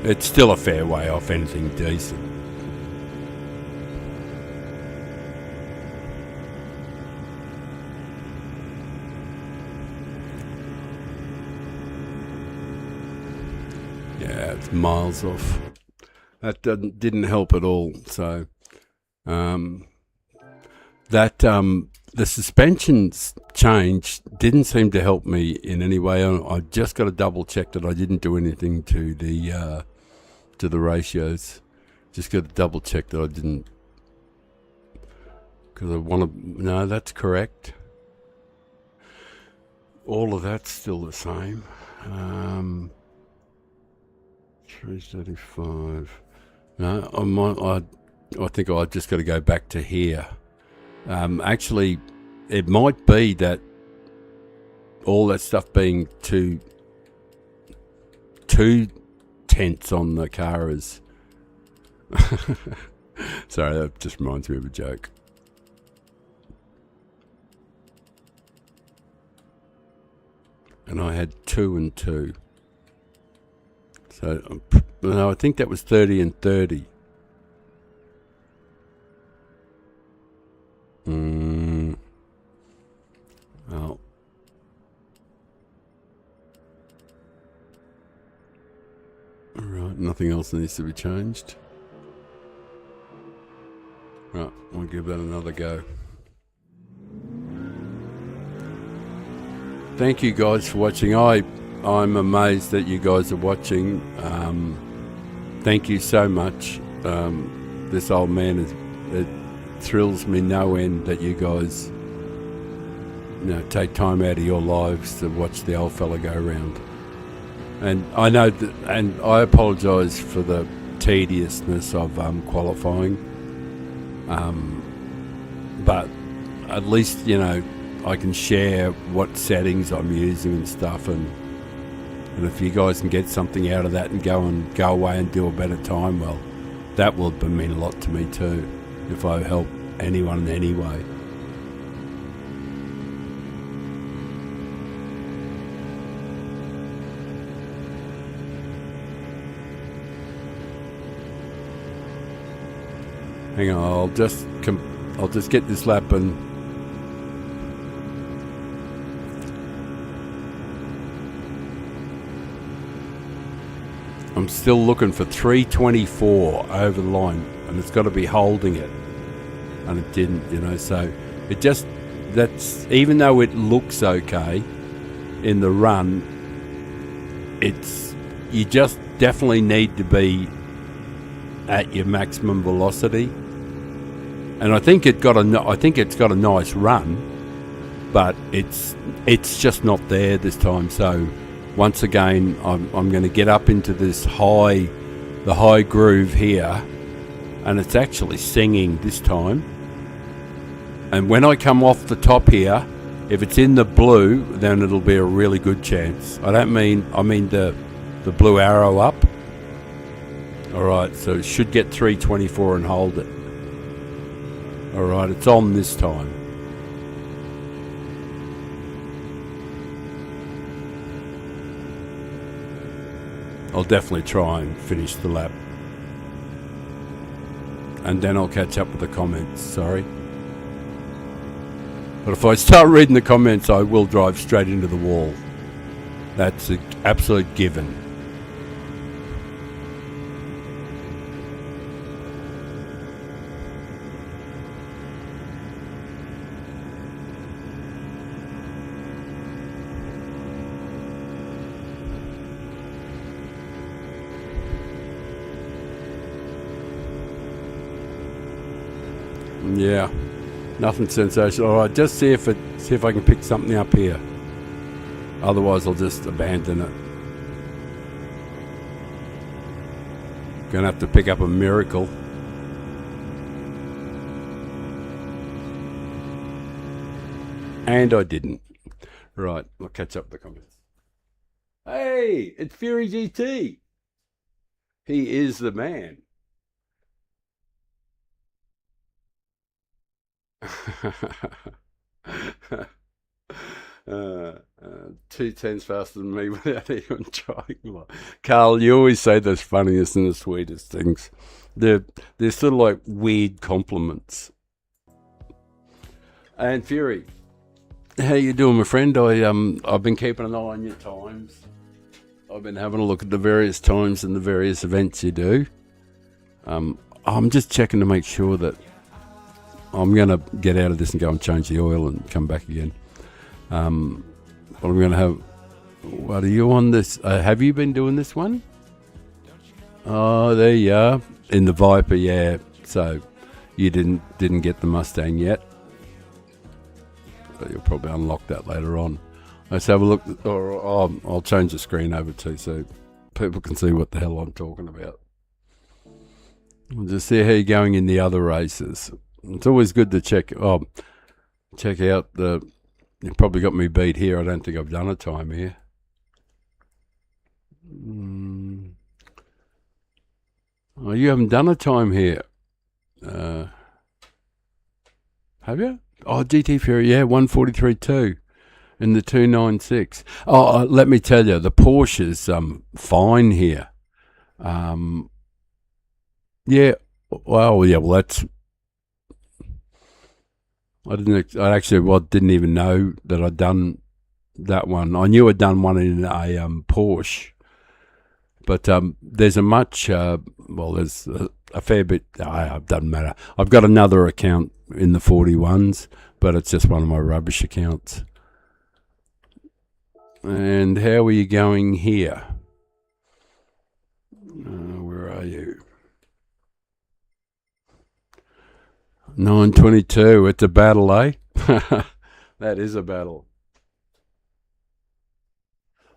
It's still a fair way off anything decent. Yeah, it's miles off. That didn't help at all. So, the suspension's change didn't seem to help me in any way. I just got to double check that I didn't do anything to the ratios. Just got to double check that I didn't, because I want to. No, that's correct. All of that's still the same. 335. No, I think I just got to go back to here. Actually, it might be that all that stuff being too tense on the car is. Sorry, that just reminds me of a joke. And I had 2 and 2. So, no, I think that was 30 and 30. Well. Alright, nothing else needs to be changed. Right, I'll give that another go. Thank you guys for watching. I I'm amazed that you guys are watching. Thank you so much. This old man it thrills me no end that you guys take time out of your lives to watch the old fella go around. And I know that, and I apologise for the tediousness of qualifying. But at least I can share what settings I'm using and stuff, and if you guys can get something out of that and go away and do a better time, well, that will mean a lot to me too, if I help anyone in any way. Hang on, I'll just get this lap and I'm still looking for 324 over the line, and it's got to be holding it, and it didn't, so that's even though it looks okay in the run, you just definitely need to be at your maximum velocity. And I think it's got a nice run, but it's just not there this time. So once again, I'm going to get up into the high groove here, and it's actually singing this time. And when I come off the top here, if it's in the blue, then it'll be a really good chance. I mean the blue arrow up. Alright, so it should get 324 and hold it. Alright, it's on this time. I'll definitely try and finish the lap. And then I'll catch up with the comments, sorry. But if I start reading the comments, I will drive straight into the wall. That's an absolute given. Yeah, nothing sensational. Alright, just see if I can pick something up here. Otherwise I'll just abandon it. Gonna have to pick up a miracle. And I didn't. Right, I'll catch up with the comments. Hey, it's Fury GT. He is the man. Two tenths faster than me without even trying. Carl, you always say the funniest and the sweetest things. They're sort of like weird compliments. And Fury, how you doing, my friend? I've been keeping an eye on your times. I've been having a look at the various times and the various events you do. I'm just checking to make sure that I'm going to get out of this and go and change the oil and come back again. But I'm going to have... What are you on this? Have you been doing this one? Oh, there you are. In the Viper, yeah. So you didn't get the Mustang yet. But you'll probably unlock that later on. Let's have a look. Or I'll change the screen over too so people can see what the hell I'm talking about. We'll just see how you're going in the other races. It's always good to check out the... You probably got me beat here. I don't think I've done a time here. Oh, you haven't done a time here. Have you? Oh, GT Fury, yeah, 143.2 in the 296. Oh, let me tell you, the Porsche's fine here. Yeah, well, that's... I didn't even know that I'd done that one. I knew I'd done one in a Porsche, but there's a much there's a fair bit. It doesn't matter. I've got another account in the 41s, but it's just one of my rubbish accounts. And how are you going here? Where are you? 9:22. It's a battle, eh? That is a battle.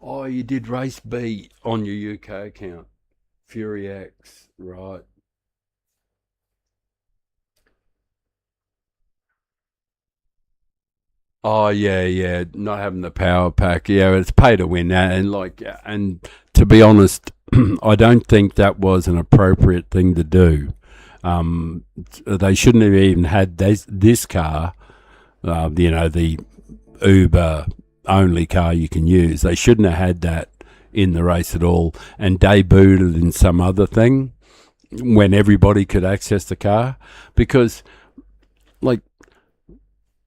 Oh, you did race B on your UK account. Fury X, right. Oh yeah, yeah. Not having the power pack, yeah, it's pay to win that, and to be honest, I don't think that was an appropriate thing to do. Um, they shouldn't have even had this car. The Uber only car you can use. They shouldn't have had that in the race at all, and debuted it in some other thing when everybody could access the car, because like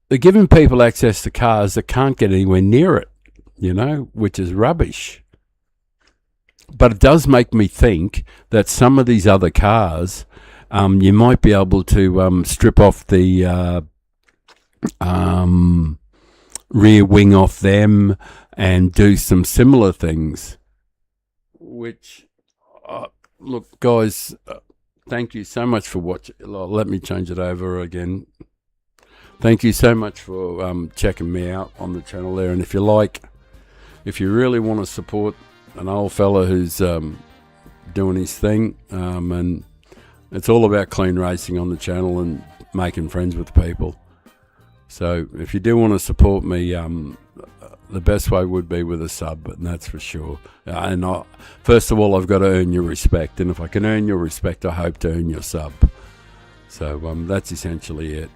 they're giving people access to cars that can't get anywhere near it, which is rubbish. But it does make me think that some of these other cars, you might be able to strip off the rear wing off them and do some similar things. Which, look, guys, thank you so much for watching. Let me change it over again. Thank you so much for checking me out on the channel there. And if you really want to support an old fella who's doing his thing, and it's all about clean racing on the channel and making friends with people. So if you do want to support me, the best way would be with a sub, and that's for sure. First of all, I've got to earn your respect, and if I can earn your respect, I hope to earn your sub. So that's essentially it.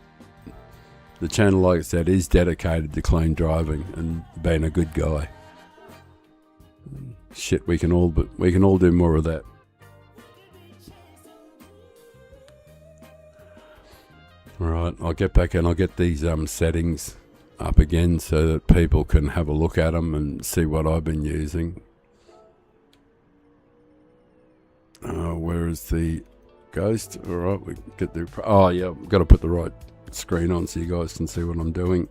The channel, like I said, is dedicated to clean driving and being a good guy. Shit, we can all do more of that. All right, I'll get back and I'll get these settings up again so that people can have a look at them and see what I've been using. Where is the ghost? All right, we get the. Oh yeah, I've got to put the right screen on so you guys can see what I'm doing.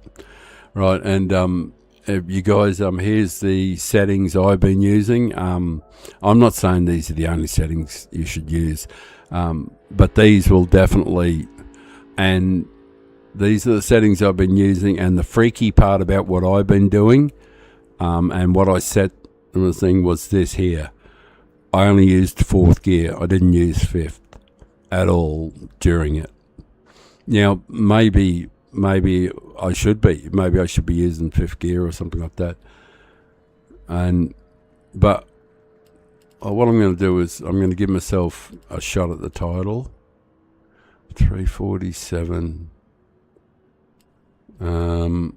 Right, and you guys, here's the settings I've been using. I'm not saying these are the only settings you should use, but these will definitely. And these are the settings I've been using, and the freaky part about what I've been doing, and what I set the thing was this here. I only used fourth gear. I didn't use fifth at all during it. Now, maybe I should be. Maybe I should be using fifth gear or something like that. But what I'm going to do is I'm going to give myself a shot at the title. 347. All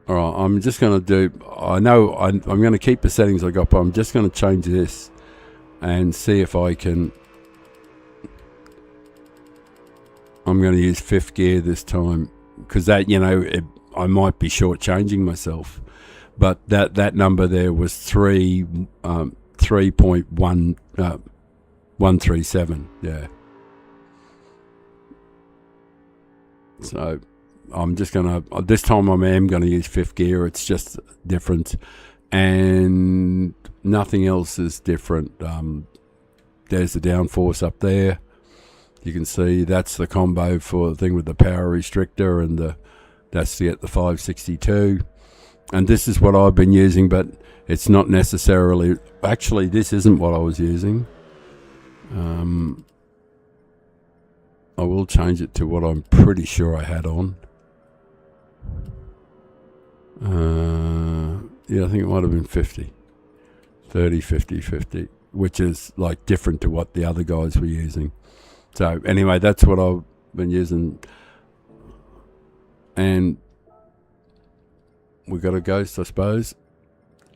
right, I'm just going to do. I know I'm going to keep the settings I got, but I'm just going to change this and see if I can. I'm going to use fifth gear this time because that, I might be shortchanging myself, but that number there was 3.137. Yeah. So I'm just gonna. This time I am going to use fifth gear. It's just different, and nothing else is different. There's the downforce up there. You can see that's the combo for the thing with the power restrictor, and that's to get the 562. And this is what I've been using, but it's not necessarily. Actually, this isn't what I was using. I will change it to what I'm pretty sure I had on. Yeah, I think it might have been 50. 30, 50, 50, which is like different to what the other guys were using. So anyway, that's what I've been using. And we got a ghost, I suppose.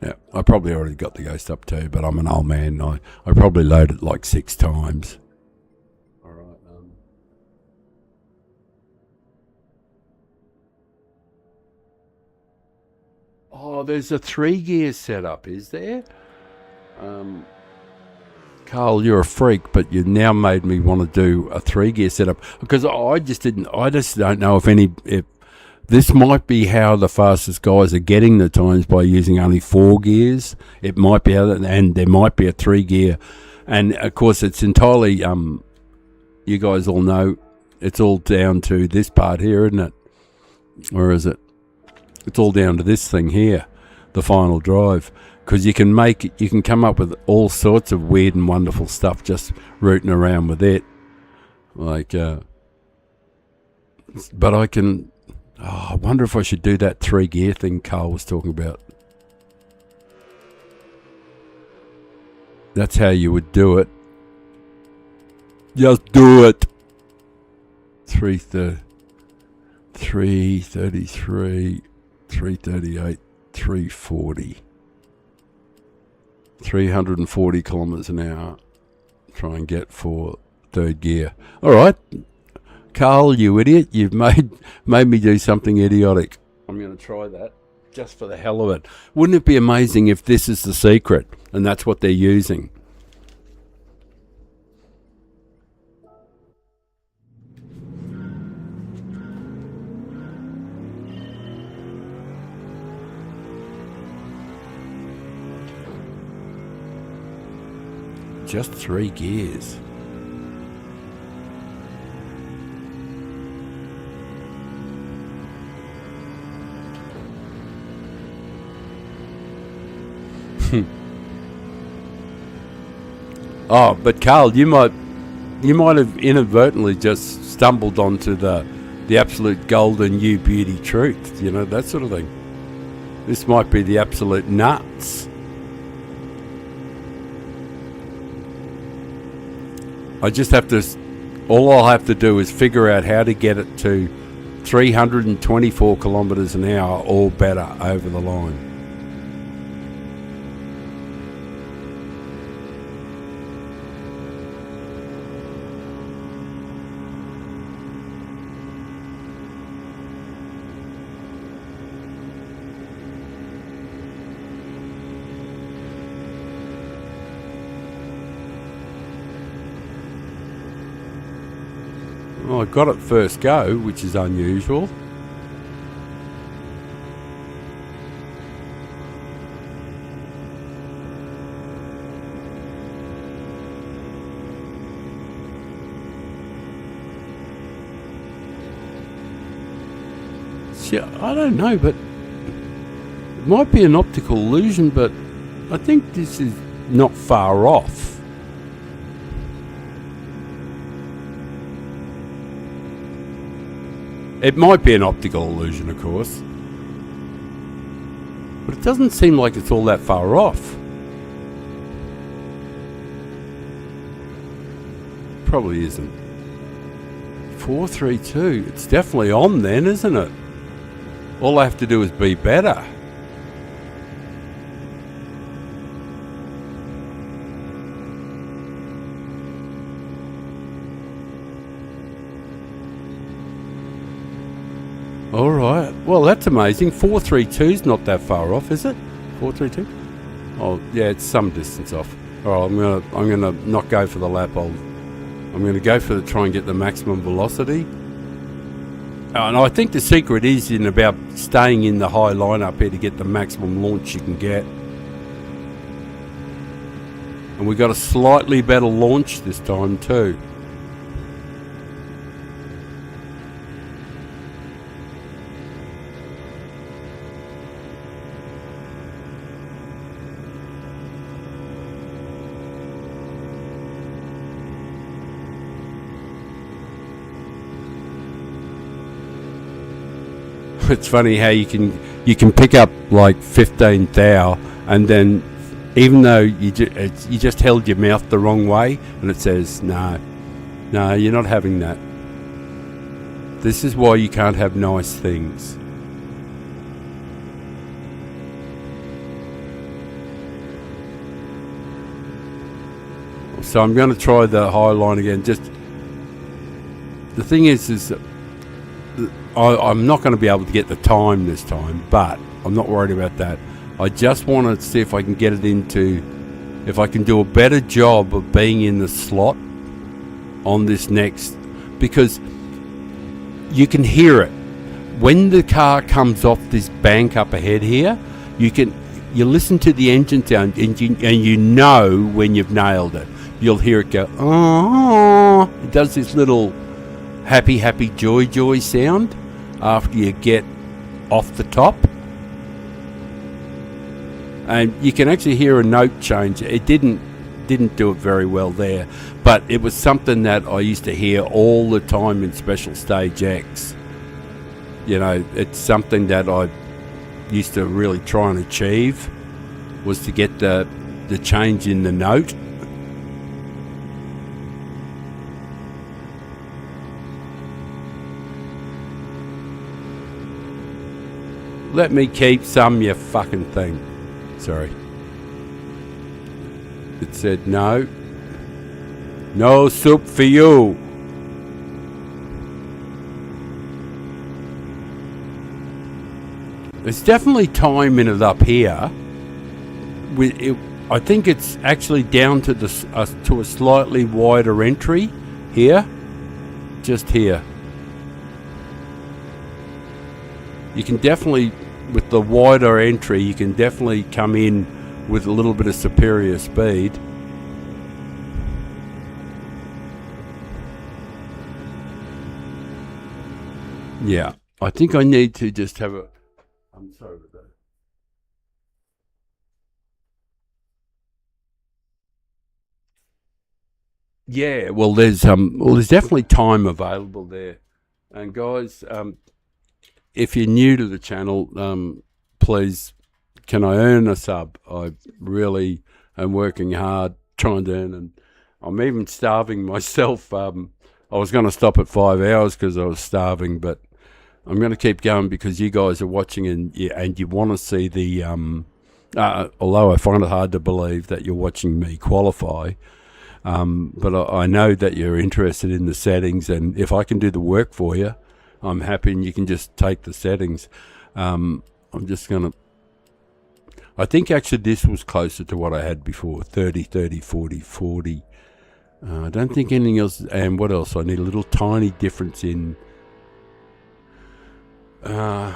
Yeah, I probably already got the ghost up too, but I'm an old man. I probably loaded it like 6 times. All right. Oh, there's a 3-gear setup, is there? Carl, you're a freak, but you now made me want to do a 3-gear setup because I just don't know if This might be how the fastest guys are getting the times by using only 4 gears. It might be how, and there might be a 3 gear. And of course, it's entirely, you guys all know, it's all down to this part here, isn't it? Or is it? It's all down to this thing here, the final drive. Because you can come up with all sorts of weird and wonderful stuff just rooting around with it. Like, but I can, I wonder if I should do that 3 gear thing Carl was talking about. That's how you would do it. Just do it. 333, 338, 340. 340 kilometers an hour. Try and get for 3rd gear. All right. Carl, you idiot. You've made me do something idiotic. I'm going to try that just for the hell of it. Wouldn't it be amazing if this is the secret and that's what they're using? Just 3 gears. Oh, but Carl, you might have inadvertently just stumbled onto the absolute golden you beauty truth, you know, that sort of thing. This might be the absolute nuts. I just have to, all I'll have to do is figure out how to get it to 324 kilometres an hour or better over the line. Well, I got it first go, which is unusual. Yeah, I don't know, but it might be an optical illusion, but I think this is not far off. It might be an optical illusion, of course, but it doesn't seem like it's all that far off. Probably isn't. 432. It's definitely on then, isn't it? All I have to do is be better. All right. Well, that's amazing. 432's not that far off, is it? 432? Oh, yeah, it's some distance off. All right, I'm gonna not go for the lap. I'm gonna go for try and get the maximum velocity. And I think the secret is in about staying in the high line up here to get the maximum launch you can get. And we got a slightly better launch this time too. It's funny how you can pick up like 15 thou, and then even though you just held your mouth the wrong way, and it says no, you're not having that. This is why you can't have nice things. So I'm going to try the high line again. Just the thing is I'm not going to be able to get the time this time, but I'm not worried about that. I just want to see if I can get it into, if I can do a better job of being in the slot on this next, because you can hear it. when the car comes off this bank up ahead here, you listen to the engine sound, and you know when you've nailed it. You'll hear it go, oh, it does this little happy joy sound after you get off the top. And you can actually hear a note change. It didn't do it very well there, but it was something that I used to hear all the time in Special Stage X. You know, it's something that I used to really try and achieve, was to get the change in the note. Let me keep some, you fucking thing. Sorry. It said no. No soup for you. There's definitely time in it up here. I think it's actually down to to a slightly wider entry here. Just here. You can definitely, with the wider entry, you can definitely come in with a little bit of superior speed. Yeah, I think I need to just have a... I'm sorry about that. Yeah, well, there's definitely time available there. And guys, if you're new to the channel, please, can I earn a sub? I really am working hard trying to earn, and I'm even starving myself. I was going to stop at 5 hours because I was starving, but I'm going to keep going because you guys are watching, and you want to see the... although I find it hard to believe that you're watching me qualify, but I know that you're interested in the settings, and if I can do the work for you, I'm happy, and you can just take the settings. I'm just going to... I think actually this was closer to what I had before, 30, 30, 40, 40. I don't think anything else... And what else? I need a little tiny difference in... there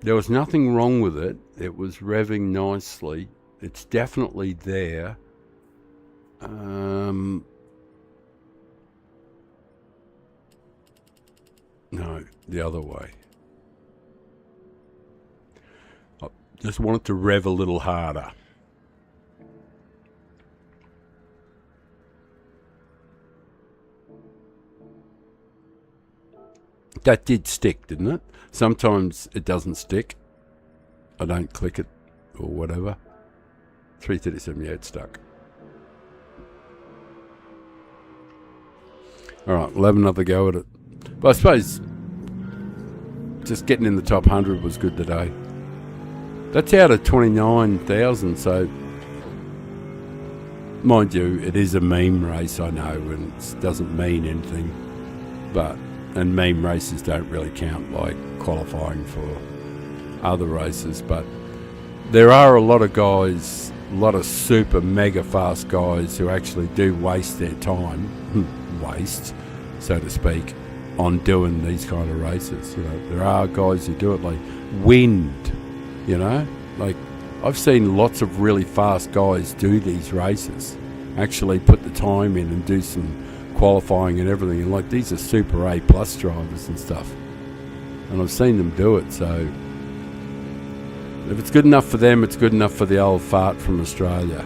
was nothing wrong with it. It was revving nicely. It's definitely there. No, the other way. I just want it to rev a little harder. That did stick, didn't it? Sometimes it doesn't stick. I don't click it or whatever. 337, yeah, it stuck. Alright, we'll have another go at it. But I suppose just getting in the top 100 was good today. That's out of 29,000, so... Mind you, it is a meme race, I know, and it doesn't mean anything. But... And meme races don't really count like qualifying for other races, but there are a lot of guys, a lot of super mega fast guys who actually do waste their time, waste, so to speak, on doing these kind of races. You know, there are guys who do it like wind, you know, like I've seen lots of really fast guys do these races, actually put the time in and do some qualifying and everything, and like these are super A+ drivers and stuff, and I've seen them do it. So if it's good enough for them, it's good enough for the old fart from Australia.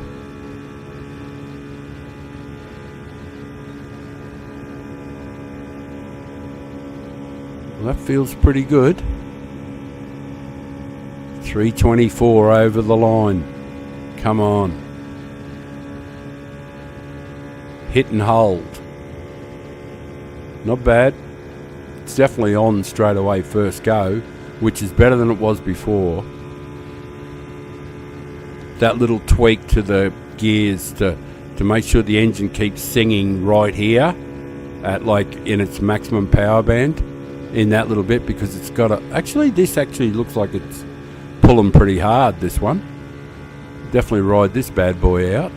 Well, that feels pretty good. 324 over the line. Come on. Hit and hold. Not bad. It's definitely on straight away first go, which is better than it was before. That little tweak to the gears to make sure the engine keeps singing right here at like in its maximum power band in that little bit, because it's got a... Actually, this actually looks like it's pulling pretty hard, this one. Definitely ride this bad boy out.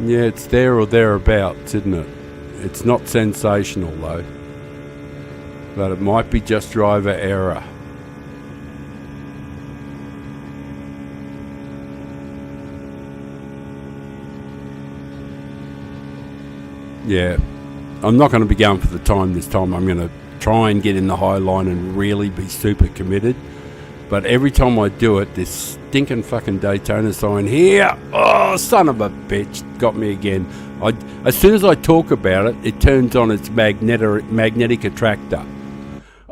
Yeah, it's there or thereabouts, isn't it? It's not sensational though, but it might be just driver error. Yeah, I'm not going to be going for the time this time. I'm going to try and get in the high line and really be super committed. But every time I do it, this stinking fucking Daytona sign here, oh, son of a bitch, got me again. As soon as I talk about it, it turns on its magnetic attractor.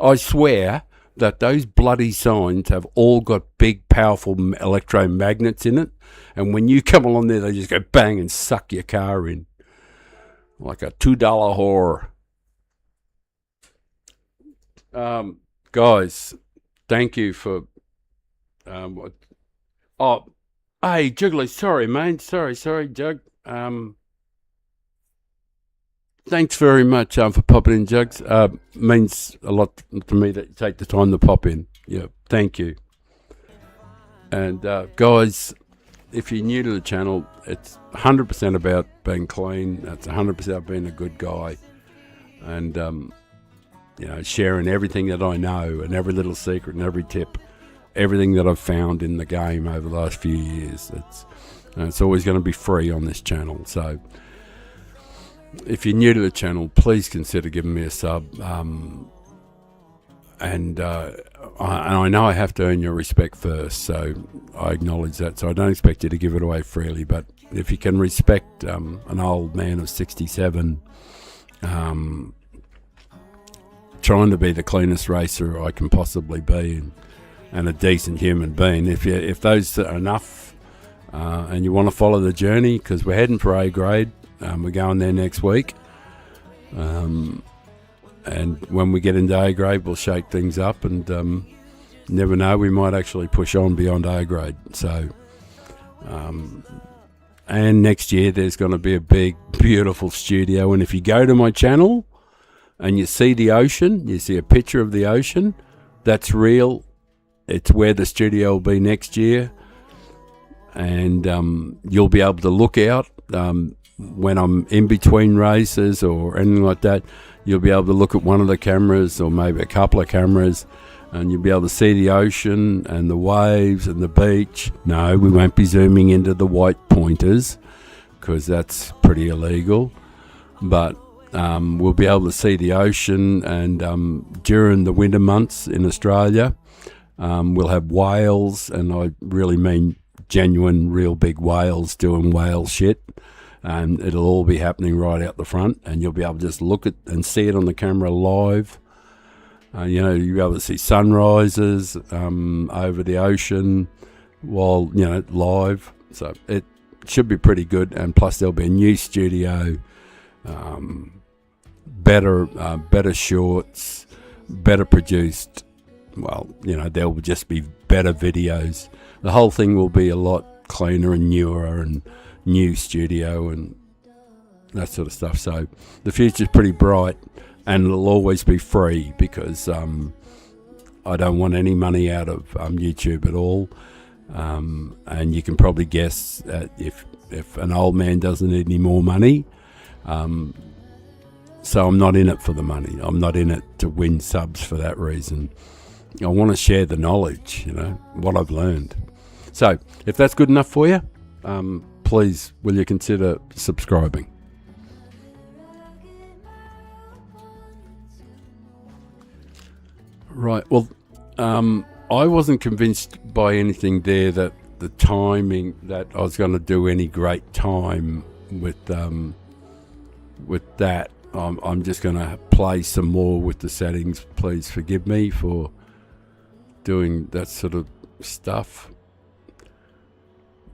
I swear that those bloody signs have all got big, powerful electromagnets in it. And when you come along there, they just go bang and suck your car in. Like a $2 whore. Guys, thank you for... hey, Juggler, sorry, mate. Sorry, Jug. Thanks very much for popping in, Jugs. Means a lot to me that you take the time to pop in. Yeah, thank you. And guys, if you're new to the channel, it's 100% about being clean. It's 100% about being a good guy. And, sharing everything that I know and every little secret and every tip, everything that I've found in the game over the last few years. It's always going to be free on this channel. So if you're new to the channel, please consider giving me a sub. And I know I have to earn your respect first, so I acknowledge that. So I don't expect you to give it away freely, but if you can respect an old man of 67 trying to be the cleanest racer I can possibly be and a decent human being, if those are enough and you want to follow the journey, because we're heading for A grade, we're going there next week. And when we get into A grade, we'll shake things up, and never know, we might actually push on beyond A grade. So, and next year there's going to be a big, beautiful studio. And if you go to my channel and you see the ocean, you see a picture of the ocean, that's real. It's where the studio will be next year. And you'll be able to look out when I'm in between races or anything like that. You'll be able to look at one of the cameras or maybe a couple of cameras, and you'll be able to see the ocean and the waves and the beach. No, we won't be zooming into the white pointers because that's pretty illegal. But we'll be able to see the ocean, and during the winter months in Australia, we'll have whales, and I really mean genuine, real big whales doing whale shit. And it'll all be happening right out the front, and you'll be able to just look at and see it on the camera live. You'll be able to see sunrises over the ocean while, live. So it should be pretty good. And plus there'll be a new studio, better shorts, better produced. Well, there will just be better videos. The whole thing will be a lot cleaner and newer and new studio and that sort of stuff. So the future's pretty bright, and it'll always be free because I don't want any money out of YouTube at all. And you can probably guess that if an old man doesn't need any more money, so I'm not in it for the money. I'm not in it to win subs for that reason. I want to share the knowledge, what I've learned. So if that's good enough for you, please, will you consider subscribing? Right, well, I wasn't convinced by anything there that the timing, that I was going to do any great time with that. I'm just going to play some more with the settings. Please forgive me for doing that sort of stuff.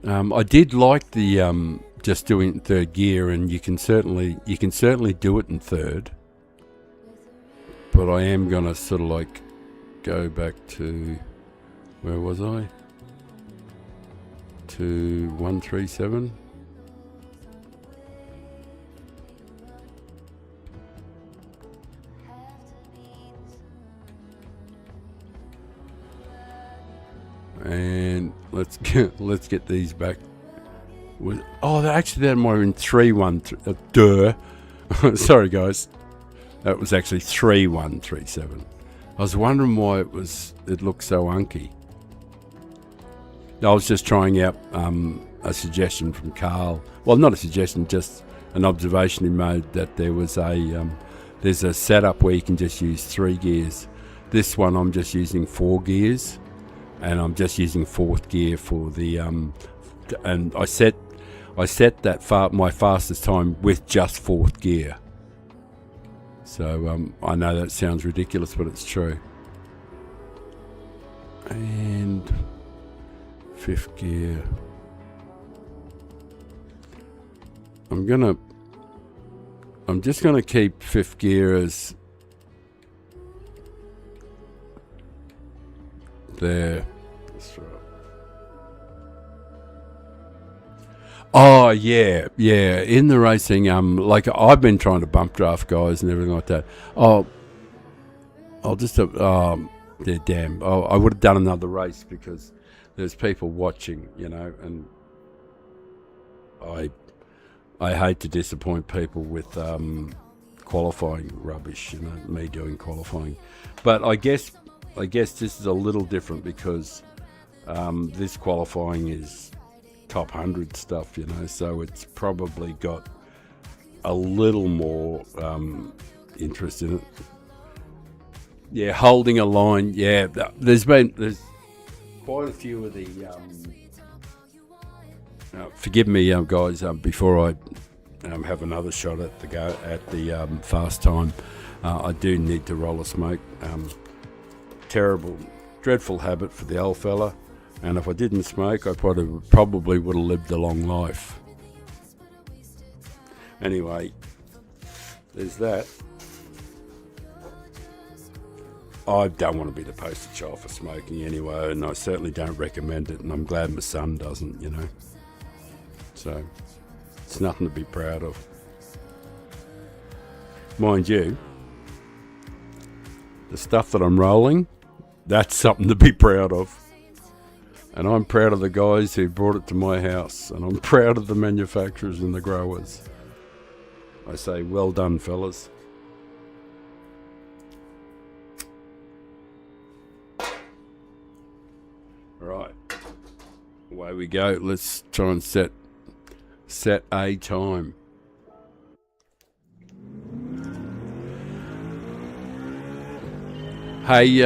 I did like the just doing third gear, and you can certainly do it in third. But I am gonna sort of like go back to, where was I? To 137. And let's get these back Actually that might have been 3-1. Duh. Sorry guys. That was actually 3-1-3-7. I was wondering why it looked so unky. I was just trying out a suggestion from Carl. Well, not a suggestion, just an observation he made that there's a setup where you can just use 3 gears. This one I'm just using 4 gears, and I'm just using 4th gear for the and I set that my fastest time with just 4th gear. So I know that sounds ridiculous, but it's true. And 5th gear. I'm just gonna keep 5th gear as there. That's right. Oh yeah. In the racing, like I've been trying to bump draft guys and everything like that. I'll just yeah, damn. I would have done another race because there's people watching, and I hate to disappoint people with qualifying rubbish, me doing qualifying. But I guess this is a little different because this qualifying is top 100 stuff, so it's probably got a little more interest in it. Yeah, holding a line. Yeah, there's quite a few of the. Forgive me, guys. Before I have another shot at the fast time, I do need to roll a smoke. Terrible, dreadful habit for the old fella. And if I didn't smoke, I probably would have lived a long life. Anyway, there's that. I don't want to be the poster child for smoking anyway, and I certainly don't recommend it, and I'm glad my son doesn't, So, it's nothing to be proud of. Mind you, the stuff that I'm rolling, that's something to be proud of. And I'm proud of the guys who brought it to my house, and I'm proud of the manufacturers and the growers. I say, well done, fellas. Right, away we go. Let's try and set a time. Hey,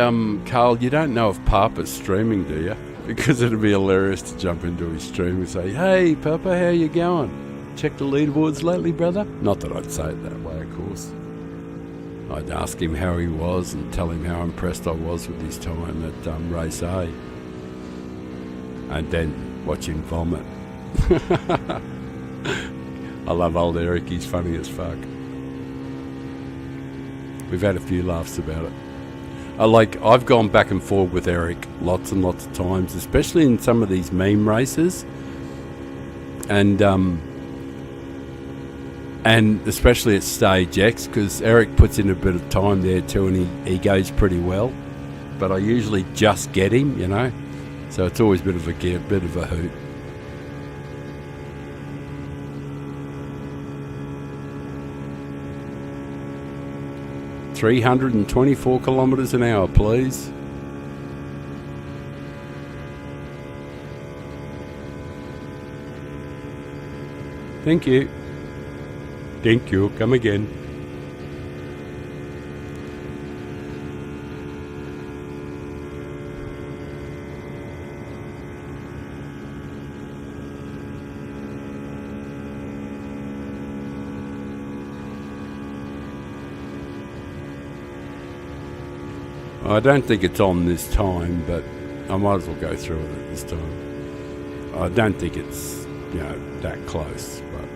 Carl, you don't know if Papa's streaming, do you? Because it'd be hilarious to jump into his stream and say, "Hey, Papa, how you going? Check the leaderboards lately, brother?" Not that I'd say it that way, of course. I'd ask him how he was and tell him how impressed I was with his time at race A. And then watch him vomit. I love old Eric, he's funny as fuck. We've had a few laughs about it. I've gone back and forth with Eric lots and lots of times, especially in some of these meme races, and especially at Stage X, because Eric puts in a bit of time there too, and he goes pretty well. But I usually just get him, so it's always a bit of a hoot. "324 kilometres an hour, please." Thank you. Thank you. Come again. I don't think it's on this time, but I might as well go through with it this time. I don't think it's, that close, but...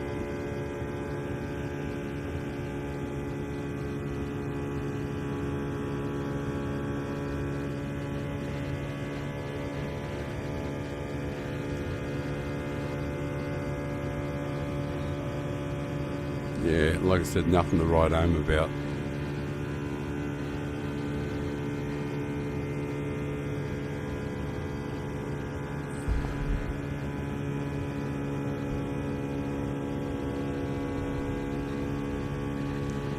Yeah, like I said, nothing to write home about.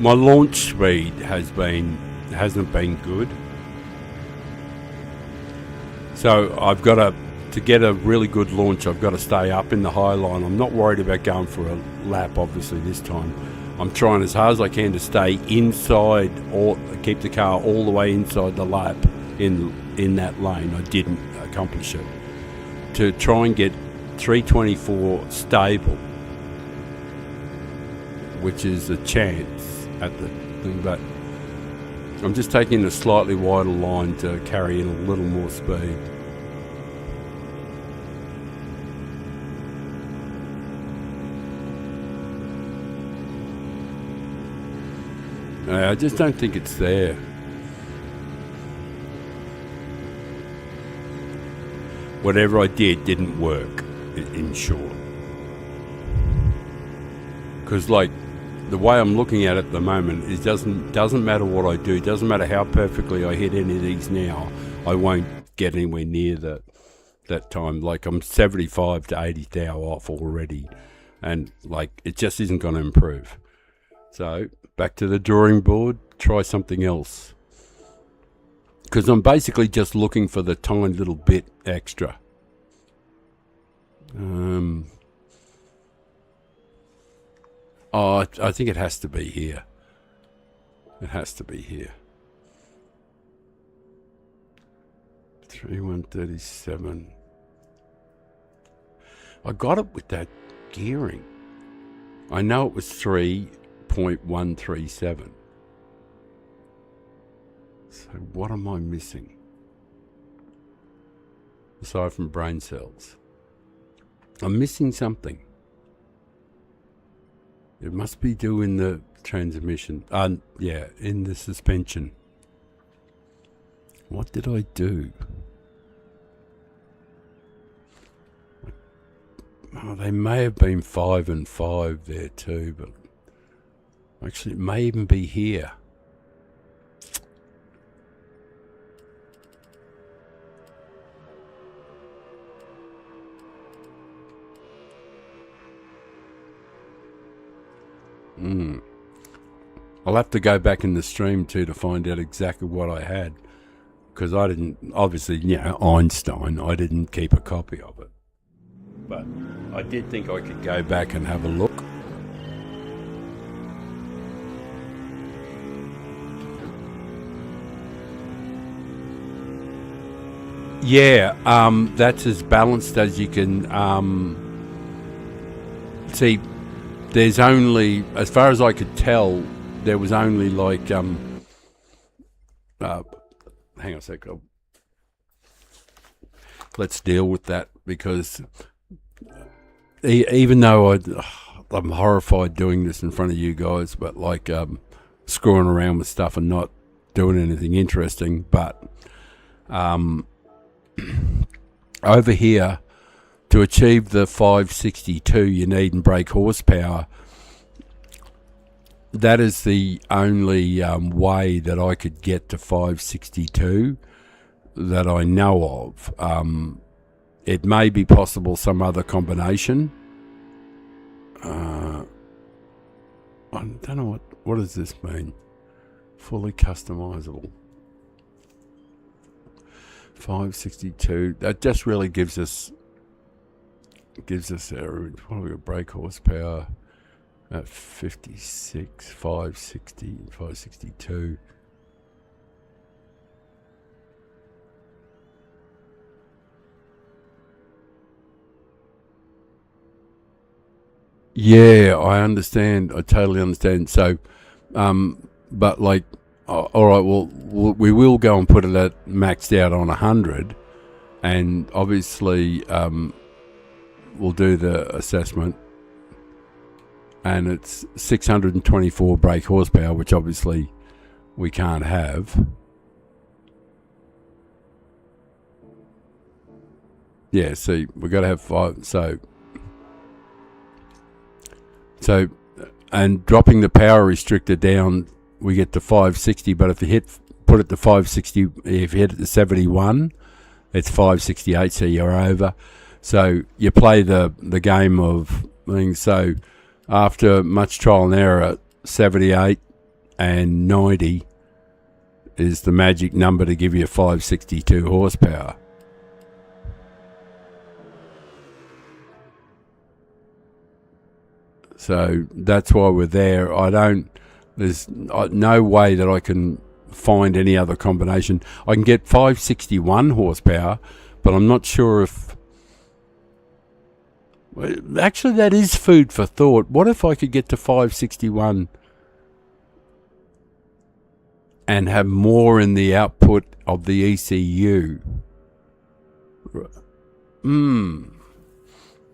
my launch speed hasn't been good. So I've got to get a really good launch, I've got to stay up in the high line. I'm not worried about going for a lap, obviously, this time. I'm trying as hard as I can to stay inside or keep the car all the way inside the lap in that lane. I didn't accomplish it. To try and get 324 stable, which is a chance at the thing, but I'm just taking a slightly wider line to carry in a little more speed. I just don't think it's there. Whatever I did didn't work, in short. Because, like, the way I'm looking at it at the moment, it doesn't matter what I do, doesn't matter how perfectly I hit any of these now, I won't get anywhere near that time. Like, I'm 75 to 80 thou off already, and, like, it just isn't going to improve. So, back to the drawing board, try something else. Because I'm basically just looking for the tiny little bit extra. I think it has to be here. It has to be here. 3137. I got it with that gearing. I know it was 3.137. So what am I missing? Aside from brain cells. I'm missing something. It must be doing the transmission. Yeah, in the suspension. What did I do? Oh, they may have been 5 and 5 there too, but actually it may even be here. I'll have to go back in the stream too to find out exactly what I had, because I didn't, obviously, you know, Einstein, I didn't keep a copy of it. But I did think I could go back and have a look. Yeah, that's as balanced as you can see. There's only, as far as I could tell, there was only like, hang on a sec, let's deal with that, because even though I'm horrified doing this in front of you guys, but like screwing around with stuff and not doing anything interesting, but over here, to achieve the 562 you need in brake horsepower, that is the only way that I could get to 562 that I know of. It may be possible some other combination. I don't know what does this mean? Fully customizable. 562. That just really gives us a brake horsepower at 56, 560, 562. Yeah, I understand. I totally understand. So, but like, all right, well, we will go and put it at maxed out on 100, and obviously, we'll do the assessment, and it's 624 brake horsepower, which obviously we can't have. Yeah, see, we've got to have 5. So, and dropping the power restrictor down, we get to 560. But if you put it to 560, if you hit it to 71, it's 568. So you're over. So you play the game of things. So after much trial and error at 78, and 90 is the magic number to give you 562 horsepower. So that's why we're there. There's no way that I can find any other combination. I can get 561 horsepower, but I'm not sure if... Actually, that is food for thought. What if I could get to 561 and have more in the output of the ECU?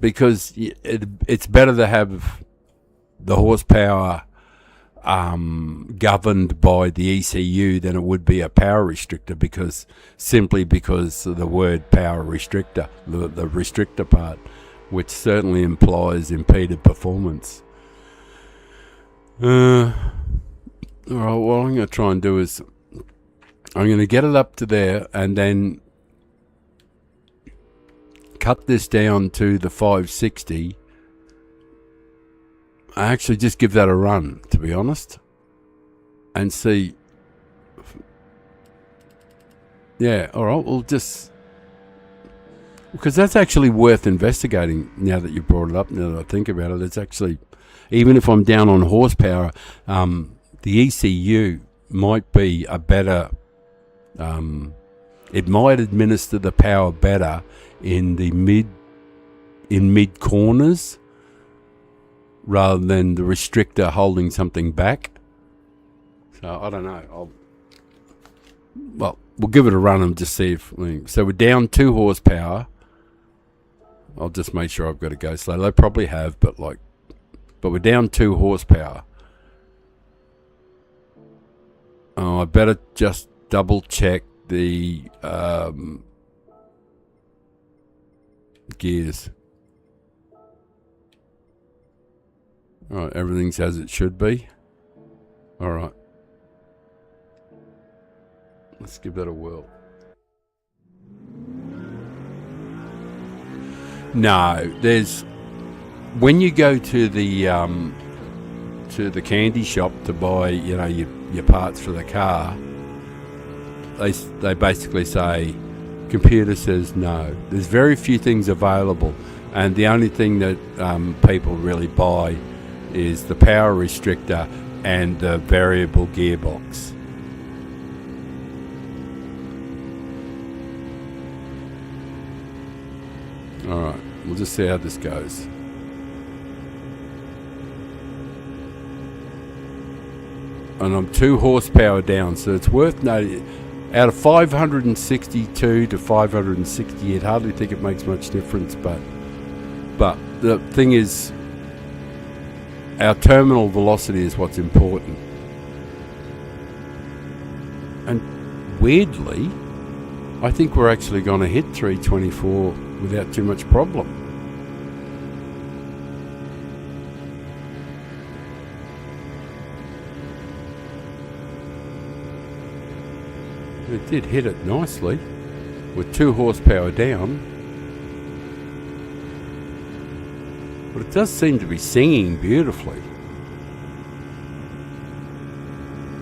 Because it's better to have the horsepower governed by the ECU than it would be a power restrictor, because of the word power restrictor, the restrictor part, which certainly implies impeded performance. All right, what I'm going to try and do is I'm going to get it up to there and then cut this down to the 560. I actually just give that a run, to be honest, and see. Yeah, all right, we'll just... Because that's actually worth investigating now that you brought it up, now that I think about it. It's actually, even if I'm down on horsepower, the ECU might be a better... it might administer the power better in the mid corners, rather than the restrictor holding something back. So I don't know. We'll give it a run and just see if... So we're down 2 horsepower. I'll just make sure I've got to go slow. They probably have, but we're down 2 horsepower. Oh, I better just double check the gears. All right, everything's as it should be. All right. Let's give that a whirl. No, when you go to the candy shop to buy, your parts for the car, they basically say, computer says no. There's very few things available, and the only thing that people really buy is the power restrictor and the variable gearbox. Alright, we'll just see how this goes. And I'm 2 horsepower down, so it's worth noting. Out of 562 to 560, you'd hardly think it makes much difference, but the thing is, our terminal velocity is what's important. And weirdly, I think we're actually going to hit 324 without too much problem. It did hit it nicely with 2 horsepower down. But it does seem to be singing beautifully.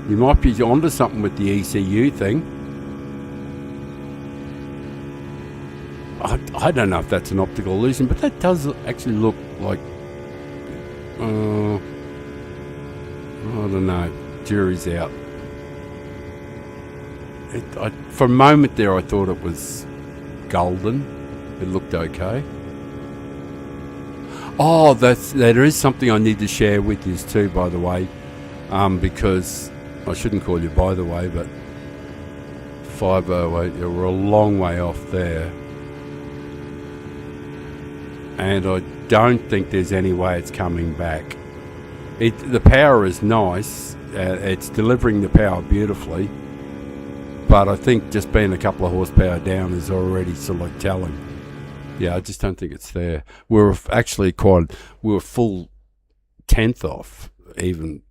You might be onto something with the ECU thing. I don't know if that's an optical illusion, but that does actually look like... I don't know. Jury's out. For a moment there, I thought it was golden. It looked okay. Oh, there is something I need to share with you too, by the way, because I shouldn't call you by the way, but 508, yeah, we're a long way off there, and I don't think there's any way it's coming back. The power is nice, it's delivering the power beautifully, but I think just being a couple of horsepower down is already sort of like telling. Yeah, I just don't think it's there. We're actually we were full 10th off, even,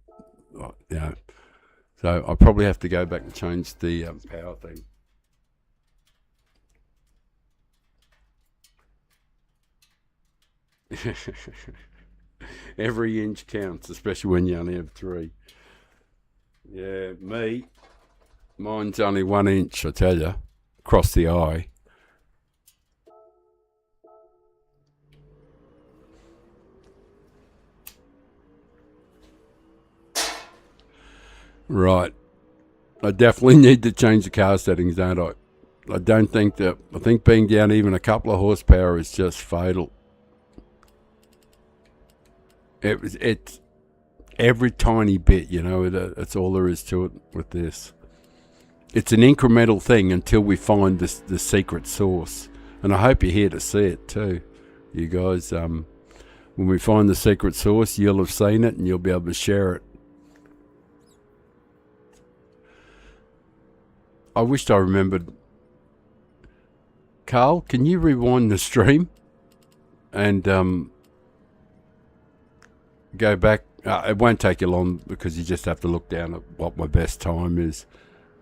So I'll probably have to go back and change the power thing. Every inch counts, especially when you only have 3. Yeah, me. Mine's only 1 inch, I tell you, across the eye. Right. I definitely need to change the car settings, don't I? I don't think that. I think being down even a couple of horsepower is just fatal. It's every tiny bit, that's all there is to it with this. It's an incremental thing until we find the secret sauce. And I hope you're here to see it too, you guys. When we find the secret sauce, you'll have seen it and you'll be able to share it. I wished I remembered. Carl, can you rewind the stream and go back? It won't take you long because you just have to look down at what my best time is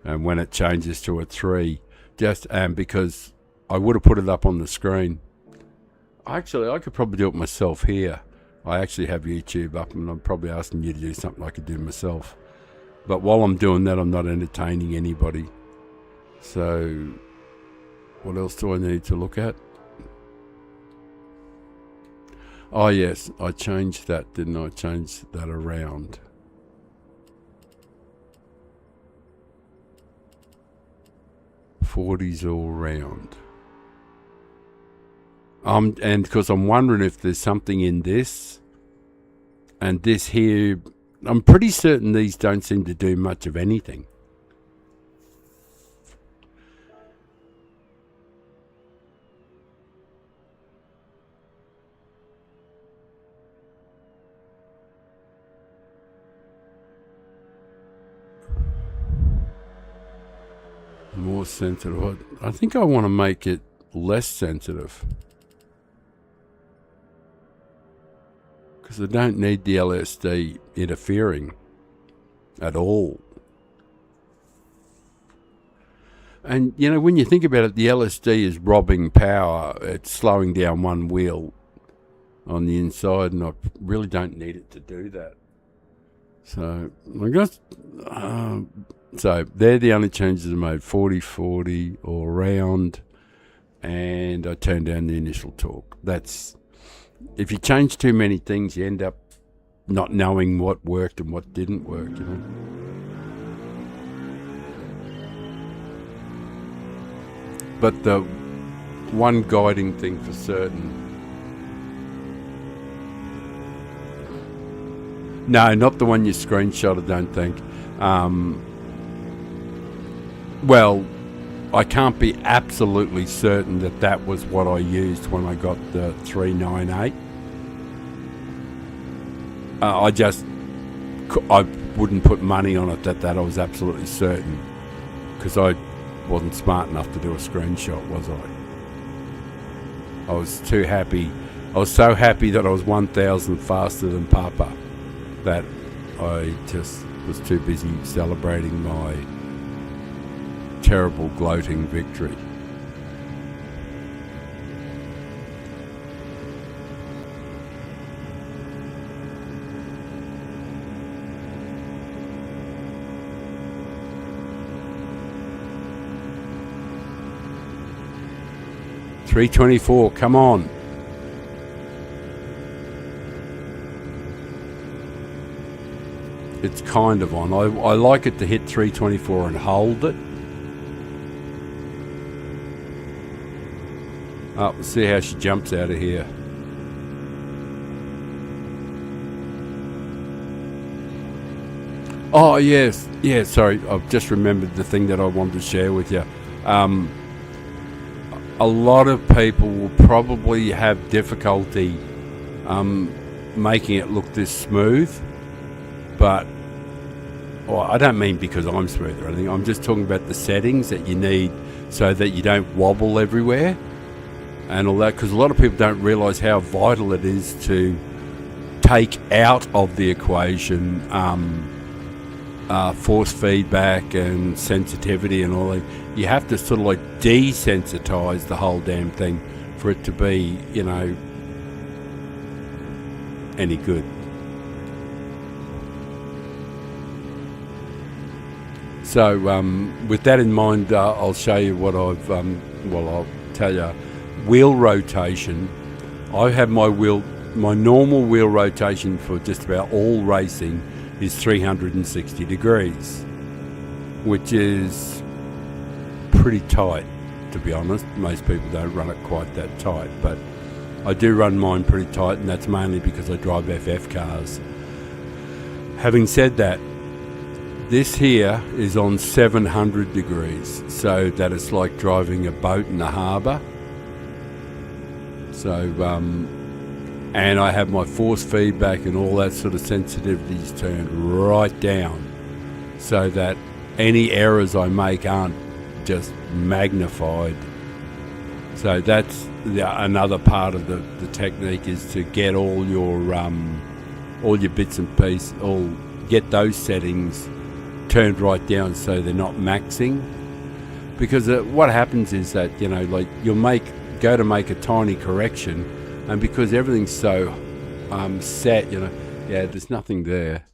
and when it changes to a 3. Just because I would have put it up on the screen. Actually, I could probably do it myself here. I actually have YouTube up and I'm probably asking you to do something I could do myself. But while I'm doing that, I'm not entertaining anybody. So, what else do I need to look at? Oh yes, I changed that, didn't I? Changed that around. '40s all round. And because I'm wondering if there's something in this and this here. I'm pretty certain these don't seem to do much of anything. More sensitive. I think I want to make it less sensitive because I don't need the LSD interfering at all. And when you think about it, the LSD is robbing power. It's slowing down one wheel on the inside, and I really don't need it to do that. So I guess. So they're the only changes I made. 40/40 all round, and I turned down the initial torque. That's if you change too many things, you end up not knowing what worked and what didn't work. But the one guiding thing for certain. No, not the one you screenshot, I don't think. Well, I can't be absolutely certain that was what I used when I got the 398. I wouldn't put money on it that I was absolutely certain, because I wasn't smart enough to do a screenshot, was I? I was too happy. I was so happy that I was 1,000 faster than Papa that I just was too busy celebrating my terrible gloating victory. $324, come on. It's kind of on. I like it to hit 324 and hold it. Let's see how she jumps out of here. Oh, yes. Yeah, sorry. I've just remembered the thing that I wanted to share with you. A lot of people will probably have difficulty making it look this smooth. But I don't mean because I'm smooth or anything. I'm just talking about the settings that you need so that you don't wobble everywhere and all that, because a lot of people don't realise how vital it is to take out of the equation force feedback and sensitivity and all that. You have to sort of like desensitise the whole damn thing for it to be, any good. So with that in mind, I'll show you what I've, I'll tell you, wheel rotation. I have my normal wheel rotation for just about all racing is 360 degrees, which is pretty tight, to be honest. Most people don't run it quite that tight, but I do run mine pretty tight, and that's mainly because I drive FF cars. Having said that, this here is on 700 degrees, so that it's like driving a boat in the harbour. So, and I have my force feedback and all that sort of sensitivities turned right down, so that any errors I make aren't just magnified. So that's another part of the technique, is to get all your bits and pieces, get those settings turned right down so they're not maxing. Because what happens is that, like you'll go to make a tiny correction, and because everything's so set, there's nothing there.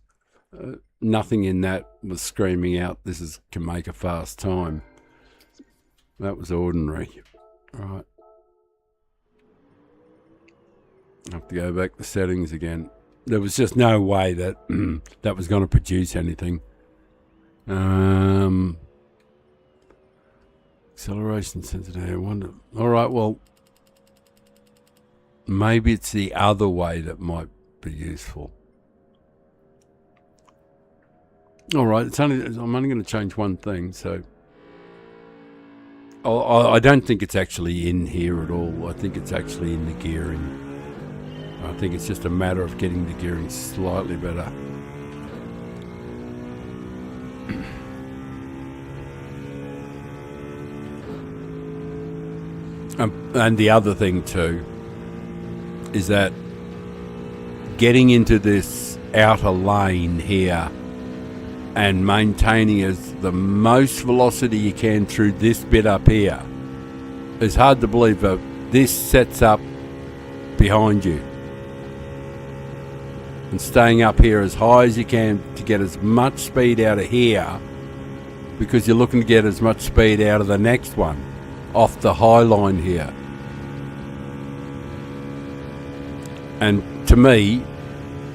Nothing in that was screaming out, this can make a fast time. That was ordinary. Right. I have to go back to settings again. There was just no way that that was going to produce anything. Acceleration sensitivity, I wonder. All right, well, maybe it's the other way that might be useful. All right, I'm only going to change one thing, so I don't think it's actually in here at all. I think it's actually in the gearing. I think it's just a matter of getting the gearing slightly better. And the other thing too is that getting into this outer lane here and maintaining as the most velocity you can through this bit up here, it's hard to believe that this sets up behind you. And staying up here as high as you can to get as much speed out of here, because you're looking to get as much speed out of the next one off the high line here. And to me,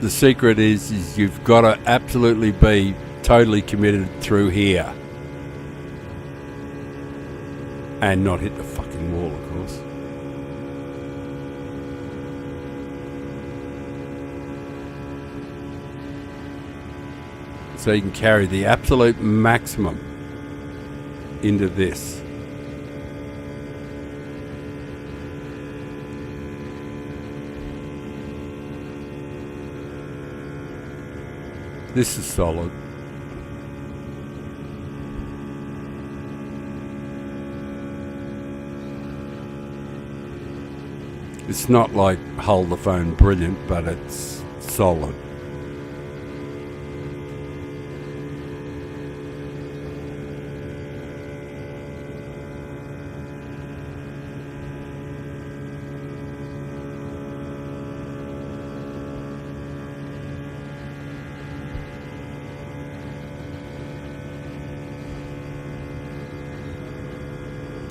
the secret is you've got to absolutely be totally committed through here and not hit the fucking wall, of course. So you can carry the absolute maximum into this. This is solid. It's not like hold the phone brilliant, but it's solid.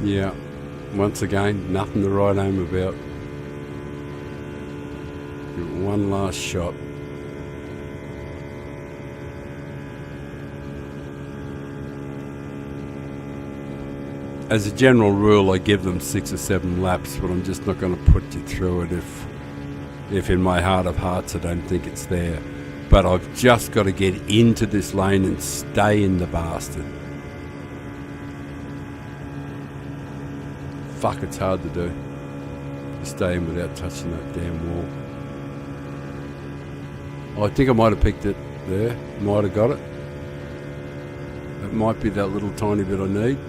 Yeah, once again, nothing to write home about. Give it one last shot. As a general rule, I give them 6 or 7 laps, but I'm just not going to put you through it if in my heart of hearts I don't think it's there. But I've just got to get into this lane and stay in the bastard. Fuck, it's hard to do. To stay in without touching that damn wall. I think I might have picked it there. Might have got it. That might be that little tiny bit I need.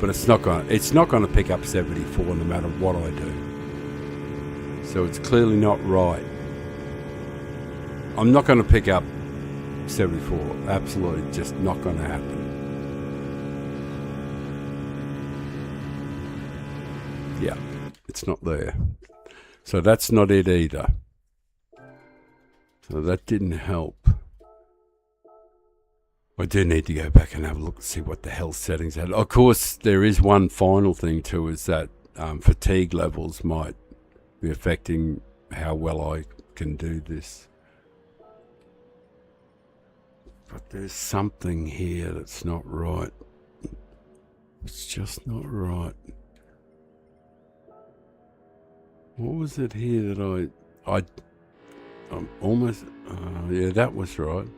But it's not going to pick up 74 no matter what I do. So it's clearly not right. I'm not going to pick up 74. Absolutely just not going to happen. Yeah, it's not there. So that's not it either. So that didn't help. I do need to go back and have a look and see what the hell settings are. Of course, there is one final thing too, is that fatigue levels might be affecting how well I can do this. But there's something here that's not right. It's just not right. What was it here that I'm almost, yeah, that was right.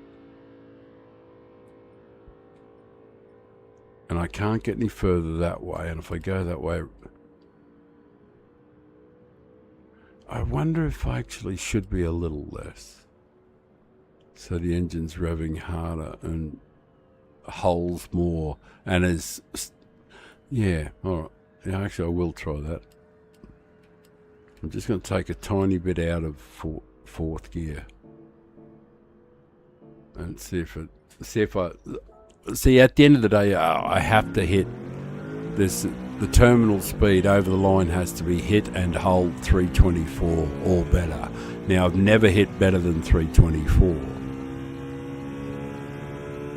And I can't get any further that way, and if I go that way, I wonder if I actually should be a little less. So the engine's revving harder and holds more, and is, yeah, alright. Yeah, actually I will try that. I'm just going to take a tiny bit out of fourth gear and see if at the end of the day, I have to hit this. The terminal speed over the line has to be hit and hold 324 or better. Now, I've never hit better than 324,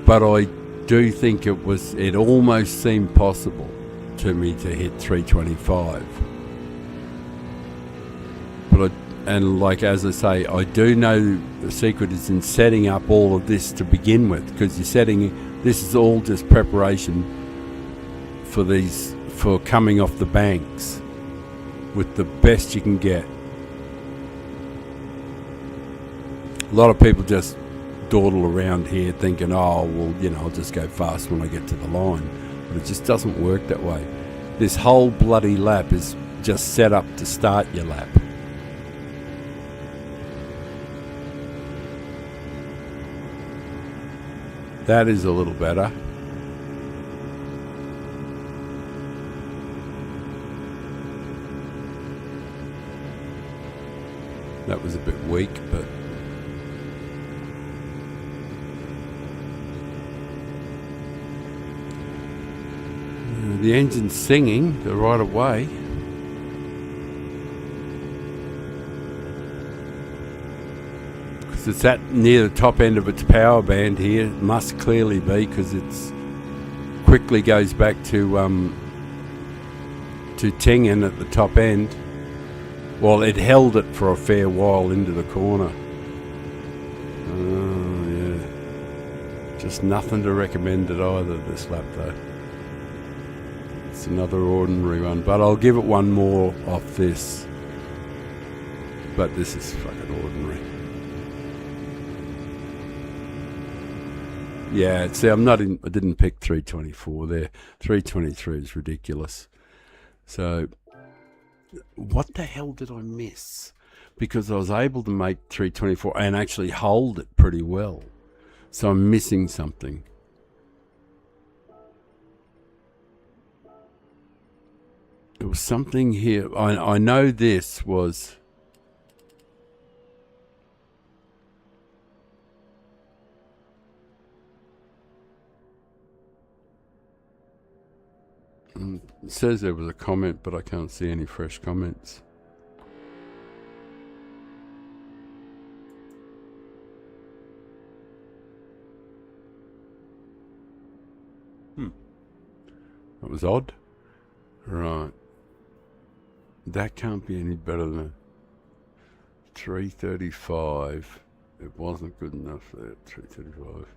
but I do think it almost seemed possible to me to hit 325. But as I say, I do know the secret is in setting up all of this to begin with, because this is all just preparation for coming off the banks with the best you can get. A lot of people just dawdle around here thinking, oh, well, I'll just go fast when I get to the line. But it just doesn't work that way. This whole bloody lap is just set up to start your lap. That is a little better. That was a bit weak, but the engine's singing the right of way. Because it's at near the top end of its power band here. It must clearly be, because it's quickly goes back to Tingen at the top end. Well, it held it for a fair while into the corner. Oh, yeah. Just nothing to recommend it either, this lap, though. It's another ordinary one, but I'll give it one more off this. But this is fucking ordinary. Yeah, see, I didn't pick 324 there. 323 is ridiculous. So, what the hell did I miss? Because I was able to make 324 and actually hold it pretty well. So I'm missing something. There was something here. I know this was... It says there was a comment, but I can't see any fresh comments. That was odd. Right. That can't be any better than 335. It wasn't good enough there, 335.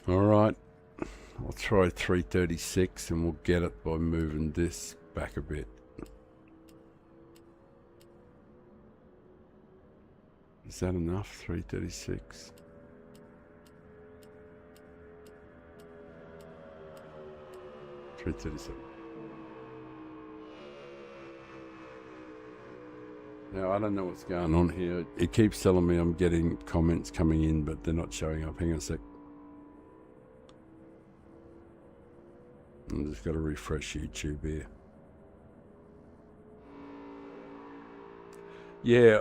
Alright. I'll try 336 and we'll get it by moving this back a bit. Is that enough? 336? Now, I don't know what's going on here. It keeps telling me I'm getting comments coming in, but they're not showing up. Hang on a sec. I'm just got to refresh YouTube here. Yeah,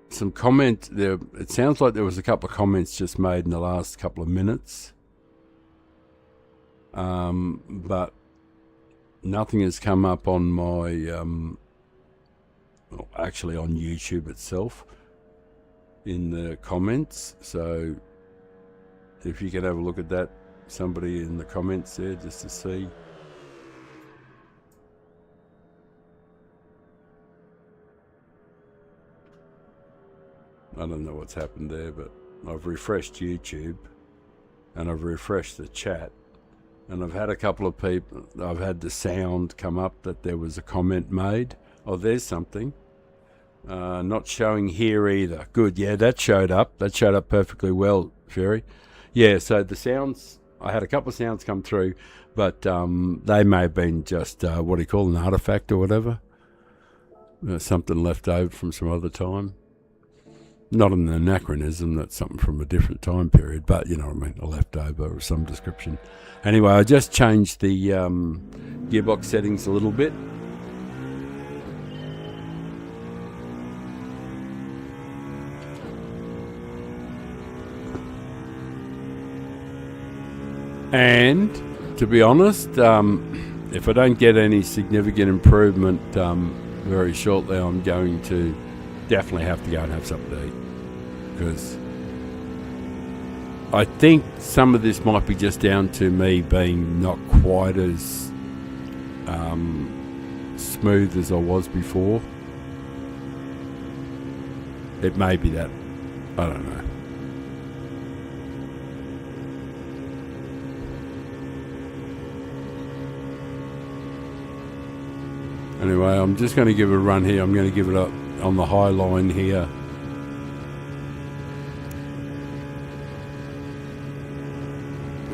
some comment there. It sounds like there was a couple of comments just made in the last couple of minutes. But nothing has come up on my, actually on YouTube itself. in the comments. So if you can have a look at that, somebody in the comments there, just to see. I don't know what's happened there, but I've refreshed YouTube and I've refreshed the chat, and I've had a couple of people, I've had the sound come up that there was a comment made. Oh, there's something. Not showing here either. Good, yeah, that showed up. That showed up perfectly well, Ferry. Yeah, so the sounds, I had a couple of sounds come through, but they may have been just, what do you call, an artifact or whatever. Something left over from some other time. Not an anachronism, that's something from a different time period, but you know what I mean, a leftover of some description. Anyway, I just changed the gearbox settings a little bit. And to be honest, if I don't get any significant improvement very shortly, I'm going to definitely have to go and have something to eat, because I think some of this might be just down to me being not quite as smooth as I was before. It may be that. I don't know. Anyway, I'm just going to give it a run here. I'm going to give it up on the high line here.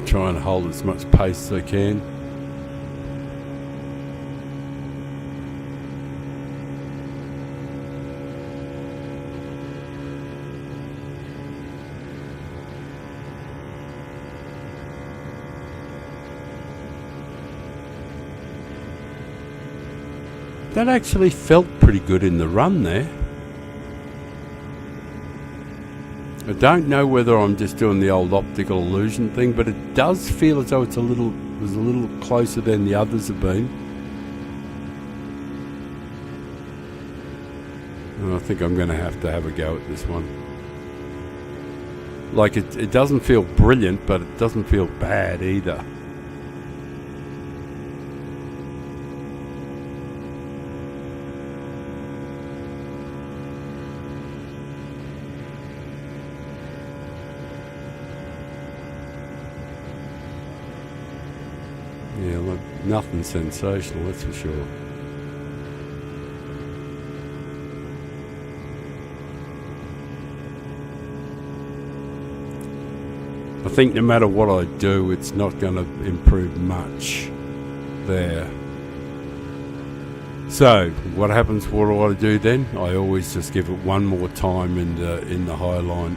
Try and hold as much pace as I can. That actually felt pretty good in the run there. I don't know whether I'm just doing the old optical illusion thing, but it does feel as though it was a little closer than the others have been. And I think I'm going to have a go at this one. Like it doesn't feel brilliant, but it doesn't feel bad either. Yeah, look, nothing sensational, that's for sure. I think no matter what I do, it's not going to improve much there. So, what happens, what do I do then? I always just give it one more time in the high line,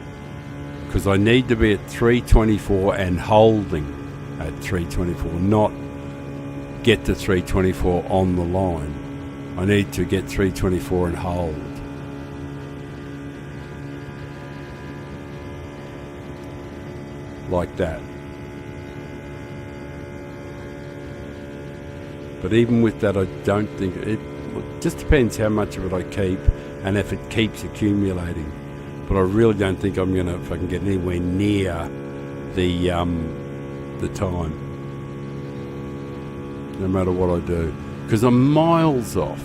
because I need to be at 324 and holding at 324, not get to 324 on the line. I need to get 324 and hold. Like that. But even with that, I don't think it just depends how much of it I keep and if it keeps accumulating. But I really don't think I'm gonna, if I can get anywhere near the time, no matter what I do, because I'm miles off.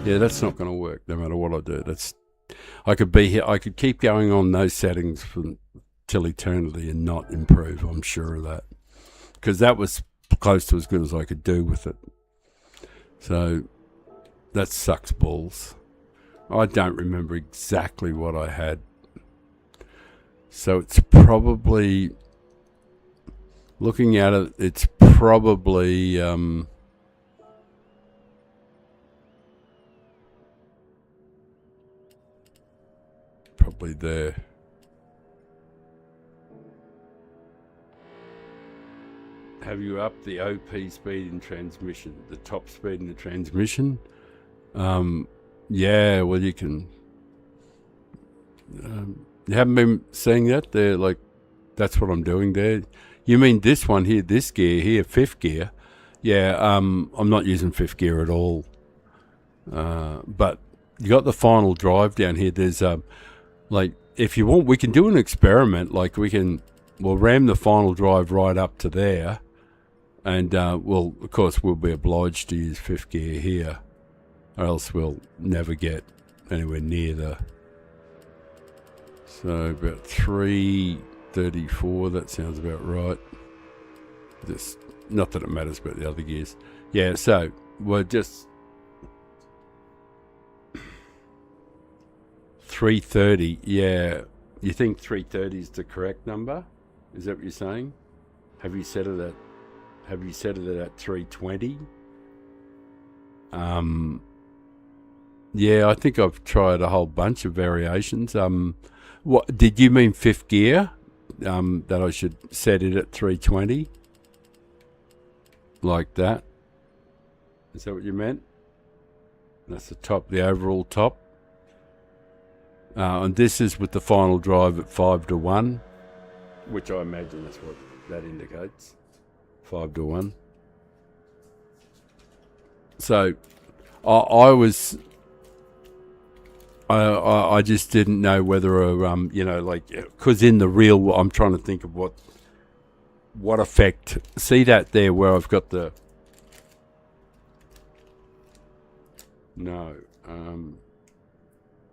Yeah, that's not going to work. No matter what I do, I could be here. I could keep going on those settings till eternity and not improve. I'm sure of that, because that was close to as good as I could do with it. So that sucks balls. I don't remember exactly what I had. So it's probably, looking at it, it's probably probably there. Have you upped the OP speed in transmission, the top speed in the transmission? Yeah, well, you can. You haven't been seeing that? They're like, that's what I'm doing there. You mean this one here, this gear here, fifth gear? Yeah, I'm not using fifth gear at all. But you got the final drive down here. There's like if you want, we can do an experiment. Like we'll ram the final drive right up to there, and of course, we'll be obliged to use fifth gear here, or else we'll never get anywhere near the. So about 334. That sounds about right. Just not that it matters about the other gears. Yeah. So we're just 330. Yeah. You think 330 is the correct number? Is that what you're saying? Have you set it at 320? Yeah, I think I've tried a whole bunch of variations. What did you mean, fifth gear? That I should set it at 320? Like that? Is that what you meant? That's the top, the overall top. And this is with the final drive at 5-1, which I imagine that's what that indicates. 5-1. So I just didn't know whether because in the real, I'm trying to think of what effect. See that there where I've got the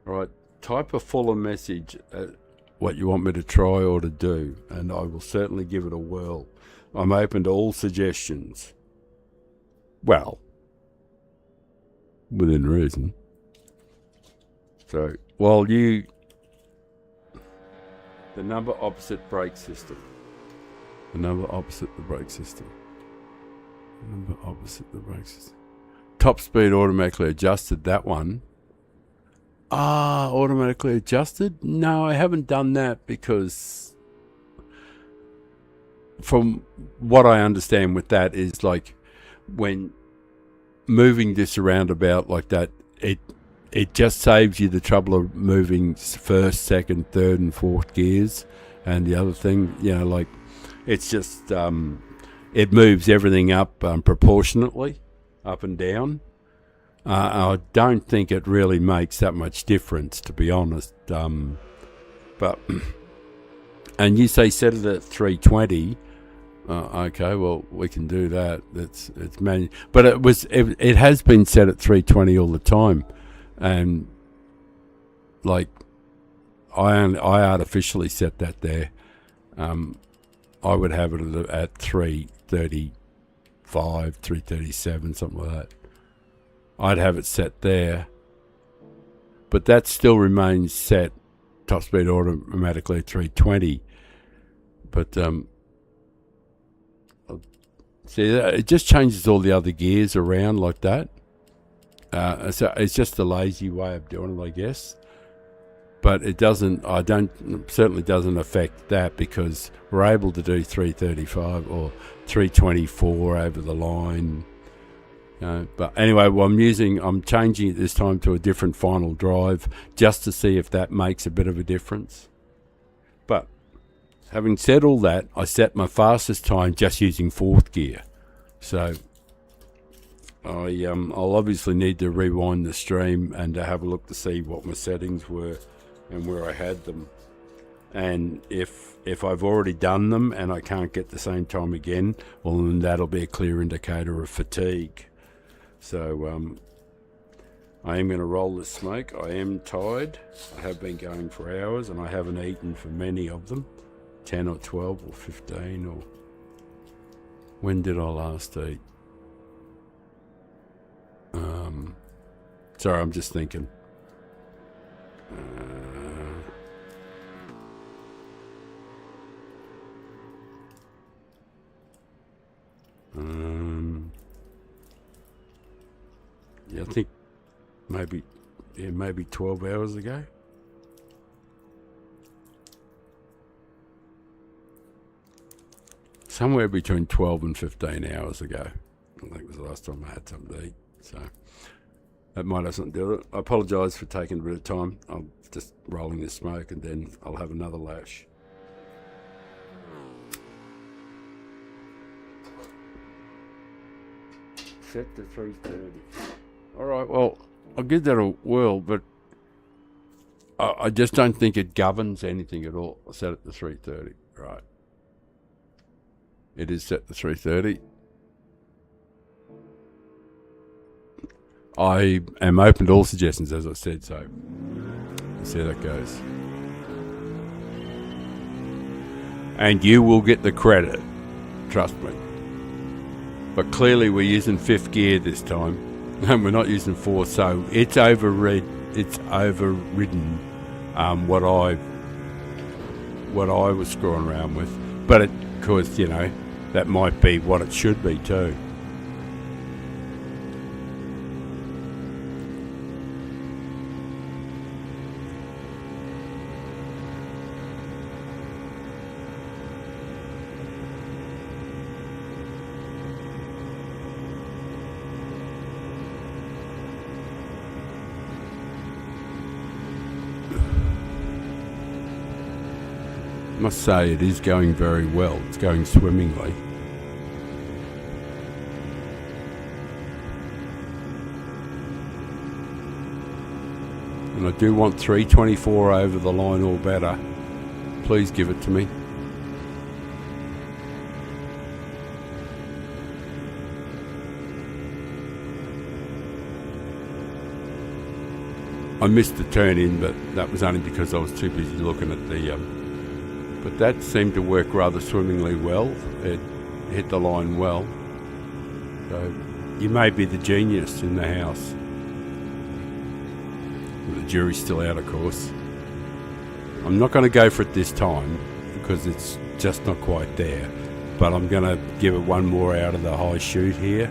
right. Type a fuller message at what you want me to try or to do, and I will certainly give it a whirl. I'm open to all suggestions. Well, within reason. So, the number opposite brake system. The number opposite the brake system. The number opposite the brake system. Top speed automatically adjusted, that one. Automatically adjusted? No, I haven't done that because from what I understand with that is like when moving this around about like that, it just saves you the trouble of moving first, second, third and fourth gears. And the other thing, like it's just it moves everything up proportionately, up and down. I don't think it really makes that much difference, to be honest. But and you say set it at 320. Okay, well we can do that. It's but it has been set at 320 all the time, and like I artificially set that there. I would have it at 335, 337, something like that. I'd have it set there, but that still remains set top speed automatically at 320. But see, it just changes all the other gears around like that. So it's just a lazy way of doing it, I guess. But it doesn't. Certainly doesn't affect that because we're able to do 335 or 324 over the line. But anyway, I'm changing it this time to a different final drive just to see if that makes a bit of a difference. But having said all that, I set my fastest time just using fourth gear. So I'll obviously need to rewind the stream and to have a look to see what my settings were and where I had them. And if I've already done them and I can't get the same time again, well then that'll be a clear indicator of fatigue. So I am going to roll this smoke. I am tired. I have been going for hours and I haven't eaten for many of them. 10 or 12 or 15 or... When did I last eat? Sorry, I'm just thinking. Yeah, I think maybe 12 hours ago. Somewhere between 12 and 15 hours ago. I think it was the last time I had something to eat. So that might have something to do with it. I apologise for taking a bit of time. I'm just rolling this smoke and then I'll have another lash. Set to 3:30. All right, well, I'll give that a whirl, but I just don't think it governs anything at all. I set it to 3:30. Right. It is set to 3:30. I am open to all suggestions, as I said, so let's see how that goes. And you will get the credit, trust me. But clearly we're using 5th gear this time, and we're not using 4th, so it's overridden what I was screwing around with. But of course, that might be what it should be too. I must say it is going very well. It's going swimmingly. And I do want 324 over the line or better. Please give it to me. I missed the turn in, but that was only because I was too busy looking at the... but that seemed to work rather swimmingly well. It hit the line well. So you may be the genius in the house. The jury's still out, of course. I'm not going to go for it this time because it's just not quite there. But I'm going to give it one more out of the high chute here.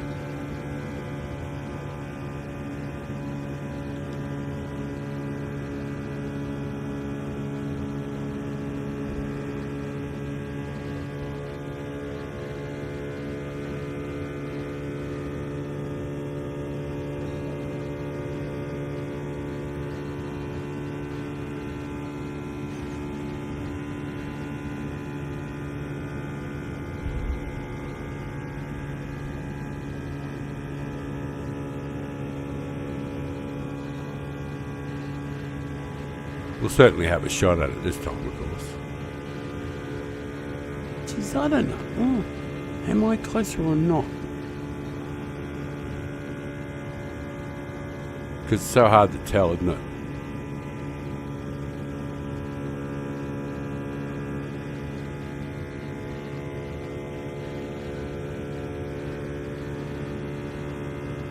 We'll certainly have a shot at it this time, of course. Jeez, I don't know. Oh, am I closer or not? Because it's so hard to tell, isn't it?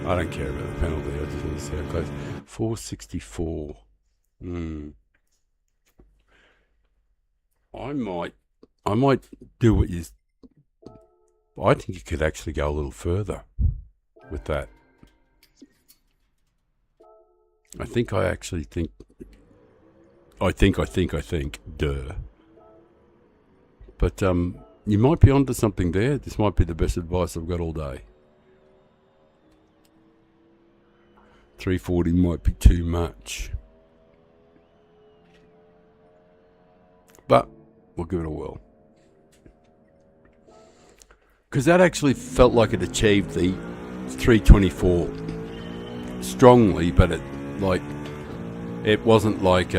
I don't care about the penalty. I just want to see how close. 464. I might do what you... I think you could actually go a little further with that. I think. Duh. But you might be onto something there. This might be the best advice I've got all day. 340 might be too much. But we'll give it a whirl. Because that actually felt like it achieved the 324 strongly, but it wasn't like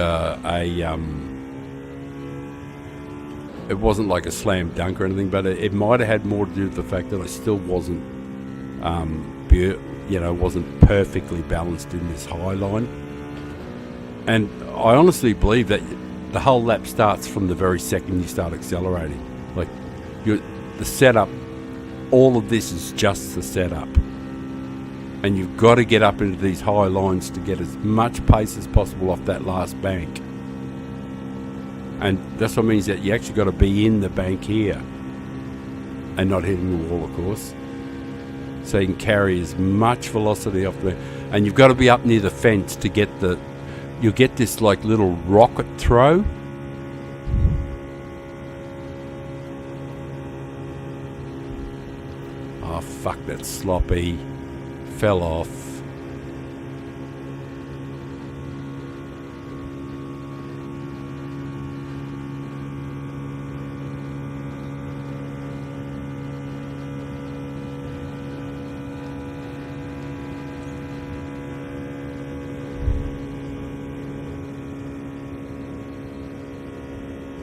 it wasn't like a slam dunk or anything, but it might have had more to do with the fact that I still wasn't wasn't perfectly balanced in this high line. And I honestly believe that the whole lap starts from the very second you start accelerating. Like, the setup, all of this is just the setup. And you've got to get up into these high lines to get as much pace as possible off that last bank. And that's what means that you actually got to be in the bank here and not hitting the wall, of course. So you can carry as much velocity off there. And you've got to be up near the fence to get you'll get this like little rocket throw. Oh, fuck, that's sloppy. Fell off.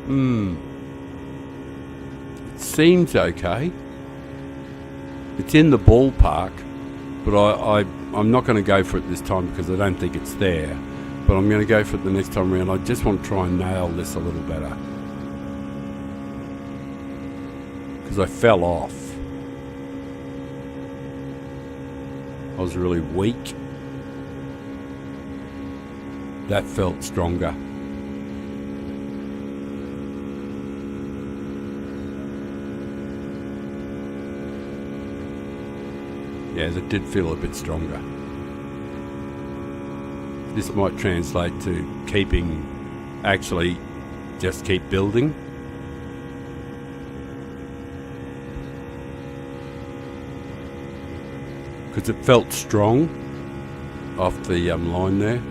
It seems okay. It's in the ballpark, but I'm not going to go for it this time because I don't think it's there. But I'm going to go for it the next time around. I just want to try and nail this a little better. Because I fell off. I was really weak. That felt stronger. Yeah, that did feel a bit stronger. This might translate to actually just keep building. Because it felt strong off the line there.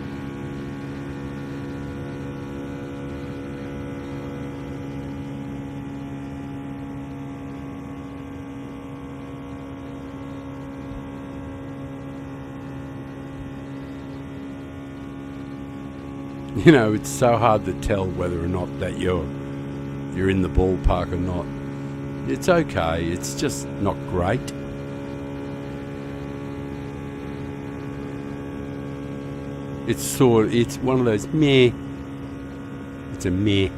You know, it's so hard to tell whether or not that you're in the ballpark or not. It's okay, it's just not great. It's one of those meh. It's a meh.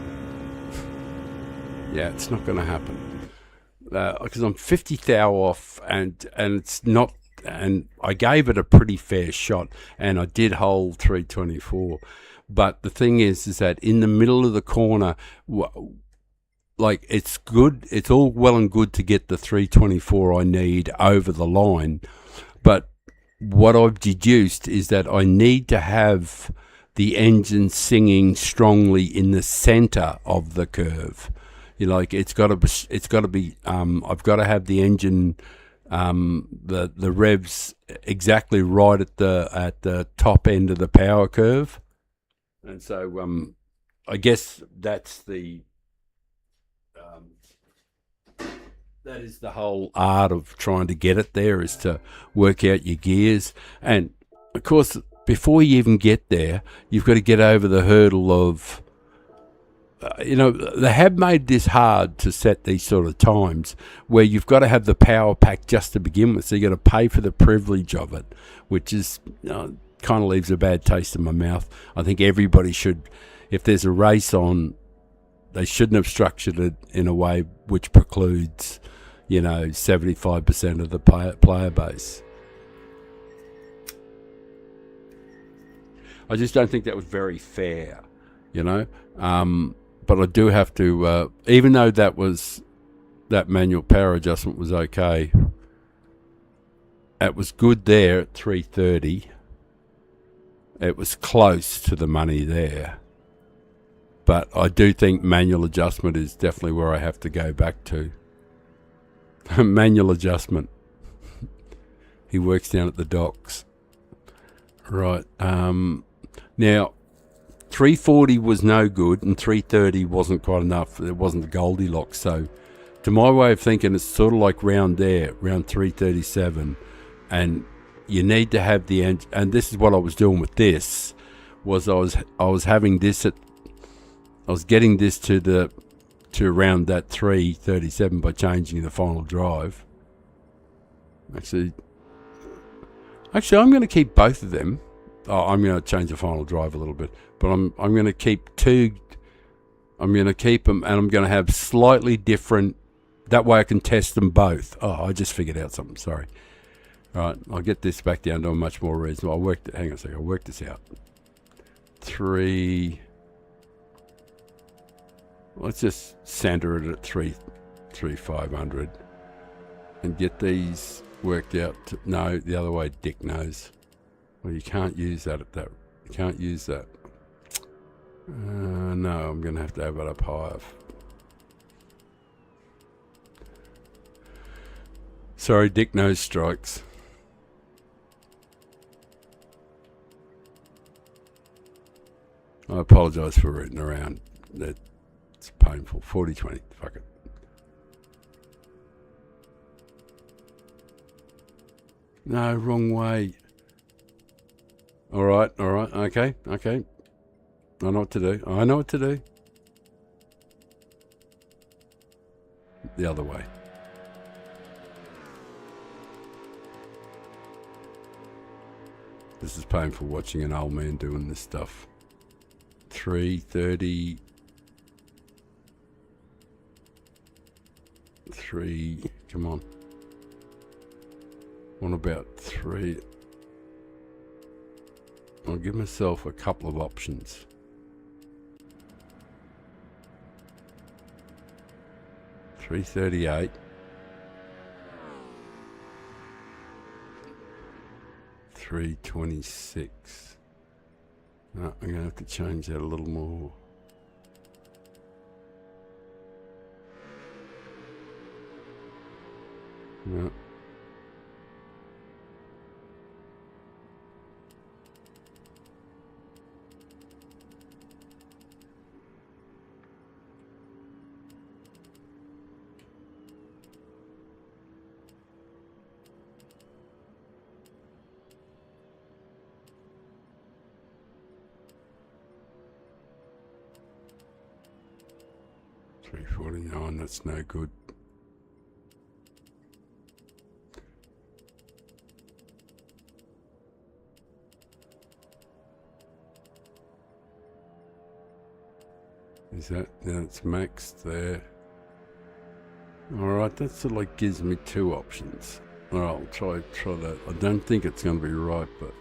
Yeah, it's not going to happen. Because I'm 50 thou off and it's not, and I gave it a pretty fair shot and I did hold 324. But the thing is that in the middle of the corner, like it's good, it's all well and good to get the 324 I need over the line. But what I've deduced is that I need to have the engine singing strongly in the center of the curve. You know, like it's got to be. I've got to have the engine, the revs exactly right at the top end of the power curve. And so, I guess that's that is the whole art of trying to get it there, is to work out your gears. And of course, before you even get there, you've got to get over the hurdle of, they have made this hard to set these sort of times where you've got to have the power pack just to begin with. So you've got to pay for the privilege of it, which is, kind of leaves a bad taste in my mouth. I think everybody should, if there's a race on, they shouldn't have structured it in a way which precludes, 75% of the player base. I just don't think that was very fair, But I do have to, even though that manual power adjustment was okay, it was good there at 330. It was close to the money there. But I do think manual adjustment is definitely where I have to go back to. Manual adjustment. He works down at the docks. Right. Now, 340 was no good and 330 wasn't quite enough. It wasn't the Goldilocks. So, to my way of thinking, it's sort of like round 337. And you need to have the engine, and this is what I was doing with this, was I was having this I was getting this to around that 337 by changing the final drive. Actually, I'm going to keep both of them. I'm going to change the final drive a little bit, but I'm going to keep two. I'm going to keep them, and I'm going to have slightly different. That way, I can test them both. Oh, I just figured out something. Sorry. All right, I'll get this back down to a much more reasonable. Hang on a second. I'll work this out. Let's just center it at 3,500 and get these worked out. No, the other way. Dick knows. Well, you can't use that at that. You can't use that. No, I'm going to have it up higher. Sorry, Dick knows strikes. I apologise for rooting around. It's painful. 40-20. Fuck it. No, wrong way. All right. Okay. I know what to do. the other way. This is painful watching an old man doing this stuff. 3:30. 3, come on. What about 3? I'll give myself a couple of options. 3:38. 3:26. No, I'm gonna have to change that a little more. No. $3.49, that's no good. Is that, that's maxed there. Alright, that sort of like gives me 2 options. Alright, I'll try that. I don't think it's going to be right, but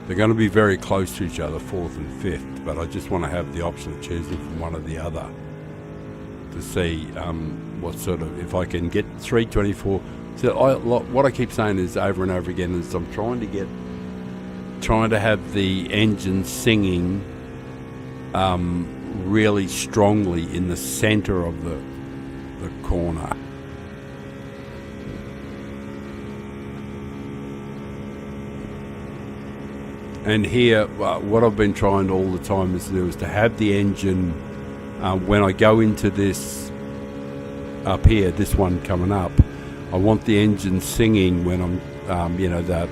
they're going to be very close to each other, 4th and 5th, but I just want to have the option of choosing from one or the other to see what sort of, if I can get 324. So what I keep saying is over and over again is I'm trying to have the engine singing really strongly in the center of the corner. And here, what I've been trying all the time is to have the engine, when I go into this up here, this one coming up, I want the engine singing when I'm, the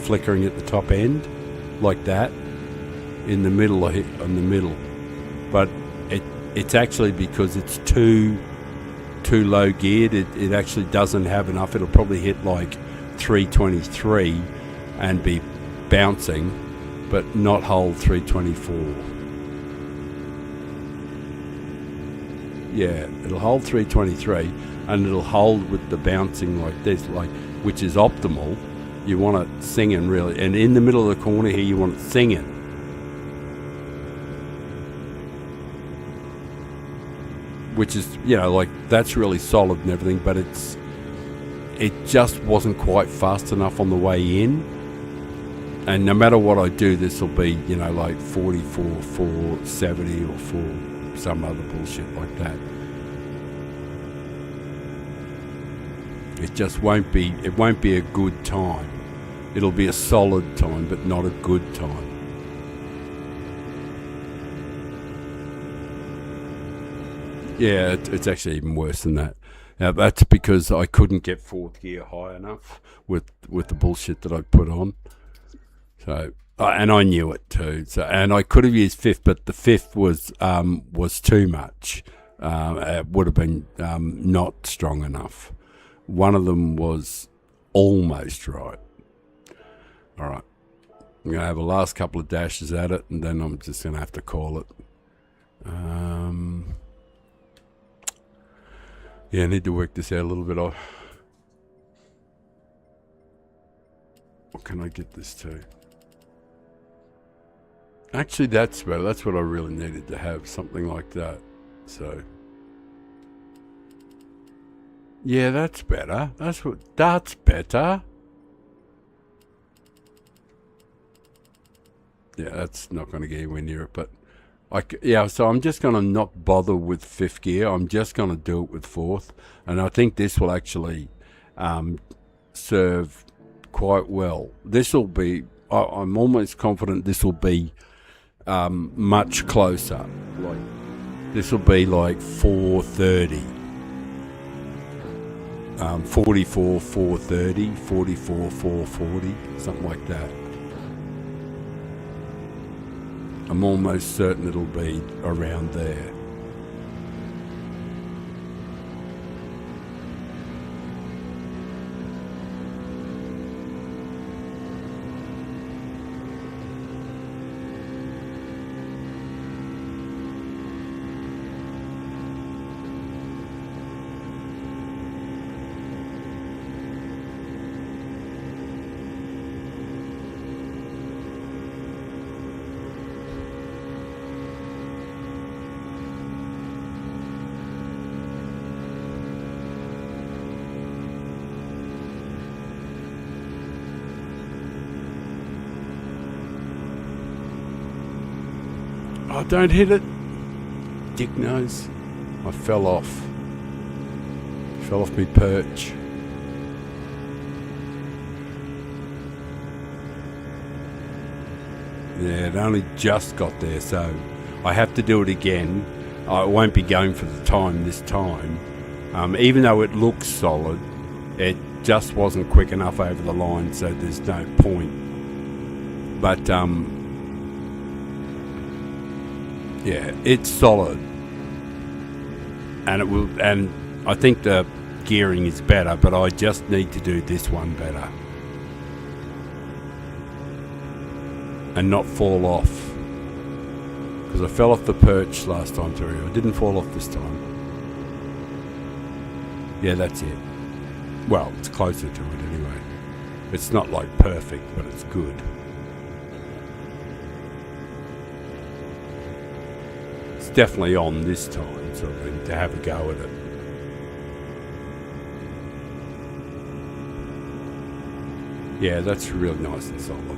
flickering at the top end, like that, in the middle, on the middle. But it's actually because it's too low geared. It actually doesn't have enough. It'll probably hit like 323 and be bouncing, but not hold 324. Yeah, it'll hold 323 and it'll hold with the bouncing like this, which is optimal. You want it singing really, and in the middle of the corner here you want it singing. Which is, that's really solid and everything, but it just wasn't quite fast enough on the way in. And no matter what I do, this will be, like 44, 470 or 4, some other bullshit like that. It just won't be a good time. It'll be a solid time, but not a good time. Yeah, it's actually even worse than that. Now, that's because I couldn't get 4th gear high enough with the bullshit that I put on. So, and I knew it too. So, and I could have used 5th, but the 5th was too much. It would have been not strong enough. One of them was almost right. All right, I'm going to have a last couple of dashes at it, and then I'm just going to have to call it. Yeah, I need to work this out a little bit. What can I get this to? Actually, that's better. That's what I really needed to have, something like that. So, yeah, that's better. That's better. Yeah, that's not going to get anywhere near it, but so I'm just going to not bother with 5th gear. I'm just going to do it with 4th, and I think this will actually serve quite well. This will be, I'm almost confident this will be much closer. Like, this will be like 430. 44, 430, 44, 440, something like that. I'm almost certain it'll be around there. Oh, don't hit it. Dick nose. I fell off. Fell off me perch. Yeah, it only just got there, so I have to do it again. I won't be going for the time this time. Even though it looks solid, it just wasn't quick enough over the line, so there's no point. But yeah, it's solid, and it will. And I think the gearing is better, but I just need to do this one better and not fall off, because I fell off the perch last time through. I didn't fall off this time. Yeah, that's it. Well, it's closer to it anyway. It's not like perfect, but it's good. It's definitely on this time, so I need to have a go at it. Yeah, that's really nice and solid.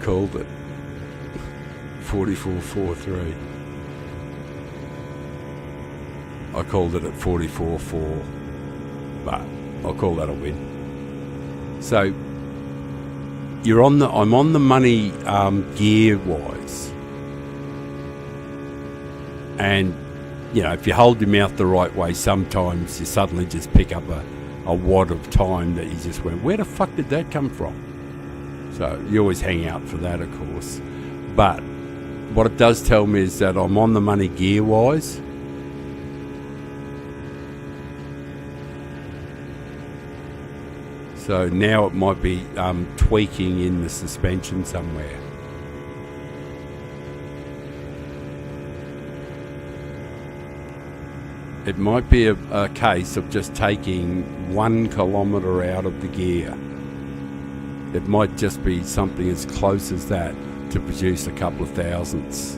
Called it 44.43. I called it at 44.4, but I'll call that a win. So I'm on the money gear wise, and you know, if you hold your mouth the right way, sometimes you suddenly just pick up a wad of time that you just went, where the fuck did that come from? So you always hang out for that, of course. But what it does tell me is that I'm on the money gear-wise. So now it might be tweaking in the suspension somewhere. It might be a case of just taking 1 kilometre out of the gear. It might just be something as close as that to produce a couple of thousandths.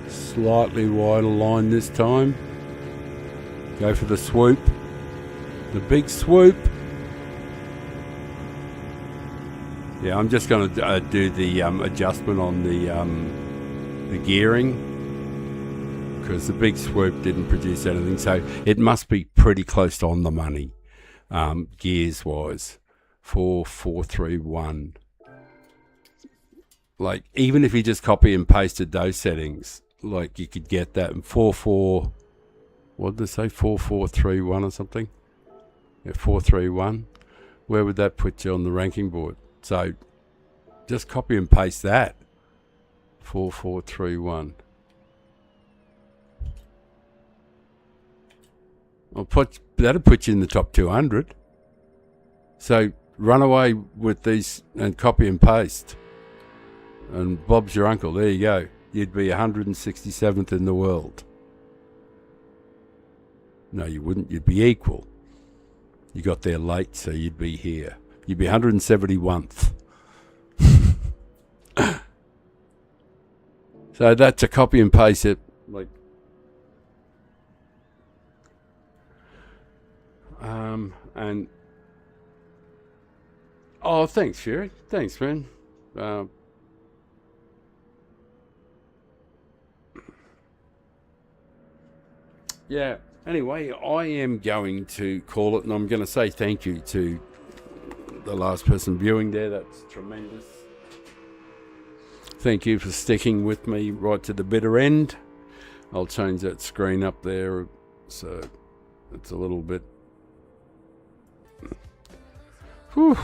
Slightly wider line this time. Go for the swoop. The big swoop. Yeah, I'm just going to do the adjustment on the gearing, because the big swoop didn't produce anything. So it must be pretty close to on the money, gears wise. 4.431. Like, even if you just copy and pasted those settings, like, you could get that. And 4.4, what did they say? 4.431 or something? Yeah, 4.31. Where would that put you on the ranking board? So just copy and paste that. 4.431. That'll put you in the top 200. So run away with these and copy and paste. And Bob's your uncle. There you go. You'd be 167th in the world. No, you wouldn't. You'd be equal. You got there late, so you'd be here. You'd be 171th. So that's a copy and paste it. Like, and oh, thanks, Sherry. Thanks, man. Yeah. Anyway, I am going to call it, and I'm going to say thank you to the last person viewing there. That's tremendous. Thank you for sticking with me right to the bitter end. I'll change that screen up there so it's a little bit. Whew.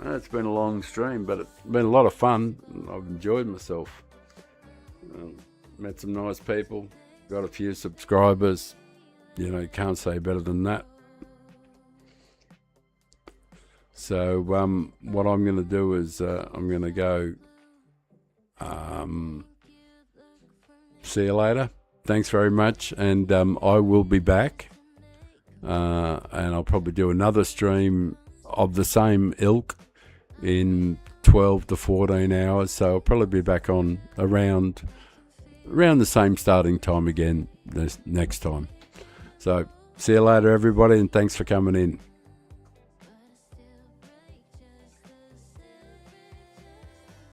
It's been a long stream, but it's been a lot of fun. I've enjoyed myself. Met some nice people. Got a few subscribers. You know, can't say better than that. So what I'm going to do is I'm going to go. See you later. Thanks very much, and I will be back, and I'll probably do another stream of the same ilk in 12 to 14 hours. So I'll probably be back on around the same starting time again this next time. So see you later, everybody, and thanks for coming in.